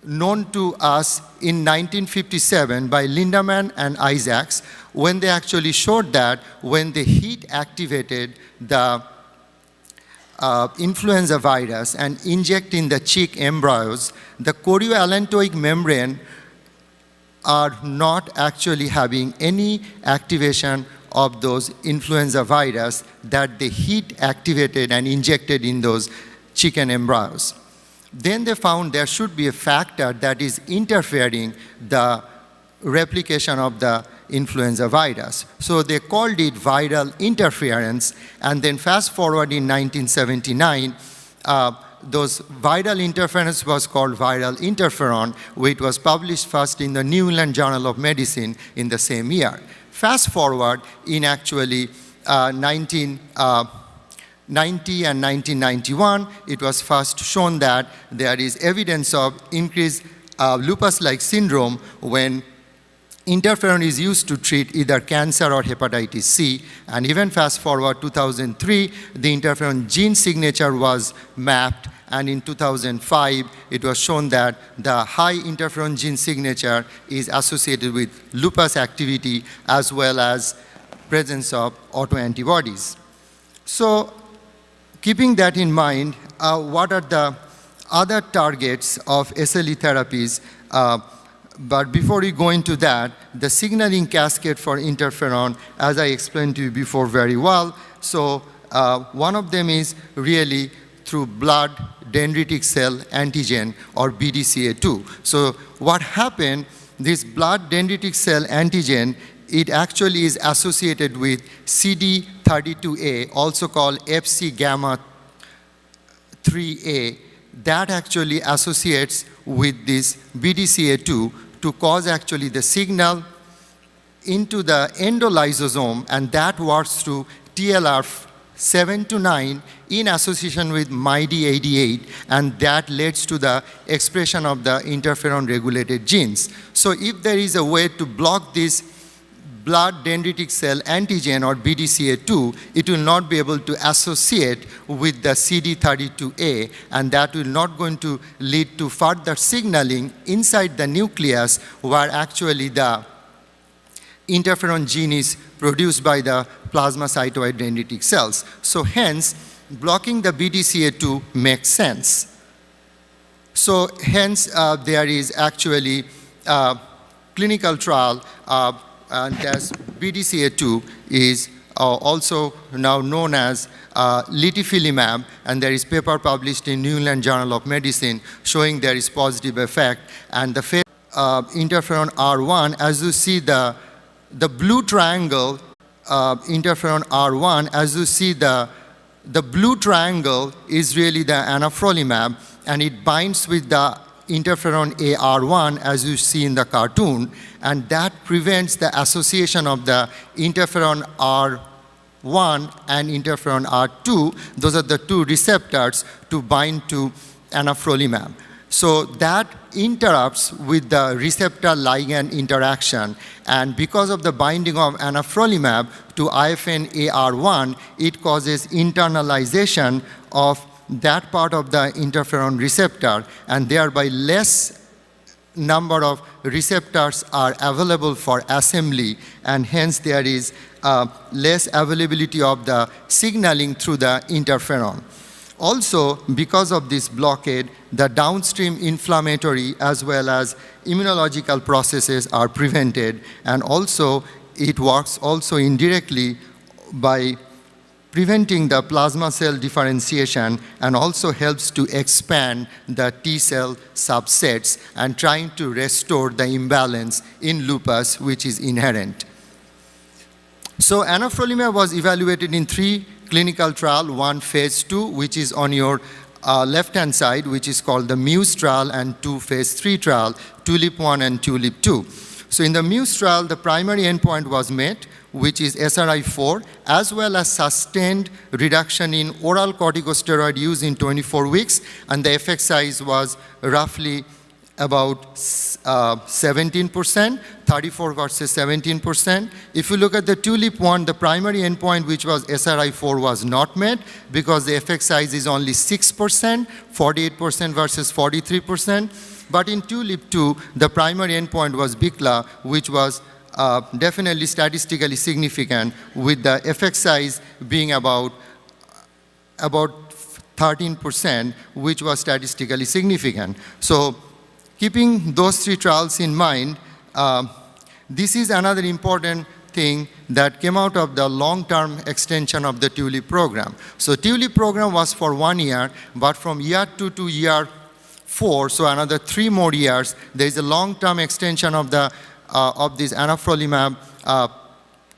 known to us in 1957 by Lindemann and Isaacs, when they actually showed that when the heat activated the influenza virus and inject in the chick embryos, the chorioallantoic membrane are not actually having any activation of those influenza virus that the heat activated and injected in those chicken embryos. Then they found there should be a factor that is interfering the replication of the influenza virus. So they called it viral interference, and then fast forward in 1979, those viral interference was called viral interferon, which was published first in the New England Journal of Medicine in the same year. Fast forward in actually 1990 and 1991, it was first shown that there is evidence of increased lupus-like syndrome when interferon is used to treat either cancer or hepatitis C. And even fast forward 2003, the interferon gene signature was mapped. And in 2005, it was shown that the high interferon gene signature is associated with lupus activity as well as presence of autoantibodies. So keeping that in mind, what are the other targets of SLE therapies? But before we go into that, the signaling cascade for interferon, as I explained to you before very well, so one of them is really through blood dendritic cell antigen or BDCA2. So what happened, this blood dendritic cell antigen, it actually is associated with CD32A, also called Fc gamma 3A, that actually associates with this BDCA2 to cause actually the signal into the endolysosome, and that works through TLR7 to 9 in association with MyD88, and that leads to the expression of the interferon regulated genes. So if there is a way to block this blood dendritic cell antigen or BDCA2, it will not be able to associate with the CD32A, and that will not going to lead to further signaling inside the nucleus where actually the interferon gene is produced by the plasmacytoid dendritic cells. So hence, blocking the BDCA2 makes sense. So hence, there is actually a clinical trial and as BDCA2 is also now known as litifilimab, and there is paper published in New England Journal of Medicine showing there is positive effect. And the interferon R1, as you see the blue triangle, interferon R1, as you see the blue triangle is really the anifrolumab, and it binds with the interferon AR1, as you see in the cartoon, and that prevents the association of the interferon R1 and interferon R2. Those are the two receptors to bind to anifrolumab. So that interrupts with the receptor ligand interaction, and because of the binding of anifrolumab to IFN AR1, it causes internalization of that part of the interferon receptor, and thereby less number of receptors are available for assembly, and hence there is less availability of the signaling through the interferon. Also, because of this blockade, the downstream inflammatory as well as immunological processes are prevented, and also it works also indirectly by preventing the plasma cell differentiation, and also helps to expand the T cell subsets and trying to restore the imbalance in lupus, which is inherent. So anifrolumab was evaluated in 3 clinical trials, one phase 2, which is on your left-hand side, which is called the MUSE trial, and 2 phase 3 trial, TULIP-1 and TULIP-2. So in the MUSE trial, the primary endpoint was met, which is SRI-4, as well as sustained reduction in oral corticosteroid use in 24 weeks, and the effect size was roughly about 17%, 34 versus 17%. If you look at the TULIP-1, the primary endpoint, which was SRI-4, was not met because the effect size is only 6%, 48% versus 43%. But in TULIP-2, the primary endpoint was BICLA, which was definitely statistically significant, with the effect size being about 13%, which was statistically significant. So keeping those 3 trials in mind, this is another important thing that came out of the long-term extension of the TULIP program. So TULIP program was for 1 year, but from year 2 to year 4, so another 3 more years, there is a long-term extension of the of this anifrolumab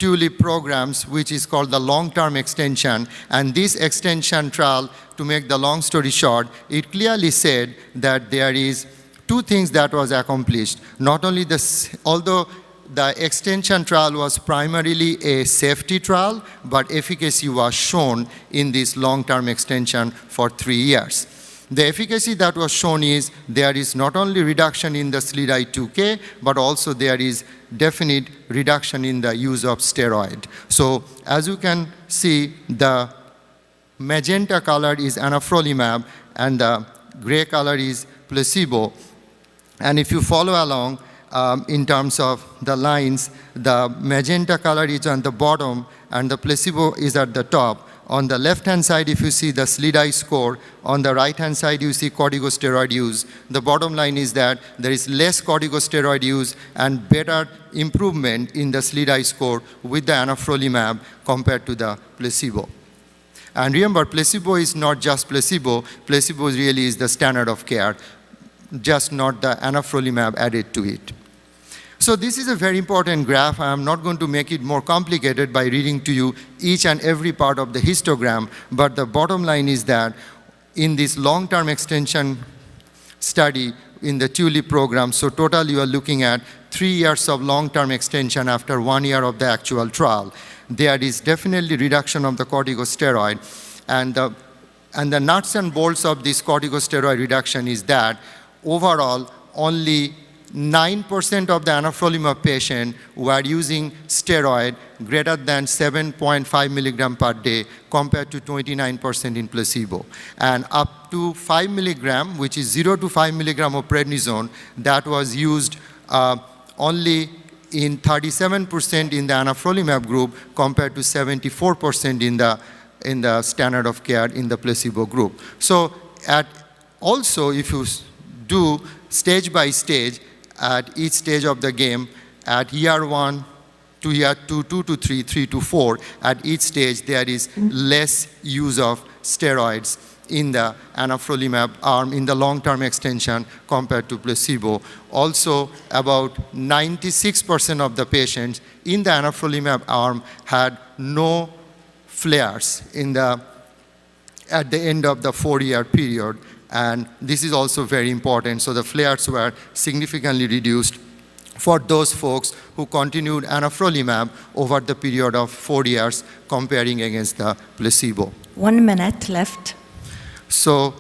TULIP programs, which is called the long-term extension. And this extension trial, to make the long story short, it clearly said that there is 2 things that was accomplished. Not only this, although the extension trial was primarily a safety trial, but efficacy was shown in this long-term extension for 3 years. The efficacy that was shown is there is not only reduction in the SLEDAI-2K, but also there is definite reduction in the use of steroid. So as you can see, the magenta color is anifrolumab and the gray color is placebo. And if you follow along in terms of the lines, the magenta color is on the bottom and the placebo is at the top. On the left-hand side, if you see the SLEDAI score, on the right-hand side, you see corticosteroid use. The bottom line is that there is less corticosteroid use and better improvement in the SLEDAI score with the anifrolumab compared to the placebo. And remember, placebo is not just placebo. Placebo really is the standard of care, just not the anifrolumab added to it. So this is a very important graph. I am not going to make it more complicated by reading to you each and every part of the histogram, but the bottom line is that in this long-term extension study in the TULIP program, so total you are looking at 3 years of long-term extension after 1 year of the actual trial. There is definitely reduction of the corticosteroid, and the nuts and bolts of this corticosteroid reduction is that overall only 9% of the anifrolumab patients were using steroid greater than 7.5 milligram per day compared to 29% in placebo. And up to 5 milligram, which is 0 to 5 milligram of prednisone, that was used only in 37% in the anifrolumab group compared to 74% in the standard of care in the placebo group. So also if you do stage by stage, at each stage of the game, at year 1 to year 2, 2 to 3, 3 to 4, at each stage there is less use of steroids in the anifrolumab arm in the long-term extension compared to placebo. Also, about 96% of the patients in the anifrolumab arm had no flares at the end of the 4-year period. And this is also very important. So the flares were significantly reduced for those folks who continued anifrolumab over the period of 4 years comparing against the placebo. 1 minute left. So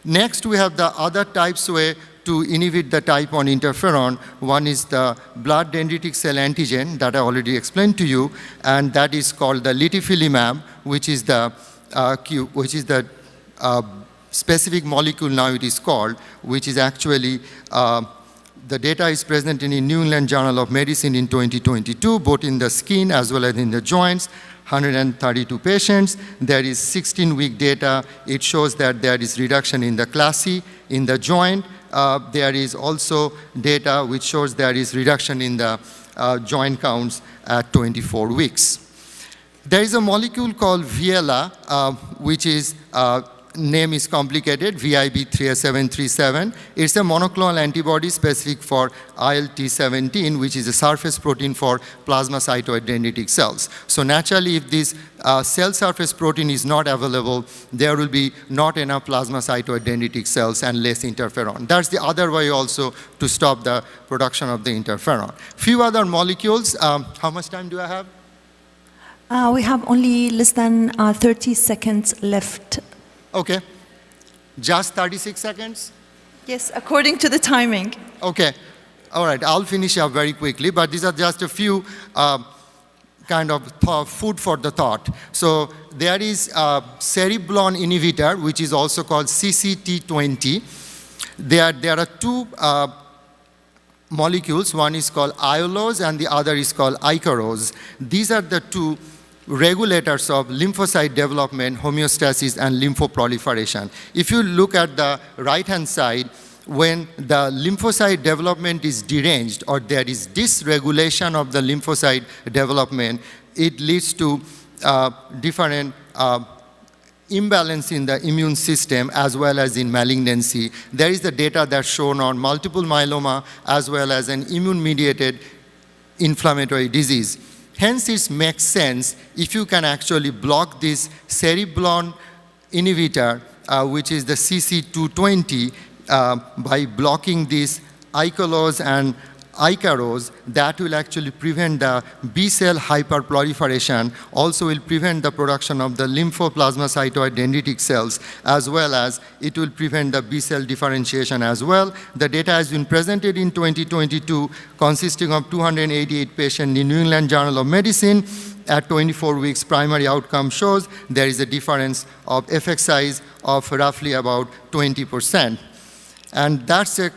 next we have the other types way to inhibit the type 1 interferon. One is the blood dendritic cell antigen that I already explained to you, and that is called the litifilimab, which is the specific molecule now it is called, which is actually, the data is present in the New England Journal of Medicine in 2022, both in the skin as well as in the joints, 132 patients. There is 16-week data. It shows that there is reduction in the classy, in the joint. There is also data which shows there is reduction in the joint counts at 24 weeks. There is a molecule called Viela, which is name is complicated, VIB3S737. It's a monoclonal antibody specific for ILT17, which is a surface protein for plasmacytoid dendritic cells. So naturally, if this cell surface protein is not available, there will be not enough plasmacytoid dendritic cells and less interferon. That's the other way also to stop the production of the interferon. Few other molecules. How much time do I have? We have only less than 30 seconds left. Okay. Just 36 seconds? Yes, according to the timing. Okay. All right, I'll finish up very quickly, but these are just a few kind of food for the thought. So there is a cereblon inhibitor, which is also called CCT20. There are two molecules. One is called iolose and the other is called Icarose. These are the two regulators of lymphocyte development, homeostasis, and lymphoproliferation. If you look at the right-hand side, when the lymphocyte development is deranged or there is dysregulation of the lymphocyte development, it leads to different imbalance in the immune system as well as in malignancy. There is the data that's shown on multiple myeloma as well as an immune-mediated inflammatory disease. Hence, it makes sense if you can actually block this cereblon inhibitor, which is the CC220, by blocking this Icolose and Icaros, that will actually prevent the B-cell hyperproliferation, also will prevent the production of the lymphoplasmacytoid dendritic cells, as well as it will prevent the B-cell differentiation as well. The data has been presented in 2022, consisting of 288 patients in New England Journal of Medicine. At 24 weeks, primary outcome shows there is a difference of effect size of roughly about 20%. And that's a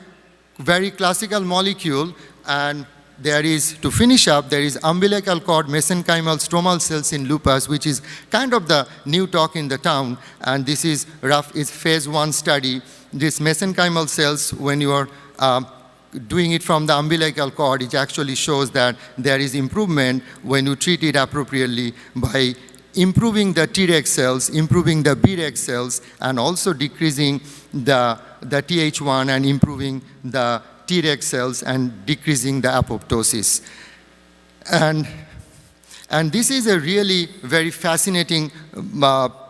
very classical molecule, and there is, to finish up, there is umbilical cord mesenchymal stromal cells in lupus, which is kind of the new talk in the town, and this is phase 1 study. These mesenchymal cells, when you are doing it from the umbilical cord, it actually shows that there is improvement when you treat it appropriately by improving the Treg cells, improving the Breg cells, and also decreasing the Th1 and improving the Treg cells and decreasing the apoptosis. And this is a really very fascinating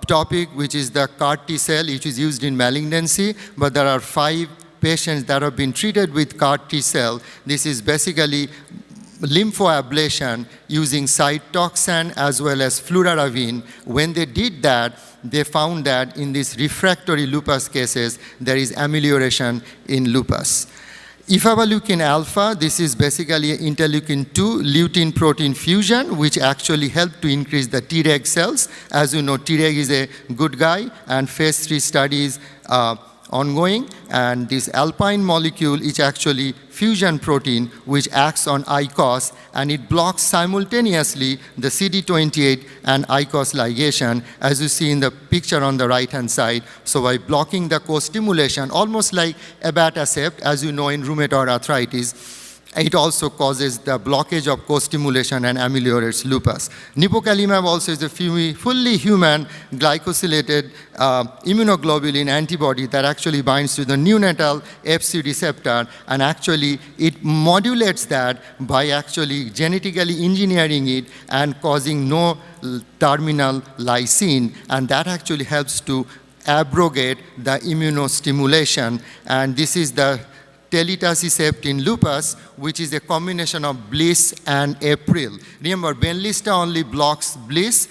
topic, which is the CAR T cell, which is used in malignancy, but there are 5 patients that have been treated with CAR T cell. This is basically lymphoablation using cytoxan as well as fludarabine. When they did that, they found that in these refractory lupus cases, there is amelioration in lupus. Efabaleukin alpha, this is basically interleukin-2 lutein protein fusion, which actually helped to increase the Treg cells. As you know, Treg is a good guy, and phase 3 studies ongoing, and this alpine molecule is actually fusion protein which acts on ICOS, and it blocks simultaneously the CD28 and ICOS ligation, as you see in the picture on the right-hand side. So by blocking the co-stimulation, almost like abatacept, as you know in rheumatoid arthritis, it also causes the blockage of co-stimulation and ameliorates lupus. Nipocalimab also is a fully human glycosylated immunoglobulin antibody that actually binds to the neonatal Fc receptor, and actually it modulates that by actually genetically engineering it and causing no terminal lysine, and that actually helps to abrogate the immunostimulation. And this is the telitacicept in lupus, which is a combination of BLyS and April. Remember, Benlysta only blocks BLyS.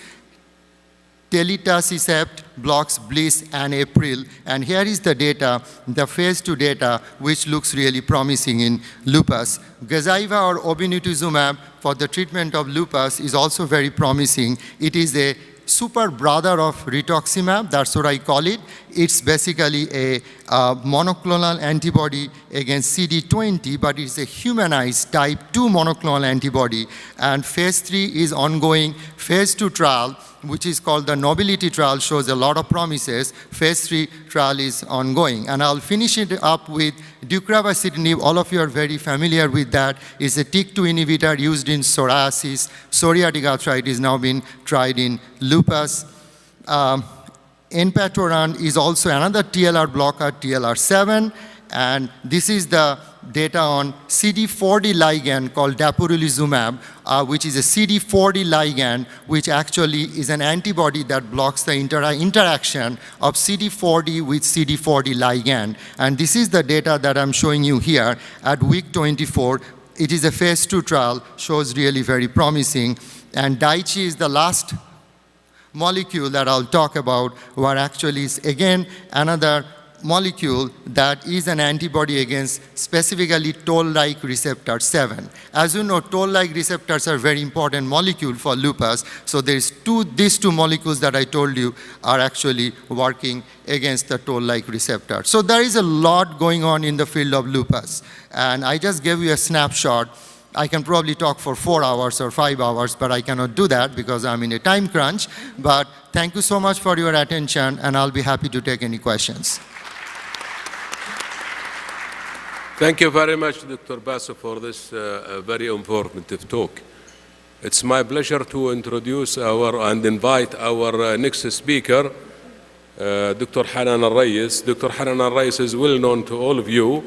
Telitacicept blocks BLyS and April. And here is the data, the phase 2 data, which looks really promising in lupus. Gazyva or obinutuzumab for the treatment of lupus is also very promising. It is a super brother of rituximab, that's what I call it. It's basically a monoclonal antibody against CD20, but it's a humanized type 2 monoclonal antibody. And phase 3 is ongoing. Phase 2 trial, which is called the Nobility trial, shows a lot of promises. Phase 3 trial is ongoing. And I'll finish it up with deucravacitinib. All of you are very familiar with that. It's a TYK2 inhibitor used in psoriasis, psoriatic arthritis, now been tried in lupus. Enpatoran is also another TLR blocker, TLR7, and this is the data on CD40 ligand called dapirolizumab, which is a CD40 ligand, which actually is an antibody that blocks the interaction of CD40 with CD40 ligand. And this is the data that I'm showing you here at week 24. It is a phase 2 trial, shows really very promising. And Daiichi is the last molecule that I'll talk about, where actually is again another molecule that is an antibody against specifically toll-like receptor 7. As you know, toll-like receptors are very important molecule for lupus. So these two molecules that I told you are actually working against the toll-like receptor. So there is a lot going on in the field of lupus. And I just gave you a snapshot. I can probably talk for 4 hours or 5 hours, but I cannot do that because I'm in a time crunch. But thank you so much for your attention, and I'll be happy to take any questions. Thank you very much, Dr. Basu, for this very informative talk. It's my pleasure to introduce and invite our next speaker, Dr. Hanan Al-Rayis. Dr. Hanan Al-Rayis is well known to all of you.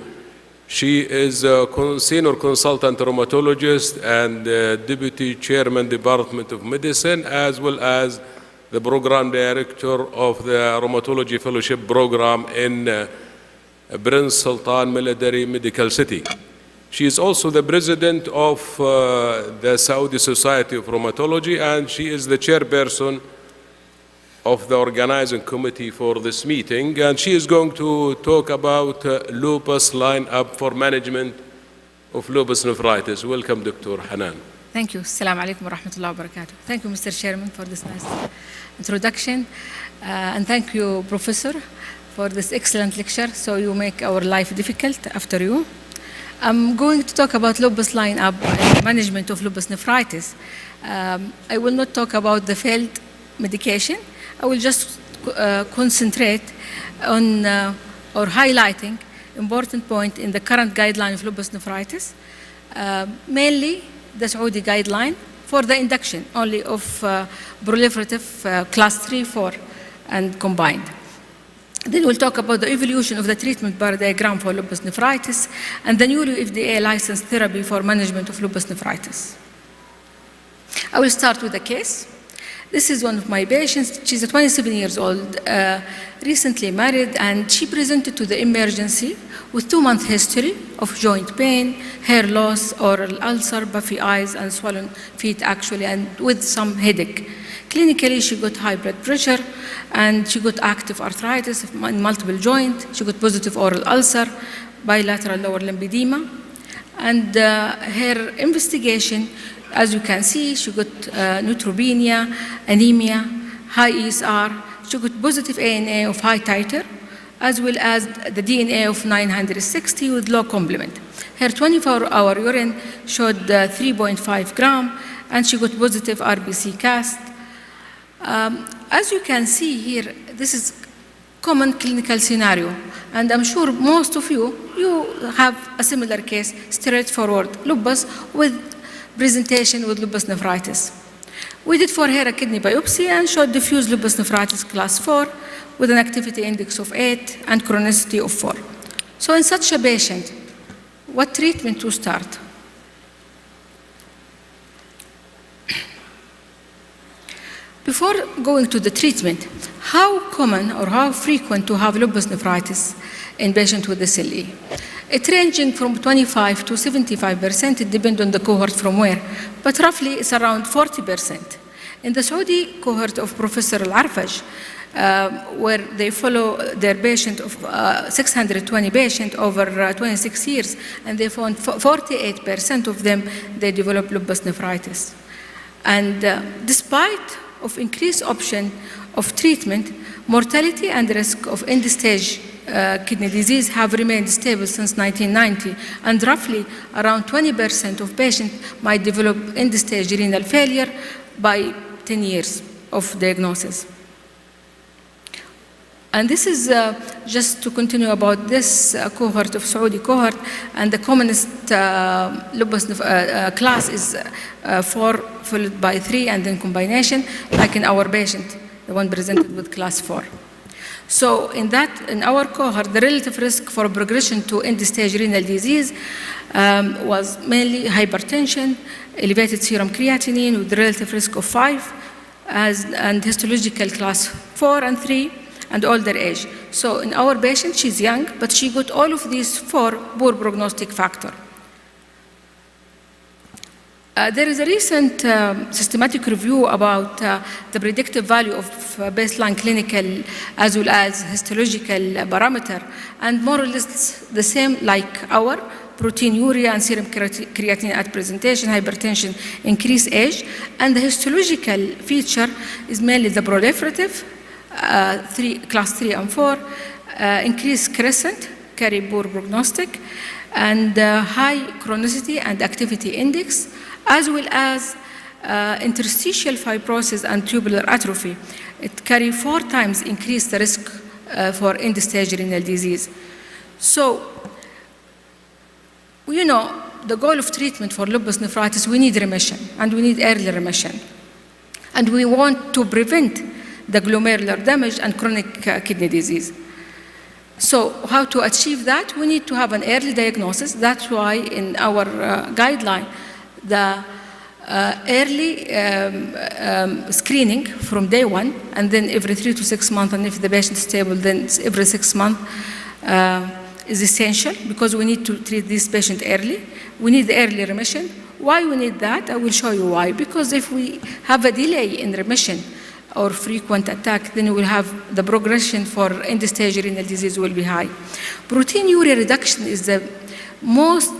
She is a senior consultant rheumatologist and deputy chairman, Department of Medicine, as well as the program director of the Rheumatology Fellowship Program in Prince Sultan Military Medical City. She is also the president of the Saudi Society of Rheumatology, and she is the chairperson of the organizing committee for this meeting. And she is going to talk about lupus line-up for management of lupus nephritis. Welcome, Dr. Hanan. Thank you. Assalamu alaikum wa rahmatullahi wa barakatuh. Thank you, Mr. Chairman, for this nice introduction. And thank you, Professor, for this excellent lecture. So you make our life difficult after you. I'm going to talk about lupus line-up management of lupus nephritis. I will not talk about the failed medication. I will just concentrate on or highlighting important point in the current guideline of lupus nephritis, mainly the Saudi guideline for the induction only of proliferative class 3, 4, and combined. Then we'll talk about the evolution of the treatment bar diagram for lupus nephritis and the new FDA licensed therapy for management of lupus nephritis. I will start with a case. This is one of my patients. She's 27 years old, recently married, and she presented to the emergency with 2-month history of joint pain, hair loss, oral ulcer, puffy eyes, and swollen feet actually, and with some headache. Clinically, she got high blood pressure, and she got active arthritis in multiple joints. She got positive oral ulcer, bilateral lower limb edema, and her investigation, as you can see, she got neutropenia, anemia, high ESR. She got positive ANA of high titer, as well as the DNA of 960 with low complement. Her 24-hour urine showed 3.5 gram, and she got positive RBC cast. As you can see here, this is common clinical scenario, and I'm sure most of you have a similar case, straightforward lupus with presentation with lupus nephritis. We did for her a kidney biopsy and showed diffuse lupus nephritis class 4 with an activity index of 8 and chronicity of 4. So in such a patient, what treatment to start? Before going to the treatment, how common or how frequent to have lupus nephritis in patients with SLE? It's ranging from 25 to 75%. It depends on the cohort from where, but roughly it's around 40%. In the Saudi cohort of Professor Al-Arfaj, where they follow their patient of 620 patients over 26 years, and they found 48% of them, they develop lupus nephritis. And despite of increased option of treatment, mortality and risk of end-stage kidney disease have remained stable since 1990, and roughly around 20% of patients might develop end-stage renal failure by 10 years of diagnosis. And this is just to continue about this cohort of Saudi cohort, and the commonest lupus class is 4 followed by 3 and then combination, like in our patient, the one presented with class 4. So in our cohort, the relative risk for progression to end-stage renal disease was mainly hypertension, elevated serum creatinine with relative risk of 5, and histological class 4 and 3, and older age. So in our patient, she's young, but she got all of these 4 poor prognostic factors. There is a recent systematic review about the predictive value of baseline clinical as well as histological parameter, and more or less the same like our proteinuria and serum creatinine at presentation, hypertension, increased age, and the histological feature is mainly the proliferative, class 3 and 4, increased crescent, carry poor prognostic, and high chronicity and activity index, as well as interstitial fibrosis and tubular atrophy. It carry 4 times increased the risk for end-stage renal disease. So, you know, the goal of treatment for lupus nephritis, we need remission, and we need early remission. And we want to prevent the glomerular damage and chronic kidney disease. So how to achieve that? We need to have an early diagnosis. That's why in our guideline, the early screening from day 1, and then every 3 to 6 months, and if the patient is stable, then every 6 months, is essential because we need to treat this patient early. We need early remission. Why we need that? I will show you why. Because if we have a delay in remission or frequent attack, then we will have the progression for end-stage renal disease will be high. Proteinuria reduction is the most,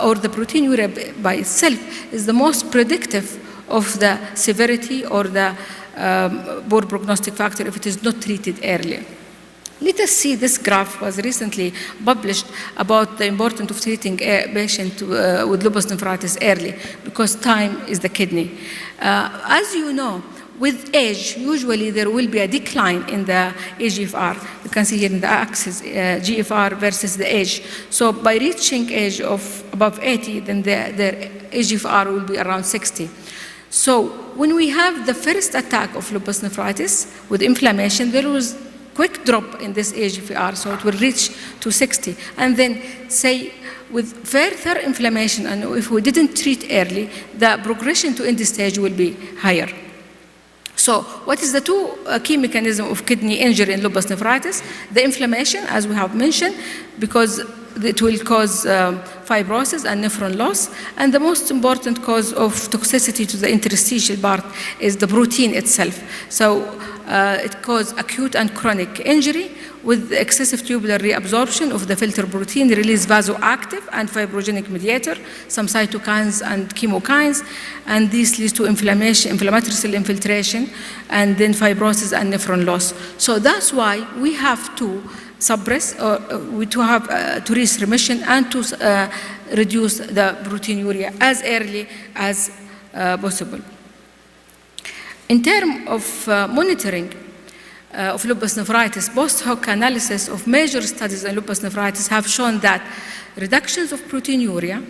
or the proteinuria by itself is the most predictive of the severity or the poor prognostic factor if it is not treated early. Let us see, this graph was recently published about the importance of treating a patient with lupus nephritis early because time is the kidney. As you know, with age, usually there will be a decline in the eGFR. You can see here in the axis, GFR versus the age. So by reaching age of above 80, then the eGFR will be around 60. So when we have the first attack of lupus nephritis with inflammation, there was quick drop in this eGFR, so it will reach to 60. And then say with further inflammation, and if we didn't treat early, the progression to end stage will be higher. So what is the two key mechanisms of kidney injury in lupus nephritis? The inflammation, as we have mentioned, because it will cause fibrosis and nephron loss. And the most important cause of toxicity to the interstitial part is the protein itself. So it causes acute and chronic injury with excessive tubular reabsorption of the filter protein, release vasoactive and fibrogenic mediator, some cytokines and chemokines, and this leads to inflammation, inflammatory cell infiltration, and then fibrosis and nephron loss. So that's why we have to suppress, or to reach remission and to reduce the proteinuria as early as possible. In terms of monitoring of lupus nephritis, post-hoc analysis of major studies in lupus nephritis have shown that reductions of proteinuria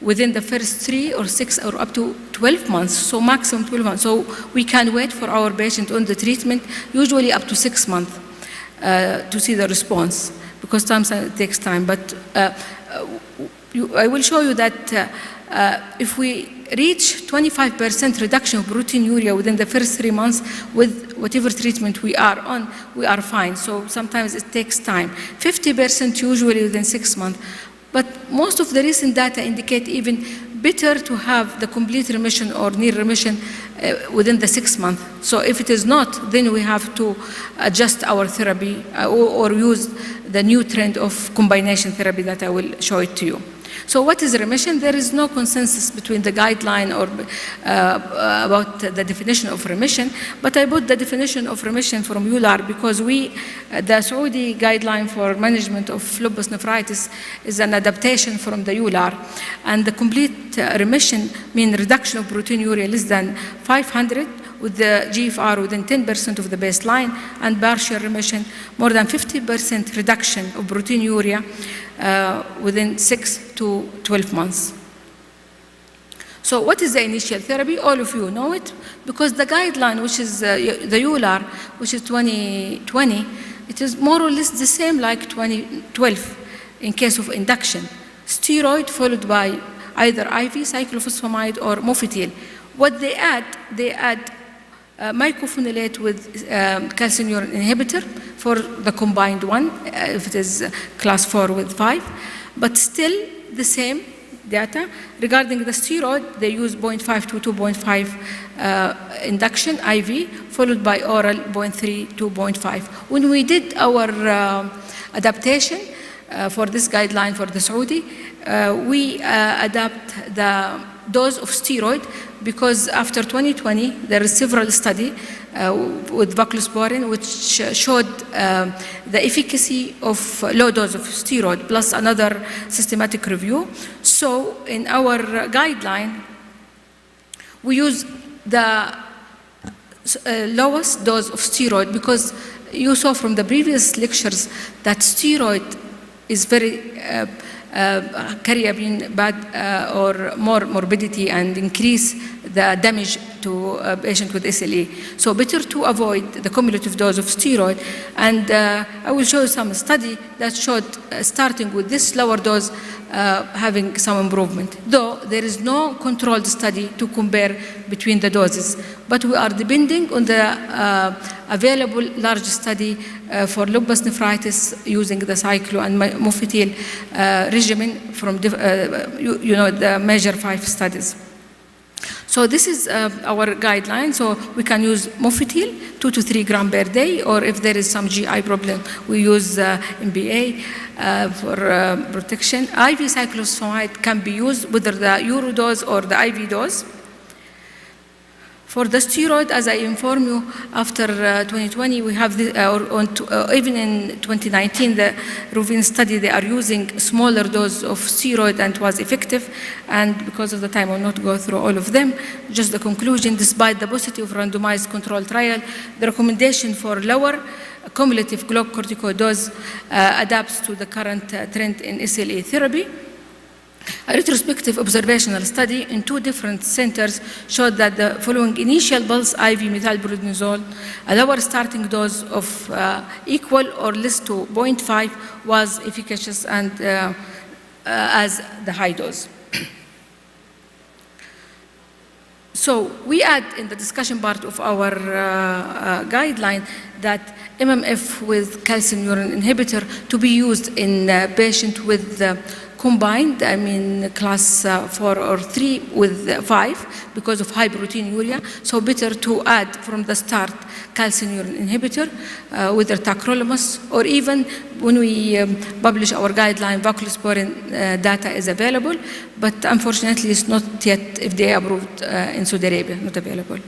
within the first 3 or 6 or up to 12 months, so maximum 12 months. So we can wait for our patient on the treatment, usually up to 6 months. To see the response, because sometimes it takes time. But I will show you that if we reach 25% reduction of proteinuria within the first 3 months with whatever treatment we are on, we are fine. So sometimes it takes time. 50% usually within 6 months. But most of the recent data indicate even better to have the complete remission or near remission within the 6 months. So if it is not, then we have to adjust our therapy or use the new trend of combination therapy that I will show it to you. So what is remission? There is no consensus between the guideline or about the definition of remission, but I put the definition of remission from EULAR because the Saudi guideline for management of lupus nephritis is an adaptation from the EULAR, and the complete remission means reduction of proteinuria less than 500 with the GFR within 10% of the baseline, and partial remission more than 50% reduction of proteinuria within 6 to 12 months. So what is the initial therapy? All of you know it, because the guideline, which is the EULAR, which is 2020, it is more or less the same like 2012 in case of induction. Steroid followed by either IV, cyclophosphamide, or mofetil. What they add mycophenolate with calcineurin inhibitor for the combined one, if it is class 4 with 5, but still the same data. Regarding the steroid, they use 0.5 to 2.5 induction IV, followed by oral 0.3 to 0.5. When we did our adaptation for this guideline for the Saudi, we adapt the dose of steroid because after 2020 there is several studies with voclosporin which showed the efficacy of low dose of steroid plus another systematic review. So in our guideline we use the lowest dose of steroid because you saw from the previous lectures that steroid is very carry bad or more morbidity and increase the damage to a patient with SLE. So better to avoid the cumulative dose of steroid. And I will show you some study that showed starting with this lower dose having some improvement. Though there is no controlled study to compare between the doses, but we are depending on the available large study for lupus nephritis using the cyclo and mofetil regimen from the measure 5 studies. So this is our guideline. So we can use mofetil 2 to 3 grams per day, or if there is some GI problem, we use MBA for protection. IV cyclophosphamide can be used whether the euro dose or the IV dose. For the steroid, as I inform you, after 2020, we have even in 2019, the Rovin study, they are using smaller dose of steroid and it was effective. And because of the time, I will not go through all of them. Just the conclusion, despite the paucity of randomized control trial, the recommendation for lower cumulative glucocorticoid dose adapts to the current trend in SLE therapy. A retrospective observational study in 2 different centers showed that the following initial pulse IV methylprednisolone, a lower starting dose of equal or less to 0.5 was efficacious and as the high dose. So we add in the discussion part of our guideline that MMF with calcium urine inhibitor to be used in patient with combined, I mean class 4 or 3 with 5 because of high proteinuria. So better to add from the start calcium urine inhibitor, whether tacrolimus, or even when we publish our guideline, voclosporin data is available, but unfortunately it's not yet FDA approved in Saudi Arabia, not available.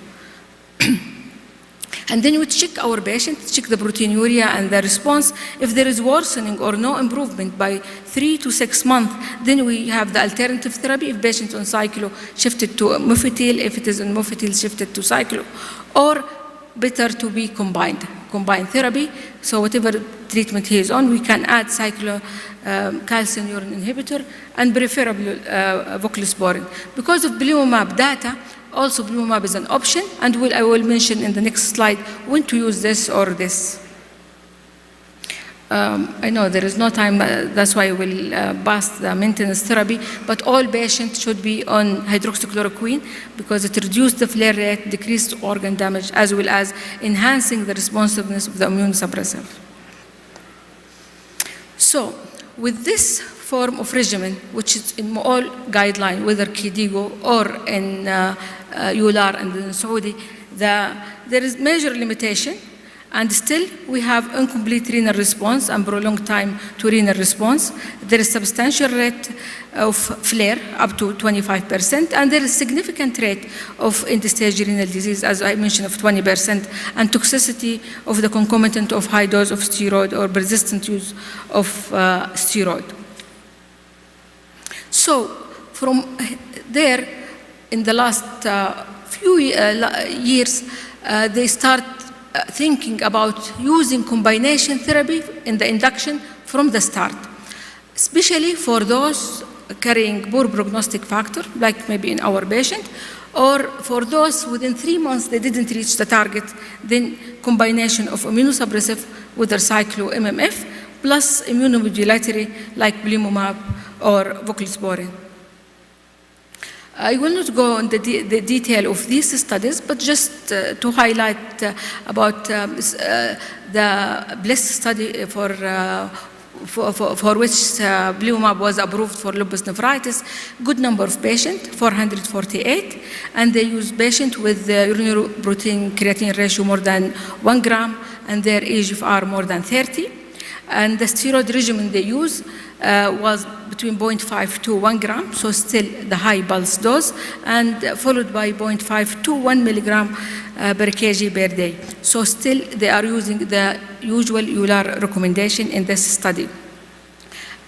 And then we check our patient, check the proteinuria and the response. If there is worsening or no improvement by 3 to 6 months, then we have the alternative therapy. If patient on cyclo, shifted to mofetil. If it is on mofetil, shifted to cyclo. Or better to be combined therapy. So whatever treatment he is on, we can add cyclo, calcium urine inhibitor, and preferably voclosporin. Because of belimumab data, also belimumab is an option, and I will mention in the next slide when to use this or this. I know there is no time, that's why I will pass the maintenance therapy, but all patients should be on hydroxychloroquine because it reduces the flare rate, decreased organ damage, as well as enhancing the responsiveness of the immune suppressor. So, with this form of regimen, which is in all guidelines, whether KDIGO or in EULAR and in Saudi, there is major limitation, and still we have incomplete renal response and prolonged time to renal response. There is substantial rate of flare, up to 25%, and there is significant rate of end-stage renal disease, as I mentioned, of 20%, and toxicity of the concomitant of high dose of steroid or persistent use of steroid. So from there, in the last few years, they start thinking about using combination therapy in the induction from the start, especially for those carrying poor prognostic factor, like maybe in our patient, or for those within 3 months they didn't reach the target, then combination of immunosuppressive with their cyclo MMF plus immunomodulatory like belimumab or voclosporin. I will not go into the detail of these studies, but just to highlight about the BLISS study for which belimumab was approved for lupus nephritis. Good number of patients, 448, and they used patients with urinary protein creatinine ratio more than 1 gram and their eGFR more than 30. And the steroid regimen they use was between 0.5 to 1 gram, so still the high pulse dose, and followed by 0.5 to 1 milligram per kg per day. So still they are using the usual EULAR recommendation in this study.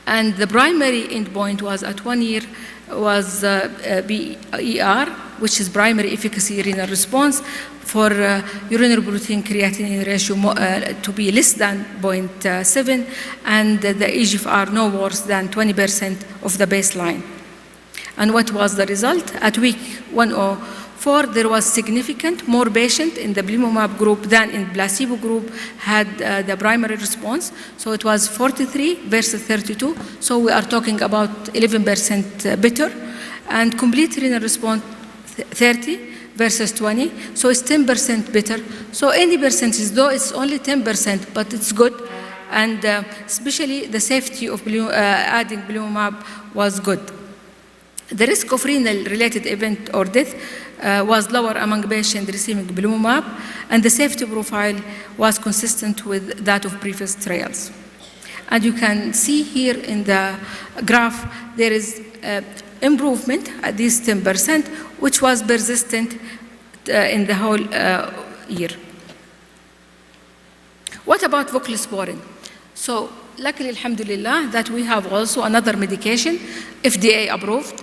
And the primary endpoint was at 1 year was BER, which is primary efficacy renal response, for urinary protein creatinine ratio to be less than 0.7 and the eGFR no worse than 20% of the baseline. And what was the result? At week 104, 4, there was significant more patient in the belimumab group than in placebo group had the primary response. So it was 43 versus 32. So we are talking about 11% better. And complete renal response 30 versus 20. So it's 10% better. So any percentage, though it's only 10%, but it's good. And especially the safety of adding belimumab was good. The risk of renal-related event or death was lower among patients receiving belimumab, and the safety profile was consistent with that of previous trials. And you can see here in the graph, there is improvement at least 10%, which was persistent in the whole year. What about voclosporin? So luckily, alhamdulillah, that we have also another medication, FDA approved.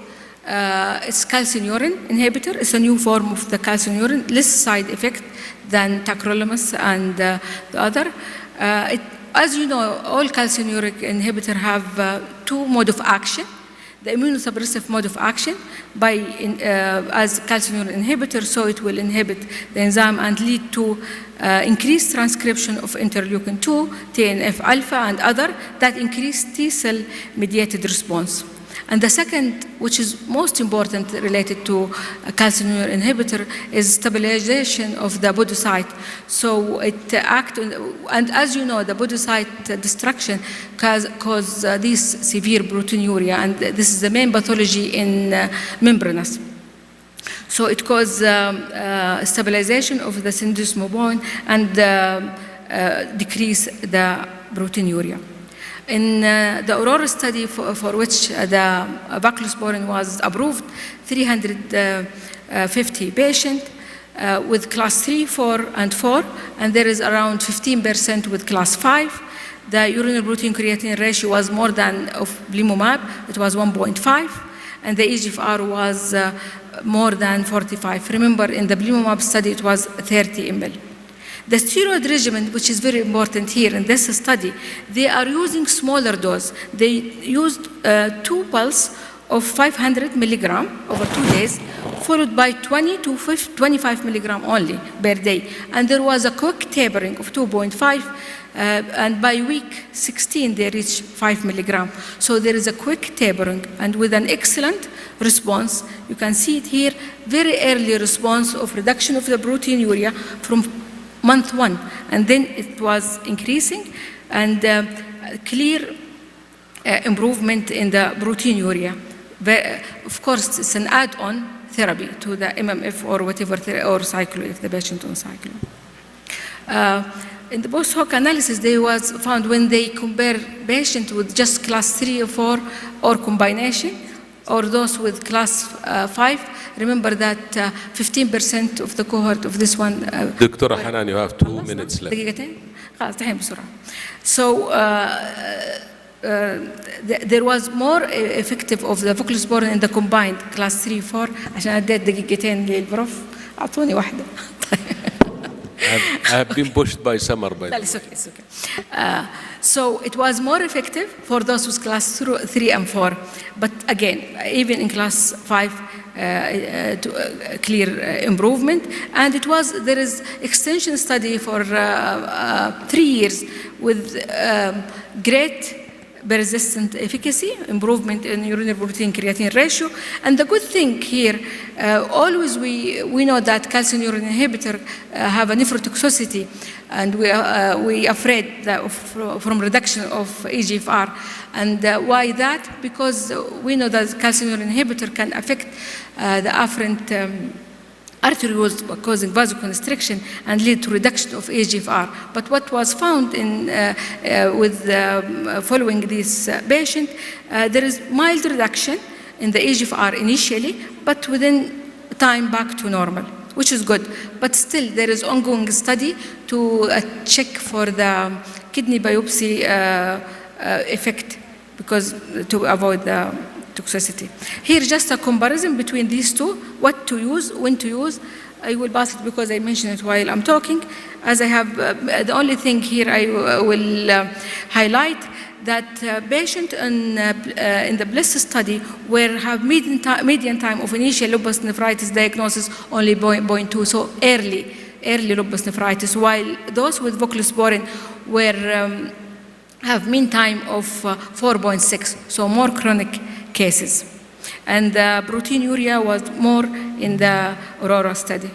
It's calcineurin inhibitor. It's a new form of the calcineurin, less side effect than tacrolimus and the other. As you know, all calcineurin inhibitors have two modes of action. The immunosuppressive mode of action as calcineurin inhibitor, so it will inhibit the enzyme and lead to increased transcription of interleukin-2, TNF-alpha, and other that increase T-cell mediated response. And the second, which is most important related to calcineurin inhibitor, is stabilization of the podocyte. So it acts, and as you know, the podocyte destruction cause this severe proteinuria, and this is the main pathology in membranous. So it causes stabilization of the syndesmobone and decrease the proteinuria. In the Aurora study for which the voclosporin was approved, 350 patients with class 3, 4, and 4, and there is around 15% with class 5. The urinary protein creatinine ratio was more than of belimumab. It was 1.5, and the eGFR was more than 45. Remember, in the belimumab study, it was 30 ml. The steroid regimen, which is very important here in this study, they are using smaller dose. They used 2 pulses of 500 milligram over 2 days, followed by 20 to 25 milligram only per day. And there was a quick tapering of 2.5, and by week 16, they reached 5 milligram. So there is a quick tapering, and with an excellent response. You can see it here, very early response of reduction of the proteinuria from month 1, and then it was increasing, and clear improvement in the proteinuria. Of course, it's an add-on therapy to the MMF or whatever, or cyclo if the patient on cyclo. In the post-hoc analysis, they was found when they compare patients with just class 3 or 4 or combination, or those with class 5, remember that 15% of the cohort of this one. Dr. Hanan, you have 2 minutes left. So there was more effective of the voclosporin in the combined class 3 4. عشان اديت دقيقتين للبروف اعطوني واحده. I have been pushed by summer. It's okay, it's okay. So it was more effective for those with class 3 and 4. But again, even in class 5, clear improvement. And there is extension study for 3 years with great persistent efficacy, improvement in urinary protein creatinine ratio. And the good thing here, always we know that calcineurin inhibitor have a nephrotoxicity, and we are afraid from reduction of eGFR. And why that? Because we know that calcineurin inhibitor can affect the afferent arterioles, causing vasoconstriction and lead to reduction of eGFR. But what was found following this patient, there is mild reduction in the eGFR initially, but within time back to normal, which is good. But still, there is ongoing study to check for the kidney biopsy effect, because to avoid the toxicity. Here, just a comparison between these two, what to use, when to use. I will pass it because I mentioned it while I'm talking. As I have, the only thing here I will highlight, that patients in the BLISS study have median time of initial lupus nephritis diagnosis only 0.2, so early lupus nephritis, while those with voclosporin have mean time of 4.6, so more chronic cases. And the proteinuria was more in the Aurora study.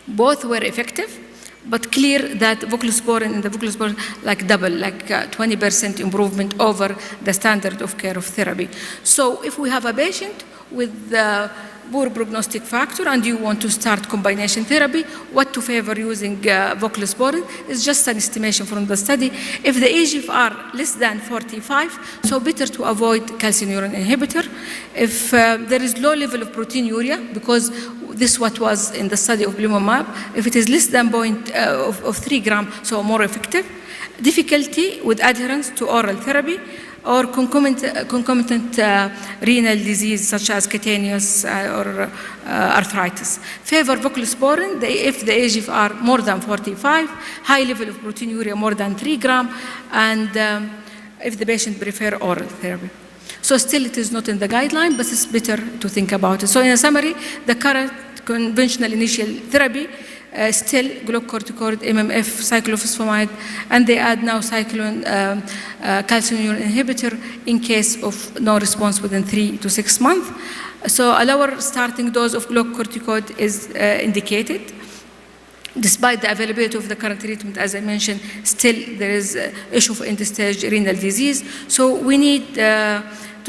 Both were effective, but clear that voclosporin in the voclosporin like double, like 20% improvement over the standard of care of therapy. So if we have a patient with poor prognostic factor and you want to start combination therapy, what to favor using voclosporin is just an estimation from the study. If the eGFR less than 45, so better to avoid calcineurin inhibitor. If there is low level of proteinuria, because this is what was in the study of belimumab, if it is less than 3 grams, so more effective. Difficulty with adherence to oral therapy, or concomitant renal disease such as cutaneous or arthritis. Favor voclosporin if the eGFR more than 45, high level of proteinuria more than 3 grams, and if the patient prefer oral therapy. So still it is not in the guideline, but it's better to think about it. So in a summary, the current conventional initial therapy still glucocorticoid, MMF, cyclophosphamide, and they add now calcineurin inhibitor in case of no response within 3 to 6 months. So a lower starting dose of glucocorticoid is indicated. Despite the availability of the current treatment, as I mentioned, still there is an issue of end-stage renal disease. So we need to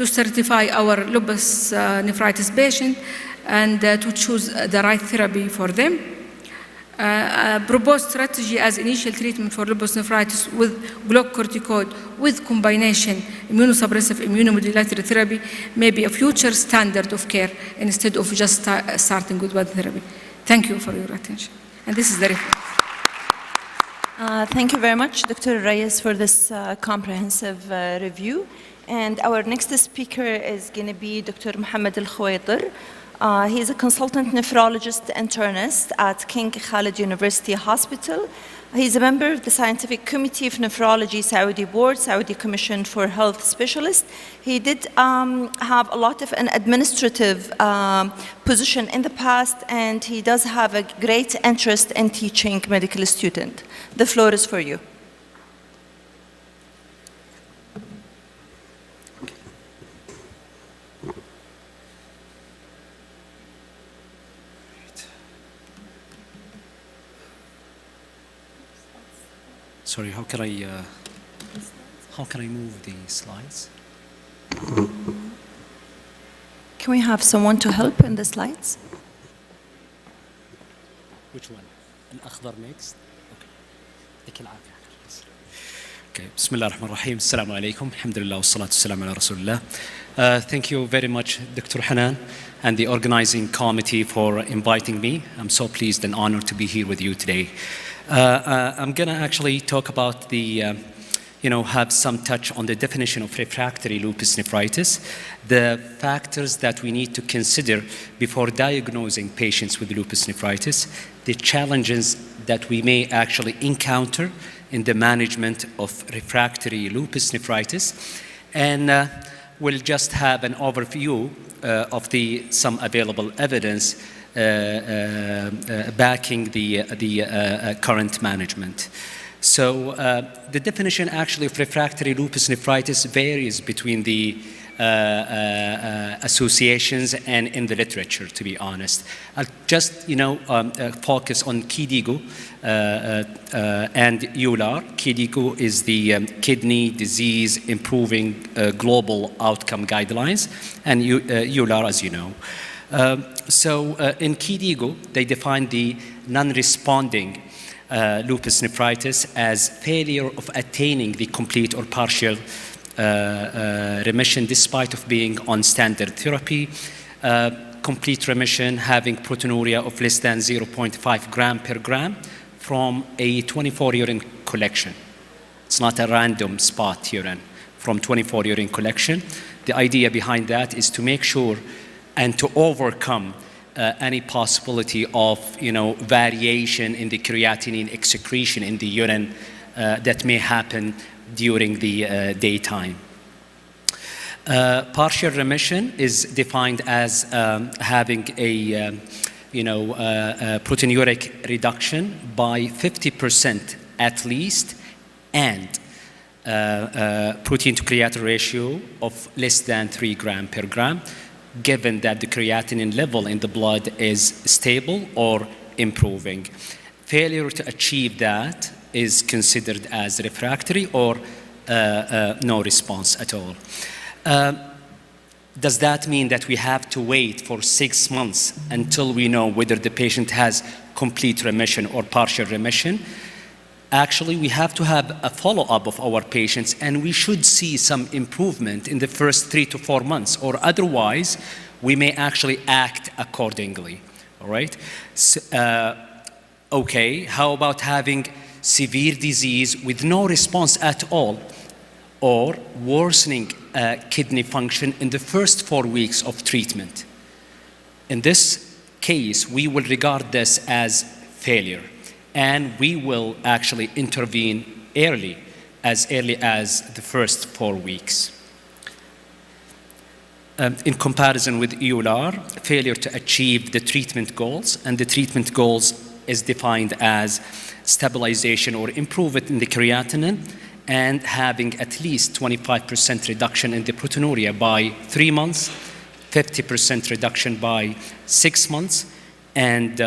certify our lupus nephritis patient and to choose the right therapy for them. Proposed strategy as initial treatment for lupus nephritis with glucocorticoid with combination immunosuppressive immunomodulatory therapy may be a future standard of care instead of just starting with one therapy. Thank you for your attention. And this is the reference. Thank you very much, Dr. Reyes, for this comprehensive review. And our next speaker is going to be Dr. Mohammed Al-Khwaitir. He is a consultant nephrologist internist at King Khalid University Hospital. He's a member of the Scientific Committee of Nephrology Saudi Board, Saudi Commission for Health Specialists. He did have a lot of an administrative position in the past, and he does have a great interest in teaching medical students. The floor is for you. Sorry, how can I move the slides? Can we have someone to help in the slides? Which one? الأخضر next. Okay. Okay. Bismillah ar-Rahman ar-Rahim. Assalamu alaikum. Alhamdulillah wa salatu wassalam ala Rasulullah. Thank you very much, Dr. Hanan, and the organizing committee for inviting me. I'm so pleased and honored to be here with you today. I'm going to actually talk about have some touch on the definition of refractory lupus nephritis, the factors that we need to consider before diagnosing patients with lupus nephritis, the challenges that we may actually encounter in the management of refractory lupus nephritis, and we'll just have an overview of some available evidence backing the current management. So the definition actually of refractory lupus nephritis varies between the associations and in the literature, to be honest. I'll just focus on KDIGO and EULAR. KDIGO is the Kidney Disease Improving Global Outcome Guidelines, and EULAR, as you know. So in KDIGO, they define the non-responding lupus nephritis as failure of attaining the complete or partial remission despite of being on standard therapy, complete remission having proteinuria of less than 0.5 gram per gram from a 24 urine collection. It's not a random spot urine, from 24 urine collection. The idea behind that is to make sure and to overcome any possibility of variation in the creatinine excretion in the urine that may happen during the daytime. Partial remission is defined as having a proteinuric reduction by 50% at least, and protein to creatinine ratio of less than 3 grams per gram, given that the creatinine level in the blood is stable or improving. Failure to achieve that is considered as refractory or no response at all. Does that mean that we have to wait for 6 months until we know whether the patient has complete remission or partial remission? Actually, we have to have a follow-up of our patients, and we should see some improvement in the first 3 to 4 months, or otherwise, we may actually act accordingly, all right? So, okay, how about having severe disease with no response at all, or worsening kidney function in the first 4 weeks of treatment? In this case, we will regard this as failure, and we will actually intervene early as the first 4 weeks. In comparison with EULAR, failure to achieve the treatment goals, and the treatment goals is defined as stabilization or improvement in the creatinine, and having at least 25% reduction in the proteinuria by 3 months, 50% reduction by 6 months, and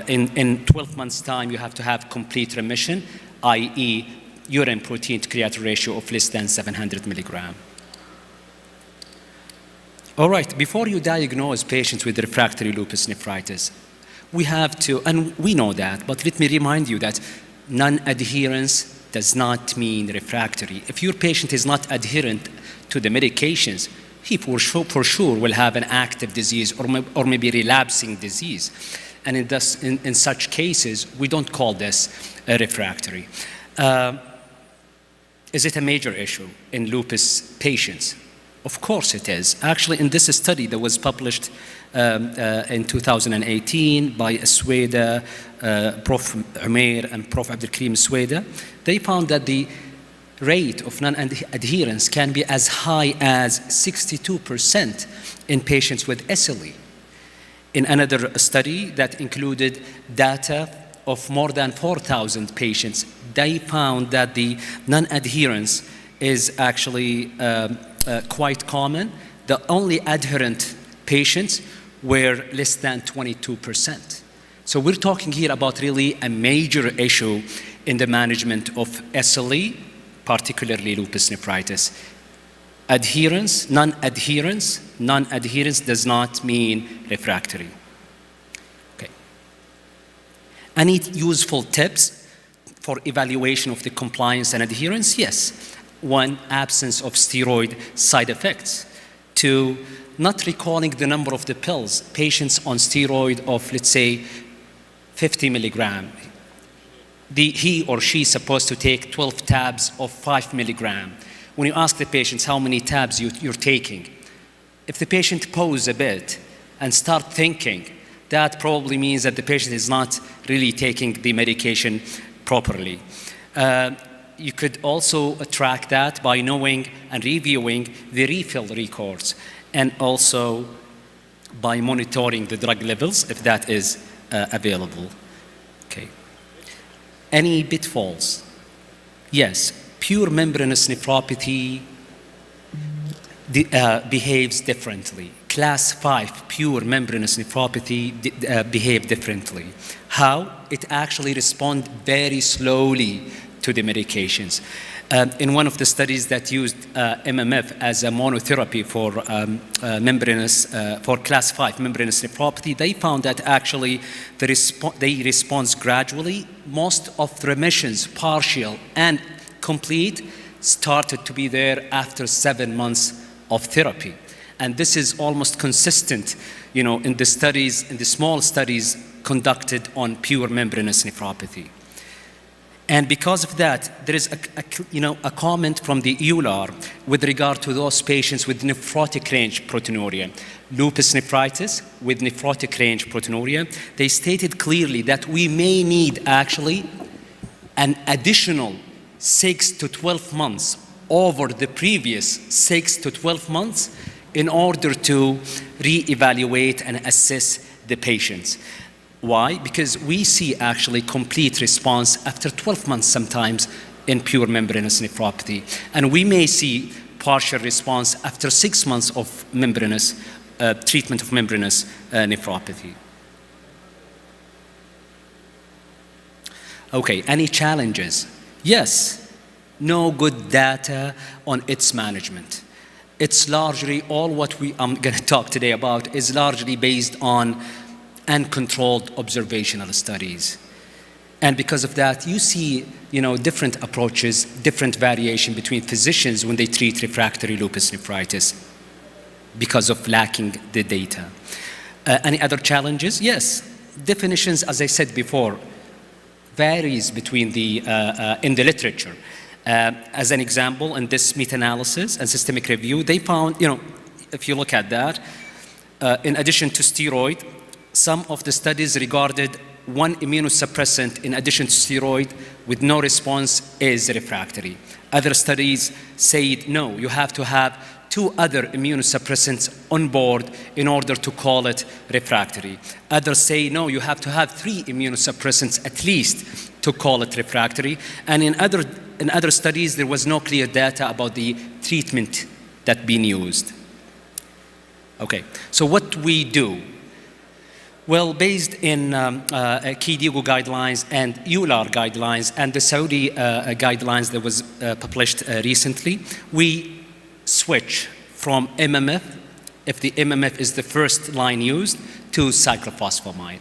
in 12 months' time, you have to have complete remission, i.e. urine protein to creatinine ratio of less than 700 milligram. All right, before you diagnose patients with refractory lupus nephritis, we have to, and we know that, but let me remind you that non-adherence does not mean refractory. If your patient is not adherent to the medications, he for sure will have an active disease or maybe relapsing disease. And in such cases, we don't call this a refractory. Is it a major issue in lupus patients? Of course it is. Actually, in this study that was published in 2018 by Sweda, Prof. Umair and Prof. Abdelkrim Sweda, they found that the rate of non-adherence can be as high as 62% in patients with SLE. In another study that included data of more than 4,000 patients, they found that the non-adherence is actually quite common. The only adherent patients were less than 22%. So we're talking here about really a major issue in the management of SLE, particularly lupus nephritis. Adherence, non-adherence does not mean refractory. Okay. Any useful tips for evaluation of the compliance and adherence? Yes. 1, absence of steroid side effects. 2, not recalling the number of the pills. Patients on steroid of, let's say, 50 milligram. He or she is supposed to take 12 tabs of 5 milligram. When you ask the patients how many tabs you're taking, if the patient pause a bit and start thinking, that probably means that the patient is not really taking the medication properly. You could also track that by knowing and reviewing the refill records, and also by monitoring the drug levels if that is available. Okay. Any pitfalls? Yes, pure membranous nephropathy behaves differently. Class 5 pure membranous nephropathy behave differently. How? It actually responds very slowly to the medications. In one of the studies that used MMF as a monotherapy for for class 5 membranous nephropathy, they found that actually they respond gradually. Most of the remissions, partial and complete, started to be there after 7 months of therapy. And this is almost consistent, in the studies, in the small studies conducted on pure membranous nephropathy. And because of that, there is a comment from the EULAR with regard to those patients with nephrotic range proteinuria, lupus nephritis with nephrotic range proteinuria. They stated clearly that we may need actually an additional 6 to 12 months over the previous 6 to 12 months in order to re-evaluate and assess the patients. Why? Because we see actually complete response after 12 months sometimes in pure membranous nephropathy. And we may see partial response after 6 months of membranous treatment of membranous nephropathy. Okay, any challenges? Yes, no good data on its management. It's largely all what I'm going to talk today about is largely based on uncontrolled observational studies. And because of that, you see, different approaches, different variation between physicians when they treat refractory lupus nephritis because of lacking the data. Any other challenges? Yes, definitions, as I said before, varies between in the literature. As an example, in this meta-analysis and systemic review, they found, if you look at that, in addition to steroid, some of the studies regarded one immunosuppressant in addition to steroid with no response is refractory. Other studies said, no, you have to have 2 other immunosuppressants on board in order to call it refractory. Others say, no, you have to have 3 immunosuppressants at least to call it refractory. And in other studies, there was no clear data about the treatment that being used. Okay, so what we do? Well, based in KDIGO guidelines and EULAR guidelines and the Saudi guidelines that was published recently, we switch from MMF, if the MMF is the first line used, to cyclophosphamide,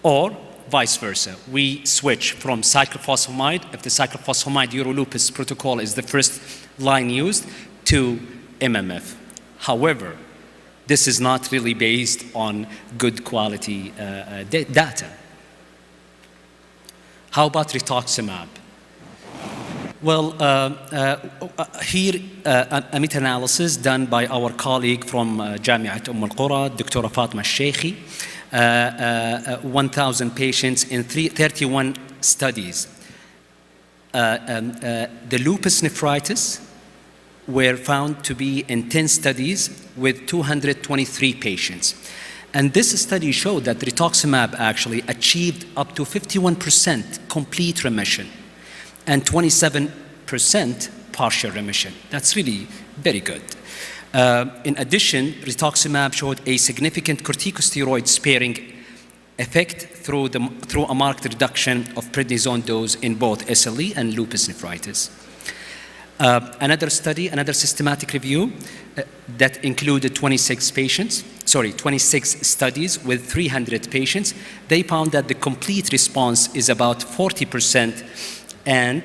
or vice versa. We switch from cyclophosphamide, if the cyclophosphamide Eurolupus protocol is the first line used, to MMF. However, this is not really based on good quality data. How about rituximab? Well, here a meta-analysis done by our colleague from Jamiat Al-Qura, Dr. Fatma Sheikhi, 1,000 patients in 31 studies. The lupus nephritis were found to be in 10 studies with 223 patients. And this study showed that rituximab actually achieved up to 51% complete remission and 27% partial remission. That's really very good. In addition, rituximab showed a significant corticosteroid sparing effect through a marked reduction of prednisone dose in both SLE and lupus nephritis. Another study, another systematic review that included 26 studies with 300 patients, they found that the complete response is about 40% and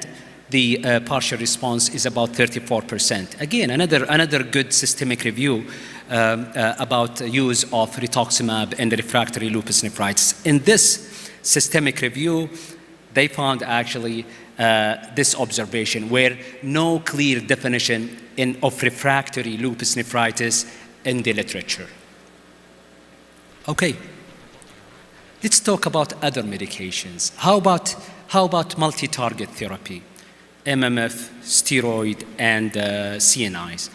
the partial response is about 34%. Again, another good systemic review about use of rituximab in the refractory lupus nephritis. In this systemic review, they found actually this observation where no clear definition of refractory lupus nephritis in the literature. Okay, let's talk about other medications. How about multi-target therapy, MMF, steroid, and CNIs?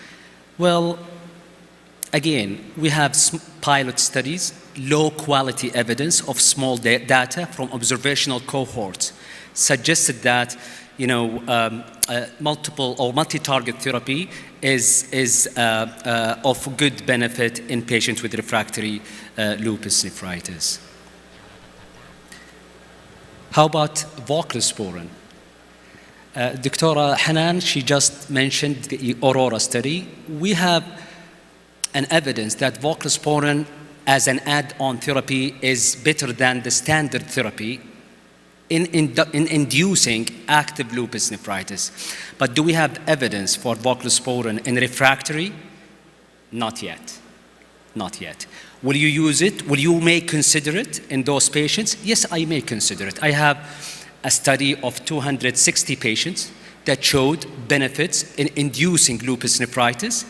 Well, again, we have pilot studies, low quality evidence of small data from observational cohorts suggested that multiple or multi-target therapy is of good benefit in patients with refractory lupus nephritis. How about voclosporin? Dr. Hanan, she just mentioned the Aurora study. We have an evidence that voclosporin as an add-on therapy is better than the standard therapy in inducing active lupus nephritis. But do we have evidence for voclosporin in refractory? Not yet. Not yet. Will you use it? Will you may consider it in those patients? Yes, I may consider it. I have a study of 260 patients that showed benefits in inducing lupus nephritis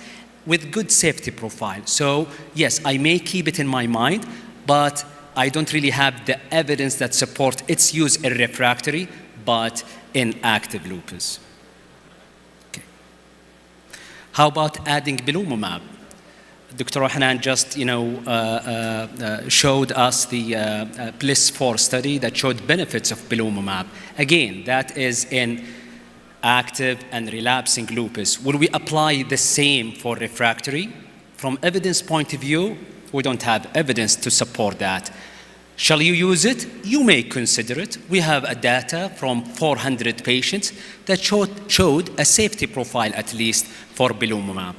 with good safety profile. So yes, I may keep it in my mind, but I don't really have the evidence that support its use in refractory, but in active lupus. How about adding belimumab? Dr. Hanan just, showed us the BLISS-4 study that showed benefits of belimumab. Again, that is in active and relapsing lupus. Will we apply the same for refractory? From evidence point of view, we don't have evidence to support that. Shall you use it? You may consider it. We have a data from 400 patients that showed a safety profile, at least, for belimumab.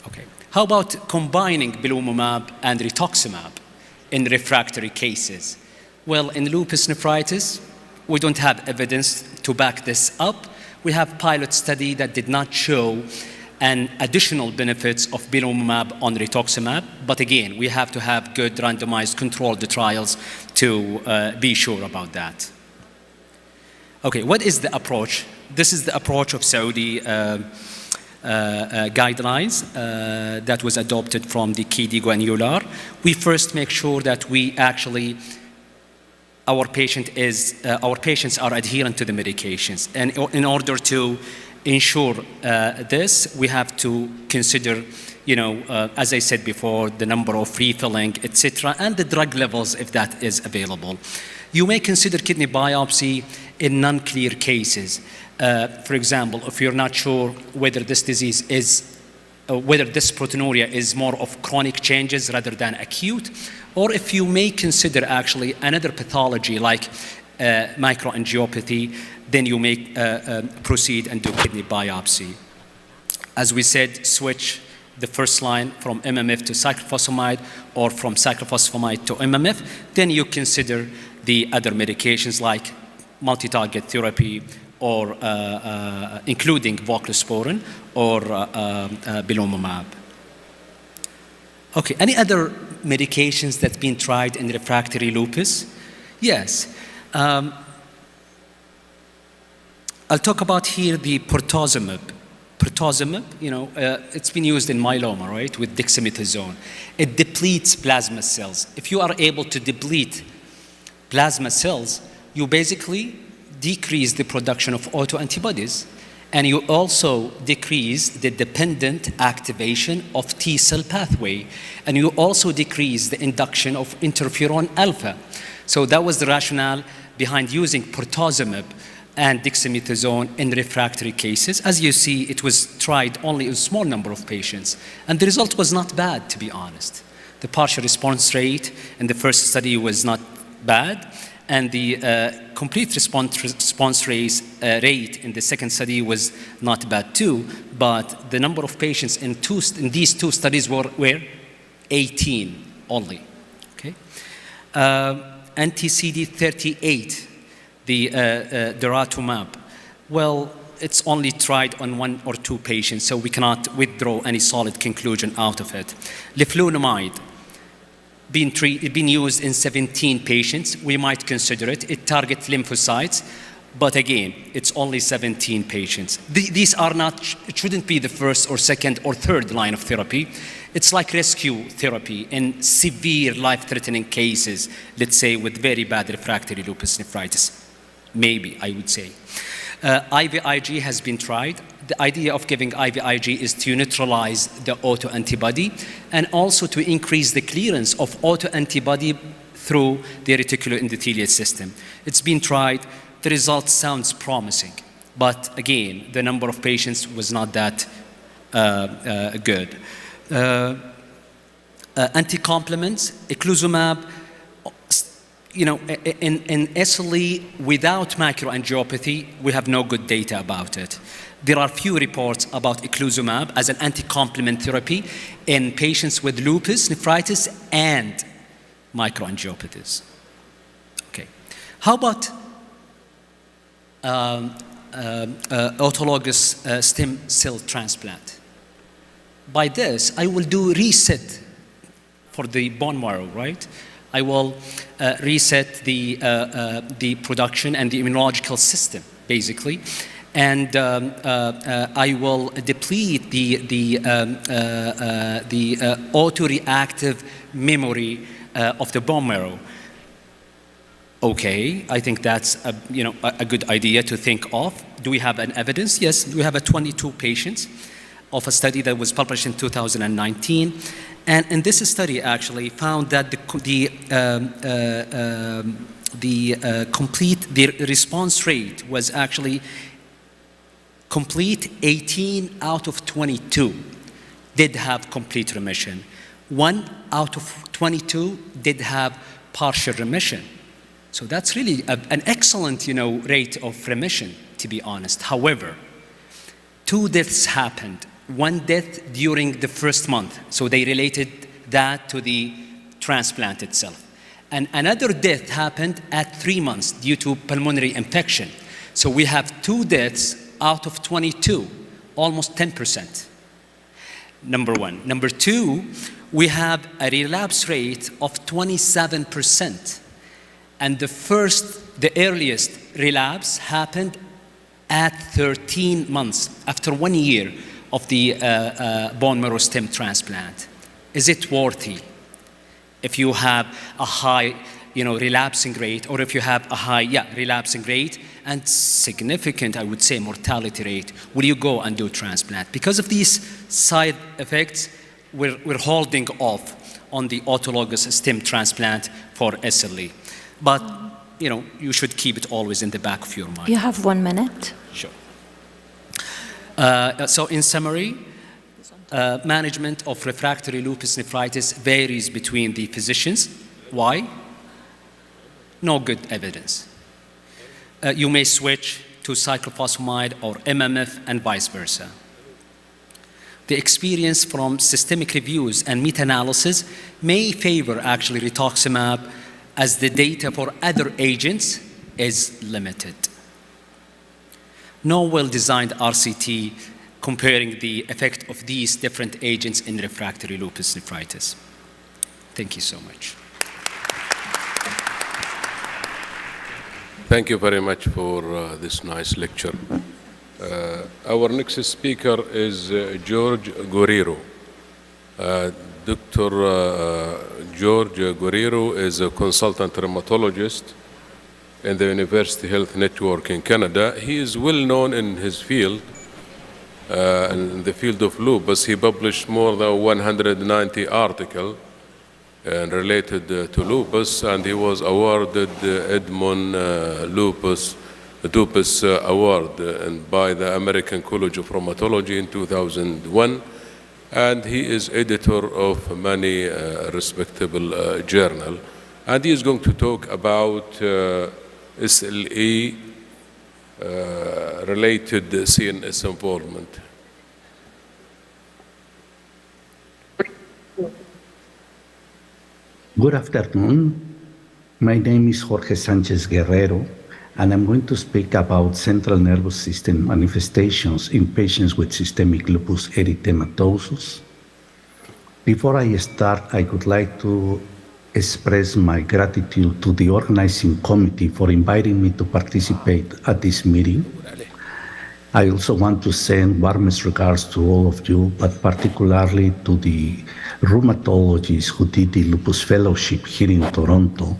Okay. How about combining belimumab and rituximab in refractory cases? Well, in lupus nephritis, we don't have evidence to back this up. We have pilot study that did not show an additional benefits of belimumab on rituximab. But again, we have to have good randomized controlled trials to be sure about that. Okay, what is the approach? This is the approach of Saudi guidelines that was adopted from the KDIGO and EULAR. We first make sure that we actually our patients are adherent to the medications, and in order to ensure this, we have to consider, as I said before, the number of refilling, etc., and the drug levels if that is available. You may consider kidney biopsy in non-clear cases. For example, if you're not sure whether this disease is, whether this proteinuria is more of chronic changes rather than acute, or if you may consider actually another pathology like microangiopathy, then you may proceed and do kidney biopsy. As we said, switch the first line from MMF to cyclophosphamide or from cyclophosphamide to MMF, then you consider the other medications like multi-target therapy or including voclosporin or belimumab. Okay, any other medications that's been tried in refractory lupus? Yes. I'll talk about here the pertuzumab. Pertuzumab, it's been used in myeloma, right, with dexamethasone. It depletes plasma cells. If you are able to deplete plasma cells, you basically decrease the production of autoantibodies, and you also decrease the dependent activation of T cell pathway, and you also decrease the induction of interferon alpha. So that was the rationale behind using pertuzumab and dexamethasone in refractory cases. As you see, it was tried only in a small number of patients, and the result was not bad, to be honest. The partial response rate in the first study was not bad, and the complete response rate in the second study was not bad too, but the number of patients in these two studies were 18 only. Okay? Anti-CD38, the daratumab, well, it's only tried on 1 or 2 patients, so we cannot withdraw any solid conclusion out of it. Leflunomide, been used in 17 patients. We might consider it. It targets lymphocytes, but again, it's only 17 patients. These are not, it shouldn't be the first or second or third line of therapy. It's like rescue therapy in severe life-threatening cases, let's say with very bad refractory lupus nephritis, maybe, I would say. IVIG has been tried. The idea of giving IVIG is to neutralize the autoantibody and also to increase the clearance of autoantibody through the reticular endothelial system. It's been tried. The result sounds promising, but again, the number of patients was not that good. Anti-complements, eculizumab, in SLE without microangiopathy, we have no good data about it. There are few reports about eculizumab as an anti-complement therapy in patients with lupus nephritis and microangiopathies. Okay. How about autologous stem cell transplant? By this, I will do reset for the bone marrow, right? I will reset the production and the immunological system, basically, and I will deplete the autoreactive memory of the bone marrow. Okay, I think that's a good idea to think of. Do we have an evidence? Yes, we have 22 patients of a study that was published in 2019. And in this study actually found that the response rate was actually complete. 18 out of 22 did have complete remission. 1 out of 22 did have partial remission. So that's really an excellent, rate of remission, to be honest. However, 2 deaths happened. 1 death during the first month. So they related that to the transplant itself. And another death happened at 3 months due to pulmonary infection. So we have 2 deaths out of 22, almost 10%. Number one. Number two, we have a relapse rate of 27%. And the earliest relapse happened at 13 months, after 1 year of the bone marrow stem transplant. Is it worthy? If you have a high, relapsing rate, or if you have a high, relapsing rate and significant, I would say, mortality rate, will you go and do transplant? Because of these side effects, we're holding off on the autologous stem transplant for SLE. But, you should keep it always in the back of your mind. You have 1 minute. Sure. So in summary, management of refractory lupus nephritis varies between the physicians. Why? No good evidence. You may switch to cyclophosphamide or MMF and vice versa. The experience from systemic reviews and meta-analysis may favor actually rituximab, as the data for other agents is limited. No well-designed RCT comparing the effect of these different agents in refractory lupus nephritis. Thank you so much. Thank you very much for this nice lecture. Our next speaker is George Guerrero. Dr. George Guerrero is a consultant rheumatologist in the University Health Network in Canada. He is well known in his field, in the field of lupus. He published more than 190 articles related to lupus, and he was awarded the Edmund Lupus Award by the American College of Rheumatology in 2001. And he is editor of many respectable journals. And he is going to talk about SLE related CNS involvement. Good afternoon. My name is Jorge Sanchez Guerrero, and I'm going to speak about central nervous system manifestations in patients with systemic lupus erythematosus. Before I start, I would like to express my gratitude to the organizing committee for inviting me to participate at this meeting. I also want to send warmest regards to all of you, but particularly to the rheumatologists who did the Lupus Fellowship here in Toronto,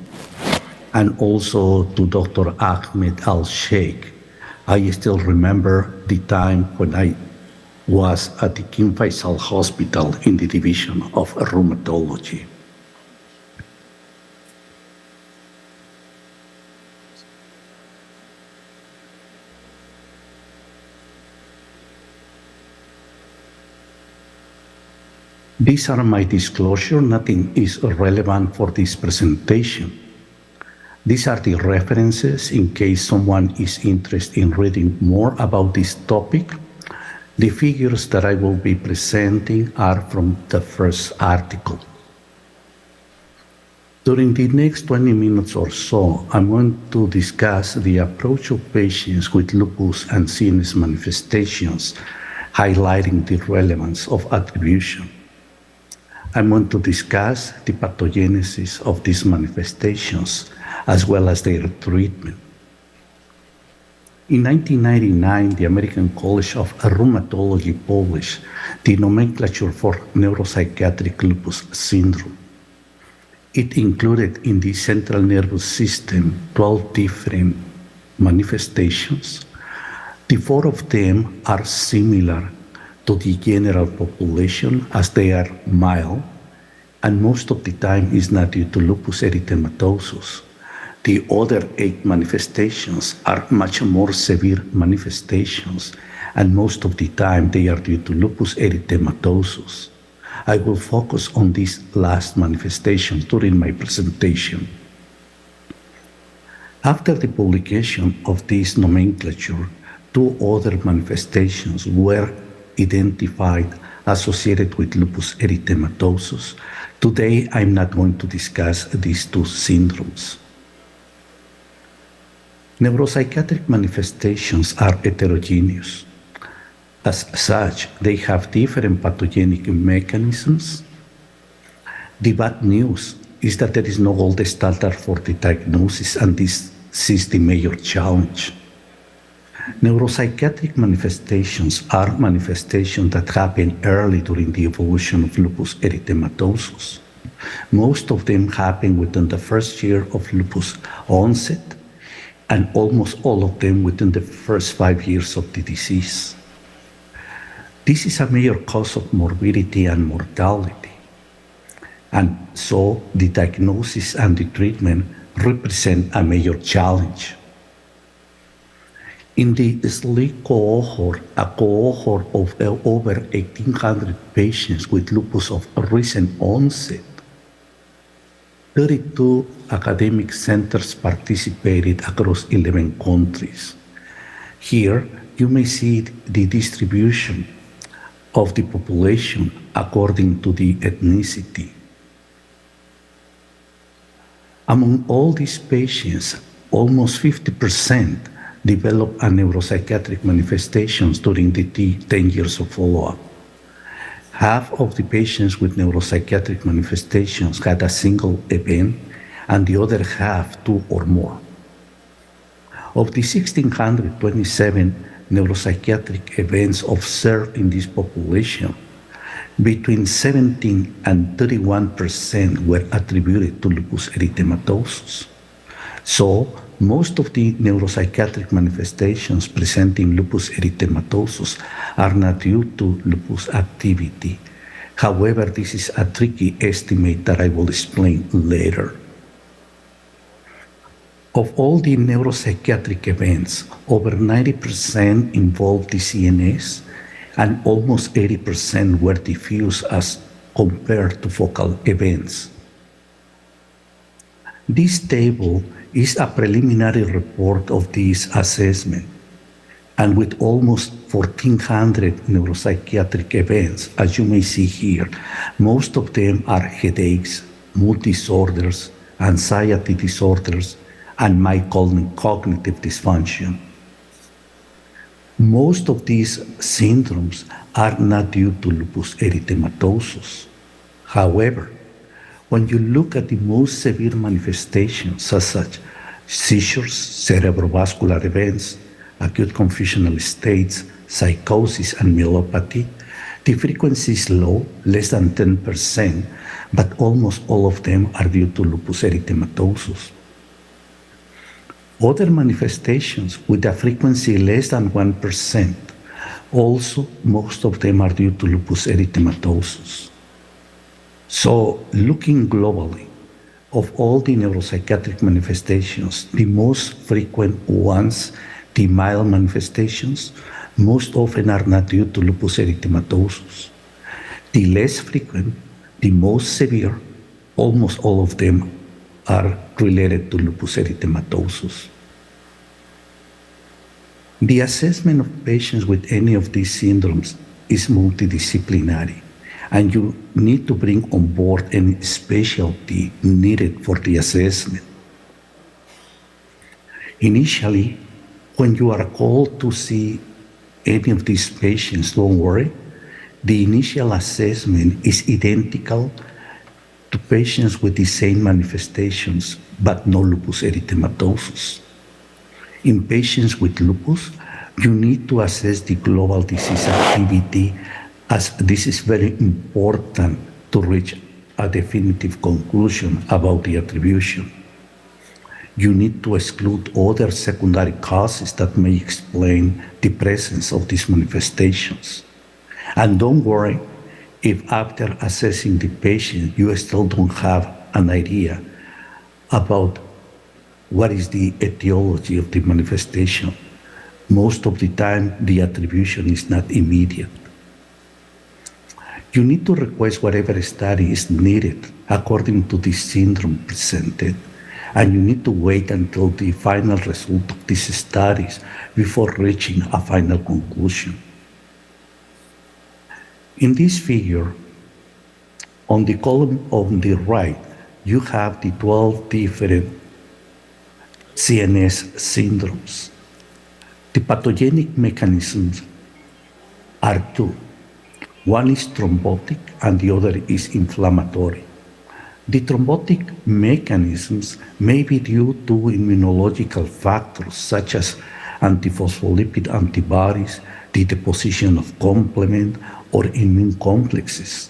and also to Dr. Ahmed Al-Sheikh. I still remember the time when I was at the King Faisal Hospital in the Division of Rheumatology. These are my disclosure. Nothing is relevant for this presentation. These are the references in case someone is interested in reading more about this topic. The figures that I will be presenting are from the first article. During the next 20 minutes or so, I'm going to discuss the approach of patients with lupus and CNS manifestations, highlighting the relevance of attribution. I'm going to discuss the pathogenesis of these manifestations, as well as their treatment. In 1999, the American College of Rheumatology published the nomenclature for neuropsychiatric lupus syndrome. It included in the central nervous system 12 different manifestations. The 4 of them are similar to the general population as they are mild, and most of the time is not due to lupus erythematosus. The other 8 manifestations are much more severe manifestations, and most of the time they are due to lupus erythematosus. I will focus on this last manifestation during my presentation. After the publication of this nomenclature, 2 other manifestations were identified associated with lupus erythematosus. Today, I'm not going to discuss these 2 syndromes. Neuropsychiatric manifestations are heterogeneous. As such, they have different pathogenic mechanisms. The bad news is that there is no gold standard for the diagnosis, and this is the major challenge. Neuropsychiatric manifestations are manifestations that happen early during the evolution of lupus erythematosus. Most of them happen within the first year of lupus onset, and almost all of them within the first 5 years of the disease. This is a major cause of morbidity and mortality, and so the diagnosis and the treatment represent a major challenge. In the SLEEK cohort, a cohort of over 1,800 patients with lupus of recent onset, 32 academic centers participated across 11 countries. Here, you may see the distribution of the population according to the ethnicity. Among all these patients, almost 50% develop a neuropsychiatric manifestations during the 10 years of follow-up. Half of the patients with neuropsychiatric manifestations had a single event, and the other half 2 or more. Of the 1,627 neuropsychiatric events observed in this population, between 17 and 31% were attributed to lupus erythematosus. So, most of the neuropsychiatric manifestations presenting lupus erythematosus are not due to lupus activity. However, this is a tricky estimate that I will explain later. Of all the neuropsychiatric events, over 90% involved the CNS, and almost 80% were diffuse as compared to focal events. This table is a preliminary report of this assessment, and with almost 1,400 neuropsychiatric events, as you may see here, most of them are headaches, mood disorders, anxiety disorders, and mild cognitive dysfunction. Most of these syndromes are not due to lupus erythematosus. However, when you look at the most severe manifestations, such as seizures, cerebrovascular events, acute confusional states, psychosis, and myelopathy, the frequency is low, less than 10%, but almost all of them are due to lupus erythematosus. Other manifestations with a frequency less than 1%, also most of them are due to lupus erythematosus. So, looking globally, of all the neuropsychiatric manifestations, the most frequent ones, the mild manifestations, most often are not due to lupus erythematosus. The less frequent, the most severe, almost all of them are related to lupus erythematosus. The assessment of patients with any of these syndromes is multidisciplinary, and you need to bring on board any specialty needed for the assessment. Initially, when you are called to see any of these patients, don't worry. The initial assessment is identical to patients with the same manifestations, but no lupus erythematosus. In patients with lupus, you need to assess the global disease activity, as this is very important to reach a definitive conclusion about the attribution. You need to exclude other secondary causes that may explain the presence of these manifestations. And don't worry if after assessing the patient, you still don't have an idea about what is the etiology of the manifestation. Most of the time, the attribution is not immediate. You need to request whatever study is needed according to the syndrome presented, and you need to wait until the final result of these studies before reaching a final conclusion. In this figure, on the column on the right, you have the 12 different CNS syndromes. The pathogenic mechanisms are two. One is thrombotic and the other is inflammatory. The thrombotic mechanisms may be due to immunological factors such as antiphospholipid antibodies, the deposition of complement, or immune complexes.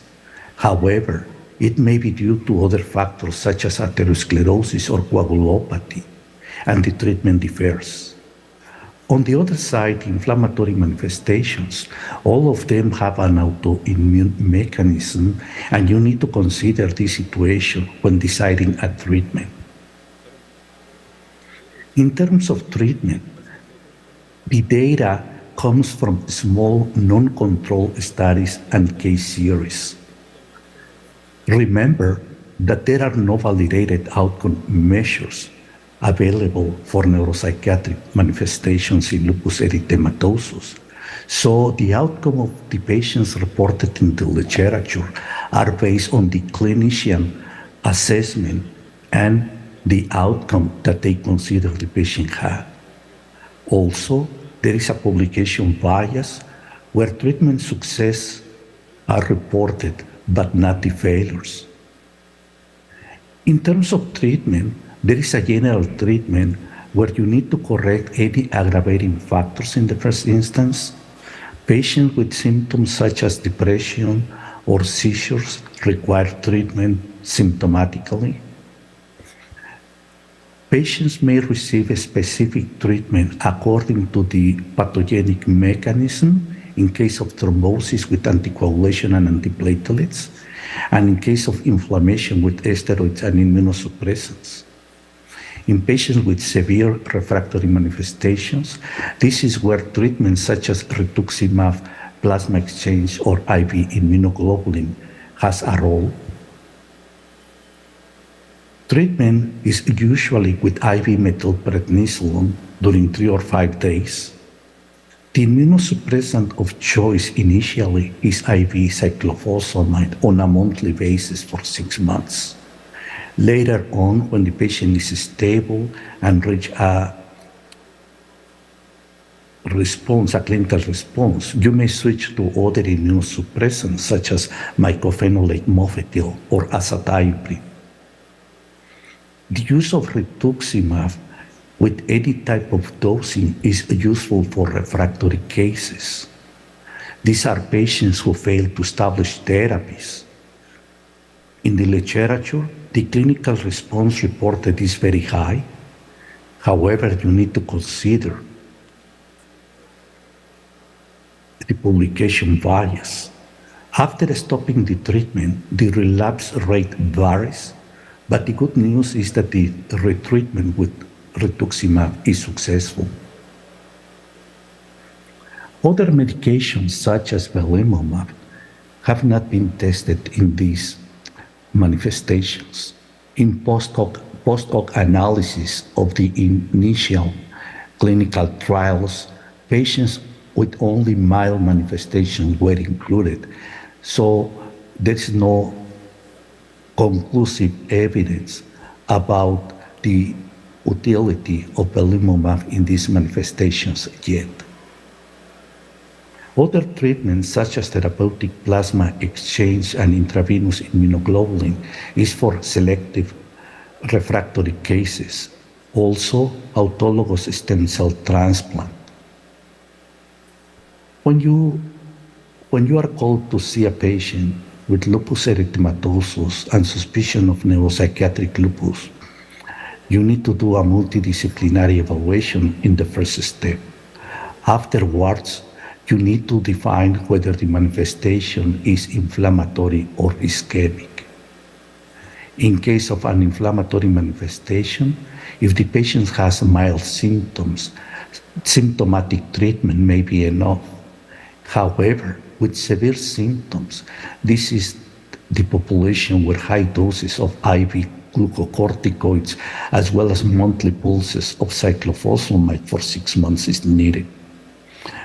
However, it may be due to other factors such as atherosclerosis or coagulopathy, and the treatment differs. On the other side, inflammatory manifestations, all of them have an autoimmune mechanism, and you need to consider this situation when deciding a treatment. In terms of treatment, the data comes from small non-controlled studies and case series. Remember that there are no validated outcome measures available for neuropsychiatric manifestations in lupus erythematosus. So the outcome of the patients reported in the literature are based on the clinician assessment and the outcome that they consider the patient had. Also, there is a publication bias where treatment success are reported, but not the failures. In terms of treatment, there is a general treatment where you need to correct any aggravating factors in the first instance. Patients with symptoms such as depression or seizures require treatment symptomatically. Patients may receive a specific treatment according to the pathogenic mechanism in case of thrombosis with anticoagulation and antiplatelets, and in case of inflammation with steroids and immunosuppressants. In patients with severe refractory manifestations, this is where treatments such as rituximab, plasma exchange, or IV immunoglobulin has a role. Treatment is usually with IV methylprednisolone during 3 or 5 days. The immunosuppressant of choice initially is IV cyclophosphamide on a monthly basis for 6 months. Later on, when the patient is stable and reach a response, a clinical response, you may switch to other immunosuppressants such as mycophenolate mofetil or azathioprine. The use of rituximab with any type of dosing is useful for refractory cases. These are patients who fail to establish therapies. In the literature, the clinical response reported is very high. However, you need to consider the publication bias. After stopping the treatment, the relapse rate varies, but the good news is that the retreatment with rituximab is successful. Other medications such as belimumab have not been tested in these manifestations. In post-hoc analysis of the initial clinical trials, patients with only mild manifestations were included. So there's no conclusive evidence about the utility of belimumab in these manifestations yet. Other treatments such as therapeutic plasma exchange and intravenous immunoglobulin is for selective refractory cases. Also, autologous stem cell transplant. When you are called to see a patient, with lupus erythematosus and suspicion of neuropsychiatric lupus, you need to do a multidisciplinary evaluation in the first step. Afterwards, you need to define whether the manifestation is inflammatory or ischemic. In case of an inflammatory manifestation, if the patient has mild symptoms, symptomatic treatment may be enough. However, with severe symptoms, this is the population where high doses of IV glucocorticoids as well as monthly pulses of cyclophosphamide for 6 months is needed.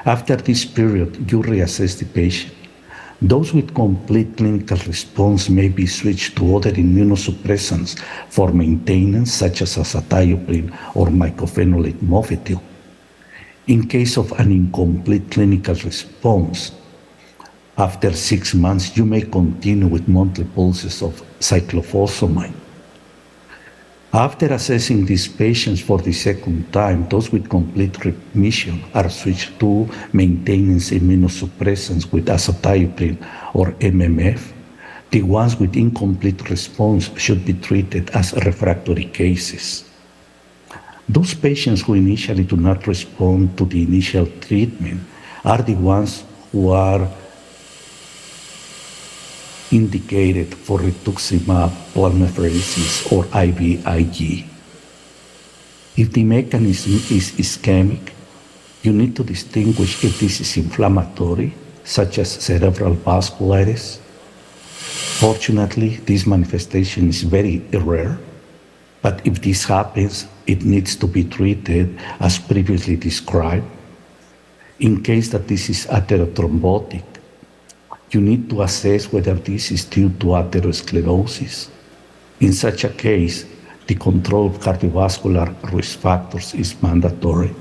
After this period, you reassess the patient. Those with complete clinical response may be switched to other immunosuppressants for maintenance, such as azathioprine or mycophenolate mofetil. In case of an incomplete clinical response, after 6 months, you may continue with monthly pulses of cyclophosphamide. After assessing these patients for the second time, those with complete remission are switched to maintenance immunosuppressants with azathioprine or MMF. The ones with incomplete response should be treated as refractory cases. Those patients who initially do not respond to the initial treatment are the ones who are indicated for rituximab, plasmapheresis, or IVIG. If the mechanism is ischemic, you need to distinguish if this is inflammatory, such as cerebral vasculitis. Fortunately, this manifestation is very rare, but if this happens, it needs to be treated as previously described. In case that this is atherothrombotic, you need to assess whether this is due to atherosclerosis. In such a case, the control of cardiovascular risk factors is mandatory.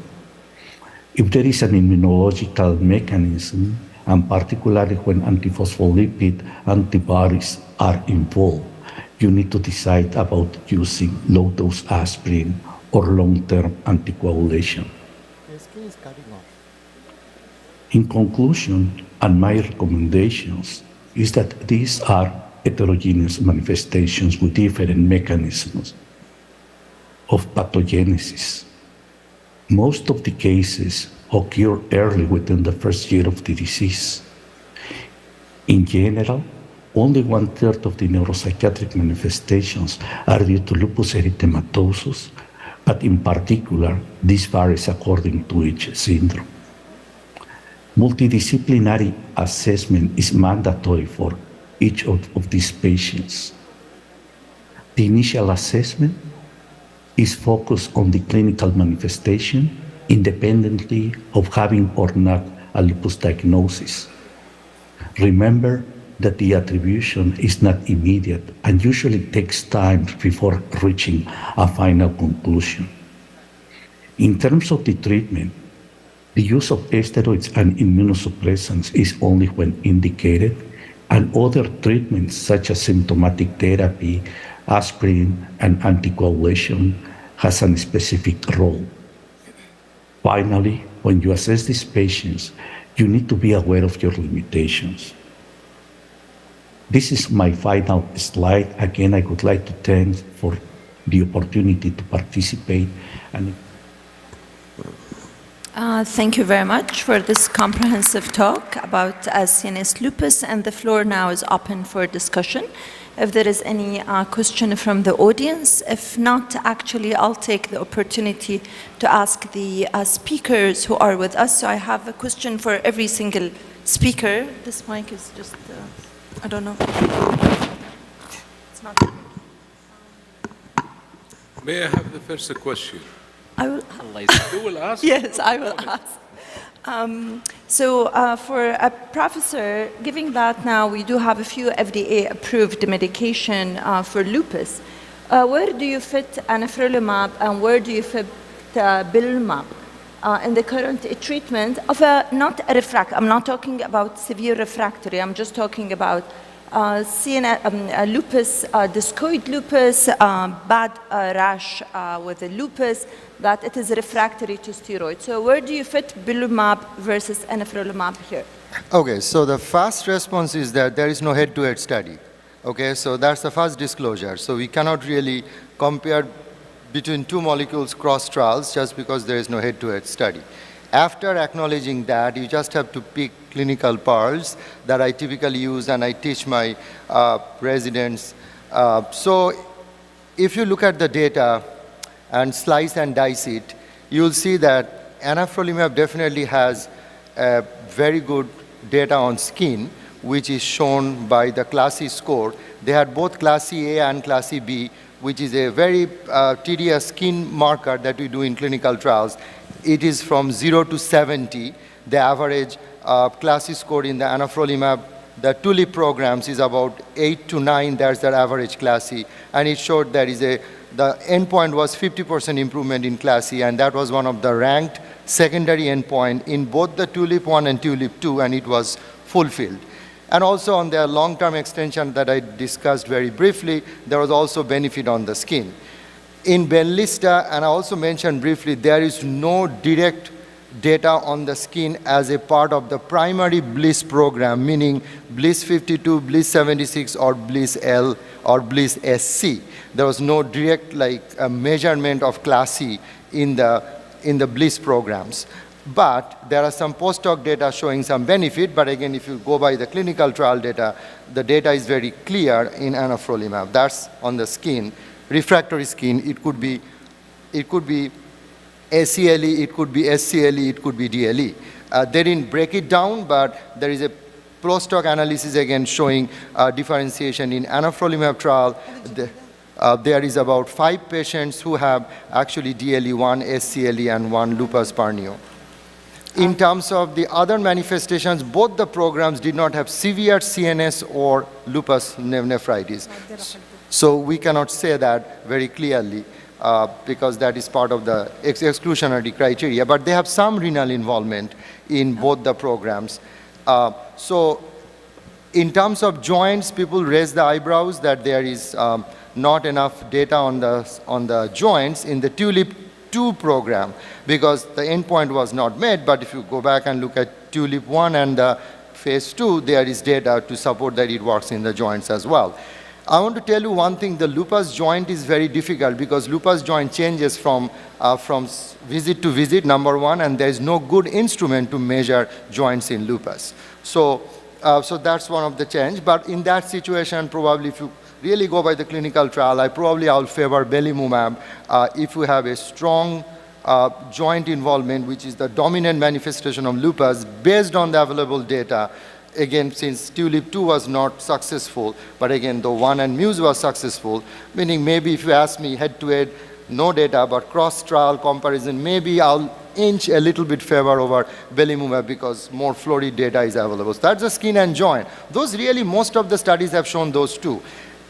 If there is an immunological mechanism, and particularly when antiphospholipid antibodies are involved, you need to decide about using low-dose aspirin or long-term anticoagulation. In conclusion, and my recommendations is that these are heterogeneous manifestations with different mechanisms of pathogenesis. Most of the cases occur early within the first year of the disease. In general, only 1/3 of the neuropsychiatric manifestations are due to lupus erythematosus, but in particular, this varies according to each syndrome. Multidisciplinary assessment is mandatory for each of these patients. The initial assessment is focused on the clinical manifestation independently of having or not a lupus diagnosis. Remember that the attribution is not immediate and usually takes time before reaching a final conclusion. In terms of the treatment, the use of steroids and immunosuppressants is only when indicated, and other treatments such as symptomatic therapy, aspirin, and anticoagulation has a specific role. Finally, when you assess these patients, you need to be aware of your limitations. This is my final slide. Again, I would like to thank for the opportunity to participate. And Thank you very much for this comprehensive talk about CNS lupus, and the floor now is open for discussion. If there is any question from the audience, if not, actually I'll take the opportunity to ask the speakers who are with us. So I have a question for every single speaker. This mic is just, I don't know. It's not. May I have the first question? I will. You will ask? Yes, I will ask. For a professor, given that now we do have a few FDA-approved medication for lupus, where do you fit anifrolumab and where do you fit belimumab in the current treatment of not a refractory? I'm not talking about severe refractory. I'm just talking about lupus, discoid lupus, bad rash with the lupus, that it is refractory to steroids. So where do you fit belimumab versus anifrolumab here? Okay, so the first response is that there is no head-to-head study. Okay, so that's the first disclosure. So we cannot really compare between two molecules cross trials just because there is no head-to-head study. After acknowledging that, you just have to pick clinical pearls that I typically use and I teach my residents. So if you look at the data and slice and dice it, you'll see that anifrolumab definitely has very good data on skin, which is shown by the CLASI score. They had both CLASI A and CLASI B, which is a very tedious skin marker that we do in clinical trials. It is from 0 to 70. The average CLASI score in the anifrolumab, the TULIP programs is about 8 to 9. That's their average CLASI. And it showed there is the endpoint was 50% improvement in CLASI, and that was one of the ranked secondary endpoint in both the TULIP 1 and TULIP 2, and it was fulfilled. And also on their long-term extension that I discussed very briefly, there was also benefit on the skin. In Benlysta, and I also mentioned briefly, there is no direct data on the skin as a part of the primary BLISS program, meaning BLISS 52, BLISS 76, or BLISS L, or BLISS SC. There was no direct measurement of CLASI in the BLISS programs. But there are some post-hoc data showing some benefit, but again, if you go by the clinical trial data, the data is very clear in anifrolumab. That's on the skin. Refractory skin, it could be ACLE, it could be SCLE, it could be DLE. They didn't break it down, but there is a post-hoc analysis again showing differentiation in anifrolumab trial. There is about 5 patients who have actually DLE, 1 SCLE, and 1 lupus pernio. In terms of the other manifestations, both the programs did not have severe CNS or lupus nephritis. So we cannot say that very clearly because that is part of the exclusionary criteria. But they have some renal involvement in both the programs. So in terms of joints, people raise the eyebrows that there is not enough data on the joints in the TULIP 2 program because the endpoint was not met, but if you go back and look at TULIP 1 and the phase 2, there is data to support that it works in the joints as well. I want to tell you one thing, the lupus joint is very difficult because lupus joint changes from visit to visit, number one, and there is no good instrument to measure joints in lupus. So that's one of the change, but in that situation, probably if you really go by the clinical trial, I'll favor belimumab if we have a strong joint involvement, which is the dominant manifestation of lupus based on the available data. Again, since TULIP 2 was not successful, but again, the 1 and MUSE was successful, meaning maybe if you ask me head-to-head, no data, but cross-trial comparison, maybe I'll inch a little bit favor over belimumab because more florid data is available. So that's the skin and joint. Those really, most of the studies have shown those two.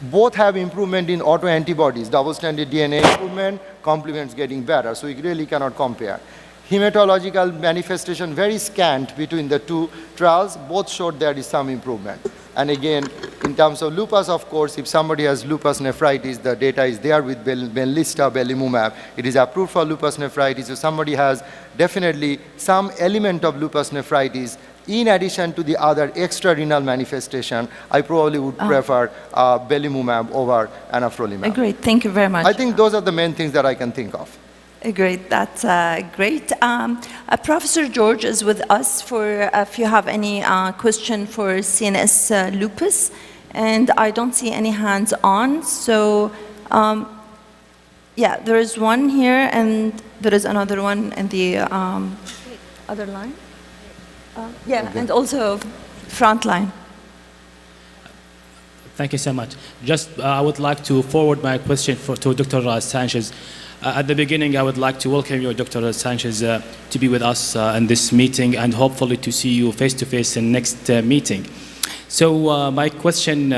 Both have improvement in autoantibodies, double-stranded DNA improvement, complements getting better, so you really cannot compare. Hematological manifestation, very scant between the two trials, both showed there is some improvement. And again, in terms of lupus, of course, if somebody has lupus nephritis, the data is there with Benlysta, belimumab. It is approved for lupus nephritis. If somebody has definitely some element of lupus nephritis, in addition to the other extra-renal manifestation, I probably would prefer belimumab over anifrolumab. Great, thank you very much. I think those are the main things that I can think of. Great, that's great. Professor George is with us for if you have any question for CNS lupus, and I don't see any hands on. So, yeah, there is one here, and there is another one in the other line. Yeah, okay. And also front line. Thank you so much. Just, I would like to forward my question to Dr. Sanchez. At the beginning, I would like to welcome you, Dr. Sanchez, to be with us in this meeting and hopefully to see you face-to-face in next meeting. So my question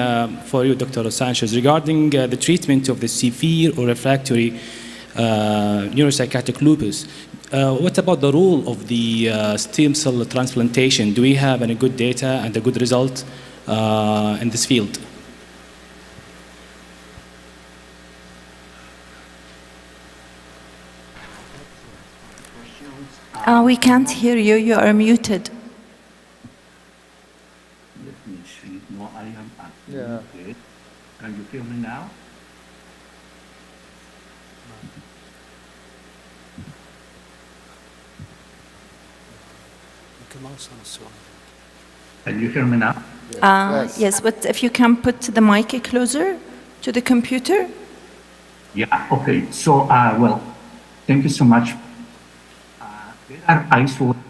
for you, Dr. Sanchez, regarding the treatment of the severe or refractory neuropsychiatric lupus, what about the role of the stem cell transplantation? Do we have any good data and a good result in this field? We can't hear you. You are muted. definition. No, I am asking. Yeah. Okay. Can you hear me now? Can you hear me now? Yes, but if you can put the mic closer to the computer. Yeah, okay. So, well, thank you so much. There are isolated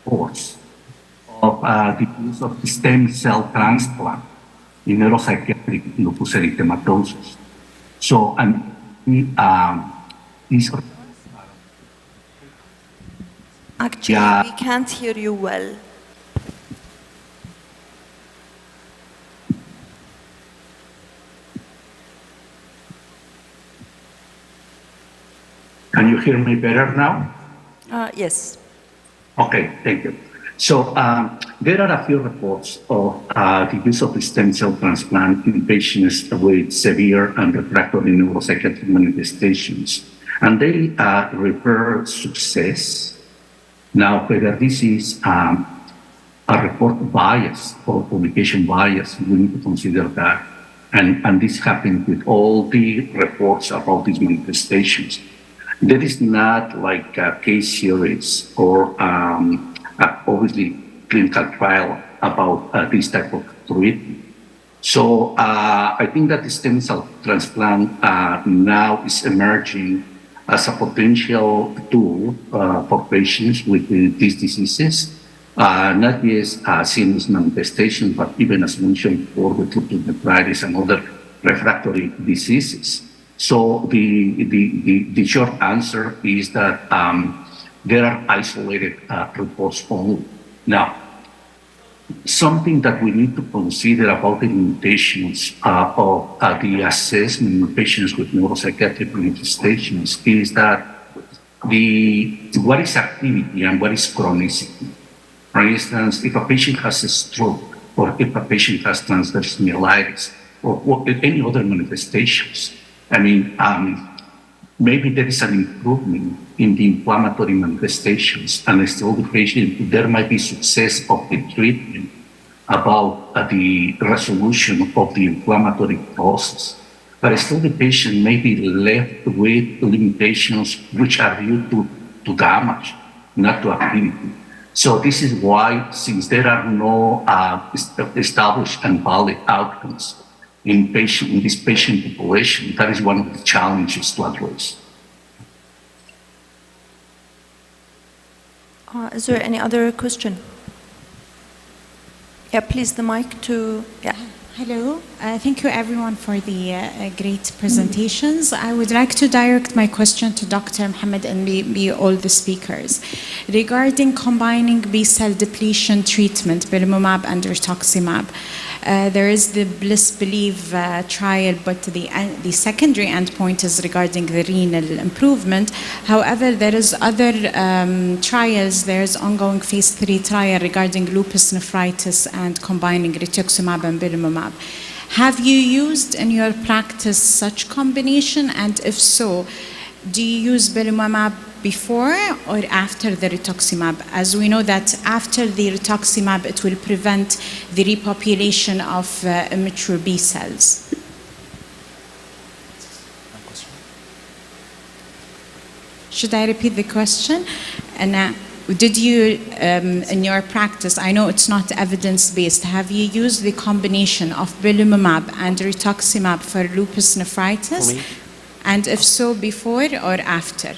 reports of the use of stem cell transplant in neuropsychiatric lupus erythematosus. So, these Actually, we can't hear you well. Can you hear me better now? Yes. Okay, thank you. So there are a few reports of the use of stem cell transplant in patients with severe and refractory neuropsychiatric manifestations, and they refer success. Now, whether this is a report bias or publication bias, we need to consider that. And this happens with all the reports about these manifestations. There is not like a case series or obviously clinical trial about this type of treatment. So I think that the stem cell transplant now is emerging as a potential tool for patients with these diseases, not just CNS manifestations, but even as mentioned before, with lupus nephritis and other refractory diseases. So the short answer is that there are isolated reports only. Now, something that we need to consider about the limitations of the assessment of patients with neuropsychiatric manifestations is that what is activity and what is chronicity. For instance, if a patient has a stroke, or if a patient has transverse myelitis, or any other manifestations, I mean, maybe there is an improvement in the inflammatory manifestations, and still the patient, there might be success of the treatment about the resolution of the inflammatory process. But still the patient may be left with limitations which are due to damage, not to activity. So this is why, since there are no established and valid outcomes in this patient population, that is one of the challenges to address. Is there any other question? Yeah, please, the mic to, yeah. Hello, thank you everyone for the great presentations. I would like to direct my question to Dr. Mohammed and all the speakers. Regarding combining B-cell depletion treatment, belimumab and rituximab, there is the BLISS-BELIEVE trial, but the secondary endpoint is regarding the renal improvement. However, there is other trials. There is ongoing phase 3 trial regarding lupus nephritis and combining rituximab and belimumab. Have you used in your practice such combination? And if so, do you use belimumab before or after the rituximab? As we know that after the rituximab, it will prevent the repopulation of immature B cells. Should I repeat the question? And did you, in your practice, I know it's not evidence-based, have you used the combination of belimumab and rituximab for lupus nephritis? And if so, before or after?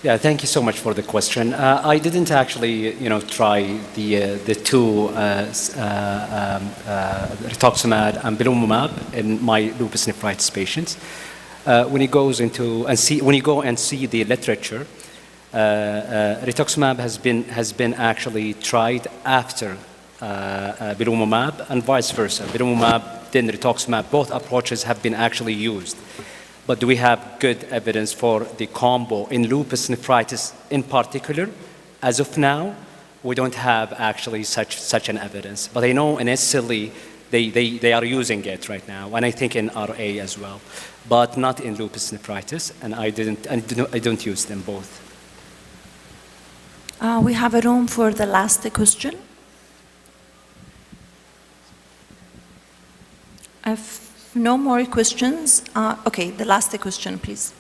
Yeah, thank you so much for the question. I didn't actually, try the two rituximab and belimumab in my lupus nephritis patients. When you go and see the literature, rituximab has been actually tried after belimumab and vice versa. Belimumab, then rituximab, both approaches have been actually used. But do we have good evidence for the combo in lupus nephritis in particular? As of now, we don't have actually such an evidence. But I know in SLE, they are using it right now, and I think in RA as well, but not in lupus nephritis, and I don't use them both. We have a room for the last question. If no more questions, okay, the last question, please.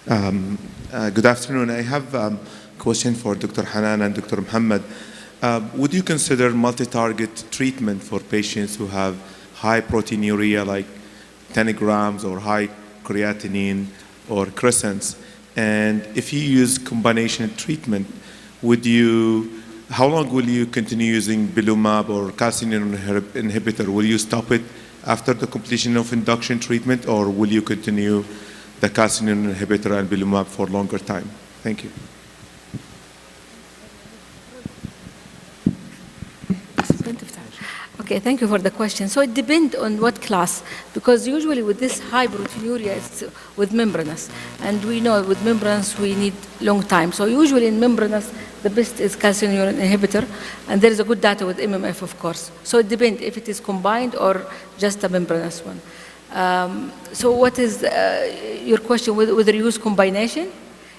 Good afternoon. I have a question for Dr. Hanan and Dr. Muhammad. Would you consider multi-target treatment for patients who have high proteinuria, like 10 grams, or high creatinine or crescents? And if you use combination treatment, how long will you continue using belimumab or calcineurin inhibitor? Will you stop it after the completion of induction treatment, or will you continue the calcineurin inhibitor and belimumab for longer time? Thank you. Okay, thank you for the question. So it depends on what class, because usually with this high proteinuria, it's with membranous. And we know with membranous, we need long time. So usually in membranous, the best is calcineurin inhibitor, and there is a good data with MMF, of course. So it depends if it is combined or just a membranous one. So what is your question, whether you use combination?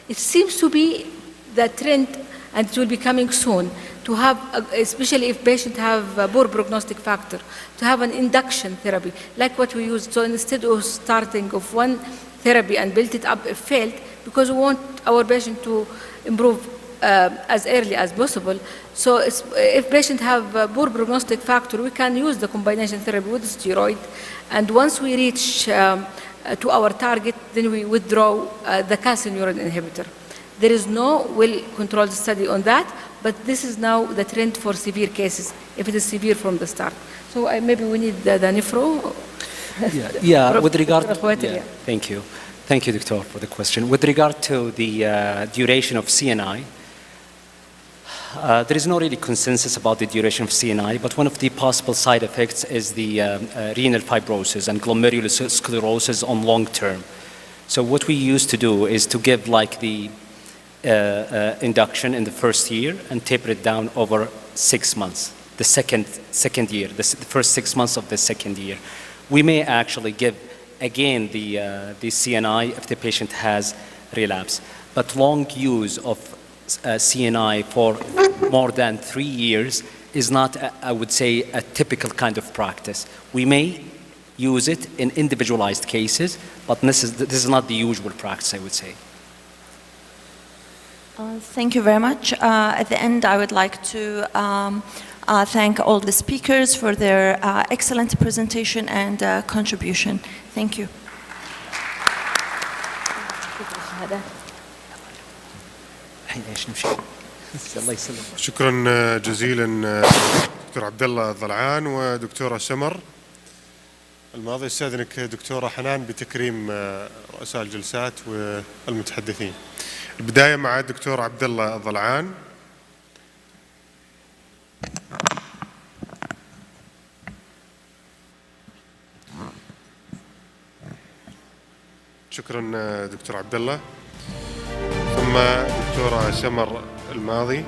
It seems to be the trend, and it will be coming soon, to have, especially if patients have a poor prognostic factor, to have an induction therapy, like what we used. So instead of starting of one therapy and build it up if failed, because we want our patient to improve as early as possible. So if patients have a poor prognostic factor, we can use the combination therapy with steroid. And once we reach to our target, then we withdraw the calcineurin inhibitor. There is no well-controlled study on that, but this is now the trend for severe cases, if it is severe from the start. So maybe we need the nephro. Yeah, with regard, thank you. Thank you, Doctor, for the question. With regard to the duration of CNI, there is no really consensus about the duration of CNI, but one of the possible side effects is the renal fibrosis and glomerulosclerosis on long term. So what we used to do is to give like the induction in the first year and taper it down over 6 months, the second year, the first 6 months of the second year. We may actually give again the CNI if the patient has relapse, but long use of CNI for more than 3 years is not, I would say, a typical kind of practice. We may use it in individualized cases, but this is not the usual practice, I would say. Thank you very much. At the end, I would like to thank all the speakers for their excellent presentation and contribution. Thank you. شكرا جزيلا دكتور عبد الله ضلعان ودكتورة سمر الماضي. استاذنك دكتورة حنان بتكريم رؤساء الجلسات والمتحدثين. البداية مع الدكتور عبد الله ضلعان. شكرا دكتور عبد الله. ثم دكتورة سمر الماضي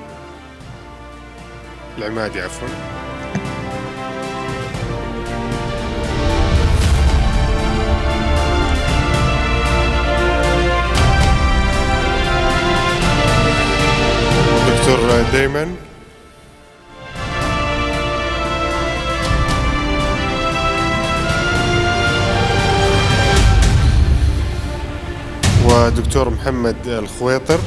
العمادي عفوا. دكتور دايمن. ودكتور محمد الخويطر.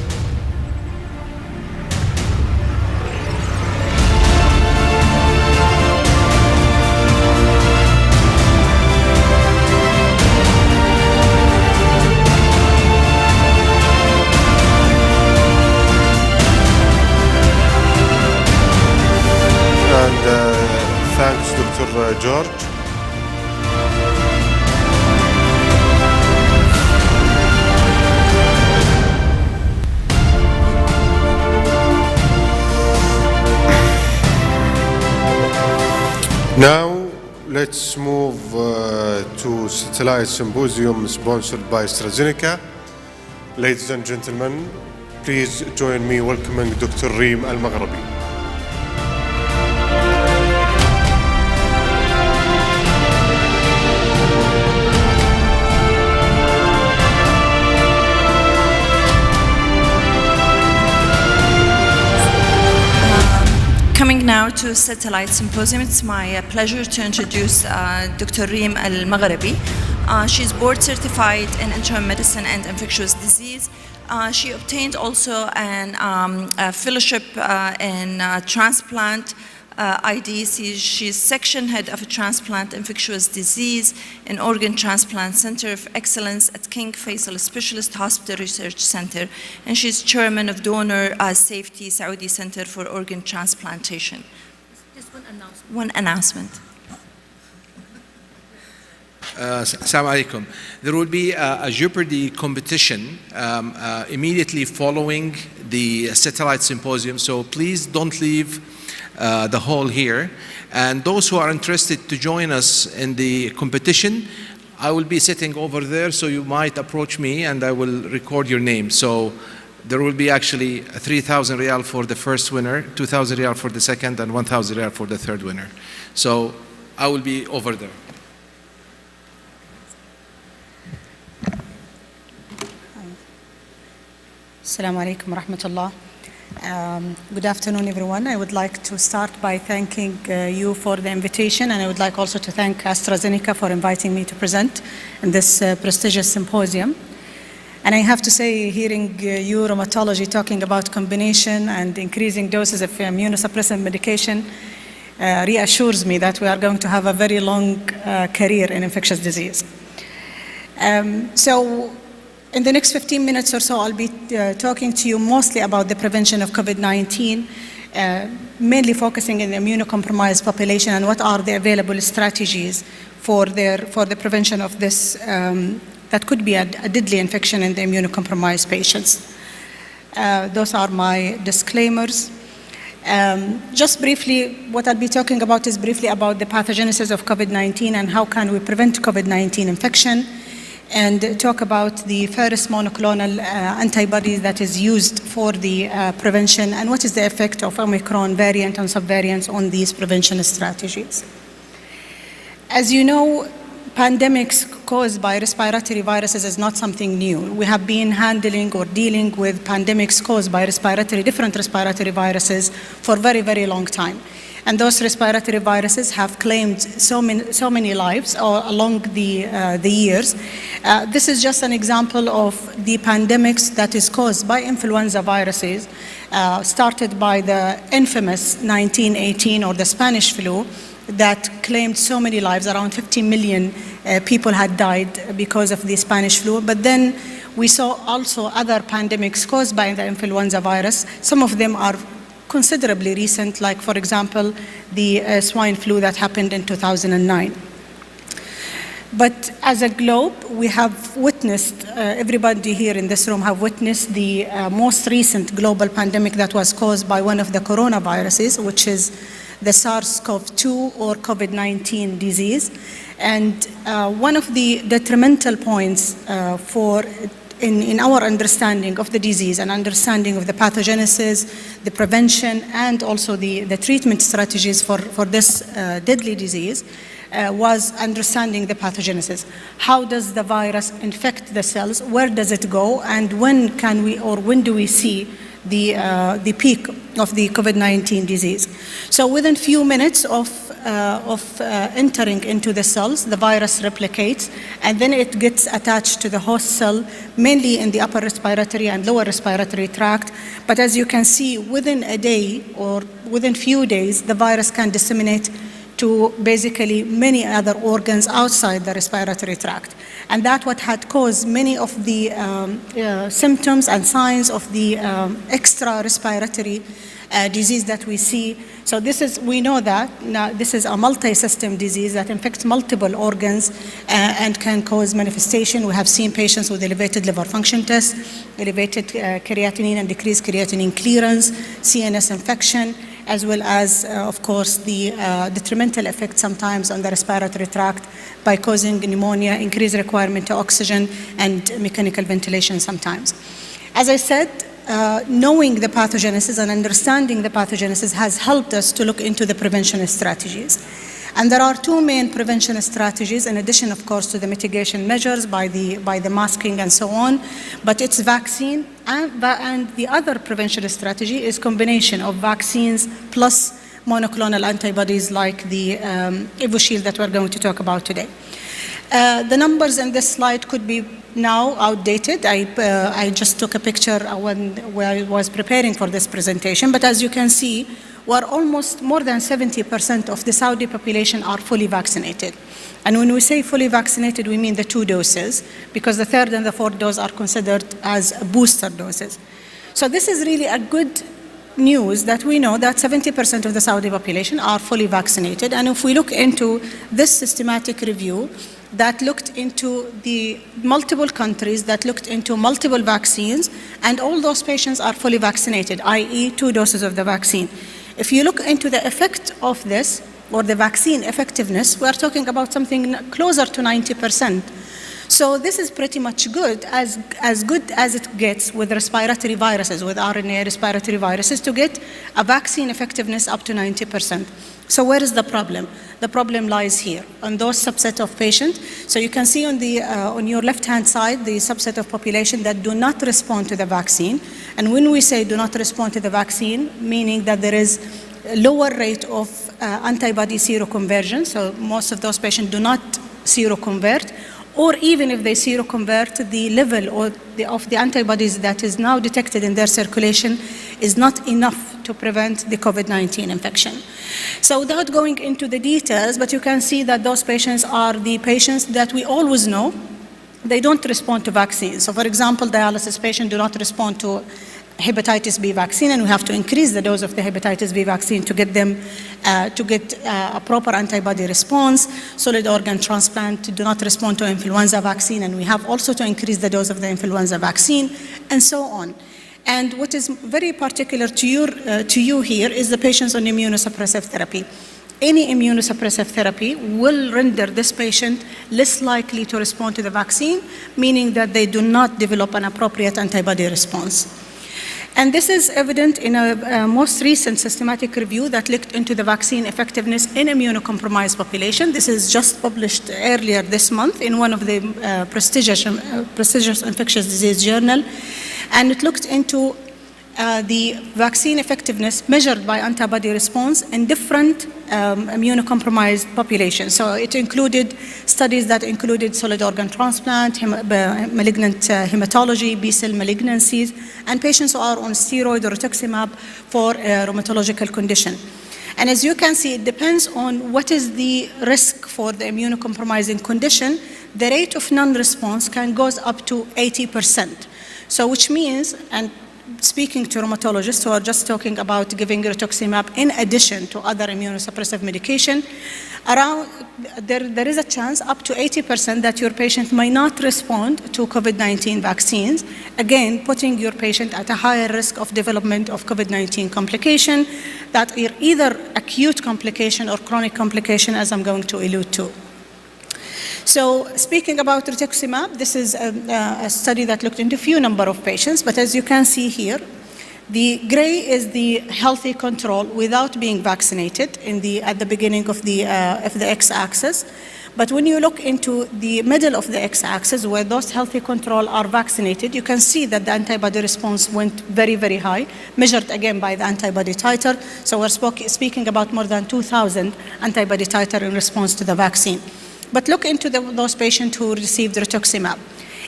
Thanks, Dr. George. Now, let's move to Satellite Symposium sponsored by AstraZeneca. Ladies and gentlemen, please join me welcoming Dr. Reem Al-Maghrabi. Coming now to to Satellite Symposium. It's my pleasure to introduce Dr. Reem Al-Maghrabi. She's board certified in internal medicine and infectious disease. She obtained also a fellowship in transplant IDC. She's section head of a transplant infectious disease in Organ Transplant Center of Excellence at King Faisal Specialist Hospital Research Center, and she's chairman of Donor Safety Saudi Center for Organ Transplantation. Just one announcement. One announcement. Assalamu alaikum. There will be a Jeopardy competition immediately following the Satellite Symposium, so please don't leave the hall here. And those who are interested to join us in the competition, I will be sitting over there, so you might approach me and I will record your name. So there will be actually 3,000 riyal for the first winner, 2,000 riyal for the second, and 1,000 riyal for the third winner. So I will be over there. Assalamu alaikum wa rahmatullah. Good afternoon, everyone. I would like to start by thanking you for the invitation, and I would like also to thank AstraZeneca for inviting me to present in this prestigious symposium. And I have to say, hearing you, rheumatology, talking about combination and increasing doses of immunosuppressant medication reassures me that we are going to have a very long career in infectious disease. In the next 15 minutes or so, I'll be talking to you mostly about the prevention of COVID-19, mainly focusing on the immunocompromised population and what are the available strategies for the prevention of this that could be a deadly infection in the immunocompromised patients. Those are my disclaimers. Just briefly, what I'll be talking about is briefly about the pathogenesis of COVID-19 and how can we prevent COVID-19 infection, and talk about the first monoclonal antibody that is used for the prevention and what is the effect of Omicron variant and subvariants on these prevention strategies. As you know, pandemics caused by respiratory viruses is not something new. We have been handling or dealing with pandemics caused by different respiratory viruses for a very, very long time. And those respiratory viruses have claimed so many lives along the years. This is just an example of the pandemics that is caused by influenza viruses, started by the infamous 1918 or the Spanish flu that claimed so many lives. Around 50 million people had died because of the Spanish flu. But then we saw also other pandemics caused by the influenza virus. Some of them are considerably recent, like, for example, the swine flu that happened in 2009. But as a globe, we have witnessed, everybody here in this room have witnessed the most recent global pandemic that was caused by one of the coronaviruses, which is the SARS-CoV-2 or COVID-19 disease. And one of the detrimental points in our understanding of the disease and understanding of the pathogenesis, the prevention, and also the treatment strategies for this deadly disease was understanding the pathogenesis. How does the virus infect the cells? Where does it go? And when do we see the peak of the COVID-19 disease? So within few minutes of entering into the cells, the virus replicates, and then it gets attached to the host cell, mainly in the upper respiratory and lower respiratory tract. But as you can see, within a day or within few days, the virus can disseminate to basically many other organs outside the respiratory tract. And that's what had caused many of the symptoms and signs of the extra respiratory disease that we see. So we know that now this is a multi-system disease that infects multiple organs and can cause manifestation. We have seen patients with elevated liver function tests, elevated creatinine and decreased creatinine clearance, CNS infection, as well as, of course, the detrimental effect sometimes on the respiratory tract by causing pneumonia, increased requirement of oxygen, and mechanical ventilation sometimes. As I said, knowing the pathogenesis and understanding the pathogenesis has helped us to look into the prevention strategies. And there are two main prevention strategies, in addition, of course, to the mitigation measures by the masking and so on, but it's vaccine, and the other prevention strategy is combination of vaccines plus monoclonal antibodies like the Evusheld that we're going to talk about today. The numbers in this slide could be now outdated. I just took a picture when I was preparing for this presentation, but as you can see, we're almost more than 70% of the Saudi population are fully vaccinated. And when we say fully vaccinated, we mean the 2 doses, because the 3rd and the 4th dose are considered as booster doses. So this is really a good news that we know that 70% of the Saudi population are fully vaccinated. And if we look into this systematic review that looked into the multiple countries, that looked into multiple vaccines, and all those patients are fully vaccinated, i.e. 2 doses of the vaccine. If you look into the effect of this, or the vaccine effectiveness, we're talking about something closer to 90%. So this is pretty much good as good as it gets with respiratory viruses, with RNA respiratory viruses, to get a vaccine effectiveness up to 90%. So where is the problem? The problem lies here, on those subset of patients. So you can see on your left-hand side, the subset of population that do not respond to the vaccine. And when we say do not respond to the vaccine, meaning that there is a lower rate of antibody seroconversion, so most of those patients do not seroconvert, or even if they seroconvert, the level of the antibodies that is now detected in their circulation is not enough to prevent the COVID-19 infection. So without going into the details, but you can see that those patients are the patients that we always know, they don't respond to vaccines. So for example, dialysis patients do not respond to hepatitis B vaccine, and we have to increase the dose of the hepatitis B vaccine to get them a proper antibody response. Solid organ transplant do not respond to influenza vaccine, and we have also to increase the dose of the influenza vaccine, and so on. And what is very particular to you here is the patients on immunosuppressive therapy. Any immunosuppressive therapy will render this patient less likely to respond to the vaccine, meaning that they do not develop an appropriate antibody response. And this is evident in a most recent systematic review that looked into the vaccine effectiveness in immunocompromised population. This is just published earlier this month in one of the prestigious infectious disease journal. And it looked into the vaccine effectiveness measured by antibody response in different immunocompromised populations. So it included studies that included solid organ transplant, malignant hematology, B-cell malignancies, and patients who are on steroid or rituximab for a rheumatological condition. And as you can see, it depends on what is the risk for the immunocompromising condition. The rate of non-response can go up to 80%. So which means, and speaking to rheumatologists who are just talking about giving rituximab in addition to other immunosuppressive medication, there is a chance up to 80% that your patient may not respond to COVID-19 vaccines, again, putting your patient at a higher risk of development of COVID-19 complication that are either acute complication or chronic complication, as I'm going to allude to. So speaking about rituximab, this is a study that looked into a few number of patients, but as you can see here, the gray is the healthy control without being vaccinated at the beginning of the x-axis. But when you look into the middle of the x-axis, where those healthy control are vaccinated, you can see that the antibody response went very, very high, measured again by the antibody titer. So we're speaking about more than 2,000 antibody titer in response to the vaccine. But look into those patients who received rituximab.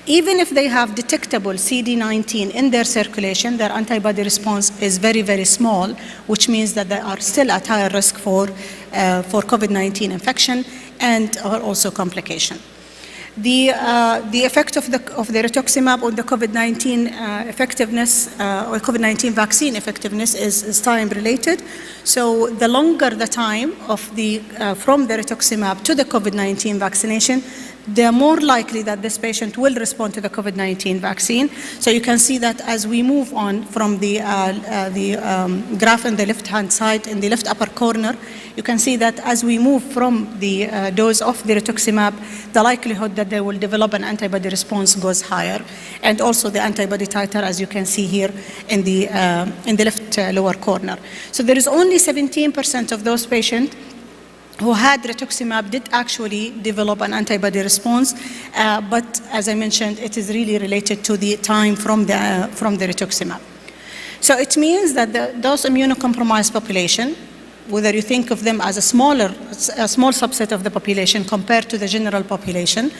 Even if they have detectable CD19 in their circulation, their antibody response is very, very small, which means that they are still at higher risk for COVID-19 infection and also complication. The effect of the rituximab on the COVID-19 effectiveness or COVID-19 vaccine effectiveness is time related. So the longer the time of from the rituximab to the COVID-19 vaccination, the more likely that this patient will respond to the COVID-19 vaccine. So you can see that as we move on from the graph on the left-hand side, in the left upper corner, you can see that as we move from the dose of the rituximab, the likelihood that they will develop an antibody response goes higher. And also the antibody titer, as you can see here in the left lower corner. So there is only 17% of those patients who had rituximab did actually develop an antibody response, but as I mentioned, it is really related to the time from the rituximab. So it means that those immunocompromised population whether you think of them as a small subset of the population compared to the general population,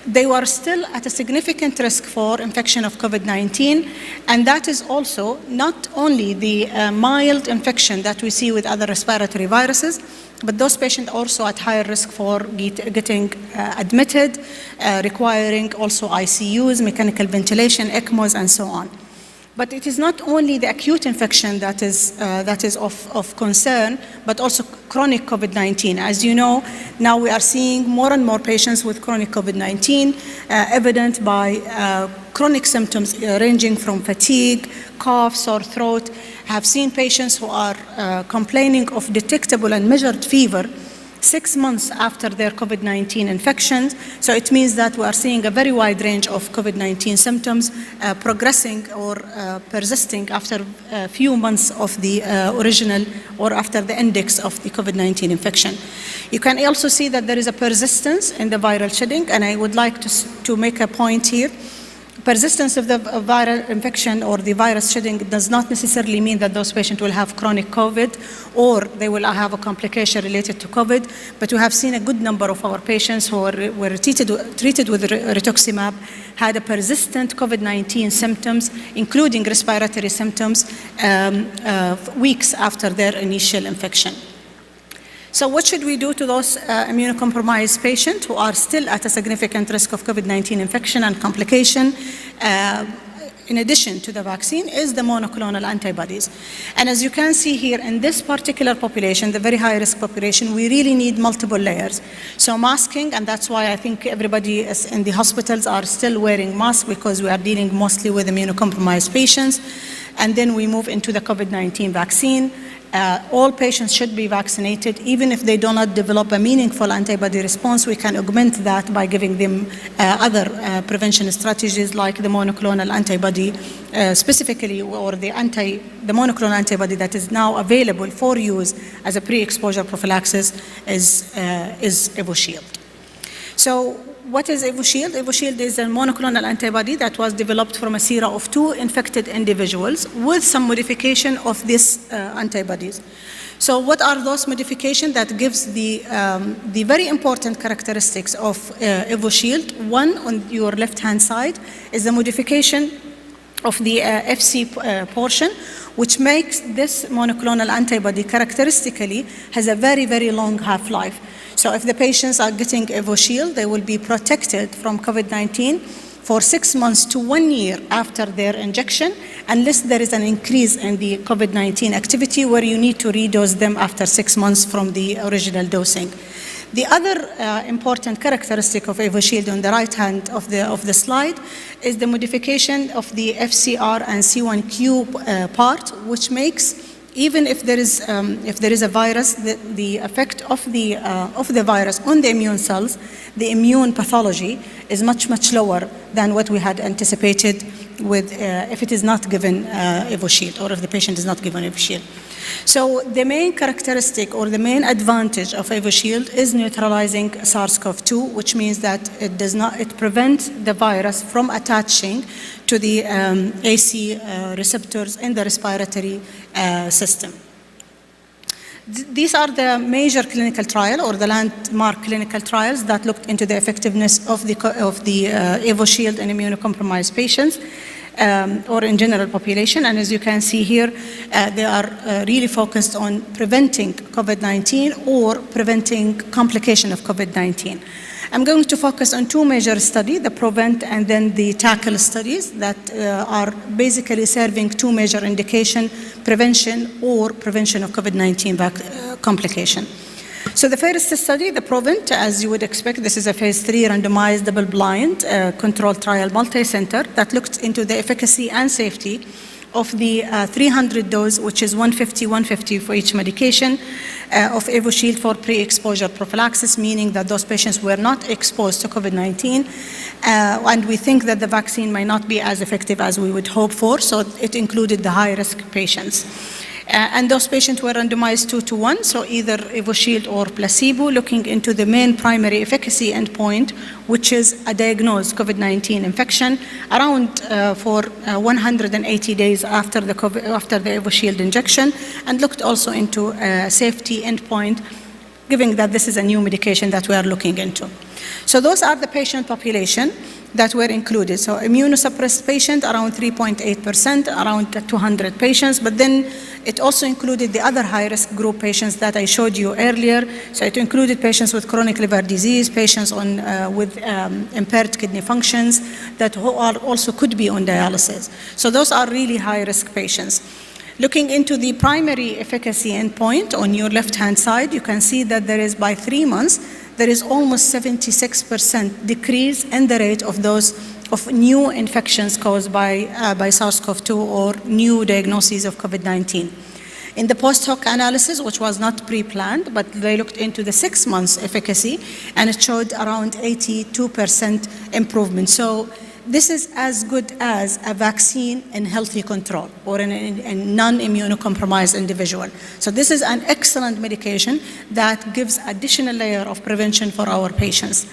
they were still at a significant risk for infection of COVID-19, and that is also not only the mild infection that we see with other respiratory viruses, but those patients also at higher risk for getting admitted, requiring also ICUs, mechanical ventilation, ECMOs, and so on. But it is not only the acute infection that is of concern, but also chronic COVID-19. As you know, now we are seeing more and more patients with chronic COVID-19, evident by chronic symptoms ranging from fatigue, cough, sore throat. I have seen patients who are complaining of detectable and measured fever 6 months after their COVID-19 infections. So it means that we are seeing a very wide range of COVID-19 symptoms progressing or persisting after a few months of the original or after the index of the COVID-19 infection. You can also see that there is a persistence in the viral shedding, and I would like to make a point here. Persistence of the viral infection or the virus shedding does not necessarily mean that those patients will have chronic COVID or they will have a complication related to COVID, but we have seen a good number of our patients who were treated with rituximab had a persistent COVID-19 symptoms, including respiratory symptoms, weeks after their initial infection. So what should we do to those immunocompromised patients who are still at a significant risk of COVID-19 infection and complication? In addition to the vaccine, is the monoclonal antibodies. And as you can see here, in this particular population, the very high-risk population, we really need multiple layers. So masking, and that's why I think everybody in the hospitals are still wearing masks, because we are dealing mostly with immunocompromised patients. And then we move into the COVID-19 vaccine. All patients should be vaccinated. Even if they do not develop a meaningful antibody response, we can augment that by giving them other prevention strategies like the monoclonal antibody, specifically, or the monoclonal antibody that is now available for use as a pre-exposure prophylaxis is EvoShield. So what is EvoShield? EvoShield is a monoclonal antibody that was developed from a sera of 2 infected individuals with some modification of these antibodies. So what are those modifications that gives the very important characteristics of EvoShield? One, on your left-hand side, is the modification of the FC portion, which makes this monoclonal antibody characteristically has a very, very long half-life. So if the patients are getting EvoShield, they will be protected from COVID-19 for 6 months to 1 year after their injection, unless there is an increase in the COVID-19 activity where you need to redose them after 6 months from the original dosing. The other important characteristic of EvoShield on the right hand of the slide is the modification of the FCR and C1q part, which makes, even if there is a virus, the effect of the virus on the immune cells, the immune pathology is much, much lower than what we had anticipated with if it is not given EvoShield, or if the patient is not given EvoShield. So the main characteristic or the main advantage of EvoShield is neutralizing SARS-CoV-2, which means that it prevents the virus from attaching to the AC receptors in the respiratory system. These are the major clinical trial or the landmark clinical trials that looked into the effectiveness of the EvoShield in immunocompromised patients. Or in general population, and as you can see here, they are really focused on preventing COVID-19 or preventing complication of COVID-19. I'm going to focus on 2 major studies, the PREVENT and then the TACKLE studies that are basically serving 2 major indications, prevention or prevention of COVID-19 complication. So the first study, the PREVENT, as you would expect, this is a phase 3 randomized double-blind controlled trial multi-center that looked into the efficacy and safety of the 300 dose, which is 150 for each medication, of EvoShield for pre-exposure prophylaxis, meaning that those patients were not exposed to COVID-19, and we think that the vaccine might not be as effective as we would hope for, so it included the high-risk patients. And those patients were randomized 2-to-1, so either EvoShield or placebo, looking into the main primary efficacy endpoint, which is a diagnosed COVID-19 infection around for 180 days after the EvoShield injection, and looked also into a safety endpoint, given that this is a new medication that we are looking into. So those are the patient population that were included. So immunosuppressed patient, around 3.8%, around 200 patients, but then it also included the other high-risk group patients that I showed you earlier. So it included patients with chronic liver disease, patients with impaired kidney functions that also could be on dialysis. So those are really high-risk patients. Looking into the primary efficacy endpoint on your left-hand side, you can see that there is, by 3 months, there is almost 76% decrease in the rate of those of new infections caused by SARS-CoV-2 or new diagnoses of COVID-19. In the post-hoc analysis, which was not pre-planned, but they looked into the 6 months efficacy, and it showed around 82% improvement. So this is as good as a vaccine in healthy control or in a non-immunocompromised individual. So this is an excellent medication that gives additional layer of prevention for our patients.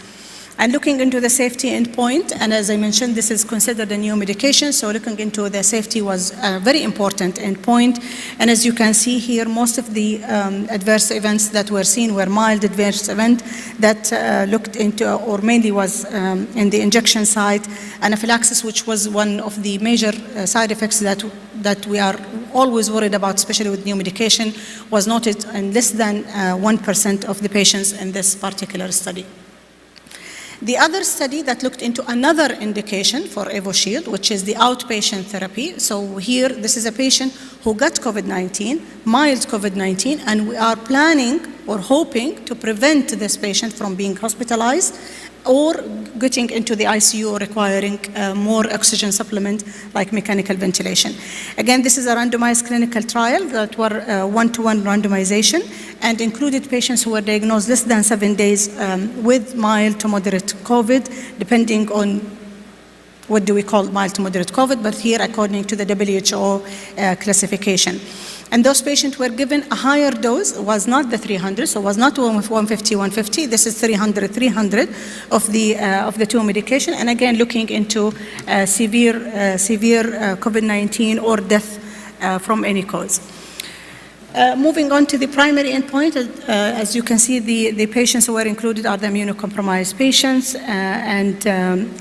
And looking into the safety endpoint, and as I mentioned, this is considered a new medication, so looking into the safety was a very important endpoint. And as you can see here, most of the adverse events that were seen were mild adverse event that looked into, or mainly was in the injection site. Anaphylaxis, which was one of the major side effects that we are always worried about, especially with new medication, was noted in less than 1% of the patients in this particular study. The other study that looked into another indication for EvoShield, which is the outpatient therapy. So here, this is a patient who got COVID-19, mild COVID-19, and we are planning or hoping to prevent this patient from being hospitalized or getting into the ICU or requiring more oxygen supplement like mechanical ventilation. Again, this is a randomized clinical trial that were one-to-one randomization and included patients who were diagnosed less than 7 days with mild to moderate COVID, depending on what do we call mild to moderate COVID, but here according to the WHO classification. And those patients were given a higher dose, was not the 300, so was not 150, 150. This is 300, 300 of the two medication. And again, looking into severe COVID-19 or death from any cause. Moving on to the primary endpoint, as you can see, the patients who were included are the immunocompromised patients. And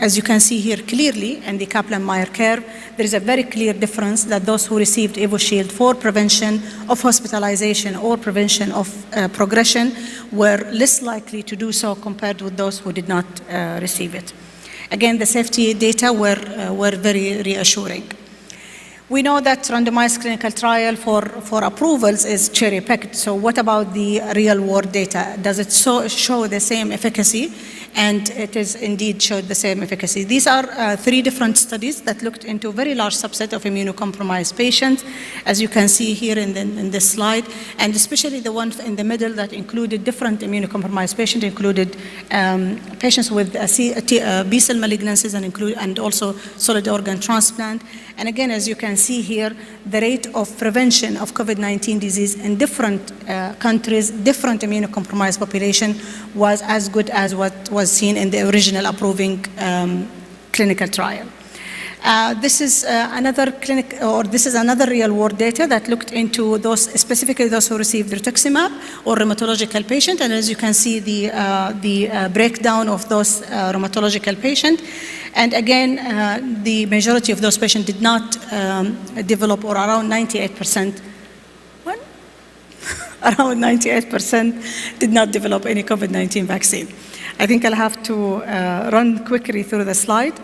as you can see here clearly in the Kaplan-Meier curve, there is a very clear difference that those who received EvoShield for prevention of hospitalization or prevention of progression were less likely to do so compared with those who did not receive it. Again, the safety data were very reassuring. We know that randomized clinical trial for approvals is cherry-picked. So what about the real-world data? Does it show the same efficacy? And it is indeed showed the same efficacy. These are 3 different studies that looked into a very large subset of immunocompromised patients, as you can see here in this slide, and especially the one in the middle that included different immunocompromised patients, included patients with B-cell malignancies and also solid organ transplant. And again, as you can see here, the rate of prevention of COVID-19 disease in different countries, different immunocompromised population was as good as what was seen in the original approving clinical trial. This is another real-world data that looked into specifically those who received rituximab or rheumatological patient, and as you can see, the breakdown of those rheumatological patient. And again, the majority of those patients did not develop, or around 98%. Around 98% did not develop any COVID-19 vaccine. I think I'll have to run quickly through the slide.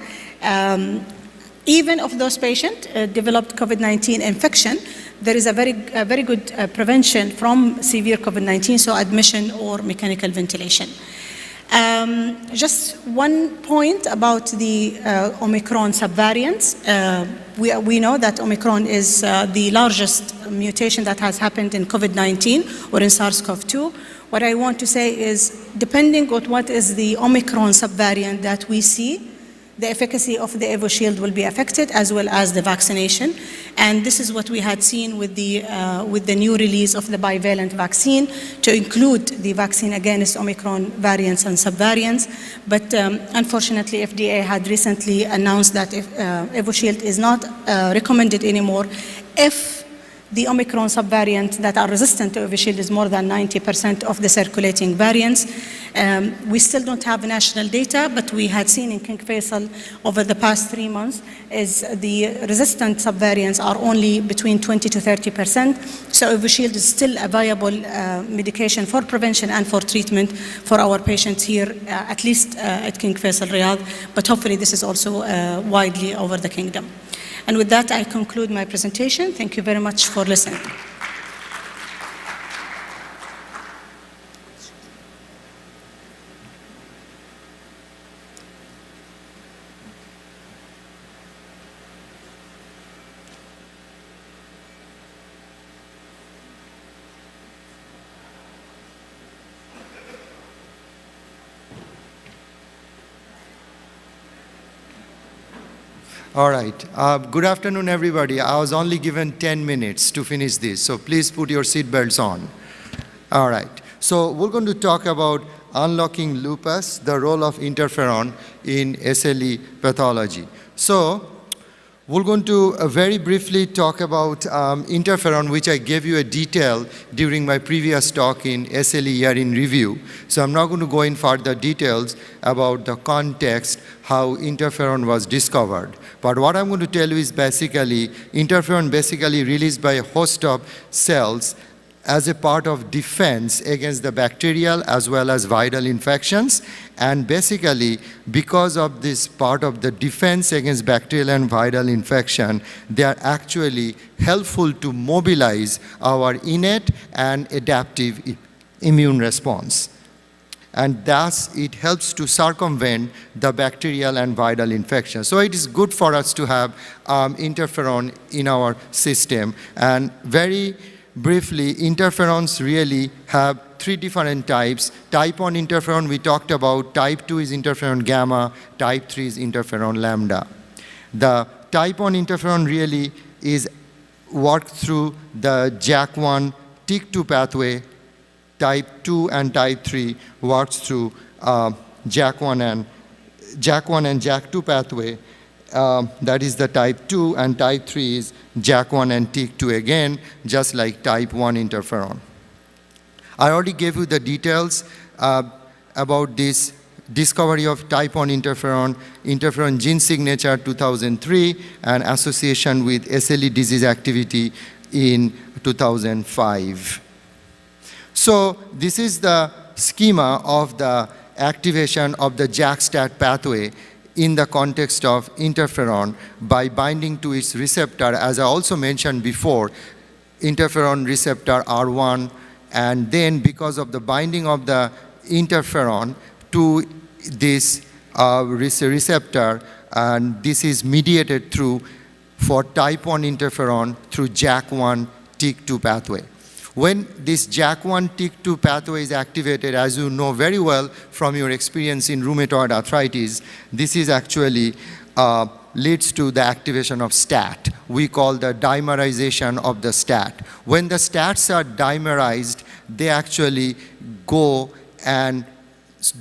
Even if those patients developed COVID-19 infection, there is a very good prevention from severe COVID-19, so admission or mechanical ventilation. Just one point about the Omicron subvariants. We know that Omicron is the largest mutation that has happened in COVID-19 or in SARS-CoV-2. What I want to say is, depending on what is the Omicron subvariant that we see, the efficacy of the EvoShield will be affected, as well as the vaccination. And this is what we had seen with the new release of the bivalent vaccine, to include the vaccine against Omicron variants and subvariants. But unfortunately, FDA had recently announced that EvoShield is not recommended anymore if the Omicron subvariant that are resistant to EvoShield is more than 90% of the circulating variants. We still don't have national data, but we had seen in King Faisal over the past 3 months is the resistant subvariants are only between 20 to 30%. So EvoShield is still a viable medication for prevention and for treatment for our patients here, at least at King Faisal Riyadh, but hopefully this is also widely over the kingdom. And with that, I conclude my presentation. Thank you very much for listening. All right. Good afternoon, everybody. I was only given 10 minutes to finish this, so please put your seatbelts on. All right. So we're going to talk about unlocking lupus, the role of interferon in SLE pathology. So we're going to very briefly talk about interferon, which I gave you a detail during my previous talk in SLE year in review. So I'm not going to go in further details about the context, how interferon was discovered. But what I'm going to tell you is basically, interferon basically released by a host of cells as a part of defense against the bacterial as well as viral infections. And basically, because of this part of the defense against bacterial and viral infection, they are actually helpful to mobilize our innate and adaptive immune response. And thus, it helps to circumvent the bacterial and viral infection. So it is good for us to have interferon in our system. And very briefly, interferons really have 3 different types. Type 1 interferon we talked about, type 2 is interferon gamma, type 3 is interferon lambda. The type 1 interferon really is worked through the JAK1 TYK2 pathway. Type 2 and type 3 works through JAK1 and JAK2 pathway. That is the type 2, and type 3 is JAK1 and TYK2 again, just like type 1 interferon. I already gave you the details about this discovery of type 1 interferon, interferon gene signature 2003, and association with SLE disease activity in 2005. So this is the schema of the activation of the JAK-STAT pathway in the context of interferon by binding to its receptor, as I also mentioned before, interferon receptor R1, and then because of the binding of the interferon to this receptor, and this is mediated through, for type 1 interferon, through JAK1 TYK2 pathway. When this JAK1 TYK2 pathway is activated, as you know very well from your experience in rheumatoid arthritis, this is actually leads to the activation of STAT. We call the dimerization of the STAT. When the STATs are dimerized, they actually go and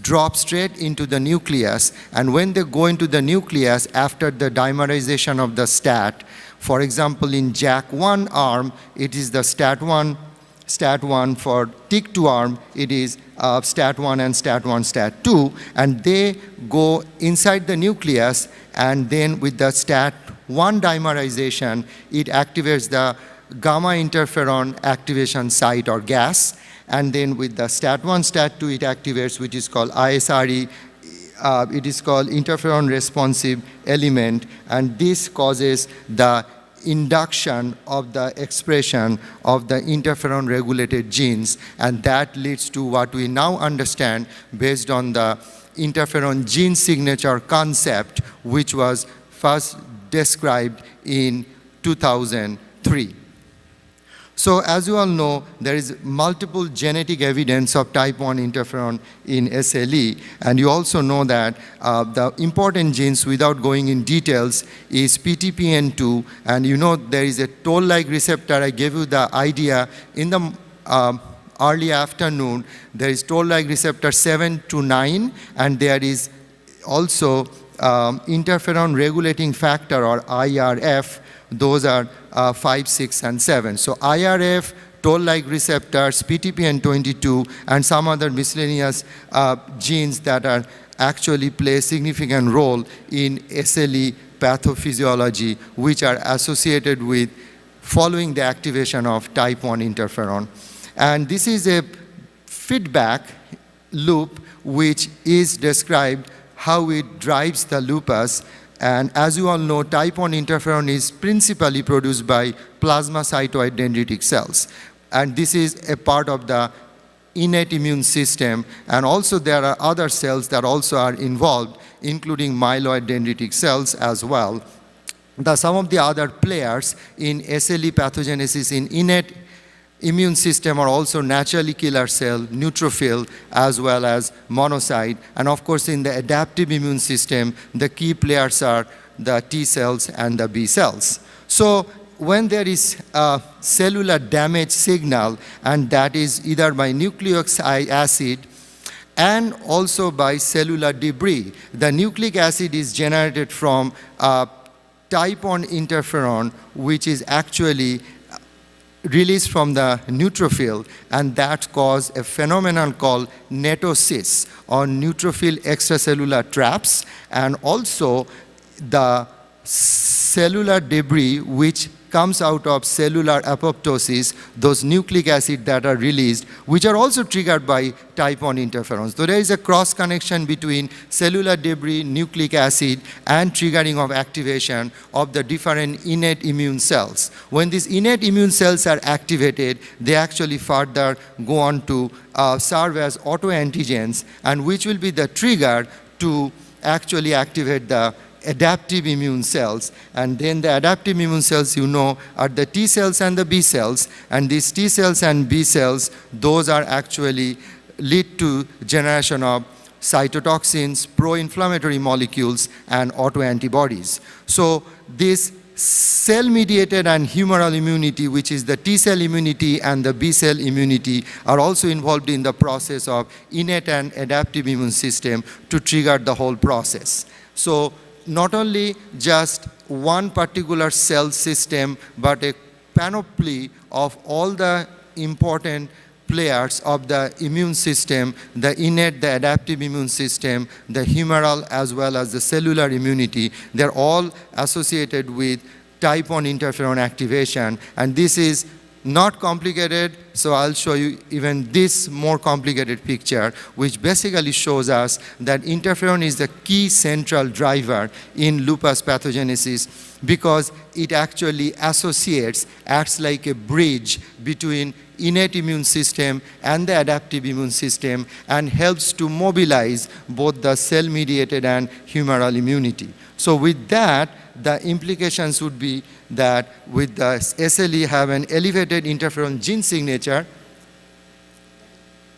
drop straight into the nucleus. And when they go into the nucleus after the dimerization of the STAT, for example, in JAK1 arm, it is the STAT1 for TYK2 arm, it is STAT1 and STAT1, STAT2, and they go inside the nucleus, and then with the STAT1 dimerization, it activates the gamma interferon activation site or gas, and then with the STAT1, STAT2, it activates, which is called ISRE, it is called interferon responsive element, and this causes the induction of the expression of the interferon regulated genes, and that leads to what we now understand based on the interferon gene signature concept, which was first described in 2003. So as you all know, there is multiple genetic evidence of type 1 interferon in SLE, and you also know that the important genes, without going in details, is PTPN2, and you know there is a toll-like receptor. I gave you the idea in the early afternoon. There is toll-like receptor 7 to 9, and there is also interferon regulating factor, or IRF. Those are 5, 6, and 7. So IRF, toll-like receptors, PTPN22, and some other miscellaneous genes that are actually play a significant role in SLE pathophysiology, which are associated with following the activation of type 1 interferon. And this is a feedback loop which is described how it drives the lupus. And as you all know, type 1 interferon is principally produced by plasmacytoid dendritic cells. And this is a part of the innate immune system. And also there are other cells that also are involved, including myeloid dendritic cells as well. Some of the other players in SLE pathogenesis in innate immune system are also naturally killer cell, neutrophil, as well as monocyte. And of course, in the adaptive immune system, the key players are the T cells and the B cells. So when there is a cellular damage signal, and that is either by nucleic acid and also by cellular debris, the nucleic acid is generated from type 1 interferon, which is actually released from the neutrophil, and that causes a phenomenon called netosis, or neutrophil extracellular traps, and also the cellular debris which comes out of cellular apoptosis, those nucleic acid that are released, which are also triggered by type 1 interferons. So there is a cross connection between cellular debris, nucleic acid, and triggering of activation of the different innate immune cells. When these innate immune cells are activated, they actually further go on to serve as autoantigens, and which will be the trigger to actually activate the adaptive immune cells. And then the adaptive immune cells, you know, are the T cells and the B cells. And these T cells and B cells, those are actually lead to generation of cytotoxins, pro-inflammatory molecules, and autoantibodies. So this cell-mediated and humoral immunity, which is the T cell immunity and the B cell immunity, are also involved in the process of innate and adaptive immune system to trigger the whole process. So not only just one particular cell system, but a panoply of all the important players of the immune system, the innate, the adaptive immune system, the humoral, as well as the cellular immunity. They're all associated with type 1 interferon activation, and this is not complicated, so I'll show you even this more complicated picture, which basically shows us that interferon is the key central driver in lupus pathogenesis, because it actually acts like a bridge between innate immune system and the adaptive immune system, and helps to mobilize both the cell-mediated and humoral immunity. So with that, the implications would be that with the SLE have an elevated interferon gene signature.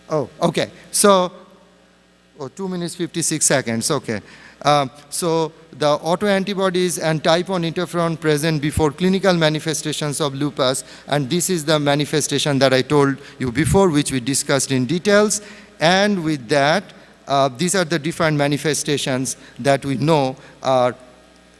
Oh, okay. So, 2 minutes 56 seconds, okay. So the autoantibodies and type 1 interferon present before clinical manifestations of lupus, and this is the manifestation that I told you before, which we discussed in details. And with that, these are the different manifestations that we know are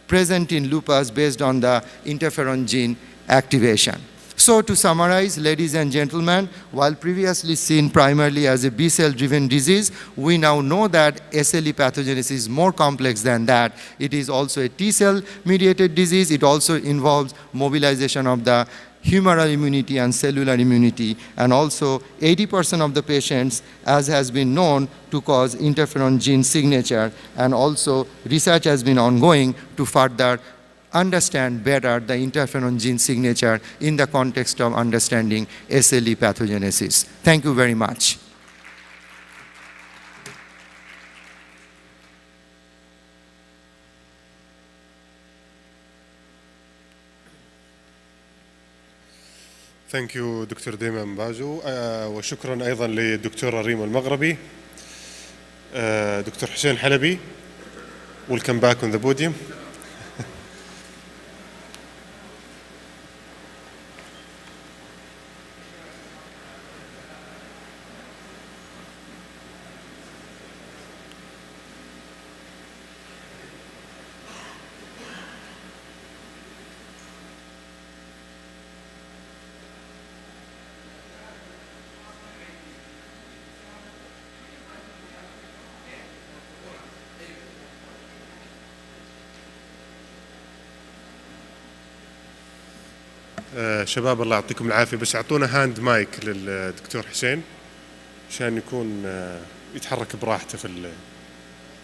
present in lupus based on the interferon gene activation. So to summarize, ladies and gentlemen, while previously seen primarily as a B-cell driven disease, we now know that SLE pathogenesis is more complex than that. It is also a T-cell mediated disease. It also involves mobilization of the humoral immunity and cellular immunity, and also 80% of the patients, as has been known, to cause interferon gene signature, and also research has been ongoing to further understand better the interferon gene signature in the context of understanding SLE pathogenesis. Thank you very much. Thank you دكتور ديما بازو وشكرا أيضا للدكتورة ريما المغربي. دكتور حسين حلبي, welcome back on the podium. شباب الله يعطيكم العافية, بس اعطونا هاند مايك للدكتور حسين عشان يكون يتحرك براحته في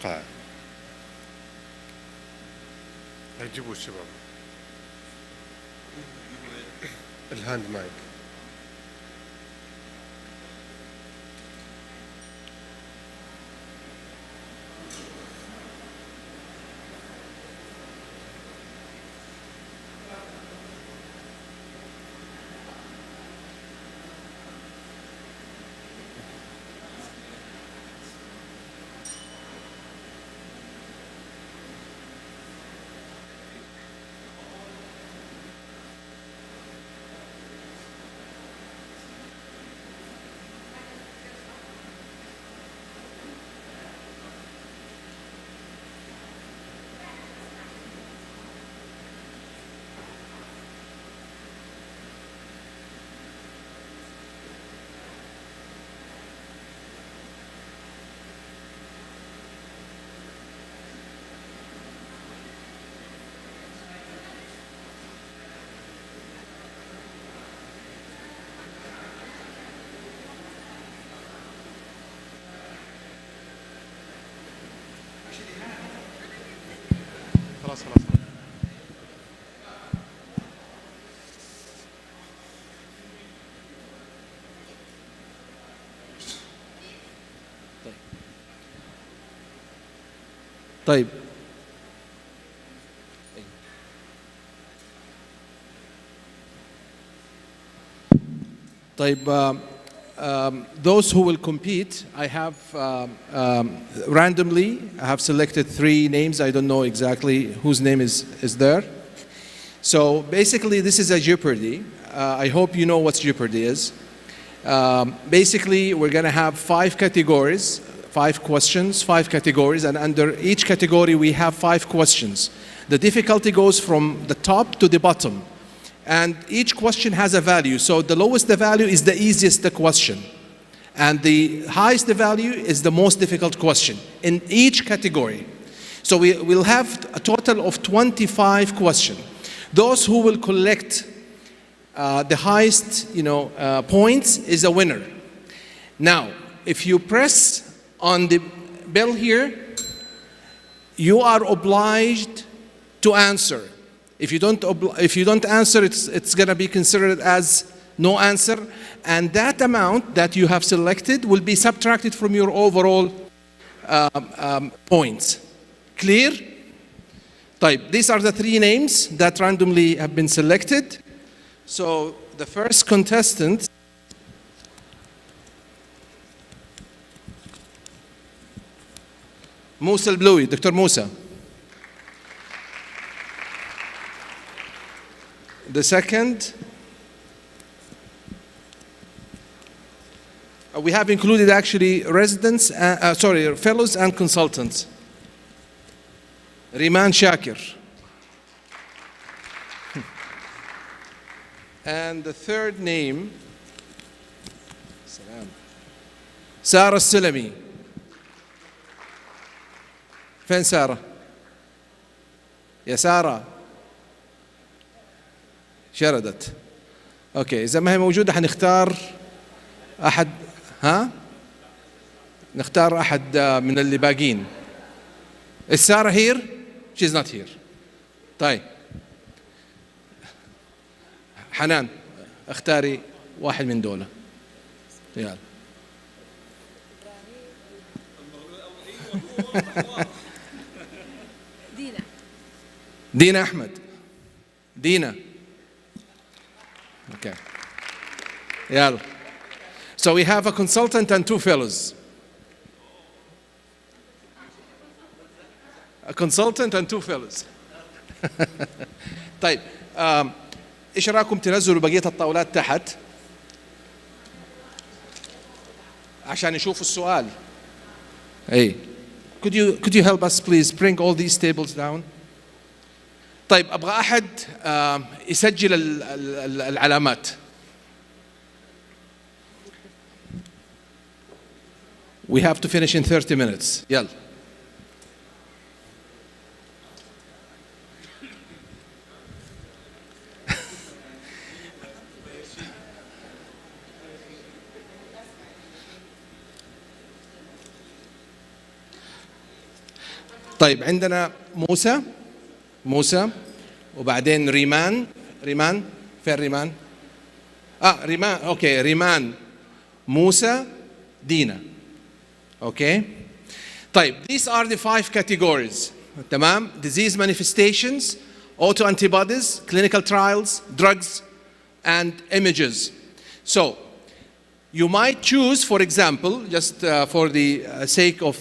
القاعة. هيجيبوا الشباب الهاند مايك. خلاص. طيب those who will compete, I have randomly, I have selected 3 names. I don't know exactly whose name is there. So basically this is a Jeopardy. I hope you know what Jeopardy is. Basically we're going to have 5 categories, 5 questions, 5 categories, and under each category we have 5 questions. The difficulty goes from the top to the bottom. And each question has a value. So the lowest the value is the easiest the question. And the highest the value is the most difficult question in each category. So we will have a total of 25 questions. Those who will collect the highest points is a winner. Now, if you press on the bell here, you are obliged to answer. If you don't answer, it's going to be considered as no answer, and that amount that you have selected will be subtracted from your overall points. Clear? طيب, these are the 3 names that randomly have been selected. So the first contestant Musa Al-Bloui, Dr. Musa. The second, we have included actually residents, fellows and consultants. Riman Shakir. And the third name, Sarah Salami. فين سارة؟ يا سارة شردت. اوكي، اذا ما هي موجودة حنختار احد. نختار احد من اللي باقين. Is Sarah here? She's not here. طيب حنان اختاري واحد من دولة. يلا. دينا أحمد. دينا. Okay. Yeah. So we have a consultant and 2 fellows. A consultant and 2 fellows. طيب ايش رايكم تنزلوا بقيه الطاولات تحت عشان يشوفوا السؤال؟ اي could you help us please bring all these tables down. طيب ابغى احد يسجل العلامات. We have to finish in 30 minutes. يلا. طيب عندنا موسى وبعدين ريمان فين ريمان؟ ريمان اوكي ريمان موسى دينا اوكي. طيب these are the 5 categories تمام. disease manifestations, autoantibodies, clinical trials, drugs and images. So you might choose, for example, just for the sake of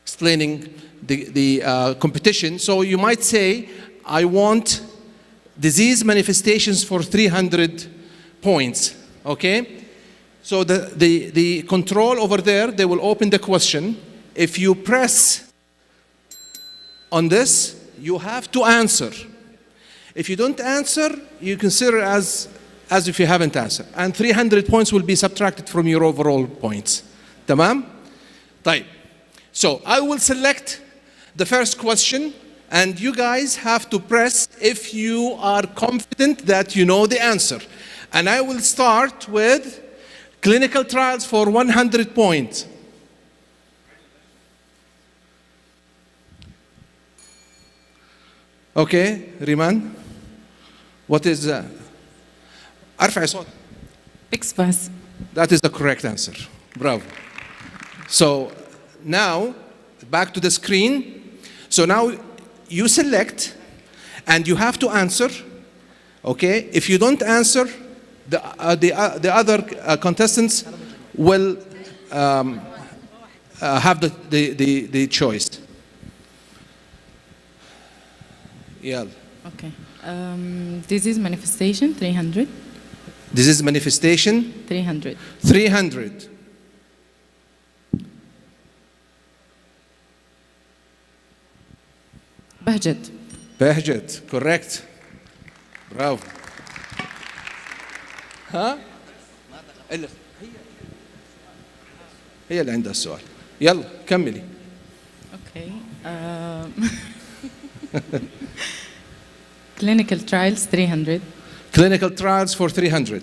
explaining the competition, so you might say I want disease manifestations for 300 points, okay? So the control over there, they will open the question. If you press on this, you have to answer. If you don't answer, you consider as if you haven't answered. And 300 points will be subtracted from your overall points. Tamam? طيب. So I will select the first question, and you guys have to press if you are confident that you know the answer. And I will start with clinical trials for 100 points. Okay, Riman, what is أرفع صوت. Pixbus. That is the correct answer. Bravo. So now back to the screen. So now you select and you have to answer. Okay, if you don't answer, the other contestants will have the choice. Yeah. Okay. Disease manifestation 300. Disease manifestation 300. 300. بهجت correct. برافو. ها؟ هي اللي عندها السؤال. يلا كملي. Okay. Clinical trials 300. Clinical trials for 300.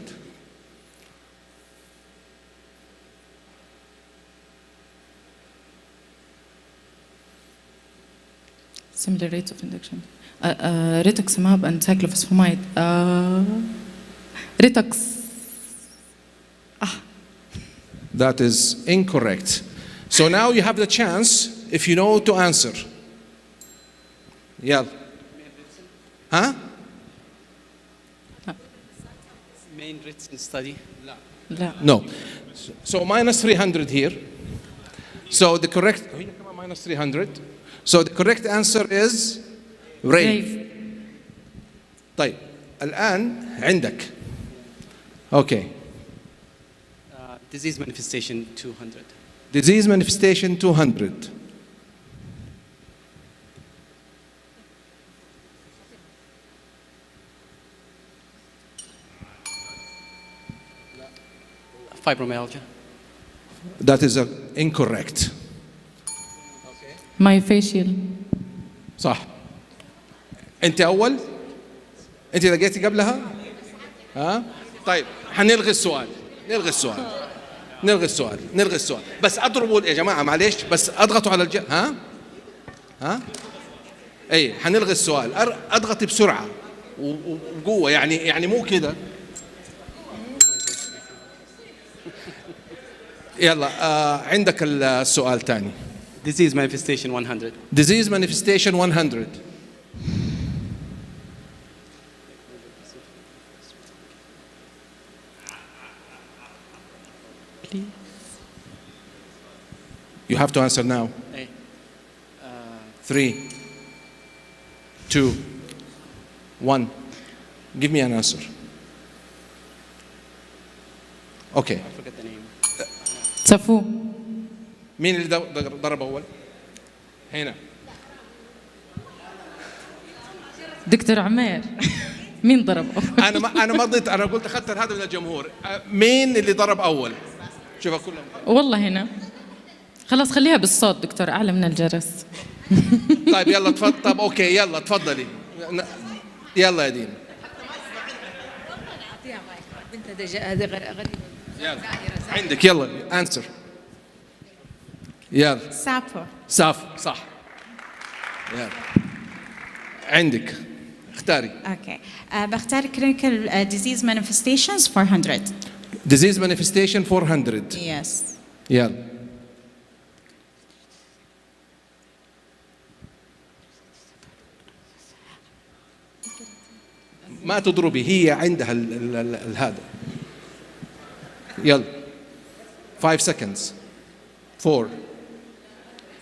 Similar rates of induction. Rituximab and cyclophosphamide. Ritux. That is incorrect. So now you have the chance, if you know, to answer. Yeah. Huh? Main written study? No. So minus 300 here. So the correct, minus 300. So the correct answer is rave. طيب الآن عندك. Okay. Disease manifestation 200. Disease manifestation 200. Fibromyalgia. That is incorrect. Myofascial. صح. أنت أول؟ أنت لقيتي قبلها؟ ها؟ طيب حنلغي السؤال. نلغي السؤال. بس اضربوا يا جماعه معلش بس اضغطوا على ها؟ اي حنلغي السؤال. اضغطي بسرعه وبقوه يعني مو كده. يلا عندك السؤال الثاني. Disease manifestation 100. Disease manifestation 100. You have to answer now. 3, 2, 1. Give me an answer. Okay. I forget the name. صفو. مين اللي ضرب أول؟ هنا. دكتور عمير. مين ضرب أول؟ أنا ما رضيت، أنا قلت أخذت هذا من الجمهور. مين اللي ضرب أول؟ شوفها كلهم. والله هنا. خلاص خليها بالصوت دكتور، أعلى من الجرس. طيب يلا تفضل. طب أوكي يلا تفضلي. يلا يا دين. يلا عندك يلا انسر. يلا صافو صح. يلا عندك اختاري. اوكي بختار clinical disease manifestations 400. disease manifestation 400. Yes. يلا. ما تضربي، هي عندها هذا. يلا 5 seconds. 4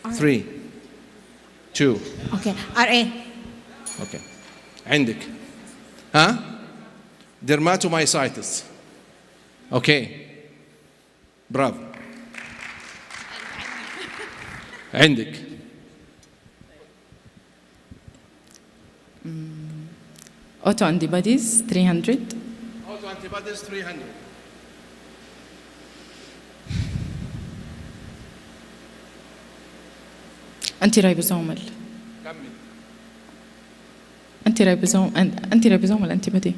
3 2. اوكي RA. اوكي عندك ها dermatomyositis. اوكي برافو. عندك auto antibodies 300. auto antibodies 300. انتي رايبوزومال. كمل. انتي رايبوزومال انتيبودي.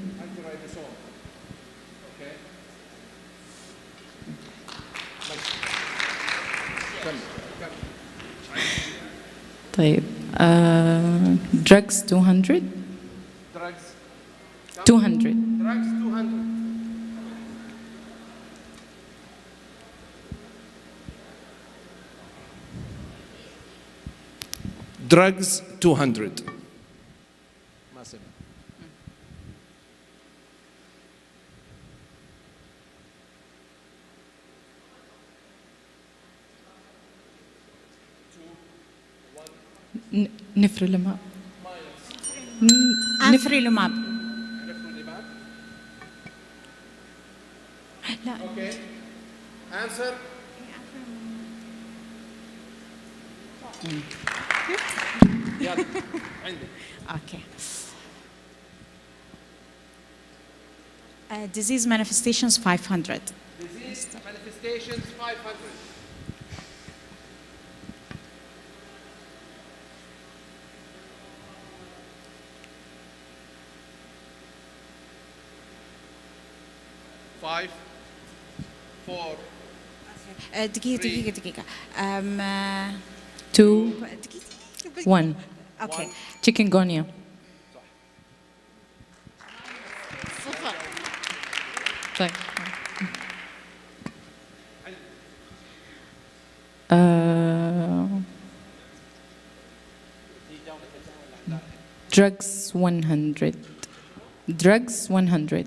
طيب drugs 200. drugs 200. drugs 200. drugs 200. ما سمع. نفرلماب. نفرلماب. لا. اوكي answer. يلا عندك. اوكي disease manifestations 500. disease manifestations 500. Five, 4. دقيقة 2 1. اوكي chikungunya. طيب drugs 100. drugs 100.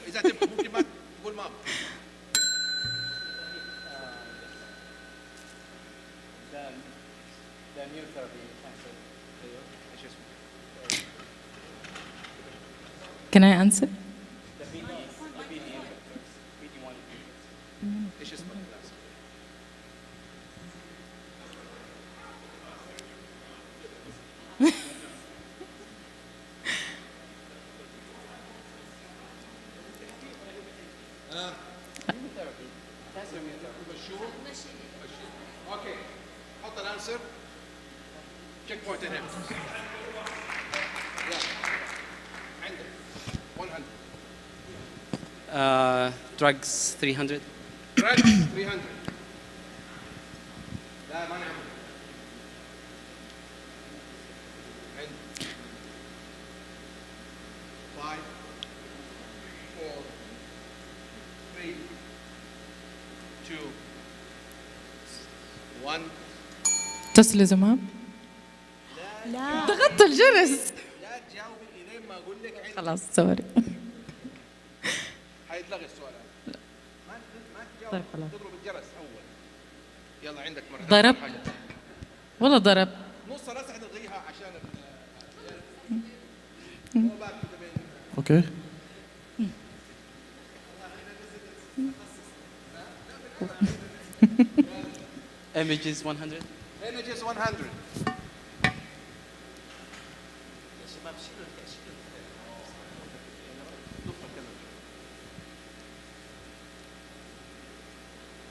إذا تبغى ممكن ما تقول ما. Can I answer? إيش اسمه؟ اوكي حط الانسر. تشيك بوينت هنا. عندك 100. drugs 300. drugs 300. لا ما نعمل. عندك 5 4 3 2 1 تسليزوماب. لا ضغطت الجرس. لا تجاوبي الين ما اقول لك عندك. خلاص سوري. حيتلغي السؤال هذا. ما تجاوب. طيب خلاص. تضرب الجرس اول. يلا عندك مرة. ضرب. والله ضرب. نص راس حتلغيها عشان Okay. Images 100. Images 100.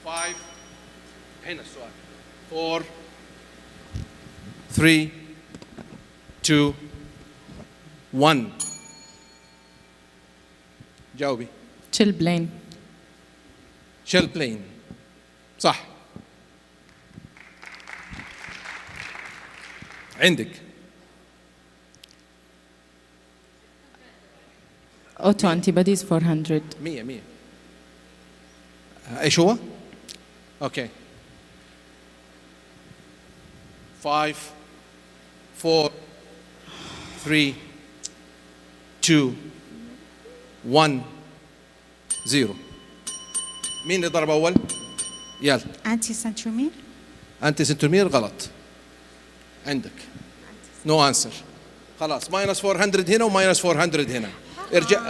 Five. هنا السؤال. 4 3 2 1 جاوبي. تشيل بلين. شيل بلين. صح. عندك. اوتو انتي بوديز 400. 100 ايش هو؟ اوكي. 5 4 3 2 1 0. مين اللي ضرب اول؟ يلا. انتي سنترومير. انتي سنترومير غلط. عندك. نو انسر. خلاص ماينس 400 هنا وماينس 400 هنا. ارجع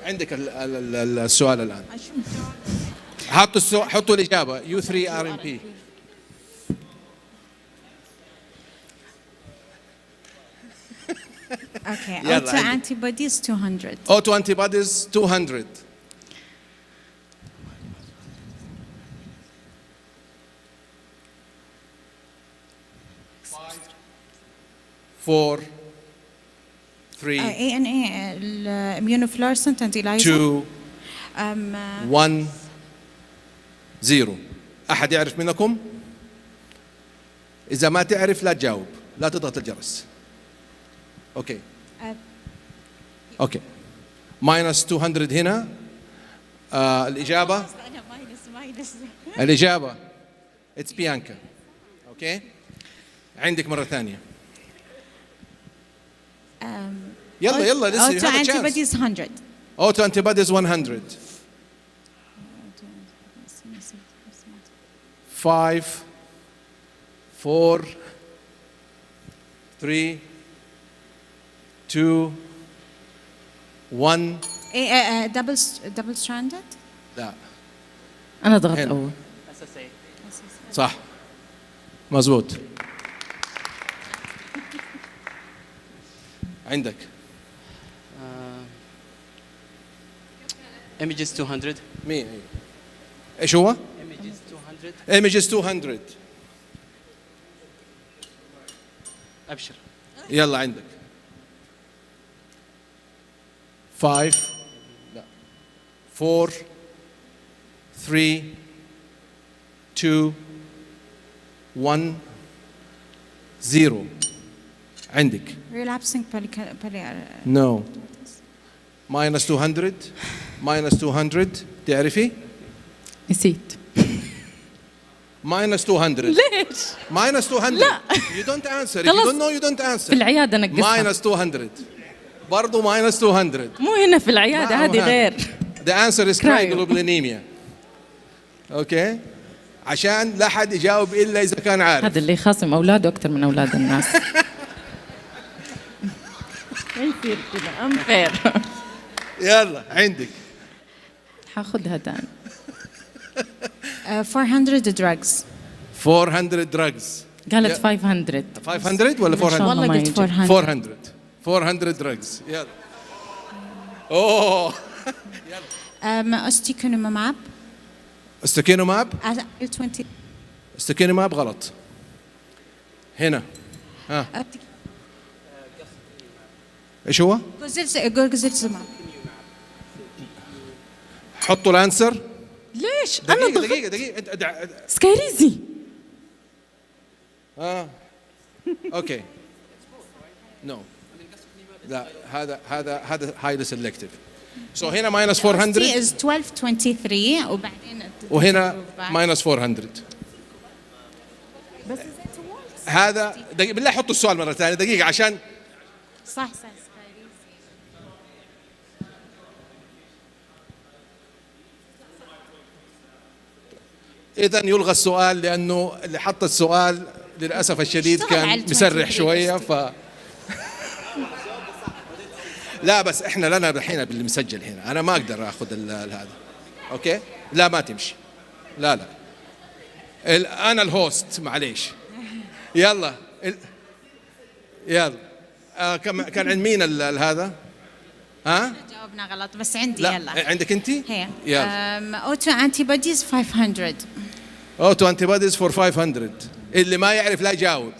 عندك السؤال الان. حطوا الاجابه يو 3 ار ام بي. Okay. يلا Auto عندك. antibodies 200. Auto antibodies 200. Four, three, ANA immunofluorescent and ELISA. 2 Um, 1 0. أحد يعرف منكم؟ إذا ما تعرف لا تجاوب، لا تضغط الجرس. أوكي. أوكي. ماينس 200 هنا. الإجابة. الإجابة. It's بيانكا. أوكي. عندك مرة ثانية. يلا يلا لسه. Auto antibodies 100. Auto antibodies 100. 5 4 3 2 1. Double stranded. لا. أنا ضغطت أول. صح. مزبوط. عندك. Images 200. مين؟ ايش هو؟ Images 200. Images 200. أبشر. يلا عندك. 5 لا 4 3 2 1 0. عندك. Relapsing No. minus 200 minus 200 تعرفي؟ نسيت. minus 200. ليش؟ minus 200. لا. You don't answer. If you don't know you don't answer. في العيادة نقصها. minus 200. برضو minus 200. مو هنا في العيادة، هذه غير. The answer is cryoglobulinemia. اوكي؟ عشان لا حد يجاوب الا اذا كان عارف. هذا اللي يخاصم اولاده اكثر من اولاد الناس. ما يصير كذا unfair. يلا عندك. حاخذها تاني. 400 drugs. 400 drugs. قالت 500. 500 ولا 400؟ والله قلت 400. 400. 400 drugs. يلا. اوه. Osteokinumab. استكينوماب. 20. استكينوماب غلط. هنا. ها. ايش هو؟ جوزيلزماب. حطوا الانسر. ليش؟ دقيقة أنا دقيقة دقيقة. سكايريزي. اوكي. نو. لا هذا highly selective. So هنا minus 400. is 1223 وبعدين وهنا minus 400. بس هذا دقيقة بالله حطوا السؤال مرة ثانية دقيقة عشان صح. إذا يلغى السؤال لأنه اللي حط السؤال للأسف الشديد كان مسرح شوية لا بس احنا لنا الحين باللي مسجل هنا، أنا ما أقدر آخذ هذا. أوكي؟ لا ما تمشي. لا أنا الهوست معليش. يلا كان عند مين هذا؟ ها؟ جاوبنا غلط بس عندي. لا. يلا عندك أنت؟ هي يلا. اوتو انتي بوديز 500. اوتو انتي بوديز فور 500. اللي ما يعرف لا يجاوب.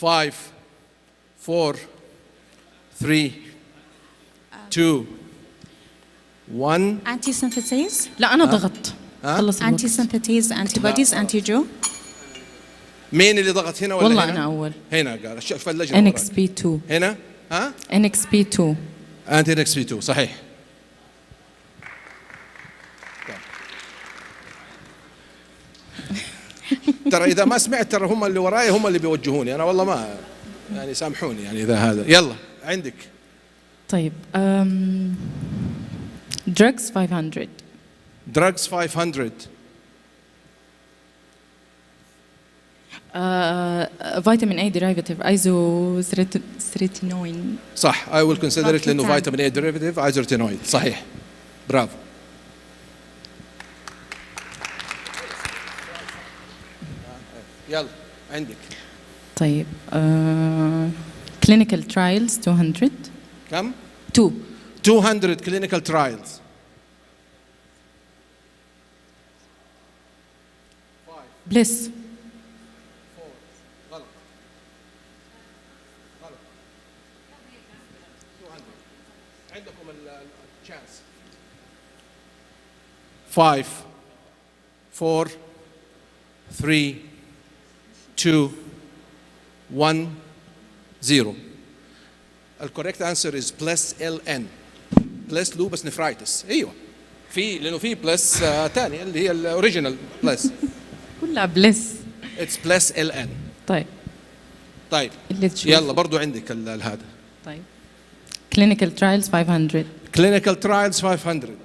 Five, 4, 3, 2, 1. انتي سينثيتيز؟ لا انا ضغطت. خلص الوقت. انتي سينثيتيز انتي بوديز انتي جو. مين اللي ضغط هنا ولا والله هنا؟ انا اول. هنا قال شوف اللجنه. NXP2. هنا؟ ها؟ NXP2. انت NXP2 صحيح. ترى إذا ما سمعت ترى هم اللي وراي هم اللي بيوجهوني، أنا والله ما يعني سامحوني يعني إذا هذا. يلا عندك. طيب drugs 500. drugs 500. vitamin A derivative isotretinoin. صح. I will consider it لأنه vitamin A derivative isotretinoin. صحيح. برافو. يلا عندك. طيب clinical trials 200. كم؟ 200 clinical trials. 5. bliss. 4. غلط. 200. عندكم الشانس. 5 4 3 2 1 0. The correct answer is plus LN. plus lupus nephritis. ايوه في لانه في plus ثاني اللي هي الاوريجينال plus. كلها بلس. It's plus LN. طيب يلا برضو عندك هذا. طيب clinical trials 500. clinical trials 500.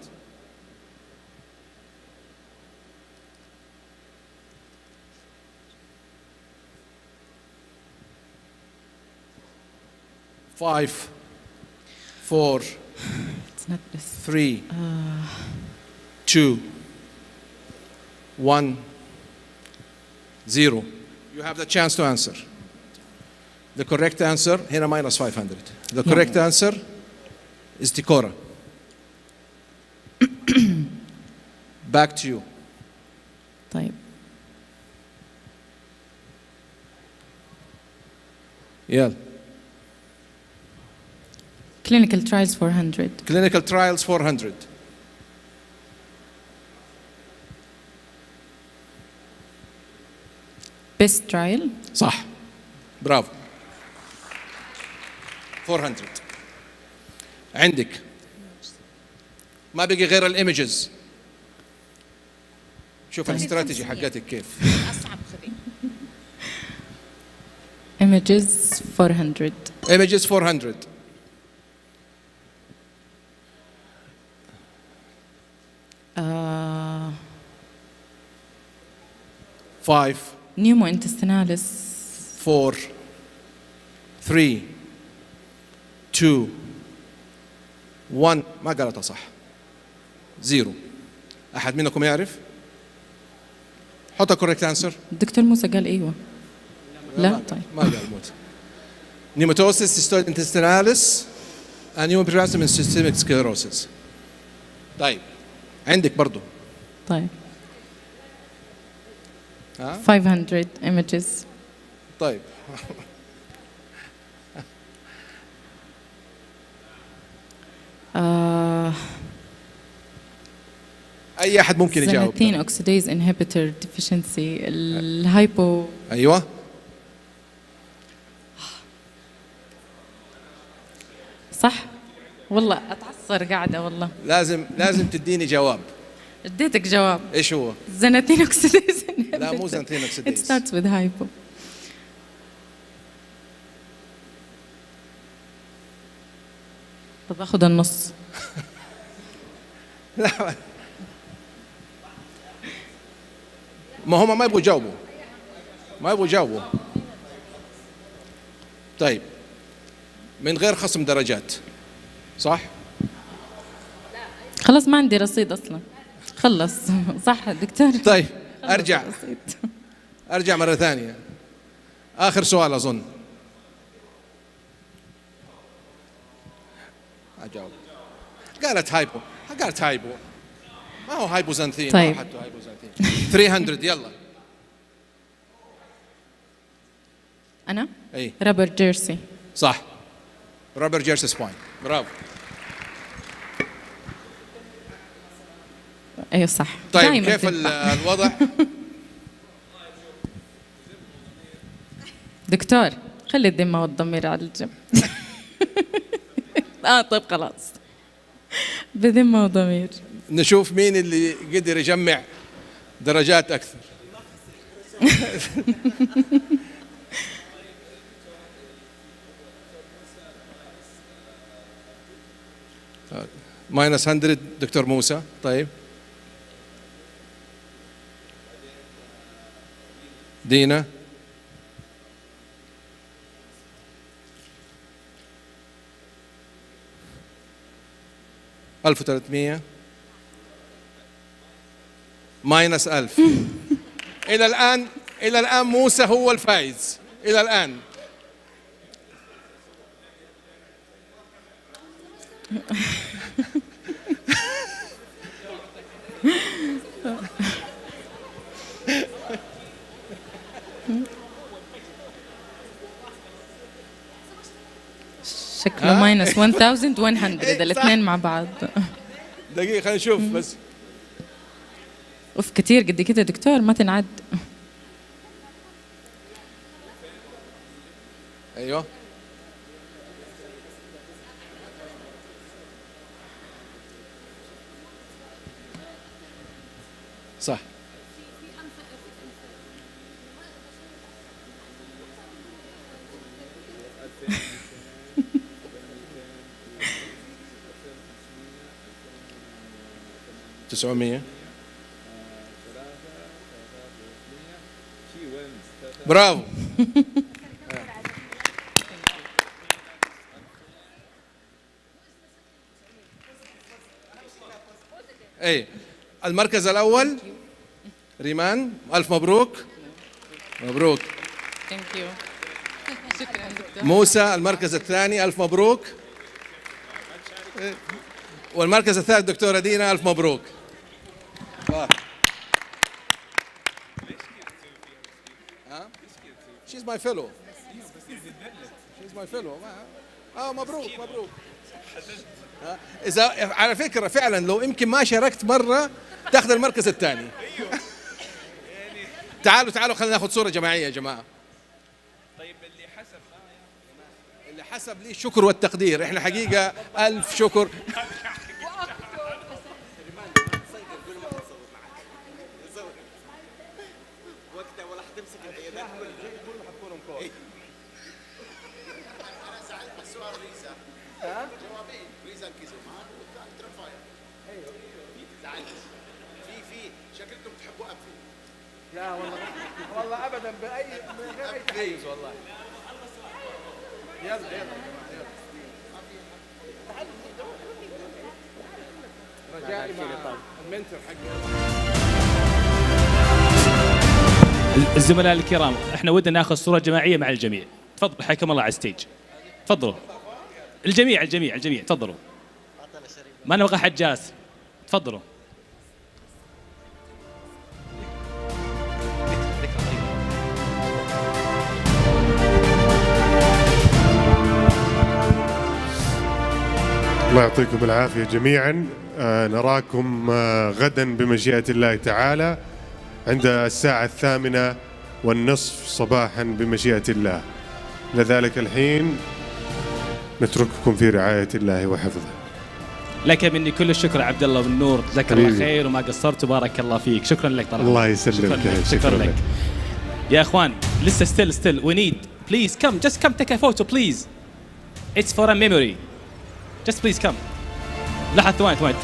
5 4 3 2 1 0. You have the chance to answer. The correct answer here minus 500. The correct answer is Ticora. Back to you. طيب يلا. clinical trials 400. clinical trials 400. best trial. صح. برافو. 400. عندك ما بقي غير الايمجز. شوف الاستراتيجي حقتك كيف. images 400. images 400. Five. pneumointestinalis. 4 3 2 1. ما قالتها صح. 0. أحد منكم يعرف؟ حطها correct answer. الدكتور موسى قال ايوه. لا طيب. ما قال موت. pneumatosis cystoid intestinalis and pneumoplasm and systemic sclerosis. طيب عندك برضو. طيب 500 images. طيب أي أحد ممكن يجاوب. xanthine oxidase inhibitor deficiency. الهايبو. أيوة. صح. والله اتعصر قاعده والله. لازم تديني جواب. اديتك جواب. ايش هو؟ زناتين اوكسيديز. لا مو زناتين It اوكسيديز. starts with hypo. طب اخذ النص. لا ما هم ما يبغوا يجاوبوا، ما يبغوا يجاوبوا. طيب من غير خصم درجات صح؟ خلص ما عندي رصيد اصلا. خلص صح دكتور. طيب ارجع مرة ثانية. آخر سؤال أظن. أجاوب. قالت هايبو. ما هو هايبوزانثين. طيب. ما حطوا هايبوزانثين. 300 يلا. أنا؟ أي. رابر جيرسي. صح. رابر جيرسي سباين. برافو. ايوه صح. طيب كيف الوضع؟ دكتور خلي الذمة والضمير على الجنب. طيب خلاص. بذمة وضمير. نشوف مين اللي قدر يجمع درجات أكثر. ماينس 100 دكتور موسى. طيب دينا. $1300 ماينس 1000. إلى الآن موسى هو الفائز إلى الآن. شكله ماينس 1100 الاثنين مع بعض. دقيقة خلينا نشوف بس. اوف كتير قد كده دكتور ما تنعد. ايوه صح. $900. برافو. اي المركز الأول ريمان، ألف مبروك. مبروك. شكرا دكتور. موسى المركز الثاني، ألف مبروك. والمركز الثالث دكتورة دينا، ألف مبروك. She's my fellow. She's my fellow. مبروك. إذا على فكرة فعلا لو يمكن ما شاركت مرة تاخذ المركز الثاني. تعالوا خلينا ناخذ صورة جماعية يا جماعة. طيب اللي حسب لي الشكر والتقدير. احنا حقيقة ألف شكر. شكلكم تحبوا أبفي. لا والله أبدا بأي من غير أي تحيز والله. يلا رجائي مع المنتور حقي. الزملاء الكرام احنا ودنا ناخذ صورة جماعية مع الجميع. تفضلوا حياكم الله على الستيج. تفضلوا الجميع تفضلوا. ما نبغى حجاز. تفضلوا. الله يعطيكم العافية جميعا. نراكم غدا بمشيئة الله تعالى عند الساعة 8:30 صباحا بمشيئة الله. لذلك الحين نترككم في رعاية الله وحفظه. لك مني كل الشكر عبد الله بن نور، جزاك الله خير وما قصرت وبارك الله فيك. شكرا لك طبعا. الله يسلمك. شكرا لك. يا اخوان لسه still we need please come just come take a photo please. It's for a memory. Just please come. لحظة ثواني